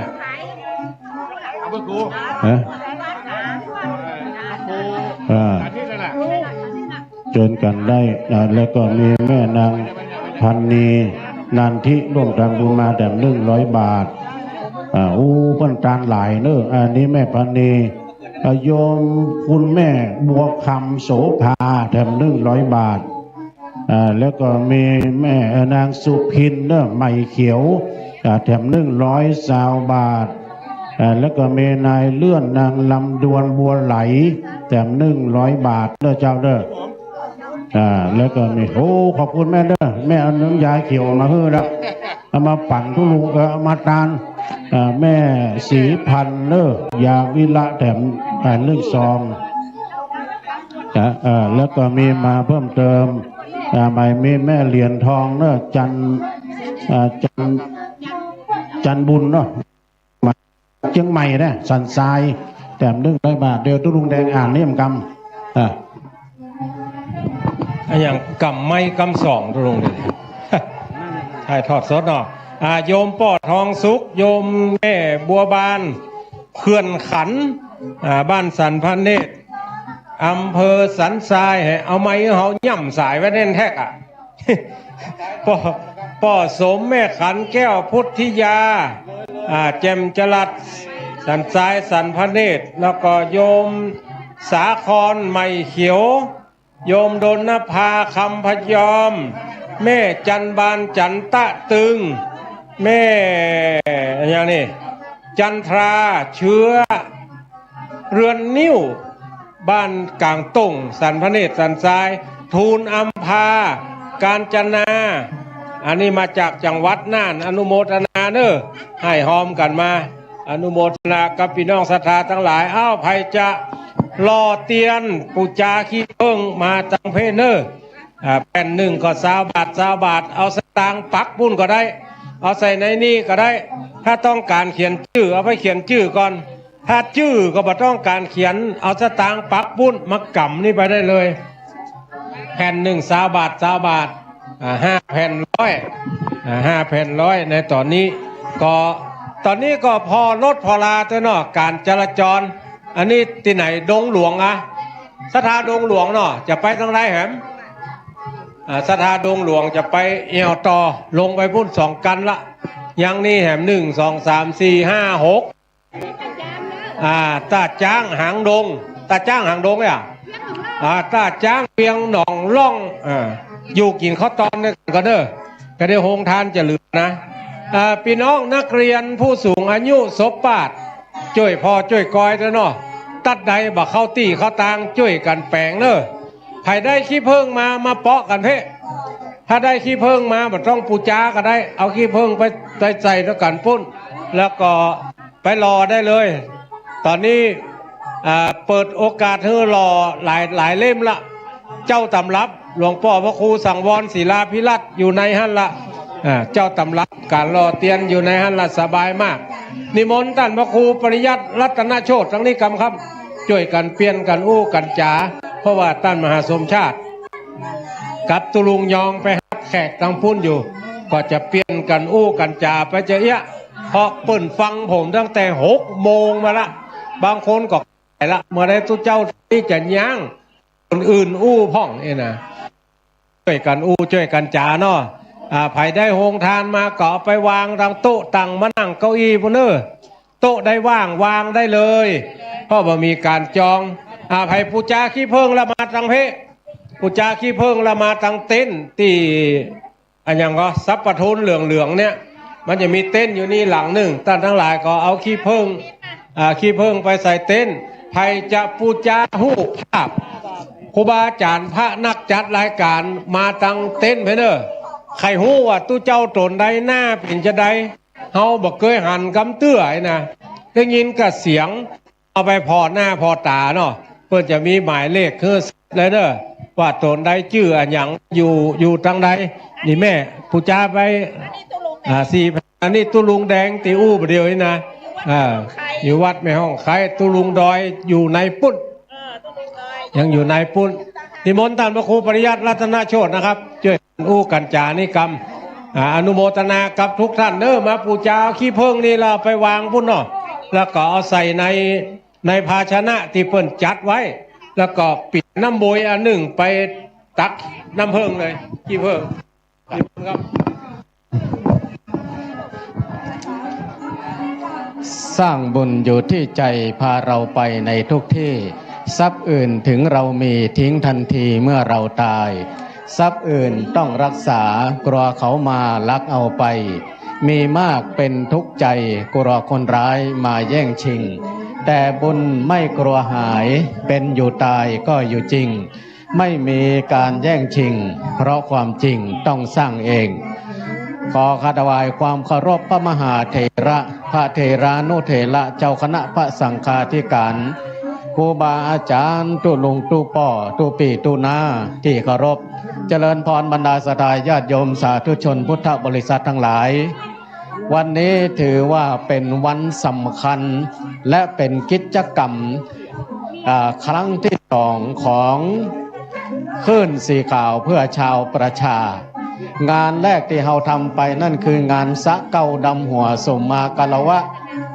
ฮะเชิญกันได้แล้วก็มีแม่นางพันนีนันทิร่วมทำบุญมาแถม100 บาทเพิ่นตาลหลายเนอะอันนี้แม่พันนีโยมคุณแม่บัวคำโสภาแถม100 บาทแล้วก็มีแม่นางสุพินเนอะใหม่เขียวแถม120 บาทแล้วก็มีนายเลื่อนนางลำดวนบัวไหลแถม100 บาทเด้อเจ้าเด้อแล้วก็มีขอบคุณแม่เด้อแม่เอาน้ำยาเขียวมาให้แล้วเอามาปั่นทุลุงเอามาตาลแม่สีพันเนอะยาวิละแถม1 ซองแล้วก็มีมาเพิ่มเติมใหม่มีแม่เหรียญทองเนอะจันบุญเนาะเชียงใหม่นะสันทรายแถม100 บาทเดี๋ยวตุลุงแดงอ่านเลี่ยมกำอย่างกำไม่กำ2ตุลุงเดชถ่ายทอดสดเนาะโยมปอดทองสุขโยมแม่บัวบานเขื่อนขันบ้านสันพันเนตรอำเภอสันทรายเอาไม้เขาย่ำสายไว้แน่นแท็กป่อสมแม่ขันแก้วพุทธิยาแจมจรัสสันทรายสันพันเนตรแล้วก็โยมสาครใหม่เขียวโยมดลนภาคำพยอมแม่จันบานจันตะตึงแม่อย่างนี้จันทราเชื้อเรือนนิ้วบ้านกลางตุ่งสันพระเนตรสันทรายทูลอัมพาการจนาอันนี้มาจากจังหวัดน่านอนุโมทนาเนอะให้หอมกันมาอนุโมทนากับพี่น้องศรัทธาทั้งหลายไผจะรอเตียนปูจาขี้เพิ่งมาจังเพเนอร์แผ่น1ก็20 บาท20 บาทเอาสตางค์ปักบุญก็ได้เอาใส่ในนี่ก็ได้ถ้าต้องการเขียนชื่อเอาไปเขียนชื่อก่อนถ้าชื่อก็บ่ต้องการเขียนเอาสตางค์ปักบุญมากำนี่ไปได้เลยแผ่น1 20 บาท20 บาท5 แผ่น100 5 แผ่น100ในตอนนี้ก็พอรถพอลาตัวเนาะการจราจรอันนี้ที่ไหนดงหลวง ศรัทธาดงหลวงเนาะจะไปทางไรแหมศรัทธาดงหลวงจะไปเอวต่อลงไปพุ่น2 กันละยังนี่แหม1 2 3 4 5 6ตาจ้างหางดงตาจ้างหางดงเนี่ยตาจ้างเพียงหนองล่องอยู่กินข้าวตอนเนี่ยก็เด้อก็ได้โฮงทานจะเหลือนะพี่น้องนักเรียนผู้สูงอายุศพปาดช่วยพ่อช่วยกอยเนาะตัดใดบ่เข้าตีเข้าตางช่วยกันแปลงเนอะไผได้ขี้เพิ่งมาเปาะกันเพ่ถ้าได้ขี้เพิ่งมาบ่ต้องปูจาก็ได้เอาขี้เพิ่งไปใส่แล้วกันปุ้นแล้วก็ไปรอได้เลยตอนนี้เปิดโอกาสให้รอหลายเล่มละเจ้าตำรับหลวงพ่อพระครูสังวรศิลาภิรัตน์อยู่ในหันละเจ้าตำรับการรอเตียนอยู่ในหันละสบายมากนิมนต์ท่านพระครูปริยัติรัตนโชติทั้งนี้กำครับช่วยกันเปลี่ยนกันอู้กันจ๋าเพราะว่าท่านมหาสมชาติกับตุลุงยองไปหักแขกตั้งพุ่นอยู่ก็จะเปลี่ยนกันอู้กันจ๋าไปเจอเอะเพราะเปิ่นฟังผมตั้งแต่6 โมงมาละบางคนก็ไปละเมื่อได้ตุเจ้าที่จะย่างคนอื่นอู้พ่องนี่นะช่วยกันอู้ช่วยกันจ๋าเนาะไผได้โฮงทานมาก็ไปวางทางโต๊ะตั้งมานั่งเก้าอี้พวกเนอโต๊ะได้ว่างวางได้เลยเพราะว่ามีการจองไผปูจาขี้เพิ่งละมาตังเพปูจาขี้เพิ่งละมาตังเต้นที่อันยังก็ซับปะทุนเหลืองเนี่ยมันจะมีเต้นอยู่นี่หลังหนึ่งท่านทั้งหลายก็เอาขี้เพิ่งไปใส่เต้นไผจะปูจาหู้ภาพครูบาอาจารย์พระนักจัดรายการมาตังเต้นเพเนอใครหู้ว่าตู้เจ้าตนใดหน้าเป็นจะใดเฮาบอกเคยหันกำเตื้อไอ้นะได้ยินกับเสียงเอาไปพอหน้าพอตาเนาะเพื่อจะมีหมายเลขคือเลยเนอะว่าตนใดชื่ออันยังอยู่ทางใดนี่แม่ผู้จ้าไป4,000อันนี้ตุลุงแดงตีอู้ประเดียวนี่นะอยู่วัดแม่ห้องไข่ตุลุงดอยอยู่ในปุ้นยังอยู่ในปุ้นนิมนต์ท่านพระครูปริยัติรัตนโชตินะครับช่วยอู้กันจานิกรรมอนุโมทนากับทุกท่านเนอะมาปูจาขี้เพิ่งนี่เราไปวางพุ่นเนาะแล้วก็เอาใส่ในภาชนะที่เพิ่นจัดไว้แล้วก็ปิดน้ำโบยอันหนึ่งไปตักน้ำเพิ่งเลยขี้เพิ่งครับสร้างบุญอยู่ที่ใจพาเราไปในทุกที่ทรัพย์อื่นถึงเรามีทิ้งทันทีเมื่อเราตายทรัพย์อื่นต้องรักษากลัวเขามาลักเอาไปมีมากเป็นทุกข์ใจกลัวคนร้ายมาแย่งชิงแต่บุญไม่กลัวหายเป็นอยู่ตายก็อยู่จริงไม่มีการแย่งชิงเพราะความจริงต้องสร้างเองขอคารวะความเคารพพระมหาเถระพระเถรานุเถระเจ้าคณะพระสังฆาธิการครูบาอาจารย์ตุลุงตุป่อตุปีตุนาที่เคารพเจริญพรบรรดาศรัทธาญาติโยมสาธุชนพุทธบริษัททั้งหลายวันนี้ถือว่าเป็นวันสำคัญและเป็นกิจกรรมครั้งที่2ของคลื่นสีขาวเพื่อชาวประชางานแรกที่เราทำไปนั่นคืองานสะเก้าดำหัวสมมากาลวะ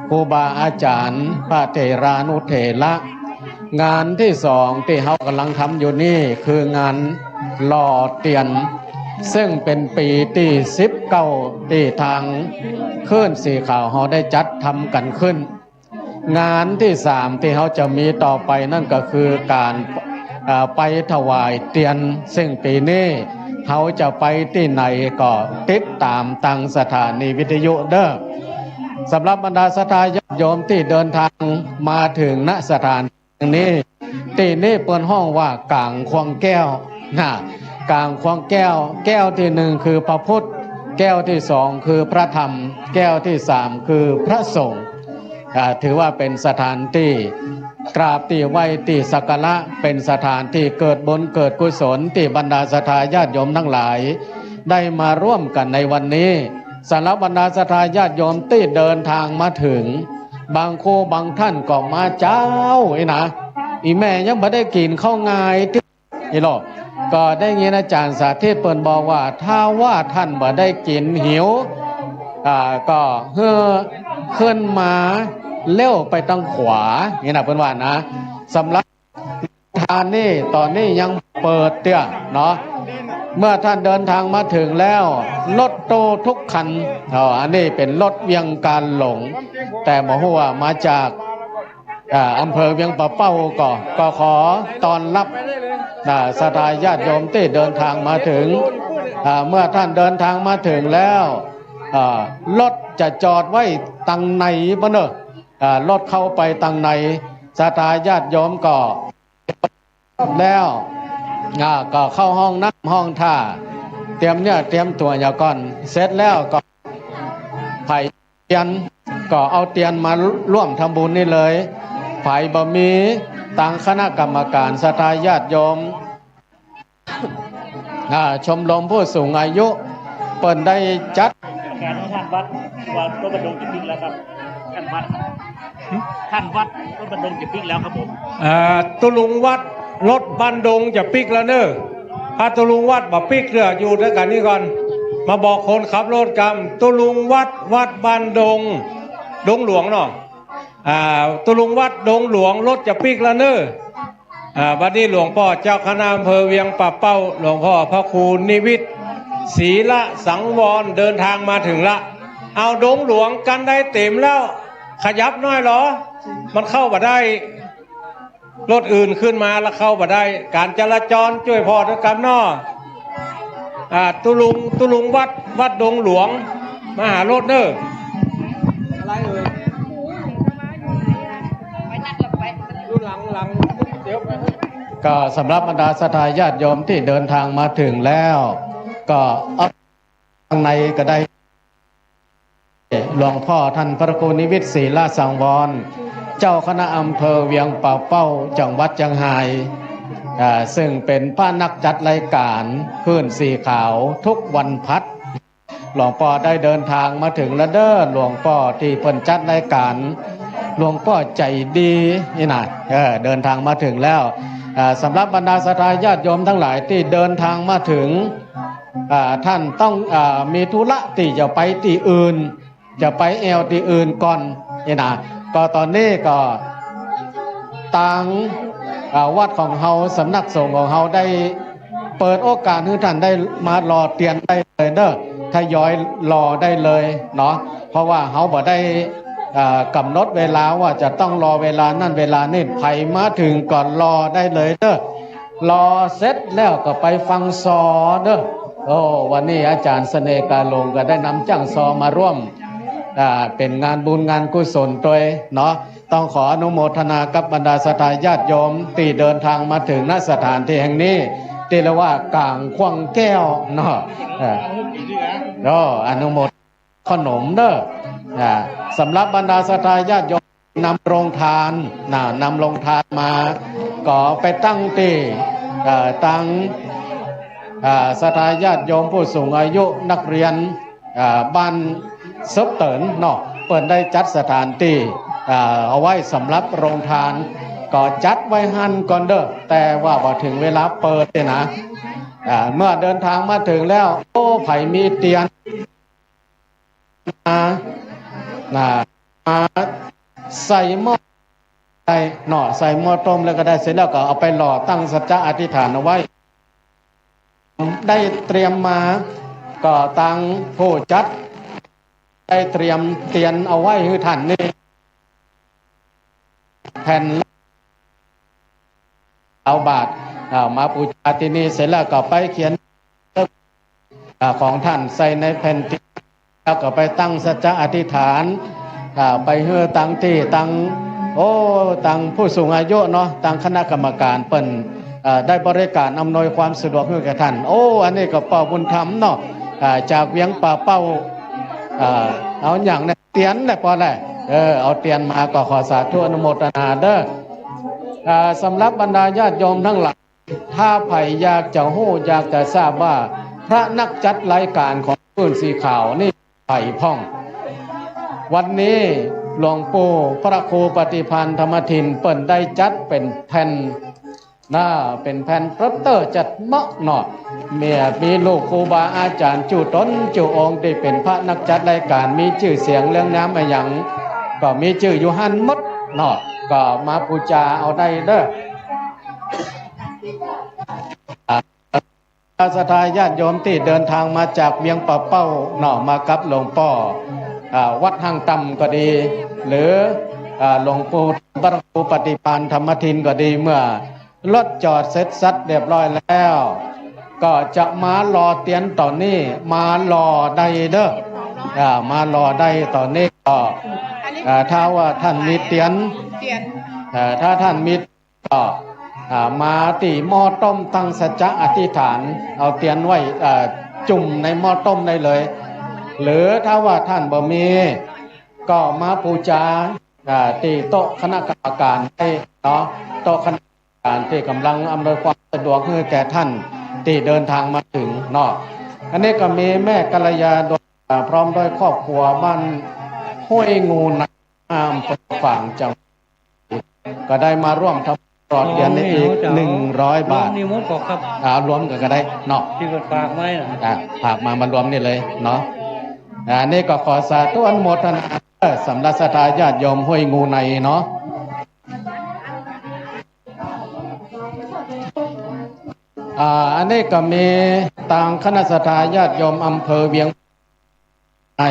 ครูบาอาจารย์พระเถรานุเถระงานที่2ที่เรากำลังทำอยู่นี่คืองานหล่อเตียนซึ่งเป็นปีที่19ที่ทางคลื่นสีขาวเราได้จัดทำกันขึ้นงานที่3ที่เราจะมีต่อไปนั่นก็คือการไปถวายเตียนซึ่งปีนี้เขาจะไปที่ไหนก็ติดตามทางสถานีวิทยุเด้อสำหรับบรรดาศรัทธาญาติโยมที่เดินทางมาถึงณสถานนี้ที่นี่เปิดห้องว่ากลางควงแก้วกลางควงแก้วแก้วที่1คือพระพุทธแก้วที่2คือพระธรรมแก้วที่3คือพระสงฆ์ถือว่าเป็นสถานที่กราบที่ไหว้ที่สักการะเป็นสถานที่เกิดบุญเกิดกุศลที่บรรดาศรัทธาญาติโยมทั้งหลายได้มาร่วมกันในวันนี้สำหรับบรรดาศรัทธาญาติโยมที่เดินทางมาถึงบางโคบางท่านก็มาเจ้านะอีแม่ยังไม่ได้กินข้าวงายที่นี่หรอกก็ได้ยินอาจารย์สาธิตเปิ่นบอกว่าถ้าว่าท่านบ่ได้กินหิวก็ขึ้นมาเลี้ยวไปทางขวานี่นะเพื่อนว่านะสำหรับท อันนี้ตอนนี้ยังเปิดเตี้ยเนาะเมื่อท่านเดินทางมาถึงแล้วรถโตทุกคันอันนี้เป็นรถเวียงการหลงแต่บอกว่ามาจากอำเภอเวียงป่าเป้าก็ขอตอนรับศรัทธาญาติโยมที่เดินทางมาถึงเมื่อท่านเดินทางมาถึงแล้วรถจะจอดไว้ตังในบ่เนอะรถเข้าไปตังในศรัทธาญาติโยมก็แล้วก็เข้าห้องน้ำห้องท่าเตรียมตัวอย่าก่อนเสร็จแล้วก็ไผ่เตียนก็เอาเตียนมาร่วมทำบุญนี่เลยไผ่บะมีตั้งคณะกรรมการศรัทธาญาติโยมชมรมผู้สูงอายุเปิดได้จัดการท่านวัดก็บรรดงจะพิกแล้วครับท่านวัดก็บรรดงจะพิกแล้วครับผมตุลุงวัดรถบันดงจะปิกแล้วเนอะพาตุลุงวัดมาปิกเรืออยู่ด้วยกันนี่ก่อนมาบอกคนขับรถกรรมตุลุงวัดบันดงหลวงเนาะตุลุงวัดดงหลวงรถจะปิกแล้วเนอะบัดนี้หลวงพ่อเจ้าคณะอำเภอเวียงป่าเป้าหลวงพ่อพระครูนิวิทย์ศรีละสังวรเดินทางมาถึงละเอาดงหลวงกันได้เต็มแล้วขยับน้อยเหรอมันเข้ามาได้รถอื่นขึ้นมาแล้วเข้ามาได้การจราจรช่วยพอด้วยกันเนาะตุลุงวัดดงหลวงมาหารถเนอะอะไรเอ่ยดูหลังเดี๋ยวก็สำหรับบรรดาศรัทธาญาติโยมที่เดินทางมาถึงแล้วก็ข้างในก็ได้หลวงพ่อท่านพระครูนิวิทย์ศรีละสังวรเจ้าคณะอำเภอเวียงป่าเป้าจังหวัดเชียงรายซึ่งเป็นพระนักจัดรายการคลื่นสีขาวทุกวันพัดหลวงพ่อได้เดินทางมาถึงแล้วเด้อหลวงพ่อที่เพิ่นจัดรายการหลวงพ่อใจดีนี่นะเดินทางมาถึงแล้วสำหรับบรรดาศรัทธาญาติโยมทั้งหลายที่เดินทางมาถึงท่านต้องมีธุระที่จะไปที่อื่นจะไปที่อื่นก่อนนี่นะก็ตอนนี้ก็ต่างวัดของเฮาสำนักสงฆ์ของเฮาได้เปิดโอกาสให้ท่านได้มารอเตียนได้เลยเด้อทยอยรอได้เลยเนาะเพราะว่าเฮาบ่ได้กำหนดเวลาว่าจะต้องรอเวลานั่นเวลานี่ไผมาถึงก่อนรอได้เลยเด้อรอเสร็จแล้วก็ไปฟังซอเด้อวันนี้อาจารย์เสน่ห์กาลงก็ได้นำจ้างซอมาร่วมเป็นงานบุญงานกุศลโดยเนาะต้องขออนุโมทนากับบรรดาศรัทธาญาติโยมที่เดินทางมาถึงณสถานที่แห่งนี้ที่เรียกว่ากลางขวางแก้วเนาะอนุโมทนาขนมเด้อสำหรับบรรดาศรัทธาญาติโยมนำโรงทานนำโรงทานมาก็ไปตั้งที่ตั้งศรัทธาญาติโยมผู้สูงอายุนักเรียนบ้านซบเตินเนาะเปิดได้จัดสถานที่เอาไว้สำหรับโรงทานก็จัดไว้หันก่อนเด้อแต่ว่าพอถึงเวลาเปิดเนี่ยนะเมื่อเดินทางมาถึงแล้วไผ่มีเตียนมาใส่หม้อได้เนาะใส่หม้อต้มแล้วก็ได้เสร็จแล้วก็เอาไปหล่อตั้งสัจจะอธิษฐานเอาไว้ได้เตรียมมาก็ตั้งผู้จัดได้เตรียมเตียนเอาไว้ให้ท่านนี่แผ่นเอาบาทมาปูชาที่นี่เสร็จแล้วก็ไปเขียนของท่านใส่ในแผ่นแล้วก็ไปตั้งสัจจะอธิษฐานไปเฮือตั้งที่ตั้งตั้งผู้สูงอายุเนาะตั้งคณะกรรมการเปิ่นได้บริการอำนวยความสะดวกให้แก่ท่านอันนี้ก็เป่าบุญธรรมเนาะจากเวียงป่าเป้าเอาอย่างเนี่ยเตียนเนี่ยพอแหละเอาเตียนมาก็ขอสาธุอนุโมทนาเด้อสำหรับบรรดาญาติโยมทั้งหลายถ้าไผ่อยากจะฮู้อยากจะทราบว่าพระนักจัดรายการของคลื่นสีขาวนี่ไผ่พ่องวันนี้หลวงปู่พระครูปฏิพันธ์ธรรมทินเปิ่นได้จัดเป็นแผ่นเป็นแผ่นโปสเตอร์จัดเหมาะเนาะมีลูกครูบาอาจารย์จู่ตนจู่องค์ที่เป็นพระนักจัดรายการมีชื่อเสียงเรื่องน้ำอะไรอย่างก็มีชื่ออยู่หันมดเนาะก็มาบูชาเอาได้เด้อ ศรัทธาญาติโยมที่เดินทางมาจากเวียงป่าเป้าเนาะมากับหลวงพ่อวัดห้างต่ำก็ดีหรือหลวงปู่พระครูปฏิภาณธรรมทินก็ดีเมื่อรถจอดเสร็จสัดเรียบร้อยแล้วก็จะมารอเตียนต่อนนี้มารอได้เด้อมารอได้ต่อนนี้ก็ถ้าว่าท่านมีเตียนถ้าท่านมีก็มาตีหม้อต้มตั้งสัจจะอธิษฐานเอาเตียนไว้จุ่มในหม้อต้มได้เลยหรือถ้าว่าท่านบ่มีก็มาบูชาที่โต๊ะคณะกรรมการให้เนาะโต๊ะคณะกรรมการที่กำลังอำนวยความสะดวกให้แก่ท่านที่เดินทางมาถึงเนาะอันนี้ก็มีแม่กัลยาโดยพร้อมด้วยครอบครัวบ้านห้วยงูน้ำฝั่งจังหวัดก็ได้มาร่วมทำปลอดเดือนนี้อีก100 บาทนี่มดบอกครับรวมกันก็ได้เนาะที่เกิดฝากไว้นะฝากมารวมนี่เลยเนาะนี่ก็ขอสาธุอนุโมทนาสำหรับศรัทธาญาติโยมห้วยงูในเนาะอันนี้ก็มีต่างคณะศรัทธาญาติโยมอำเภอเวียงใน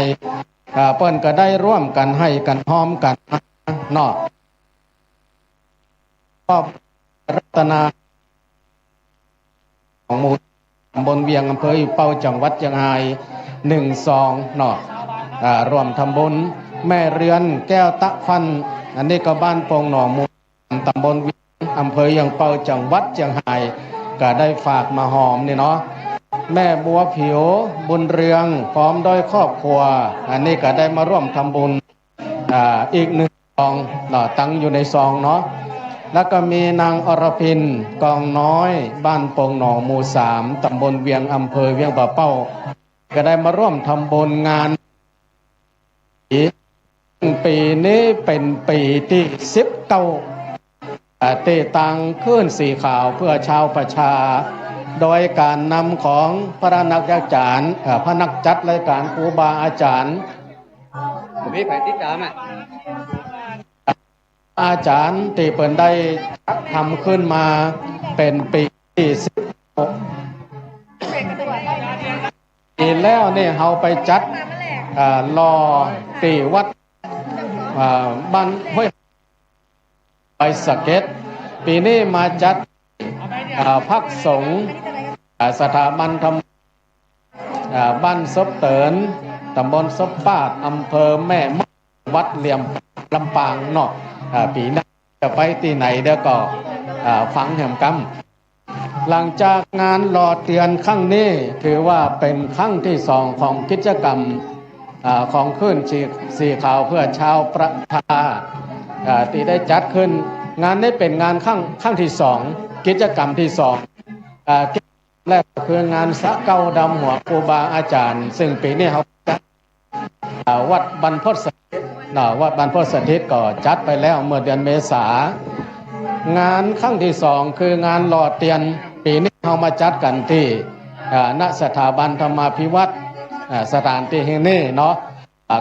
เปิ้นก็ได้ร่วมกันให้กันพร้อมกันเนาะก็รัตนาของหมู่ตำบลเวียงอำเภออยู่เป้าจังหวัดเชียงราย1-2เนาะร่วมทำบุญแม่เรือนแก้วตะฟันอันนี้ก็บ้านโป่งหนองมูตำบลเวียงอำเภอเวียงเป้าจังหวัดเชียงรายก็ได้ฝากมาหอมนี่เนาะแม่บัวผิวบุญเรืองพร้อมด้วยครอบครัวอันนี้ก็ได้มาร่วมทำบุญอีก1 ซองเนาะตั้งอยู่ในซองเนาะแล้วก็มีนางอรพินกองน้อยบ้านโป่งหนองหมู่3ตำบลเวียงอำเภอเวียงป่าเป้าก็ได้มาร่วมทำบุญงานปีนี้เป็นปีที่19ตีตังขึ้นสีขาวเพื่อชาวประชาโดยการนำของพระนักอาจารย์พระนักจัดรายการครูบาอาจารย์มีใครติดตามอาจารย์ที่เปิ่นได้ทำขึ้นมาเป็นปีที่ปีแล้วเนี่ยเราไปจัดรอตีวัดบ้านห้วยไปสะเก็ดปีนี้มาจัดพักสงฆ์สถาบันธรรมบ้านซบเตินตำบลซบปาดอำเภอแม่มะวัดเหลี่ยมลำปางเนาะปีหน้าจะไปที่ไหนเดี๋ยวก็ฟังแหมกำหลังจากงานหล่อเทียนครั้งนี้ถือว่าเป็นครั้งที่2ของกิจกรรมของขึ้นสีขาวเพื่อชาวประชาที่ได้จัดขึ้นงานนี้เป็นงานครั้งที่2กิจกรรมที่2กิจกรรมแรกคืองานสะเก้าดำหัวครูบาอาจารย์ซึ่งปีนี้เขาจัดวัดบรรพตสถิตวัดบรรพตสถิตก็จัดไปแล้วเมื่อเดือนเมษางานครั้งที่2คืองานหล่อเทียนปีนี้เขามาจัดกันที่ณสถาบันธรรมาภิวัตรสถานที่แห่งนี้เนาะ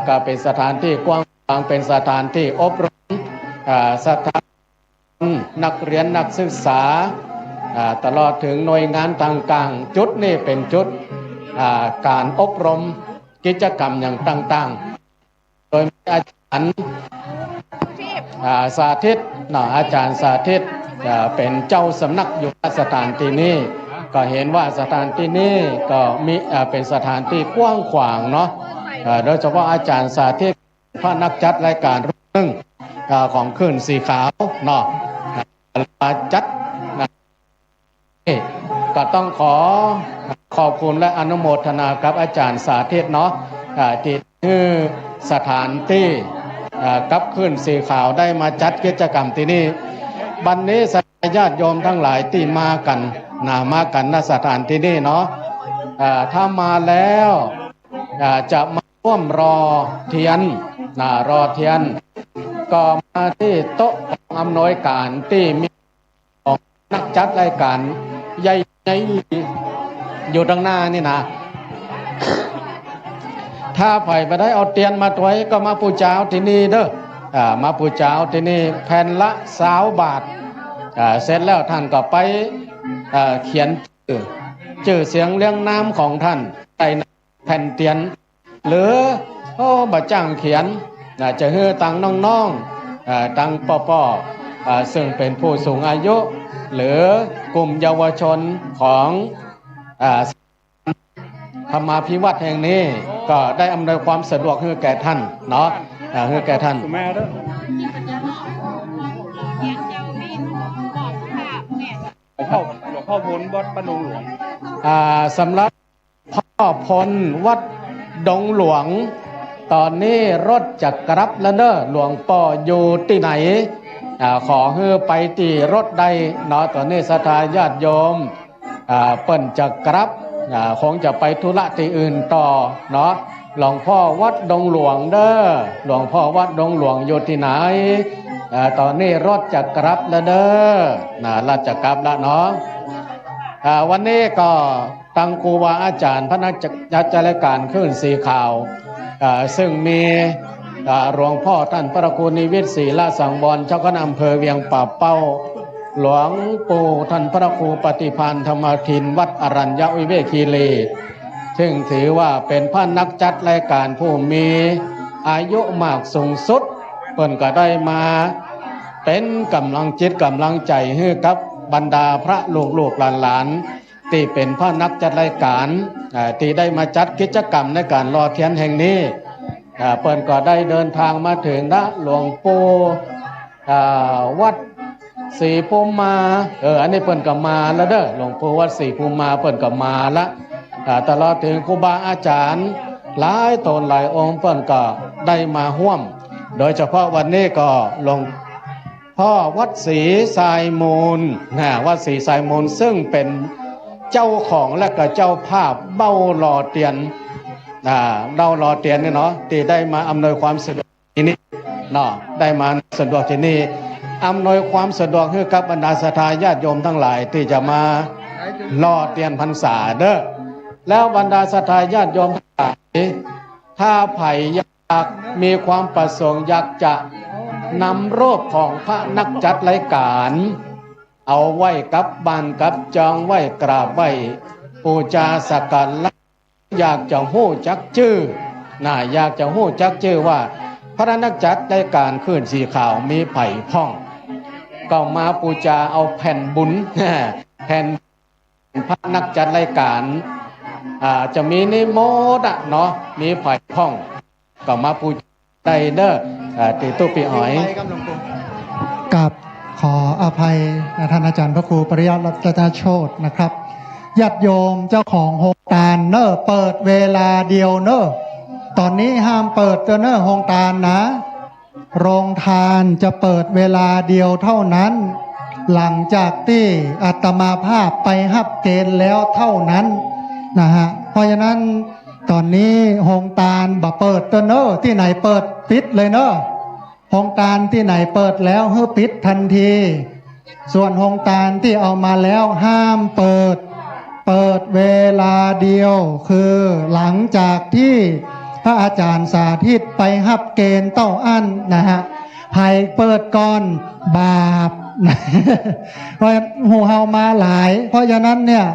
ก็เป็นสถานที่กว้างขวางเป็นสถานที่อบรมสถานนักเรียนนักศึกษาตลอดถึงหน่วยงานต่างๆจุดนี้เป็นจุดการอบรมกิจกรรมอย่างต่างๆโดยมีอาจารย์สาธิตอาจารย์สาธิตเป็นเจ้าสำนักอยู่ณสถานที่นี้ก็เห็นว่าสถานที่นี้ก็มีเป็นสถานที่กว้างขวางเนาะโดยเฉพาะอาจารย์สาธิตพระนักจัดรายการเรื่องของคลื่นสีขาวเนาะมาจัดก็ต้องขอบคุณและอนุโมทนากับอาจารย์สาธิตเนาะที่คือสถานที่กับคลื่นสีขาวได้มาจัดกิจกรรมที่นี่บัดนี้ญาติโยมทั้งหลายที่มากันณสถานที่นี่เนาะถ้ามาแล้วจะมาร่วมรอเทียนก็มาที่โต๊ะอำนวยการที่มีนักจัดรายการใหญ่อยู่ด้านหน้านี่นะถ้าไผ่ไปได้เอาเทียนมาถวายก็มาปูเจ้าที่นี่เด้อมาปูเจ้าที่นี่แผ่นละ20 บาทเสร็จแล้วท่านก็ไป เขียนชื่อเสียงเรียงนามของท่านในแผ่นเตียนหรือพ่อบะจ้างเขียนจะให้ตังน้องๆตังป่อซึ่งเป็นผู้สูงอายุหรือกลุ่มเยาวชนของธรรมาภิวัตน์แห่งนี้ก็ได้อำนวยความสะดวกให้แก่ท่านเนาะให้แก่ท่านหลวงพ่อพ้นวัดบ้านดงหลวงสำหรับพ่อพ้นวัดดงหลวงตอนนี้รถจักรรับแล้วเนอะหลวงพ่ออยู่ที่ไหนขอให้ไปที่รถใดเนาะตอนนี้ศรัทธาญาติโยมเปิ้นจักรรับคงจะไปธุระที่อื่นต่อเนาะหลวงพ่อวัดดงหลวงเด้อหลวงพ่อวัดดงหลวงอยู่ที่ไหนตอนนี้รถจักรรับแล้วเด้อรถจักรรับแล้วเนาะวันนี้ก็ตั้งครูบาอาจารย์พระนักจัดรายการคลื่นสีข่าวซึ่งมีหลวงพ่อท่านพระครูนิวิตศรีละสังวรเจ้าคณะอำเภอเวียงป่าเป้าหลวงปู่ท่านพระครูปฏิภาณธรรมทินวัดอรัญญวิเวกคีรีซึ่งถือว่าเป็นพระนักจัดรายการผู้มีอายุมากสูงสุดเพิ่นก็ได้มาเป็นกำลังจิตกำลังใจให้กับบรรดาพระลูกหลานที่เป็นพระนักจัดรายการที่ได้มาจัดกิจกรรมในการรอเทียนแห่งนี้เปิ้นก็ได้เดินทางมาถึงณหลวงปู่วัดศรีภูมิมาอันนี้เปิ้นก็มาแล้วเด้อหลวงปู่วัดศรีภูมิมาเปิ้นก็มาละตลอดถึงครูบาอาจารย์หลายตนหลายองค์เปิ้นก็ได้มาร่วมโดยเฉพาะวันนี้ก็หลวงพ่อวัดศรีทรายมูลวัดศรีทรายมูลซึ่งเป็นเจ้าของและก็เจ้าภาพเบ้าหล่อเตียนเบ้าหล่อเตียนนี่เนาะที่ได้มาอำนวยความสะดวกที่นี่เนาะได้มาสะดวกที่นี่อำนวยความสะดวกให้กับบรรดาศรัทธาญาติโยมทั้งหลายที่จะมาหล่อเตียนพรรษาเด้อแล้วบรรดาศรัทธาญาติโยมทั้งหลายถ้าไผ่อยากมีความประสงค์อยากจะนำรูปของพระนักจัดรายการเอาไว้กับบ้านกับจองไว้กราบไว้ปูชาสักการะอยากจะฮู้จักชื่ออยากจะฮู้จักชื่อว่าพระนักจัดรายการคลื่นสีขาวมีไผ่พ่องก็มาปูชาเอาแผ่นบุญแผ่นพระนักจัดรายการจะมีนิโมดเนาะมีไผ่พ่องก็มาปูชาได้เด้อติตุปีอ๋อยกับขออภัยท่านอาจารย์พระครูปริยัติรัตนโชตินะครับญาติโยมเจ้าของโฮงตาลเนอเปิดเวลาเดียวเนอตอนนี้ห้ามเปิดเนอโฮงตาลนะโรงทานจะเปิดเวลาเดียวเท่านั้นหลังจากที่อาตมาภาพไปฮับเกณฑ์แล้วเท่านั้นนะฮะเพราะฉะนั้นตอนนี้โฮงตาลบ่เปิดเนอที่ไหนเปิดปิดเลยเนอโฮงตาลที่ไหนเปิดแล้วให้ปิดทันทีส่วนโฮงตาลที่เอามาแล้วห้ามเปิดเวลาเดียวคือหลังจากที่พระอาจารย์สาธิตไปฮับเกณฑ์เต้าอั้นนะฮะไผ่เปิดก่อนบาปเพราะหูเฮามาหลายเพราะฉะนั้นเนี่ย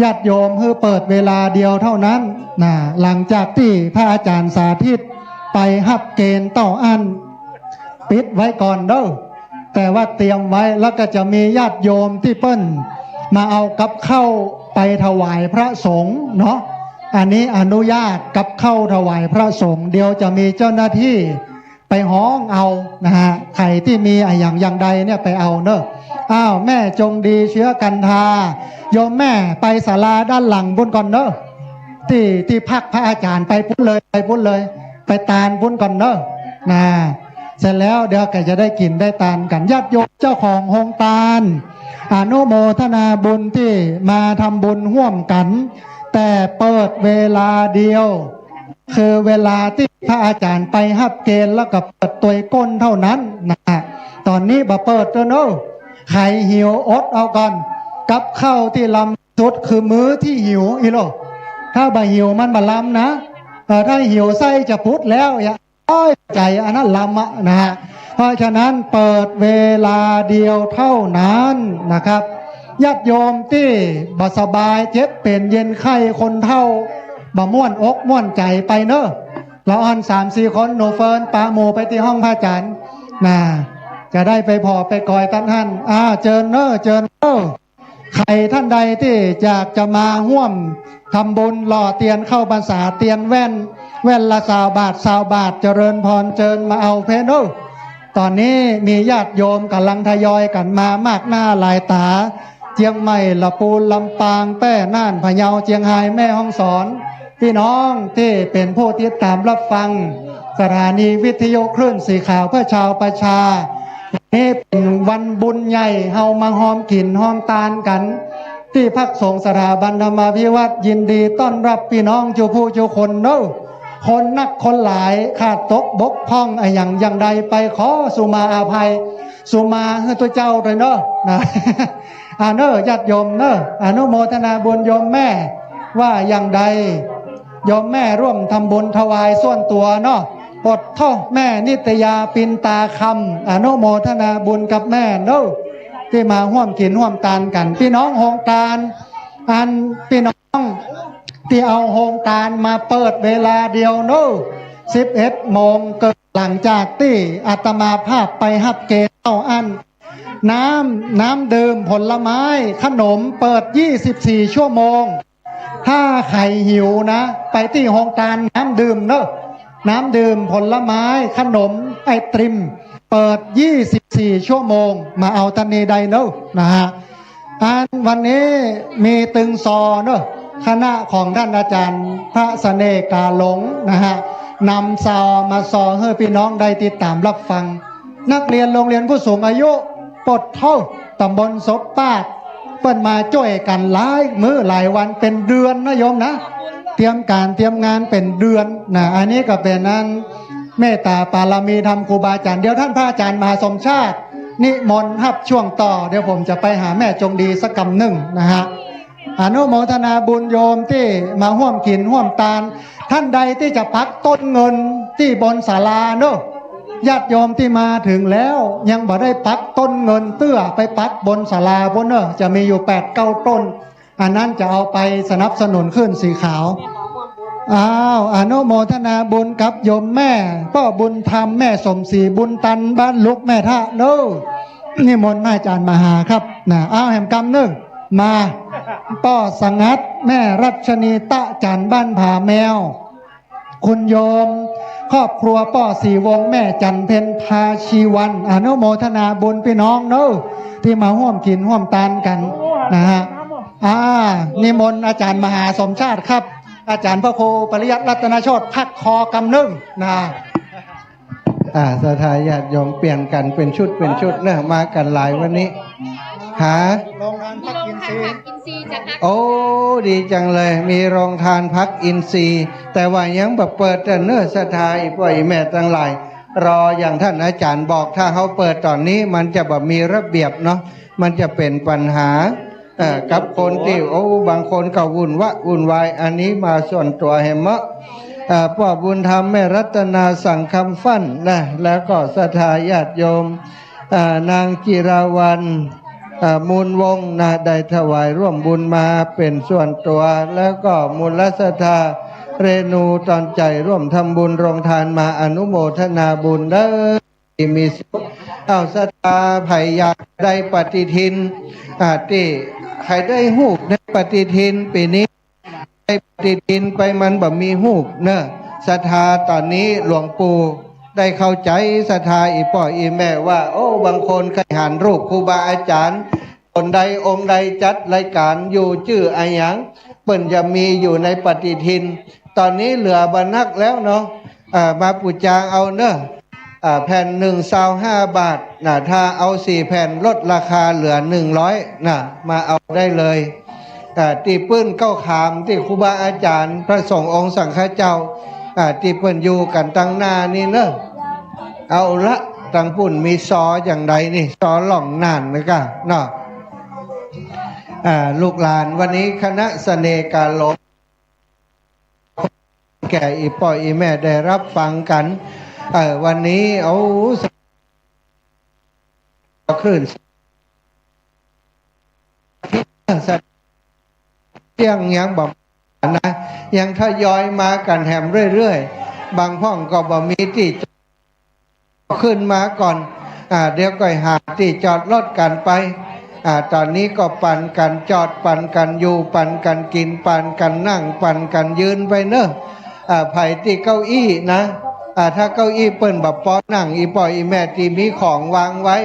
ญาติโยมให้เปิดเวลาเดียวเท่านั้นนะหลังจากที่พระอาจารย์สาธิตไปฮับเกณฑ์เต้าอั้นปิดไว้ก่อนเด้อแต่ว่าเตรียมไว้แล้วก็จะมีญาติโยมที่เปิ้นมาเอากับข้าวไปถวายพระสงฆ์เนาะอันนี้อนุญาตกับข้าวถวายพระสงฆ์เดี๋ยวจะมีเจ้าหน้าที่ไปห้องเอานะฮะใครที่มีอย่างใดเนี่ยไปเอาเนอะอ้าวแม่จงดีเชื้อกันทาโยมแม่ไปศาลาด้านหลังบุญก่อนเนอะที่พักพระอาจารย์ไปพุ่นเลยไปตาลบุญก่อนเนอะนะเสร็จแล้วเดี๋ยวก็จะได้กินได้ตานกันญาติโยมเจ้าของโฮงตาลอนุโมทนาบุญที่มาทำบุญร่วมกันแต่เปิดเวลาเดียวคือเวลาที่พระอาจารย์ไปฮับเกณฑ์แล้วก็เปิดตัวก้นเท่านั้นนะตอนนี้บ่เปิดตัวโน้ใครหิวอดเอาก่อนกับข้าวที่ลำสุดคือมื้อที่หิวอีโลถ้าบ่หิวมันบ่ลำนะถ้าหิวไส้จะพุดแล้วอย่าอ้อยใจอันนั้นลำนะฮะเพราะฉะนั้นเปิดเวลาเดียวเท่านั้นนะครับ ญาติโยมที่บ่สบายเจ็บเป็นเย็นไข้คนเท่าบ่ม่วนอกม่วนใจไปเนอะเราออน3-4 คนโนเฟิร์นปาหมูไปที่ห้องพระอาจารย์นะจะได้ไปพอไปกอยตันหันเจิญเนอะเจิญเนอะใครท่านใดที่อยากจะมาร่วมทำบุญหล่อเตียนเข้าพรรษาเตียนแว่นละ20 บาท20 บาทเจริญพรเจิญมาเอาเพนโนตอนนี้มีญาติโยมกำลังทยอยกันมามากหน้าหลายตาเจียงใหม่ละปูนลำปางแป้น่านพะเยาเจียงไฮ้แม่ฮ่องสอนพี่น้องที่เป็นผู้ติดตามรับฟังสถานีวิทยุคลื่นสีขาวเพื่อชาวประชานี่เป็นวันบุญใหญ่เฮามาหอมกินหอมตาลกันที่พักสงฆ์สถาบันธรรมาภิวัตรยินดีต้อนรับพี่น้องจูผู้จูคนเนอะคนนักคนหลายขาดตกบกพร่องอย่างใดไปขอสุมาอาภัยสุมาให้ตัวเจ้าเลยเนอะนะเนอะญาติโยมเนอะอนุโมทนาบุญโยมแม่ว่าอย่างใดโยมแม่ร่วมทำบุญถวายส่วนตัวเนาะปดท่อแม่นิตยาปินตาคำอนุโมทนาบุญกับแม่เนอะที่มาร่วมกินร่วมตานกันพี่น้องโฮงการพี่น้องที่เอาโฮงการมาเปิดเวลาเดียวเนอะ11 โมงเกิดหลังจากที่อาตมาภาพไปฮับเกณฑ์เอาน้ำดื่มผลไม้ขนมเปิด24 ชั่วโมงถ้าใครหิวนะไปที่โฮงการน้ำดื่มเนอะน้ำดื่มผลไม้ขนมไอติมเปิด24 ชั่วโมงมาเอาตันนี้ใดเนอะนะฮะวันนี้มีตึงซอเนอะคณะของท่านอาจารย์พระเสน่ห์กาหลงนะฮะนำซอมาซอให้พี่น้องได้ติดตามรับฟังนักเรียนโรงเรียนผู้สูงอายุปดเท่าตำบลศพปาดเปิ้นมาช่วยกันหลายมื้อหลายวันเป็นเดือนนะโยมนะเตรียมการเตรียมงานเป็นเดือนนะอันนี้ก็เป็นนั้นเมตตาปารมีธรรมครูบาอาจารย์เดี๋ยวท่านพระอาจารย์มหาสมชาตินิมนต์ฮับช่วงต่อเดี๋ยวผมจะไปหาแม่จงดีสักกำหนึ่งนะฮะอนุโมทนาบุญโยมที่มาร่วมกินร่วมตาลท่านใดที่จะปักต้นเงินที่บนศาลาเนอะญาติโยมที่มาถึงแล้วยังบ่ได้ปักต้นเงินเตื้อไปปักบนศาลาบนเนอะจะมีอยู่8-9 ต้นอันนั้นจะเอาไปสนับสนุนขึ้นสีขาวอนุโมทนาบุญกับโยมแม่พ่อบุญธรรมแม่สมศรีบุญตันบ้านลุกแม่ท่าเนอะนิมนต์อาจารย์มหาครับนะแห่มกำนึงมาป้อสังัดแม่รัชนีตะจันบ้านผาแมวคุณโยมครอบครัวป้อสีวงแม่จันเพ็ญพาชีวันอนุโมทนาบุญพี่น้องเนอะที่มาร่วมกินร่วมตานกันนะฮะนิมนต์อาจารย์มหาสมชาติครับอาจารย์พระครูปริยัติรัตนโชติพักคอกำนึ่งนะสถาญาติโยมเปลี่ยนกันเป็นชุดเนอะมากันหลายวันนี้หาโรงทานพักอินทรีย์โอ้ดีจังเลยมีโรงทานพักอินทรีย์แต่ว่ายังแบบเปิดแต่เนื้อสถาอีป่วยแม่ทั้งหลายรออย่างท่านอาจารย์บอกถ้าเขาเปิดตอนนี้มันจะแบบมีระเบียบเนาะมันจะเป็นปัญหากับคนที่บางคนก็วุ่นวายอันนี้มาส่วนตัวเหมะพ่อบุญธรรมแม่รัตนาสั่งคำฟั่นนะแล้วก็ศรัทธาญาติโยมนางจิราวันมูลวงนะได้ถวายร่วมบุญมาเป็นส่วนตัวแล้วก็มูลศรัทธาเรนูตอนใจร่วมทำบุญโรงทานมาอนุโมทนาบุญได้มีสุขศรัทธาไผ่อยากได้ปฏิทินที่ใครได้หูกในปฏิทินปีนี้ได้ปฏิทินไปมันแบบมีหูกเนอะศรัทธาตอนนี้หลวงปู่ได้เข้าใจศรัทธาอีป่ออีแม่ว่าบางคนเคยหันรูปครูบาอาจารย์คนใดองค์ใดจัดรายการอยู่ชื่ออะไรอย่างเปิ่นจะมีอยู่ในปฏิทินตอนนี้เหลือบรรนักแล้วเนาะมาปูจางเอาเนอะแผ่น125 บาทนะถ้าเอา4 แผ่นลดราคาเหลือ100นะมาเอาได้เลยตีปื้นเก้าขามที่ครูบาอาจารย์พระสงฆ์องค์สังฆเจ้าที่เพิ่นอยู่กันตั้งหน้านี่เนอะเอาละตั้งปุ่นมีซออย่างไรนี่ซอหล่องนานนะกะเนาะลูกหลานวันนี้คณะเสน่ห์กาหลงแก่อีป่ออีแม่ได้รับฟังกันวันนี้คลื่น เที่ยงยังบอกนะยังทยอยมากันแหมเรื่อยๆบางห้องก็บ่มีที่ขึ้นมาก่อนเดี๋ยวก็หาที่จอดรถกันไปตอนนี้ก็ปั่นกันจอดปั่นกันอยู่ปั่นกันกินปั่นกันนั่งปั่นกันยืนไปเนอะไผ่ที่เก้าอี้นะถ้าเก้าอี้เปิ้นแบบป้อนั่งอีปอยอีแม่ที่มีของวางไว้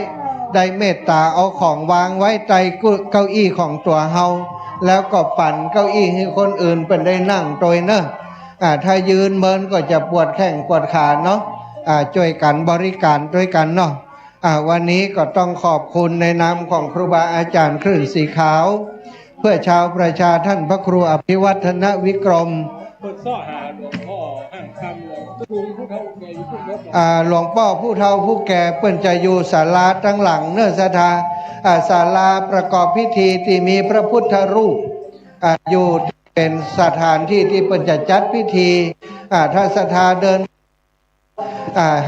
ได้เมตตาเอาของวางไว้ใต้เก้าอี้ของตัวเฮาแล้วก็ปั่นเก้าอี้ให้คนอื่นเป็นได้นั่งโดยเนอะถ้ายืนเมินก็จะปวดแข้งปวดขาเนาะช่วยกันบริการด้วยกันเนาะวันนี้ก็ต้องขอบคุณในนามของครูบาอาจารย์คลื่นสีขาวเพื่อชาวประชาท่านพระครูอภิวัฒนวิกรมหลวงพ่อผู้เฒ่าผู้แก่เปิ้นจะอยู่ศาลาตั้งหลังเนื้อศาลาประกอบพิธีที่มีพระพุทธรูปอยู่เป็นสถานที่ที่เปิ้นจะจัดพิธีถ้าศรัทธาเดิน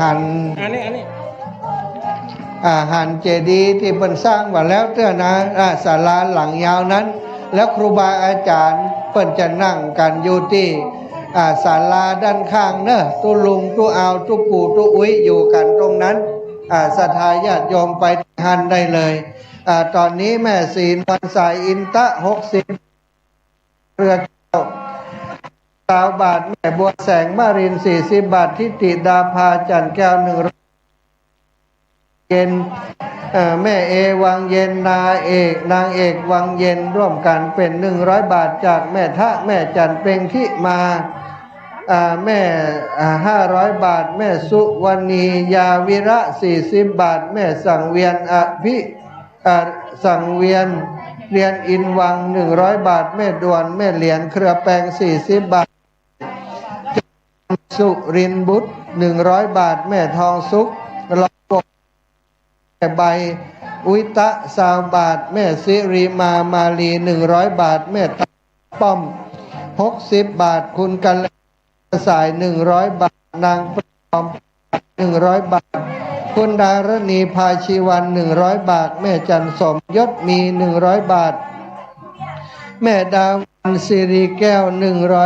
หันเจดีย์ที่เปิ้นสร้างไว้แล้วเตื้อนะศาลาหลังยาวนั้นแล้วครูบาอาจารย์เปิ้นจะนั่งกันอยู่ที่ศาลาด้านข้างเนอะตุลุงตุอาวตุปู่ตุอุ้ยอยู่กันตรงนั้นศรัทธาญาติโยมไปหันได้เลยตอนนี้แม่ศีลวันสายอินตะ60เรือ9 บาทแม่บัวแสงมาริน40 บาททิติดาภาจันแก้ว100เย็นแม่เอวังเย็นนางเอกวังเย็นร่วมกันเป็น100 บาทจากแม่ทะแม่จันเพ็งที่มาแม่500 บาทแม่สุวรรณียาวิระ40 บาทแม่สังเวียนสังเวียนเรียนอินวัง100 บาทแม่ดวนแม่เหรียญเครือแปง40 บาทสุรินบุตร100 บาทแม่ทองสุขใบอุยตะ20 บาทแม่สิริมาลี100 บาทแม่ป้อม60 บาทคุณกันสาย100 บาทนางปอม100 บาทคุณดารณีภาชีวัน100 บาทแม่จันสมยศมี100 บาทแม่ดาวันสิริแก้ว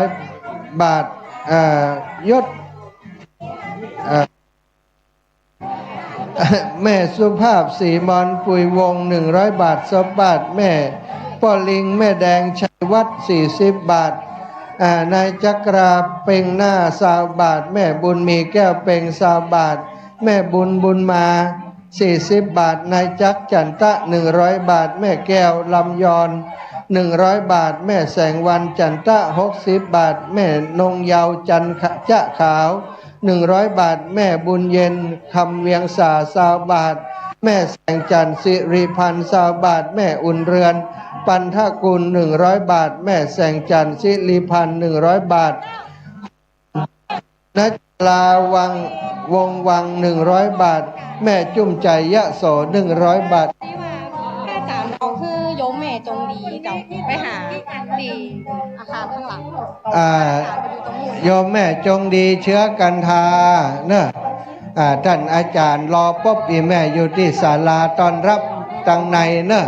100 บาทยศแม่สุภาพศรีมอนปุยวง100 บาท10 บาทแม่ป้อลิงแม่แดงชัยวัฒน์40 บาทนายจักราเป่งหน้า20 บาทแม่บุญมีแก้วเป่ง20 บาทแม่บุญมา40 บาทนายจักจันตะ100 บาทแม่แก้วลำยอน100 บาทแม่แสงวันจันตะ60 บาทแม่นงเยาวจันจะขาว100 บาทแม่บุญเย็นคำเวียงสา20 บาทแม่แสงจันทร์สิริพันธ์20 บาทแม่อุ่นเรือนปันทกุล100 บาทแม่แสงจันทร์สิริพันธ์100 บาทนัจลาวังวงวัง100 บาทแม่จุ่มใจยะโส100 บาทที่ว่าอาจารย์เขาคือโยมแม่จงดีเจ้าไปหาดีอาคารข้างหลังโยมแม่จงดีเชื้อกันทาเนอะท่านอาจารย์รอป๊บอีแม่อยู่ที่ศาลาตอนรับตังในเนอะ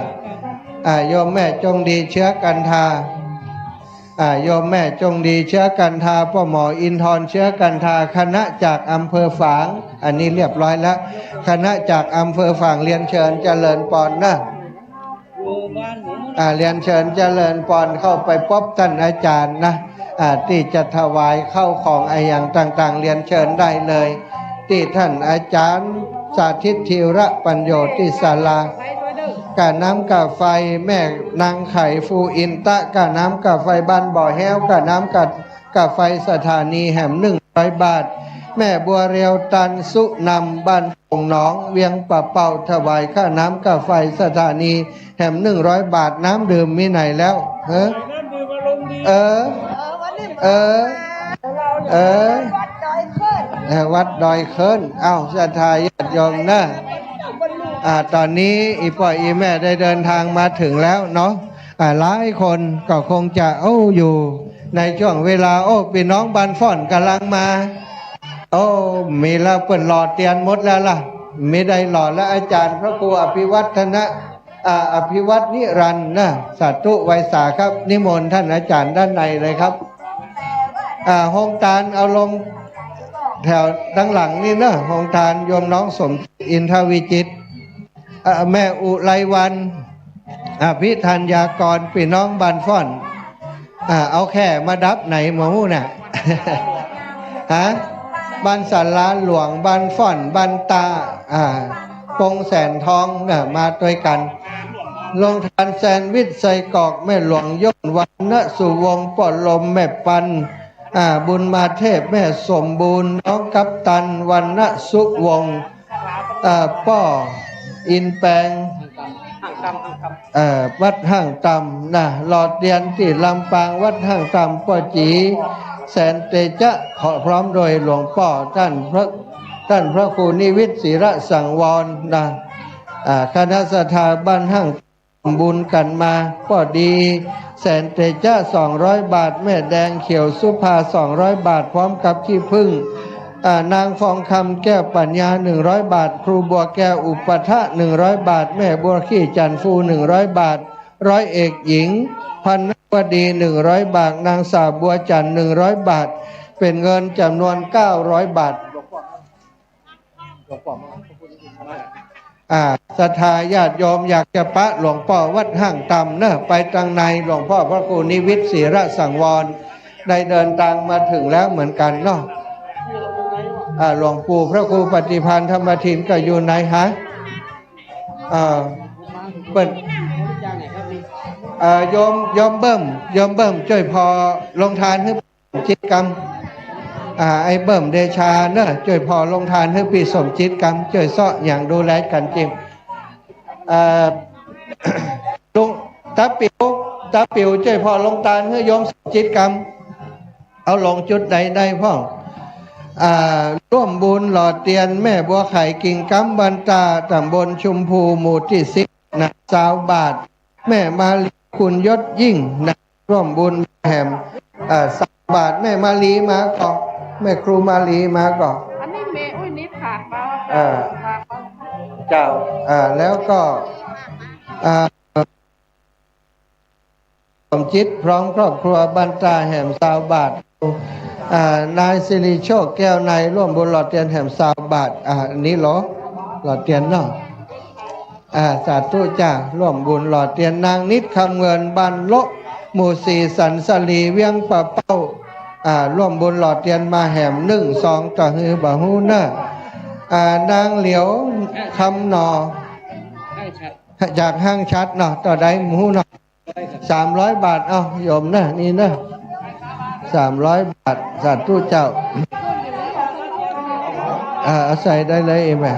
โยมแม่จงดีเชื้อกันทาโยมแม่จงดีเชื้อกันทาพ่อหมออินทร์เชื้อกันทาคณะจากอำเภอฝางอันนี้เรียบร้อยแล้วคณะจากอำเภอฝางเรียนเชิญเจริญปอนนะเรียนเชิญเจริญปอนเข้าไปพบท่านอาจารย์นะที่จะถวายเข้าของไออย่างต่างๆเรียนเชิญได้เลยที่ท่านอาจารย์สาธิตธีระปัญโยที่ศาลากาน้ำกาไฟแม่นางไข่ฟูอินตะกาน้ำกาไฟบ้านบ่อแห้วกาน้ำกาไฟสถานีแหม100 บาทแม่บัวเรียวตันสุนำบ้านปงหนองเวียงป่าเป่าถวายค่าน้ำกาไฟสถานีแหม100 บาทน้ำดื่มมีไหนแล้ววัดดอยเคินศรัทธาญาติโยมนะตอนนี้อีพ่ออีแม่ได้เดินทางมาถึงแล้วเนาะหลายคนก็คงจะอยู่ในช่วงเวลาพี่น้องบ้านฟ่อนกำลังมามีแล้วเปิดหลอดเตียนหมดแล้วล่ะไม่ได้หลอดแล้วอาจารย์พระครูอภิวัฒนะ อภิวัตนิรันดร์นะสาธุไวสาครับนิมนต์ท่านอาจารย์ด้านในเลยครับโฮงทานเอาลงแถวด้านหลังนี่นะโฮงทานโยมน้องสมอินทวิจิตรแม่อุไรวันพิธัญญากรพี่น้องบานฟ่อนเอาแค่มาดับไหนหมูน่ะ ฮะบ้านสันล้านหลวงบ้านฟ่อนบ้านตาปงแสนทองเนี่ยมาด้วยกันลงทานแซนวิชใส่กอกแม่หลวงย่นวันณสุวงศ์ปอดลมแม่ปันบุญมาเทพแม่สมบูรณ์น้องกัปตันวันณสุวงศ์ป้ออินแปงวัดห้างตำนะหลอดเดียนที่ลำปางวัดห้างตำป้อจีแสนเตจะขอพร้อมโดยหลวงพ่อท่านพระครูนิวิตศิระสังวรนะคณะสถาบันห้างบุญกันมาก็ดีแสนเตจะ200 บาทแม่แดงเขียวสุภา200 บาทพร้อมกับขี้พึ่งนางฟองคำแก้วปัญญา100 บาทครูบัวแก้วอุปทะ100 บาทแม่บัวขี้จันฟู100 บาทร้อยเอกหญิงพันวดี100 บาทนางสาวบัวจัน100 บาทเป็นเงินจำนวน900 บาทศรัทธาญาติโยมอยากจะปะหลวงพ่อวัดห้างตำเนอะไปทางในหลวงพ่อพระครูนิวิตศิระสังวรได้เดินทางมาถึงแล้วเหมือนกันเนาะหลวงปู่พระครูปฏิพันธ์ธรรมทินก็อยู่ไหนฮะเปิดโยมเบิ่มช่วยพอลงทานให้จิตกรรมไอ้เบิ่มเดชาเนอะช่วยพอลงทานให้ปีสมจิตกรรมช่วยซ้ออย่างดูแลกันจริงลุงตาปิวช่วยพอลงทานให้โยมสมจิตกรรมเอาลงจุดใดได้พ่อร่วมบุญหล่อเตียนแม่บัวไข่กิ่งกำบันตาตำบลชุมพูหมู่ที่10นะ20 บาทแม่มาลีคุณยศยิ่งนะร่วมบุญแหม3 บาทแม่มาลีมาก่อนแม่ครูมาลีมาก่อนอันนี้แม่อุ้ยนิดขาดมาเจ้าแล้วก็สมจิตพร้อมครอบครัวบันตาแหม20 บาทนายสิริโชคแก้วในร่วมบุญหลอดเทียนแหม20 บาทอันนี้หลอดเทียนเนาะสาธุจ้าร่วมบุญหลอดเทียนนางนิดคำเงินบันโลหมู่4สันสลีเวียงป่าเป้าร่วมบุญหลอดเทียนมาแหม1-2ต่อฮือบะฮูเนอนางเหลียวคำหนอจากห้างชัดเนาะต่อได้หมูเนาะ300 บาทเอาโยมนะนี่นะ300 บาทสาธุเจ้าใส่ได้เลยแม่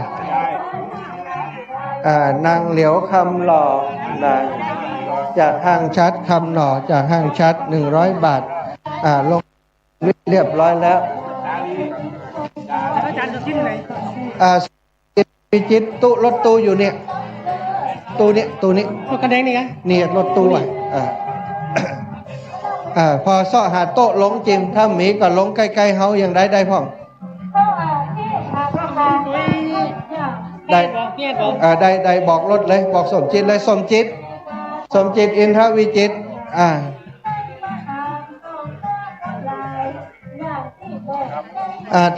นางเหลียวคำหล่อนะจากห้างชัดคำหน่อจากห้างชัด100 บาทลงเรียบร้อยแล้วอาจารย์จะทิ้งไหนพิจิตตู้รถตู้อยู่เนี่ยตู้นี้รถกระแดงนี่ไงนี่รถตู้พอซ่อหาโต๊ะลงจริงถ้ามีก็ลงใกล้ๆเฮาอย่างได้พ่องได้บอกรถเลยบอกสมจิตเลยสมจิตอินทวิจิตร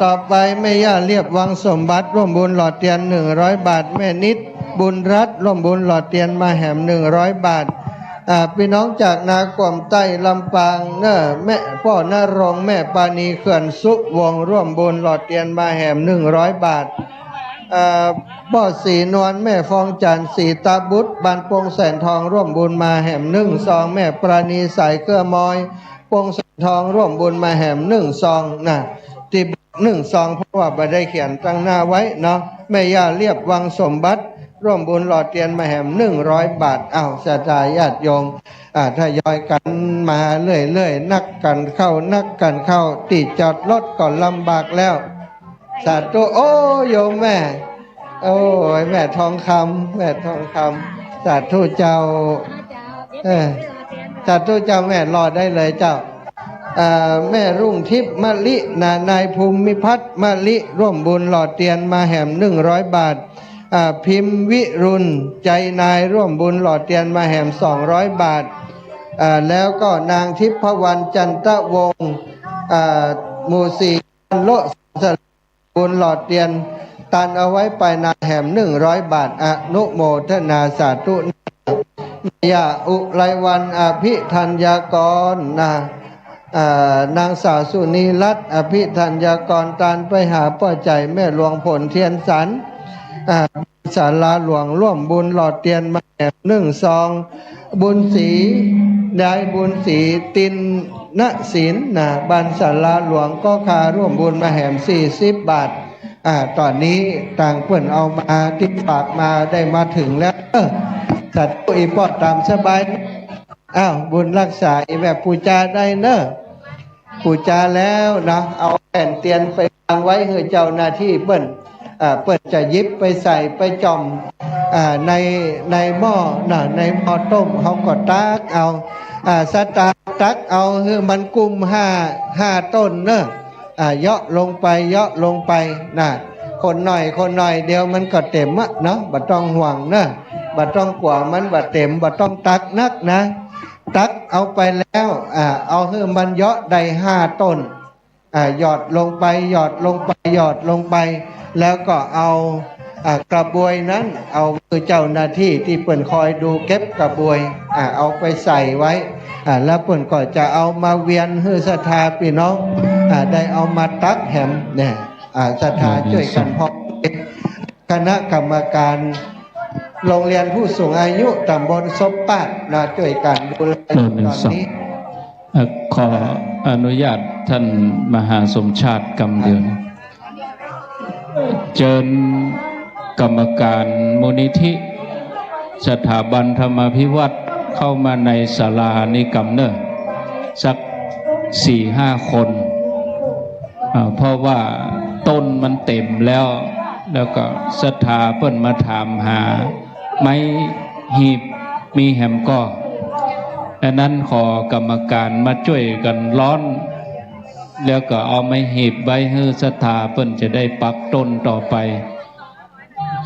ต่อไปแม่ย่าเรียบวังสมบัติร่วมบุญหลอดเทียน100 บาทแม่นิดบุญรัตน์ร่วมบุญหลอดเทียนมาแหม100 บาทพี่น้องจากนากวมใต้ลำปางเนอะแม่พ่อนรงแม่ปานีเขื่อนสุวงร่วมบุญหลอดเทียนมาแหม100 บาทพ่อสีนวลแม่ฟองจันทร์สีตาบุตรบานปงแสนทองร่วมบุญมาแหม1 แม่ปราณีสายเกลือมอยปงแสนทองร่วมบุญมาแหม1 นะที่1 เพราะว่าไม่ได้เขียนตั้งหน้าไว้เนาะแม่ย่าเรียบวังสมบัติร่วมบุญหล่อเทียนมาแหม100 บาทศรัทธาญาติโยมทยอยกันมาเรื่อยๆนักกันเข้าติดจอดรถก่อนลำบากแล้วสาธุโอ้โยมแม่โอ้ยแม่ทองคำสาธุเจ้าสาธุเจ้าแม่รอได้เลยเจ้าแม่รุ่งทิพย์มะลินายภูมิพัฒน์มะลิร่วมบุญหล่อเทียนมาแหม100 บาท พิมพ์วิรุณใจนายร่วมบุญหล่อเตียนมาแหม200 บาทแล้วก็นางทิพวรรณจันทวงศ์หมู่4โลสบุญหล่อเตียนตันเอาไว้ไปนาแหม100 บาทอนุโมทนาสาธุยาอุไรวันอภิธัญญากรนางสาวสุนีรัตน์อภิธัญญากรตานไปหาป้าใจแม่หลวงผลเทียนสันศาลาหลวงร่วมบุญหล่อเตียนมาแหม1 ซองบุญศรีได้บุญศรีตินณศิลป์บ้านศาลาหลวงก็คาร่วมบุญมาแหม40 บาทตอนนี้ต่างเพื่อนเอามาติดปากมาได้มาถึงแล้วสัตว์อีปอดตามสบายบุญรักษาอีแบบปูจาได้เนอะปูจาแล้วนะเอาแผ่นเตียนไปวางไว้ให้เจ้าหน้าที่เปิ้นจะยิบไปใส่ไปจอมในหม้อในหม้อต้มเขาก็ตักเอาสตาตักเอาคือมันกุมห้าต้นเนอะเยาะลงไปเยาะลงไปคนหน่อยเดียวมันก็เต็มเนาะบ่ต้องห่วงเนอะบ่ต้องกลัวมันบ่เต็มบ่ต้องตักนักนะตักเอาไปแล้วเอาให้มันเยาะได้5 ต้นหยอดลงไปหยอดลงไปหยอดลงไปแล้วก็เอากระบวยนั้นเอาคือเจ้าหน้าที่ที่เปิ่นคอยดูเก็บกระบวยเอาไปใส่ไว้แล้วเปิ่นก็จะเอามาเวียนให้ศรัทธาพี่น้องได้เอามาตักแหมเนี่ยศรัทธาช่วยกันพอคณะกรรมการโรงเรียนผู้สูงอายุตำบลซบปาดช่วยกันดูแลตอนนี้ขออนุญาตท่านมหาสมชาติกำเดือนเชิญกรรมการมูลนิธิสถาบันธรรมาภิวัตรเข้ามาในศาลานิกรรมเนอะสัก 4-5 คนเพราะว่าต้นมันเต็มแล้วก็ศรัทธาเพิ่นมาถามหาไม้หีบมีแหมก็ดังนั้นขอกรรมการมาช่วยกันร้อนแล้วก็เอาไม้หีบไว้ให้ศรัทธาเพิ่นจะได้ปักต้นต่อไป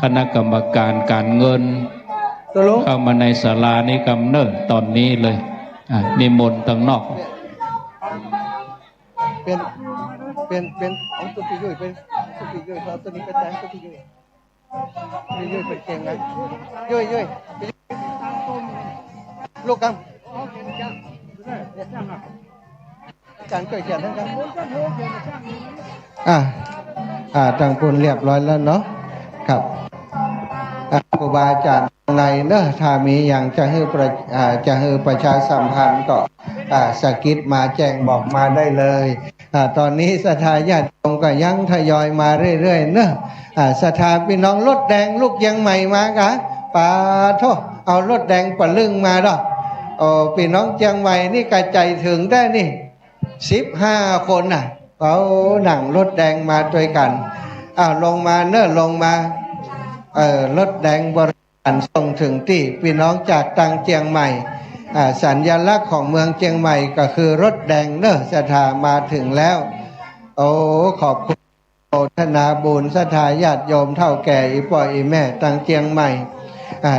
คณะกรรมการการเงินเข้ามาในศาลานิกรรมเนอร์ตอนนี้เลยนิมนต์ทางนอกเป็นของตุติยุยเป็นตุติยุยเราตัวนี้เป็นแดงตุติยุยยุยเป็นเก่งนะยุยลูกกำการเกิดเขียนทั้งกันทางปุ่นเรียบร้อยแล้วเนาะครับครูบาอาจารย์ในเนอะถ้ามีอย่างจะให้ประชาสัมพันธ์ก็สกิดมาแจ้งบอกมาได้เลยตอนนี้ศรัทธาญาติโยมก็ยังทยอยมาเรื่อยๆเนอะศรัทธาพี่น้องรถแดงลูกยังใหม่มากะปาโทเอารถแดงปะลึงมาดอกพี่น้องเชียงใหม่นี่กระใจถึงได้นี่15 คนเขาหนังรถแดงมาด้วยกันลงมาเนอะลงมารถแดงบริการส่งถึงที่พี่น้องจากตังเชียงใหม่สัญลักษณ์ของเมืองเชียงใหม่ก็คือรถแดงเนอะศรัทธามาถึงแล้วขอบคุณโมทนาบุญศรัทธาญาติโยมเท่าแก่อีพ่ออีแม่ตังเชียงใหม่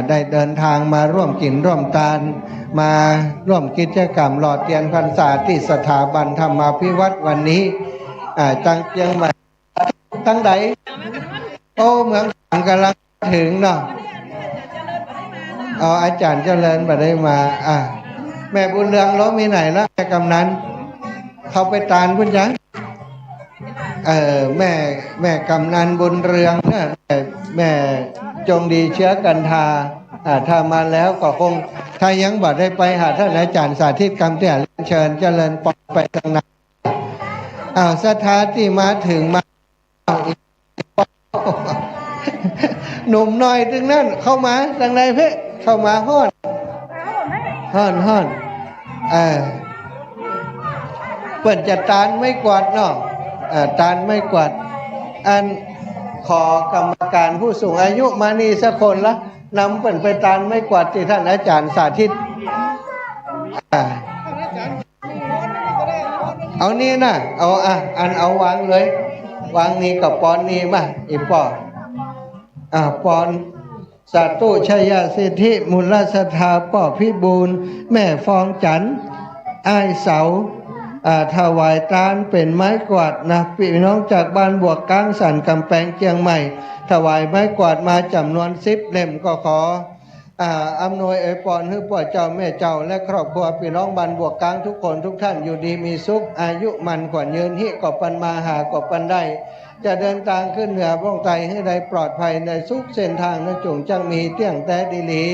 ได้เดินทางมาร่วมกินร่วมทานมาร่วมกิจกรรมหล่อเทียนพรรษาที่สถาบันธรรมาภิวัตรวันนี้ตังเชียงใหม่ตั้งใดเมืองกำลังถึงเนาะอาจารย์เจริญมาได้มาแม่บุญเรืองล้มมีไหนแล้วแม่กำนันเขาไปตานคุณยังแม่กำนันบุญเรืองเนี่ยแม่จงดีเชื้อกันทาถ้ามาแล้วก็คงถ้ายังบ่ได้ไปหาท่านอาจารย์สาธิตกรรมเตี่ยเชิญเจริญปอไปทางนั้นศรัทธาที่มาถึงมาหนุ่มน้อยถึงนั้นเข้ามาทางไหนเพ่เข้ามาฮ้อนเปิดจะตานไม่กวาดเนาะตานไม่กวาดขอกรรมการผู้สูงอายุมานี่สักคนละนำเปิดไปตานไม่กวาดที่ท่านอาจารย์สาธิตเอานี่นะเอาวางเลยวางนี่กับปอนนี่มาอีปอ ปอนสาตุชยสิทธิมูลสถาป่อพิบูลแม่ฟองจันอ้ายเสาถวายตาลเป็นไม้กวาดนะพี่น้องจากบ้านบวกกลางสันกำแพงเชียงใหม่ถวายไม้กวาดมาจำนวน10 เล่มก็ขออำนวยอวยพรให้พ่อเจ้าแม่เจ้าและครอบครัวพี่น้องบ้านบวกกลางทุกคนทุกท่านอยู่ดีมีสุขอายุมันขวัญยืนฮิกอบปันมาหากอบปันได้จะเดินทางขึ้นเหนือบ้องไตให้ได้ปลอดภัยในสุขเส้นทางนั้นจงจังมีเตี้ยงแต่ดีหลี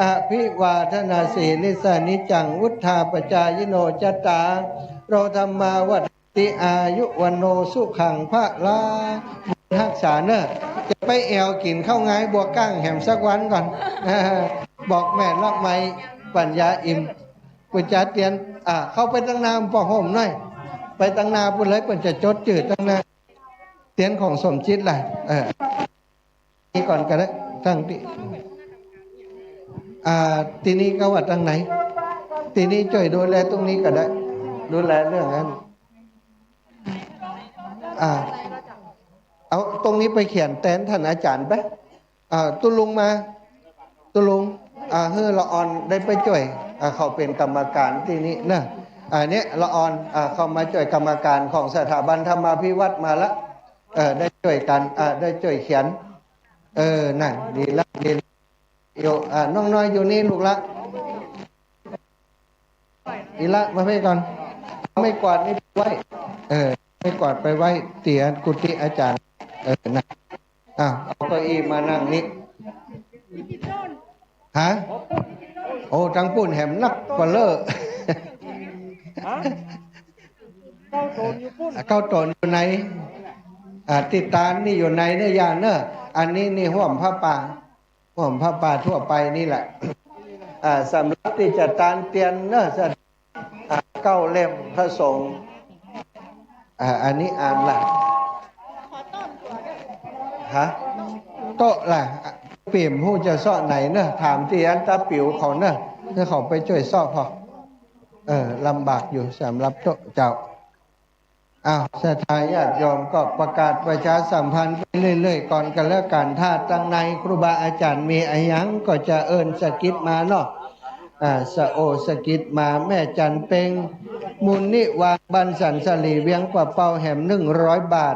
อภิวาทนาสีลิสานิจังวุฒาปจายโนจัตตาโรธรรมาวัฏติอายุวันโนสุขังพระลาทักษาเนอะจะไปแอวกินข้าวงายบัวก้างแหมสักวันก่อนบอกแม่รักไม่ปัญญาอิ่มปุจจาเตียนเข้าไปตั้งนามปอห่มหน่อยไปตั้งนาปุเลยปัญจะจดจืดตั้งนาเตียนของสมจิตแหละนี่ก่อนก็ได้ตั้งทีนี้ก็ว่าตั้งไหนทีนี้ช่วยดูแลตรงนี้ก็ได้ดูแลเรื่องนั้นเอาตรงนี้ไปเขียนแทนท่านอาจารย์ไปตุลุงมาตุลุงเฮ้อละออนได้ไปช่วยเขาเป็นกรรมการที่นี่นะเนี้ยละออนเขามาช่วยกรรมการของสถาบันธรรมาภิวัตน์มาแล้วได้ช่วยกันได้ช่วยเขียนนั่นดีละดีอยู่น้องน้อยอยู่นี่ลูกละดีละมาให้ก่อนไม่กวาดนี่ไว้ไม่กวาดไปไว้เตียนกุฏิอาจารย์นะเอาเก้าอี้มานั่งนี่ฮะโอ้จังปุ่นแหมนักกว่าเลอะเก้าตนอยู่ไหนติดตามนี่อยู่ไหนเนี่ยยาเนอะอันนี้นี่ห่วมผ้าป่าทั่วไปนี่แหละสำหรับที่จะตานเตียนเนอะ9 เล่มพระสงฆ์อันนี้อ่านละฮะโต๊ะล่ะเปี่ยมผู้จะซ่อไหนเนอะถามที่อันตาปิ๋วเขาเนอะถ้าเขาไปช่วยซ่อพอลำบากอยู่สำหรับโต๊ะเจ้าศรัทธาญาติโยมก็ประกาศประชาสัมพันธ์ไปเรื่อยๆก่อนกันแล้วกันถ้าตั้งในครูบาอาจารย์มีอะไรยังก็จะเอิญสกิดมาเนาะสะโอสกิดมาแม่จันเปงมูลนิวางบันสันสลีเวียงป่าเป่าแหม100 บาท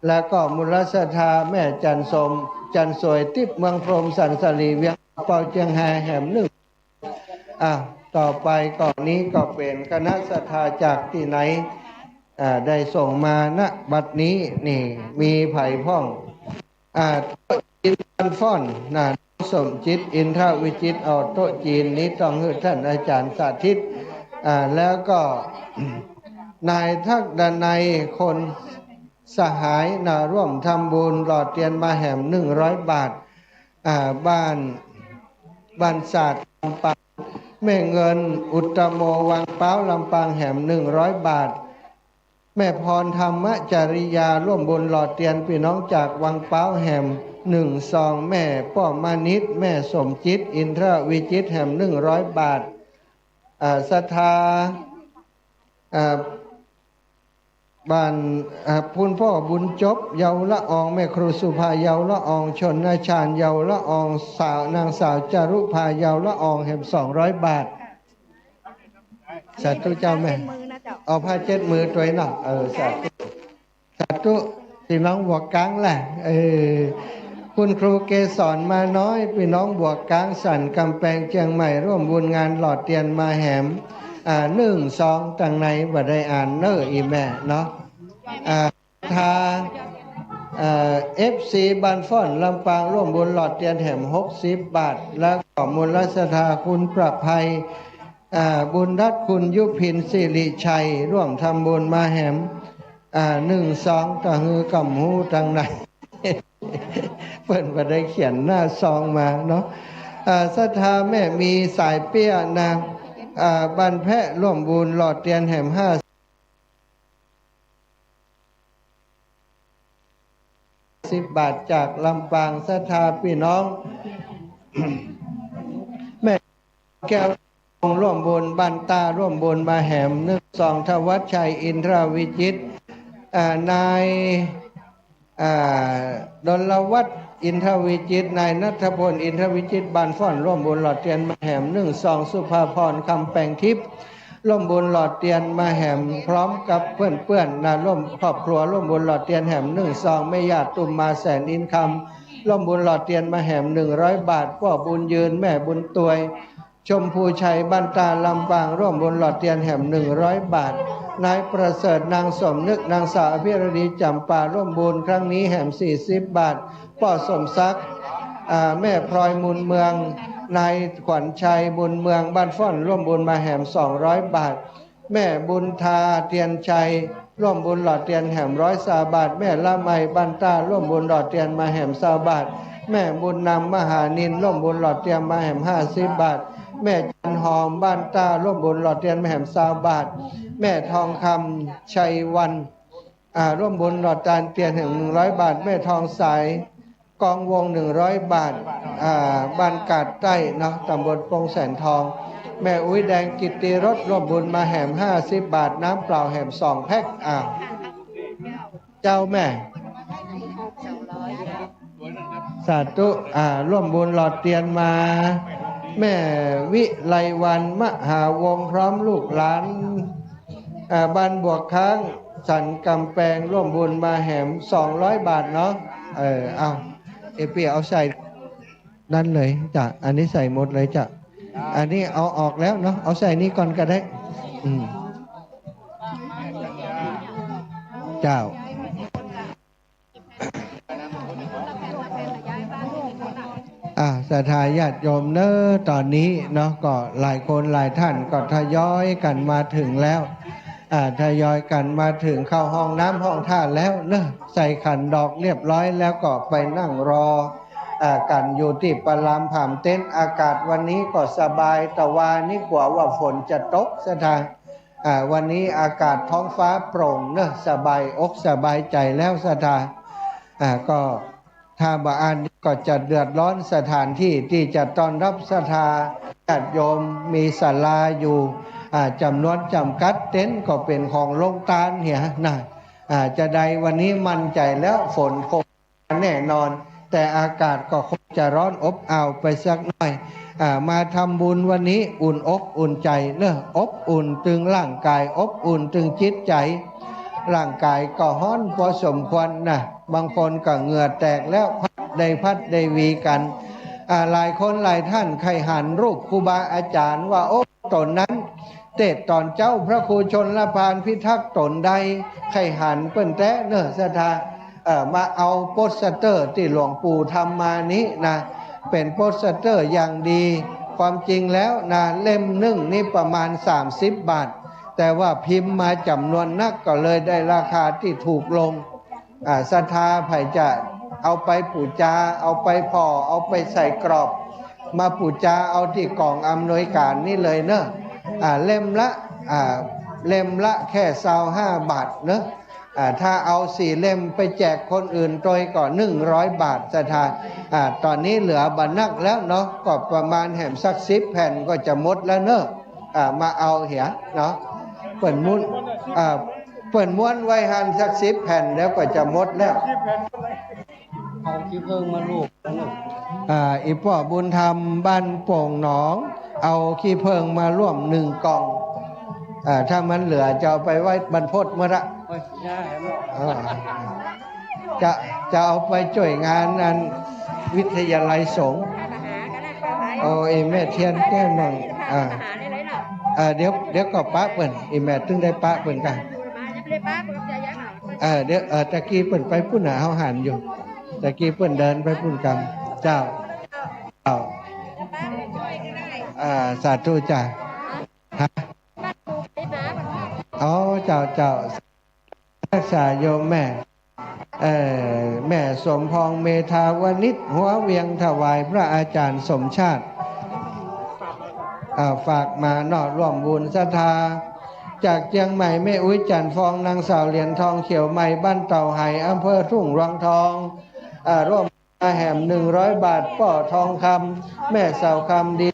แล้วก็มูลศรัทธาแม่จันสมจันสวยทิพย์เมืองพรหมสันสลีเวียงป่าเป่าเจียงแฮแหม1ต่อไปก่อนนี้ก็เป็นคณะศรัทธาจากที่ไหนได้ส่งมาณบัดนี้นี่มีไผ่พ่องอินทันฟ่อนสมจิตอินทวิจิตเอาโต๊ะจีนนี้ต้องให้ท่านอาจารย์สาธิตแล้วก็นายทักดนัยคนสหายร่วมทำบุญหลอดเทียนมาแหม100 บาทบ้านศาสตร์ลำปางแม่เงินอุตโมวังเป้าลำปางแหม100 บาทแม่พรธรรมจริยาร่วมบุญหลอดเทียนพี่น้องจากวังเป้าแหม1 ซองแม่ป้อมานิดแม่สมจิตอินทรวิจิตแหม100 บาทศรัทธาบ้านพุนพ่อบุญจบเยาละอองแม่ครูสุภาเยาละอองชนนาชาญเยาละอองสาวนางสาวจารุภาเยาละอองแหม200 บาทสาธุเจ้าแม่เอาผ้า7 มือตัวหน่อยสาธุพี่น้องบวกกลางแหละคุณครูเกศรมาน้อยพี่น้องบวกกลางสันกำแพงเชียงใหม่ร่วมบุญงานหลอดเทียนมาแหม1 2ตั้งในบ่ได้อ่านเนออีแม่เนาะทาFC บันฟ่อนลำปางร่วมบุญหลอดเทียนแหม60 บาทแล้วก็มูลศรัทธาคุณประภัยบุญรัตคุณยุพินสิริชัยร่วมทำบุญมาแหม1 2ต่างหือกำหูทางไหนเปิดมาได้เขียนหน้าซองมาเนาะศรัทธาแม่มีสายเปี้ยนะบันแพะร่วมบุญหลอดเทียนแหม50 บาทจากลำปางศรัทธาพี่น้อง แม่แก้วร่วมบุญบันตาร่วมบุญมาแหม1 2ทวัชชัยอินทรวิจิตนายดลวัฒน์ อินทวิจิตรนายณัฐพลอินทวิจิตรบานฟ้อนร่วมบุญหลอดเทียนมาแหม1 2สุภาพรคำแปลงทิพย์ร่วมบุญหลอดเทียนมาแหมพร้อมกับเพื่อนๆนะร่วมครอบครัวร่วมบุญหลอดเทียนแหม1 2แม่ญาติตุมมาแสนอินคำร่วมบุญหลอดเทียนมาแหม100 บาทพ่อบุญยืนแม่บุญตวยชมพูชัยบ้านตาลำปางร่วมบุญหลอดเทียนแหม100 บาทนายประเสริฐนางสมนึกนางสาวอภิรดีจำปาร่วมบุญครั้งนี้แหม40 บาทพ่อสมศักดิ์แม่พลอยมูลเมืองนายขวัญชัยบุญเมืองบ้านฟ้อนร่วมบุญมาแหม200 บาทแม่บุญทาเทียนชัยร่วมบุญหลอดเทียนแหม100 บาทแม่ละไมบ้านตาร่วมบุญหลอดเทียนมาแหม20 บาทแม่บุญนำมหานินร่วมบุญหลอดเทียนมาแหม50 บาทแม่จันหอมบ้านตาร่วมบุญหลอดเทียนมาแหม20 บาทแม่ทองคำชัยวันร่วมบุญหลอดเทียนแห่ง100 บาทแม่ทองสายกองวง100 บาทบ้านกาดใต้เนาะตำบลปงแสนทองแม่อุ้ยแดงกิตติรสร่วมบุญมาแหม50 บาทน้ำเปล่าแหม2 แพ็คเจ้าแม่สาธุร่วมบุญหลอดเทียนมาแม่วิไลวันมหาวงพร้อมลูกหลานบ้านบวกค้างสันกำแพงร่วมบุญมาแหม200 บาทเนาะเอาเปียเอาใส่นั่นเลยจ้ะอันนี้ใส่หมดเลยจ้ะอันนี้เอาออกแล้วเนาะเอาใส่นี้ก่อนก็ได้เจ้าศรัทธาญาติโยมเนอะตอนนี้เนาะก็หลายคนหลายท่านก็ทยอยกันมาถึงแล้วทยอยกันมาถึงเข้าห้องน้ำห้องท่าแล้วเนอะใส่ขันดอกเรียบร้อยแล้วก็ไปนั่งรอกันอยู่ที่ปรามผามเต็นท์อากาศวันนี้ก็สบายแต่ว่านี่กว่าฝนจะตกศรัทธาวันนี้อากาศท้องฟ้าโปร่งเนอะสบายอกสบายใจแล้วศรัทธาก็ถ้าบ่อ่านก็จะเดือดร้อนสถานที่ที่จะต้อนรับศรัทธาญาติโยมมีศาลาอยู่จำนวนจำกัดเต็นท์ก็เป็นของโรงทานเหี่ยนะจะได้วันนี้มั่นใจแล้วฝนคงแน่นอนแต่อากาศก็คงจะร้อนอบอ้าวไปสักหน่อยมาทำบุญวันนี้อุ่นอกอุ่นใจเนอะอบอุ่นตึงร่างกายอบอุ่นตึงจิตใจร่างกายก็ฮ้อนพอสมควรนะบางคนก็เหงื่อแตกแล้วพัดได้วีกันหลายคนหลายท่านใครหันรูปครูบาอาจารย์ว่าโอ้ตนนั้นเตะตอนเจ้าพระครูชนละพานพิทักษ์ตนใดใครหันเปิ้นแท้เนอะศรัทธามาเอาโปสเตอร์ที่หลวงปู่ทำมานี้นะเป็นโปสเตอร์อย่างดีความจริงแล้วนะเล่มหนึ่งนี่ประมาณ30 บาทแต่ว่าพิมพ์มาจำนวนนักก็เลยได้ราคาที่ถูกลงศรัทธาไผ่จะเอาไปปูจาเอาไปผ่อเอาไปใส่กรอบมาปูจาเอาที่กล่องอำนวยการนี่เลยเนอะเล่มละแค่25 บาทเนอะถ้าเอา4 เล่มไปแจกคนอื่นโดยก่อน100 บาทศรัทธาตอนนี้เหลือบรรนักแล้วเนาะก็ประมาณแหมสัก10 แผ่นก็จะหมดแล้วเนอะมาเอาเหี่ยเนาะเปิ่นม้วนไว้หันสัก10 แผ่นแล้วก็จะหมดแล้วเอาขี้เพิงมาลูกอีพ่อบุญธรรมบ้านโป่งหนองเอาขี้เพิงมาร่วม1 กล่องถ้ามันเหลือจะเอาไปไว้บรรพตเมื่อละจะเอาไปช่วยงานอันวิทยาลัยสงฆ์โอ้ยแม่เทียนแก้วหน่อยเดี๋ยวก็ป้าเปิ่นอีแม่ตึงได้ป้าเปิ่นกันเดี๋ยวตะกี้เปิ่นไปพุ่นเฮาหันอยู่ตะกี้เปิ่นเดินไปพุ่นกรรมเจ้าสาธุจ้าอ๋อเจ้ารักษาโยมแม่สมพองเมธาวนิชหัวเวียงถวายพระอาจารย์สมชาติฝากมาเนาะร่วมบุญศรัทธาจากเชียงใหม่แม่อุ้ยจันฟองนางสาวเหรียญทองเขียวใหม่บ้านเต่าไหอำเภอทุ่งรวงทองร่วมมาแหม100 บาทป่อทองคำแม่สาวคำดี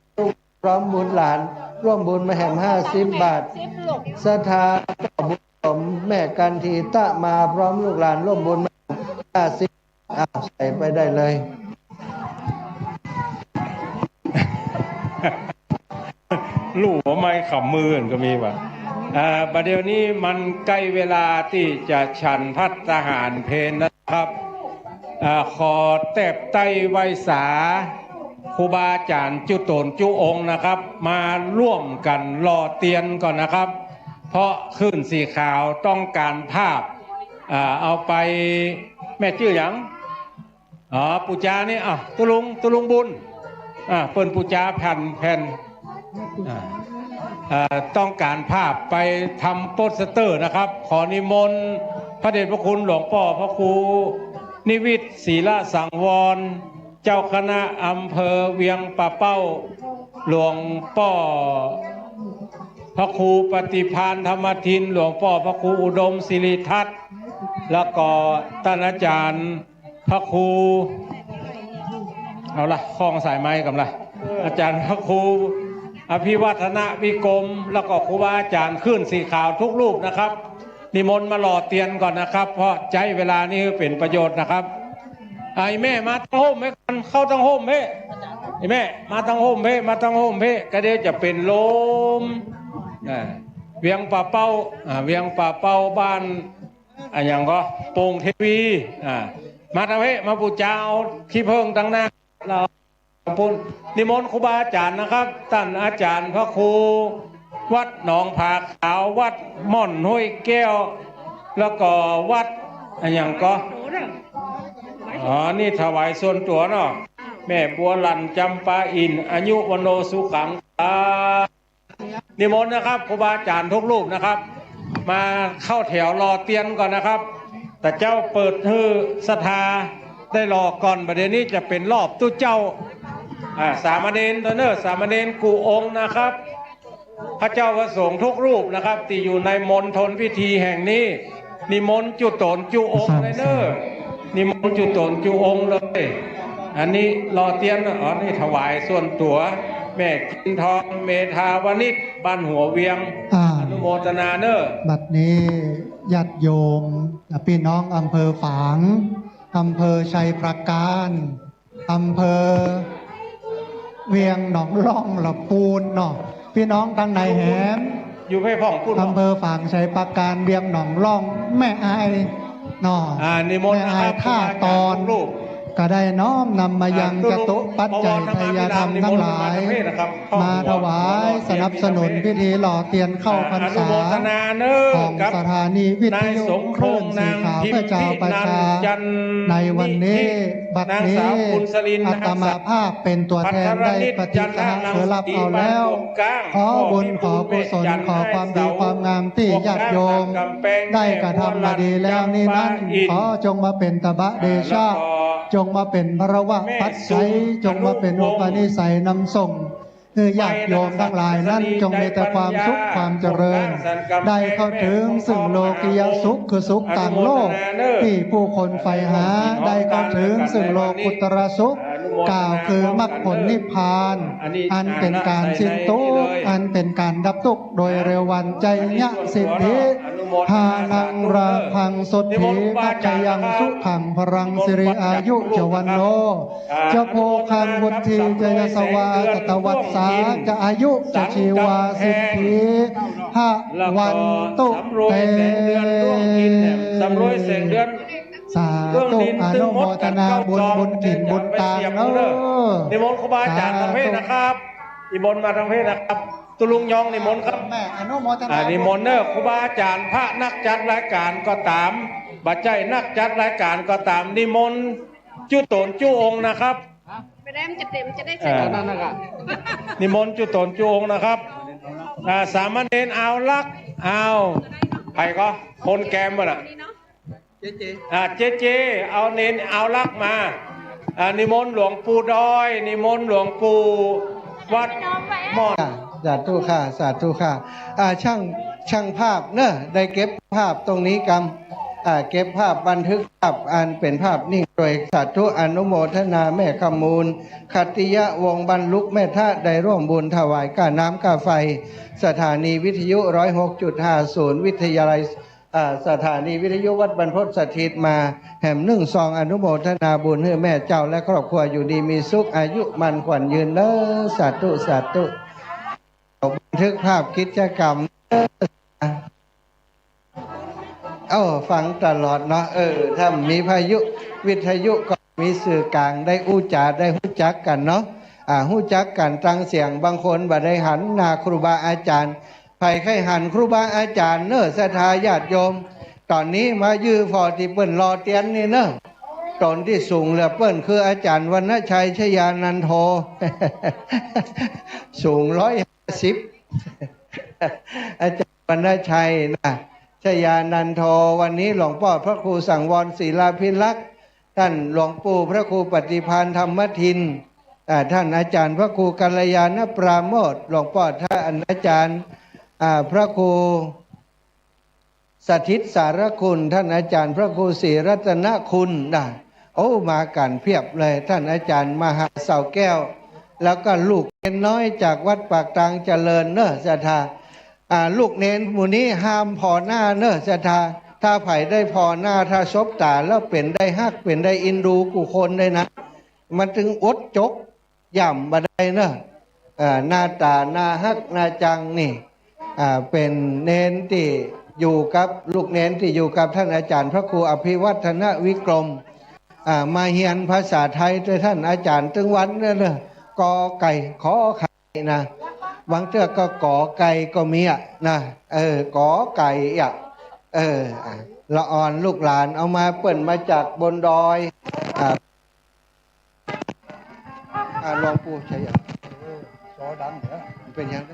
พร้อมบุญหลานร่วมบุญมาแหม50 บาทศรัทธาบุญสมแม่กันทีตะมาพร้อมลูกหลานร่วมบุญมา50 ใส่ไปได้เลย ลูกว่าไม่ขำมือก็มีป่ะประเดี๋ยวนี้มันใกล้เวลาที่จะฉันพัฒทหารเพลนะครับขอแตบไต้ไวสาครูบาอาจารย์จุตนจุองค์นะครับมาร่วมกันรอเตียนก่อนนะครับ เพราะขึ้นสีขาวต้องการภาพเอาไปแม่ชื่ออย่างปูจานี่ตุลุงบุญเปิ้นปูจาแผ่นต้องการภาพไปทำโปสเตอร์นะครับขอนิมนต์พระเดชพระคุณหลวงพ่อพระครูนิวิตศีลสังวรเจ้าคณะอำเภอเวียงป่าเป้าหลวงพ่อพระครูปฏิภาณธรรมทินหลวงพ่อพระครูอุดมศิริทัศน์แล้วก็ท่านอาจารย์พระครูเอาละคล้องสายไม้กันละอาจารย์พระครูอภิวัฒนวิกรมแล้วก็ครูบาอาจารย์ขึ้นสีขาวทุกรูปนะครับนิมนต์มาหล่อเตียนก่อนนะครับเพราะใจเวลานี้เป็นประโยชน์นะครับไอ้แม่มาตั้งโฮมไหมกันเข้าตั้งโฮมไหมไอ้แม่มาตั้งโฮมไหมมาตั้งโฮมไหมก็เดี๋ยวจะเป็นลมเวียงป่าเป้าเวียงป่าเป้าบ้านอย่างก็โป่งเทวีมาทำให้มาปูจาเอาขี้เพิ่งตั้งหน้าเราปุ่นนิมนต์ครูบาอาจารย์นะครับท่านอาจารย์พระครูวัดหนองผาขาววัดม่อนห้วยแก้วแล้วก็วัดอย่างก็นี่ถวายส่วนตัวเนาะแม่บัวลันจำปาอินอายุวโนสุขังนิมนต์นะครับครูบาอาจารย์ทุกรูปนะครับมาเข้าแถวรอเตียนก่อนนะครับแต่เจ้าเปิดฮือศรัทธาได้รอก่อนประเดี๋ยวนี้จะเป็นรอบตู้เจ้าสามเณรตัวเนอร์สามเณรกูองค์นะครับพระเจ้าประสงค์ทุกรูปนะครับที่อยู่ในมณฑลพิธีแห่งนี้นิมนต์จุตนจุองค์เลยเนอร์นิมนต์จุตนจุองค์เลยอันนี้รอเตียนนี่ถวายส่วนตัวแม่กินทองเมธาวนิชบ้านหัวเวียงอนุโมทนาเนอร์บัดนี้ญาติโยมพี่น้องอำเภอฝางอำเภอชัยประการอำเภอเวียงหนองล่องละปูนเนาะพี่น้องทางในแหมอยู่ให้พ่องพูดอำเภอฝางชัยประการเวียงหนองล่องแม่อายเนาะแม่อายท่าตอนก็ได้น้อมนำมายังจตุปัจจัยทายธรรมทั้งหลายมาถวายสนับสนุนพิธีหล่อเทียนเข้าพรรษาของสถานีวิทยุคลื่นสีขาวเพื่อเจ้าประชาในวันนี้บัดนี้อาตมาภาพเป็นตัวแทนได้ปฏิฆาเพื่อรับเอาแล้วขอบุญขอกุศลขอความดีความงามที่ญาติโยมได้กระทำมาดีแล้วนี่นั้นขอจงมาเป็นตบะเดชะจงมาเป็นพระวะปัจจัยจงมาเป็นอุปนิสัยนำส่งญาติโยมทั้งหลายนั้นจงมีแต่ความสุขความเจริญได้เข้าถึงซึ่งโลกียสุขคือสุขต่างโลกที่ผู้คนใฝ่หาได้เข้าถึงซึ่งโลกุตระสุขกล่าวคือมรรคผลนิพพานอันเป็นการสิ้นทุกข์อันเป็นการดับทุกข์โดยเร็ววันใจยะสิทธิหานังราพังสุทธิมัจยังสุขังพรังสิริอายุจวันโนจะโพคังวุฒิจะยสวาจตวัตสาจะอายุจะชีวาสิทธิหะวันตุเตสำรวยเสียงเดือนสาธุอนุโมทนาบุญกินบุญตามเนอะนิมนต์ครูบาอาจารย์ทางเพศนะครับนิมนต์มาทางเพศนะครับตุลุงยองนิมนต์ครับแม่อนุโมทนานิมนต์เนอะครูบาอาจารย์พระนักจัดรายการก็ตามบัจจัยนักจัดรายการก็ตามนิมนต์จุตนจุองค์นะครับไปได้มันจะเต็มจะได้ใส่นั่นนะครับนิมนต์จุตนจุองค์นะครับสามเณรเอาลักเอาใครก็คนแกมบ่น่ะเจเอาเน้นเอาลักมานิมนต์หลวงปู่ดอยนิมนต์หลวงปู่วัดมอดสาธุค่ะสาธุค่ะช่างภาพเนอะได้เก็บภาพตรงนี้กำเก็บภาพบันทึกภาพอันเป็นภาพนิ่งโดยสาธุอนุโมทนาแม่คำมูลขัตติยะวงบรรลุแม่ท่าได้ร่วมบุญถวายค่าน้ำค่าไฟสถานีวิทยุ 106.50 วิทยาลัย สถานีวิทยุวัดบรรพตสถิตมาแห่มนึ่งซองอนุโมทนาบุญให้แม่เจ้าและครอบครัวอยู่ดีมีสุขอายุมันขวัญยืนเด้อสาธุสาธุบันทึกภาพกิจกรรมฟังตลอดเนาะถ้ามีพายุวิทยุก็มีสื่อกลางได้อู้จาได้หู้จักกันเนาะหู้จักกันตั้งเสียงบางคนบ่ได้หันหน้าครูบาอาจารย์ไผไข้หันครูบาอาจารย์เนอะศรัทธาญาติโยมตอนนี้มายื้อพอที่เปิ้นรอเตียนนี่เนอะตอนที่สูงเหลือเปิ้นคืออาจารย์วรรณชัยชยานันโท สูง150 อาจารย์วรรณชัยนะชยานันโทวันนี้หลวงพ่อพระครูสังวรศิลาภิลักษ์ท่านหลวงปู่พระครูปฏิภาณธรรมทินท่านอาจารย์พระครูกัลยาณปราโมทย์หลวงพ่อท่านอาจารย์พระครูสถิตสารคุณท่านอาจารย์พระครูศรีรัตนคุณมากันเพียบเลยท่านอาจารย์มหาเสาแก้วแล้วก็ลูกเนนน้อยจากวัดปากตางเจริญเนอะศรัทธาลูกเนนหมู่นี้ห้ามพอหน้าเนอะศรัทธาถ้าไผ่ได้พอหน้าถ้าซบตาแล้วเป็นได้ฮักเป็นได้อินดูกูคนได้นะมันถึงอดจกย่ำมาได้เนอะหน้าตาหน้าฮักหน้าจังนี่เป็นเนนที่อยู่กับลูกเนนที่อยู่กับท่านอาจารย์พระครูอภิวัฒนวิกรมมาเรียนภาษาไทยด้วยท่านอาจารย์ตึงวันเนี่ยนะกอไก่ขอไข่นะบางเทื่อก็กอไก่ก็มีนะกอไก่ละอ่อนลูกหลานเอามาเปิ่นมาจากบนดอยหลวงปู่ใช่ยังซอดังเหรอเป็นยังไง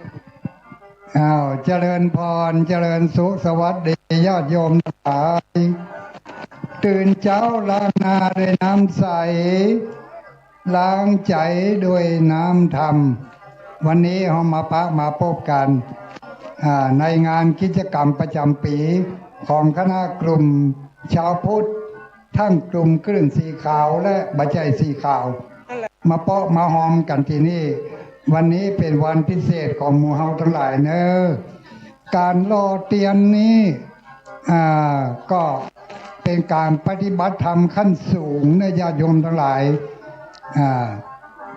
เจริญพรเจริญสุขสวัสดีญาติโยมทั้งหลายตื่นเช้าล้างหน้าด้วยน้ำใสล้างใจด้วยน้ำธรรมวันนี้เรามาพบกันในงานกิจกรรมประจำปีของคณะกลุ่มชาวพุทธทั้งกลุ่มคลื่นสีขาวและบัจจัยสีขาวมาเปาะมาหอมกันที่นี่วันนี้เป็นวันพิเศษของหมู่เฮาทั้งหลายเนอะการรอเตียนนี้ก็เป็นการปฏิบัติธรรมขั้นสูงในญาติโยมทั้งหลาย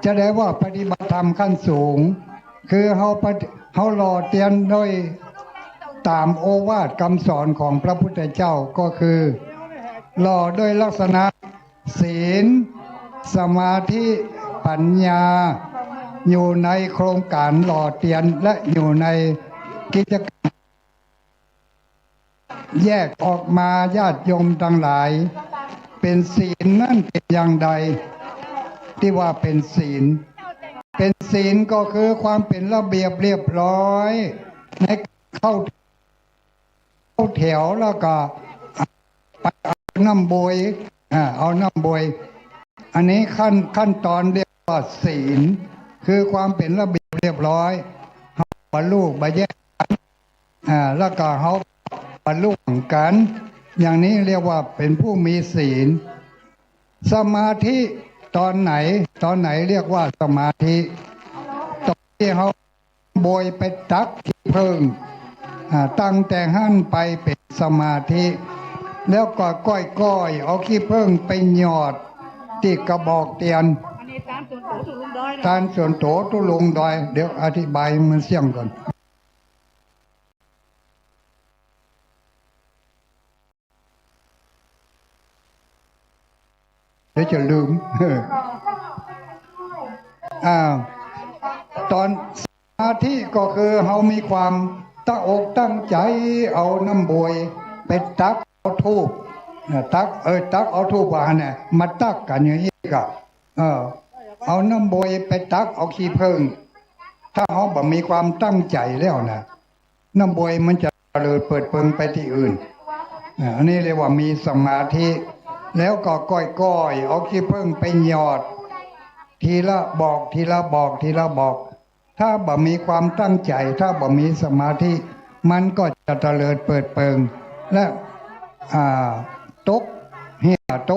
จะได้ว่าปฏิบัติธรรมขั้นสูงคือเฮารอเตียนโดยตามโอวาทคำสอนของพระพุทธเจ้าก็คือรอด้วยลักษณะศีลสมาธิปัญญาอยู่ในโครงการหล่อเตียนและอยู่ในกิจกรรมแยกออกมาญาติโยมทั้งหลายเป็นศีลนั่นเป็นอย่างใดที่ว่าเป็นศีลก็คือความเป็นระเบียบเรียบร้อยในเข้าแถวแล้วก็ไปเอาน้ำบวยเอาน้ำบวยอันนี้ขั้นตอนเรียกว่าศีลคือความเป็นระเบียบเรียบร้อยเขาบรรลุบรรแยกกันแล้วก็เขาบรรลุกันอย่างนี้เรียกว่าเป็นผู้มีศีลสมาธิตอนไหนเรียกว่าสมาธิตอนที่เขาโบยไปตักที่เพิ่งตั้งแต่หั่นไปเป็นสมาธิแล้วก็ก้อยเอาขี้เพิ่งไปหยอดที่กระบอกเตียนตานส่วนโตตุลุงดอยเดี๋ยวอธิบายมันเสี่ยงก่อนเดี๋ยวจะลืมตอนสมาธิก็คือเขามีความตั้งอกตั้งใจเอาน้ำบวยไปตักเอาทูบตักเอาทูบเนี่ยมาตักกันอย่างนี้ก็เอาน้ำบวยไปตักเอาขี้เพิ่งถ้าเขาบ่มีความตั้งใจแล้วนะน้ำบวยมันจะเลยเปิดเปิงไปที่อื่นอันนี้เรียกว่ามีสมาธิแล้วก็ก้อยเอาขี้เพิ่งไปหยอดทีละบอกถ้าบ่มีความตั้งใจถ้าบ่มีสมาธิมันก็จะเตลิดเปิดเปิงและต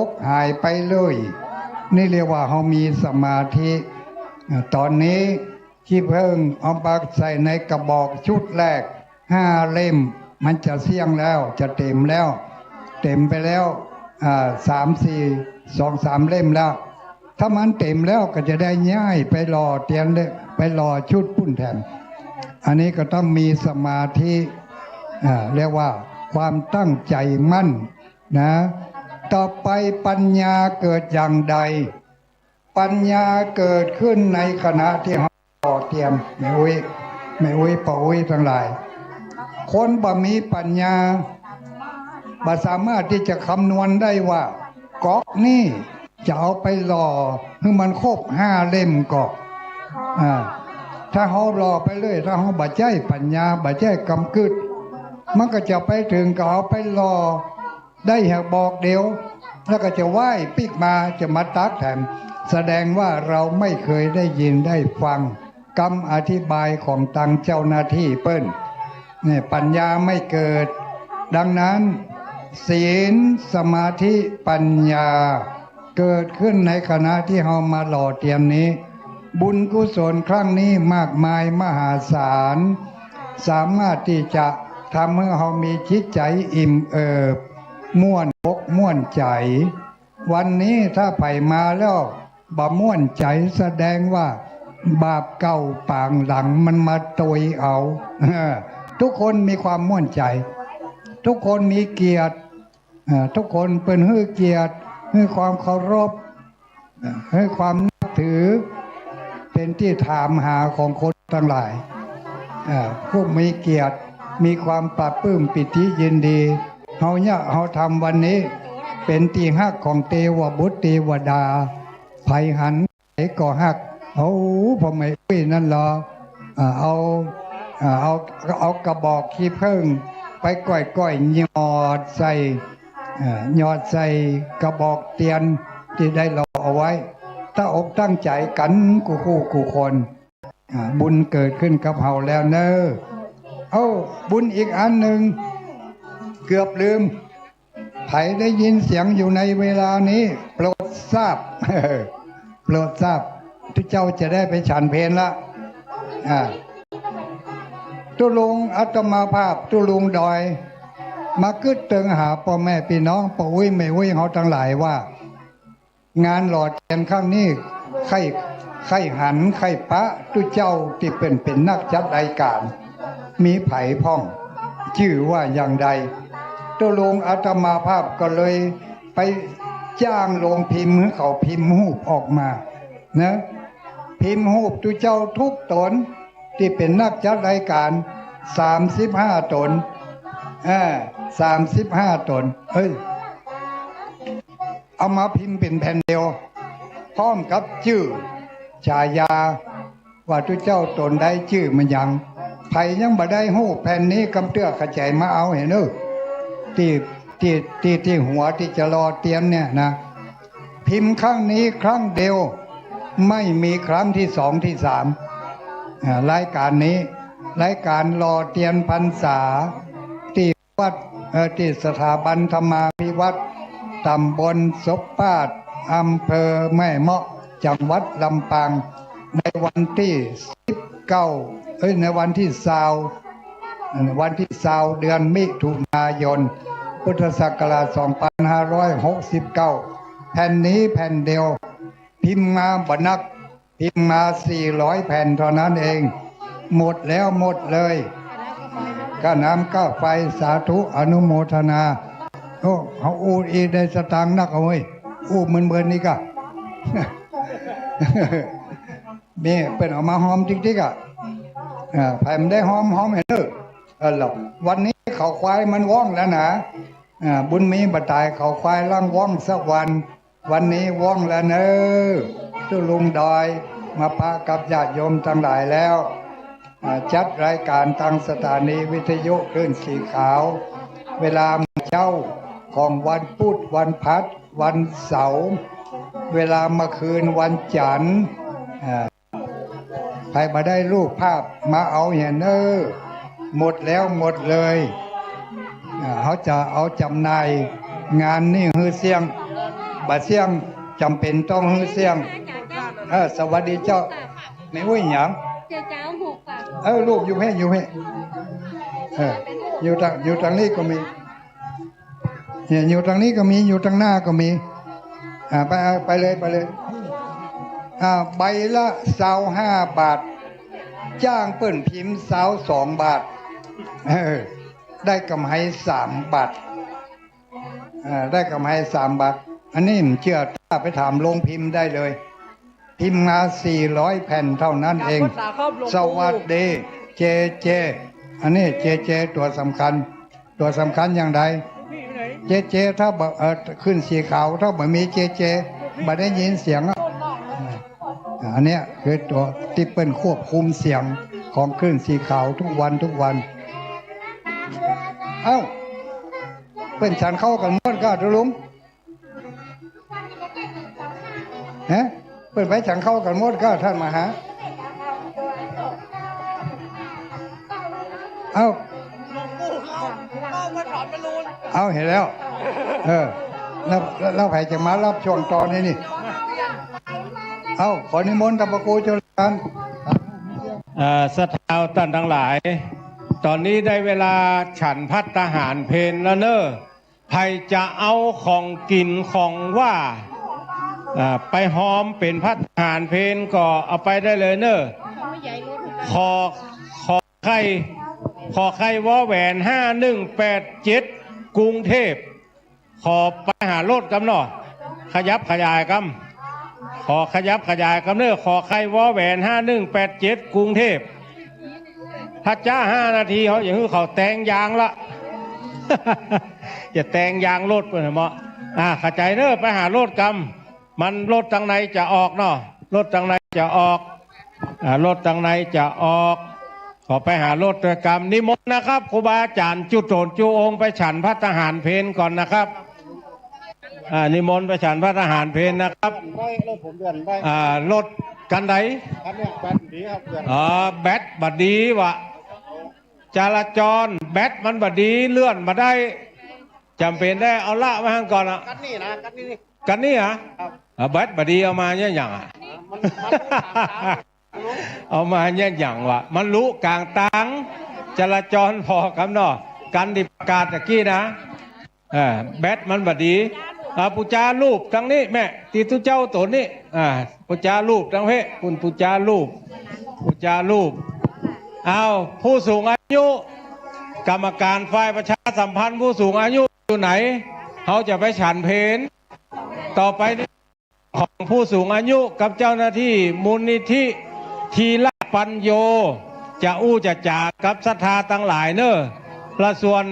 กหายไปเลยนี่เรียกว่าเขามีสมาธิตอนนี้ขี้เพิ่งเอาไปใส่ในกระบอกชุดแรก5 เล่ม มันจะเสี่ยงแล้วจะเต็มแล้ว เต็มไปแล้ว2-3 เล่มแล้ว ถ้ามันเต็มแล้วก็จะได้ย้ายไปรอเตียนไปรอชุดปุ้นแทนอันนี้ก็ต้องมีสมาธิเรียกว่าความตั้งใจมั่นนะต่อไปปัญญาเกิดอย่างใดปัญญาเกิดขึ้นในขณะที่เรารอเตียนไม่อุ้ยป่าอุ้ยทั้งหลายคนบ่มีปัญญาบ่สามารถที่จะคำนวณได้ว่าก๊อกนี่จะเอาไปรอให้มันครบ5 เล่มก๊อกถ้าเขารอไปเลยถ้าเขาบ่ใจปัญญาบ่ใจกำกึดมันก็จะไปถึงก็เอาไปรอได้แหกบอกเดียวแล้วก็จะไหว้ปิกมาจะมาตักแถมแสดงว่าเราไม่เคยได้ยินได้ฟังคำอธิบายของตังเจ้าหน้าที่เปิ้นเนี่ยปัญญาไม่เกิดดังนั้นศีลสมาธิปัญญาเกิดขึ้นในขณะที่เรามาหล่อเตรียมนี้บุญกุศลครั้งนี้มากมายมหาศาลสามารถที่จะทำให้เรามีจิตใจอิ่มเอิบม่วนอกม่วนใจวันนี้ถ้าไปมาแล้วบ่ม่วนใจแสดงว่าบาปเก่าปางหลังมันมาตวยเอาทุกคนมีความม่วนใจทุกคนมีเกียรติทุกคนเป็นให้เกียรติให้ความเคารพให้ความนับถือเป็นที่ถามหาของคนทั้งหลายผู้มีเกียรติมีความปลาบปลื้มปิติยินดีเขาทำวันนี้เป็นที่ฮักของเทวบุตรเทวดาไผหันไผก่อฮักพอไม่ปี้นั่นหรอเอากระบอกขี้ผึ้งไปก้อยหยอดใส่กระบอกเตียนที่ได้รอเอาไว้ถ้าอกตั้งใจกันกูคนบุญเกิดขึ้นกับเฮาแล้วเนอะบุญอีกอันหนึ่งเกือบลืมไผได้ยินเสียงอยู่ในเวลานี้โปรดทราบโปรดทราบทุกเจ้าจะได้ไปฉันเพลละตุลุงอัตมาภาพตุลุงดอยมาคึดเติงหาพ่อแม่พี่น้องป่าอุ้ยไม่อุ้ยเขาทั้งหลายว่างานหล่อเทียนข้างนี้ไข่หันไข่พระทุกเจ้าที่เป็นนักจัดรายการมีไผ่พ่องชื่อว่าอย่างใดตุลุงอัตมาภาพก็เลยไปจ้างโรงพิมพ์ให้เขาพิมพ์รูปออกมานะพิมพ์รูปทุกเจ้าทุกตนที่เป็นนักจัดรายการ35 ตน35 ตนเอามาพิมพ์เป็นแผ่นเดียวพร้อมกับชื่อฉายาว่าทุกเจ้าตนได้ชื่อมันยังไผยังบ่ได้หูแผ่นนี้กำเตื้อขจายมาเอาเห็นที่หัวที่จะรอเตรียมเนี่ยนะพิมพ์ครั้งนี้ครั้งเดียวไม่มีครั้งที่2 ที่ 3รายการนี้รายการรอเตรียมพรรษาที่วัดที่สถาบันธรรมาภิวัตรตำบลศพปาดอำเภอแม่เมาะจังหวัดลำปางในวันที่19ในวันที่20เดือนมิถุนายนพุทธศักราช2569แผ่นนี้แผ่นเดียวพิมพ์มาบนักพิมพ์มา400 แผ่นเท่านั้นเองหมดแล้วหมดเลยก็น้ำก็ไฟสาธุอนุโมทนาเขาอูอีได้สตางค์นักเอาไว้อูเมินนี่ก็นี่เป็นออกมาหอมจริงๆอ่ะไผ่มันได้หอมเห็นหรอวันนี้เขาควายมันว่องแล้วนะบุญมีบัตายเขาควายล่างว่องสักวันนี้ว่องแล้วเนอะตุลุงดอยมาพากับญาติโยมทั้งหลายแล้วจัดรายการทางสถานีวิทยุคลื่นสีขาวเวลาเช้าของวันพุธวันพัดวันเสาร์เวลาเมื่อคืนวันจันทร์ใครมาได้รูปภาพมาเอาเห็นหมดแล้วหมดเลยเขาจะเอาจำหน่ายงานนี่ฮือเสียงบาเสียงจำเป็นต้องฮือเสียงสวัสดีเจ้าไม่อุ้ยหยังรูปอยู่ให้ อยู่ทางนี้ก็มีเนี่ยอยู่ทางนี้ก็มีอยู่ทางหน้าก็มีไปเลยใบละ25 บาทจ้างเปิ้นพิมพ์22 บาทได้กำไร3 บาทได้กำไร3 บาทอันนี้ผมเชื่อถ้าไปถามโรงพิมพ์ได้เลยพิมพ์มา400 แผ่นเท่านั้นเองสวัสดีเจอันนี้เจตัวสำคัญอย่างใดเจถ้าขึ้นสีขาวถ้าไม่มีเจไม่ได้ยินเสียงอันเนี้ยคือตัวที่เป็นควบคุมเสียงของคลื่นสีขาวทุกวันเอ้าเป็นฉันเข้ากันหมดก็ทุลุงฮะเป็นไปฉันเข้ากันหมดก็ท่านมาหาเอ้าเห็นแล้วแล้วใครจะมารับช่วงตอนนี้นี่ขอนิมนต์ท่านพระครูเจริญศรัทธาท่านทั้งหลายตอนนี้ได้เวลาฉันภัตตาหารเพลแล้วเนอะใครจะเอาของกินของว่าไปหอมเป็นภัตตาหารเพลก็เอาไปได้เลยเนอะขอไข่วอแหวน5187กรุงเทพขอไปหารถกำหนอขยับขยายกำขอขยับขยายกำเนอขอไข่วอแหวน5187กรุงเทพถ้าจ้า5 นาทีเขาอย่างนี้เขาแต่งยางละ อย่าแต่งยางรถเพื่อนเหมาะขจายเนอไปหารถกำมันรถทางไหนจะออกเนาะรถทางไหนจะออกรถทางไหนจะออกขอไปหารถกรรมนิมนต์นะครับครูบาอาจารย์จุดโตนจูองไปฉันภัตตาหารเพลก่อนนะครับนิมนต์ไปฉันภัตตาหารเพลนะครับรถกันไหนแบตบัดดีวะจราจรแบตมันบัดดีเลื่อนมาได้จำเป็นได้เอาละไว้ข้างก่อนอ่ะกันนี่ฮะแบตบัดดีเอามาเนี่ยอย่างเอามาเนี่ยอย่างวะมันรู้กลางตังจราจรพอครับเนาะกันดิประกาศตะกี้นะแบตมันบัดดีปุจจารูปทั้งนี้แม่ตีตุเจ้าตัวนี้ปุจจารูปทั้งเพศคุณปุจจารูปเอาผู้สูงอายุกรรมการฝ่ายประชาสัมพันธ์ผู้สูงอายุอยู่ไหนเขาจะไปฉันเพลต่อไปของผู้สูงอายุกับเจ้าหน้าที่มูลนิธิทีละปัญโยจะจากกับศรัทธาทั้งหลายเนอะละส่วน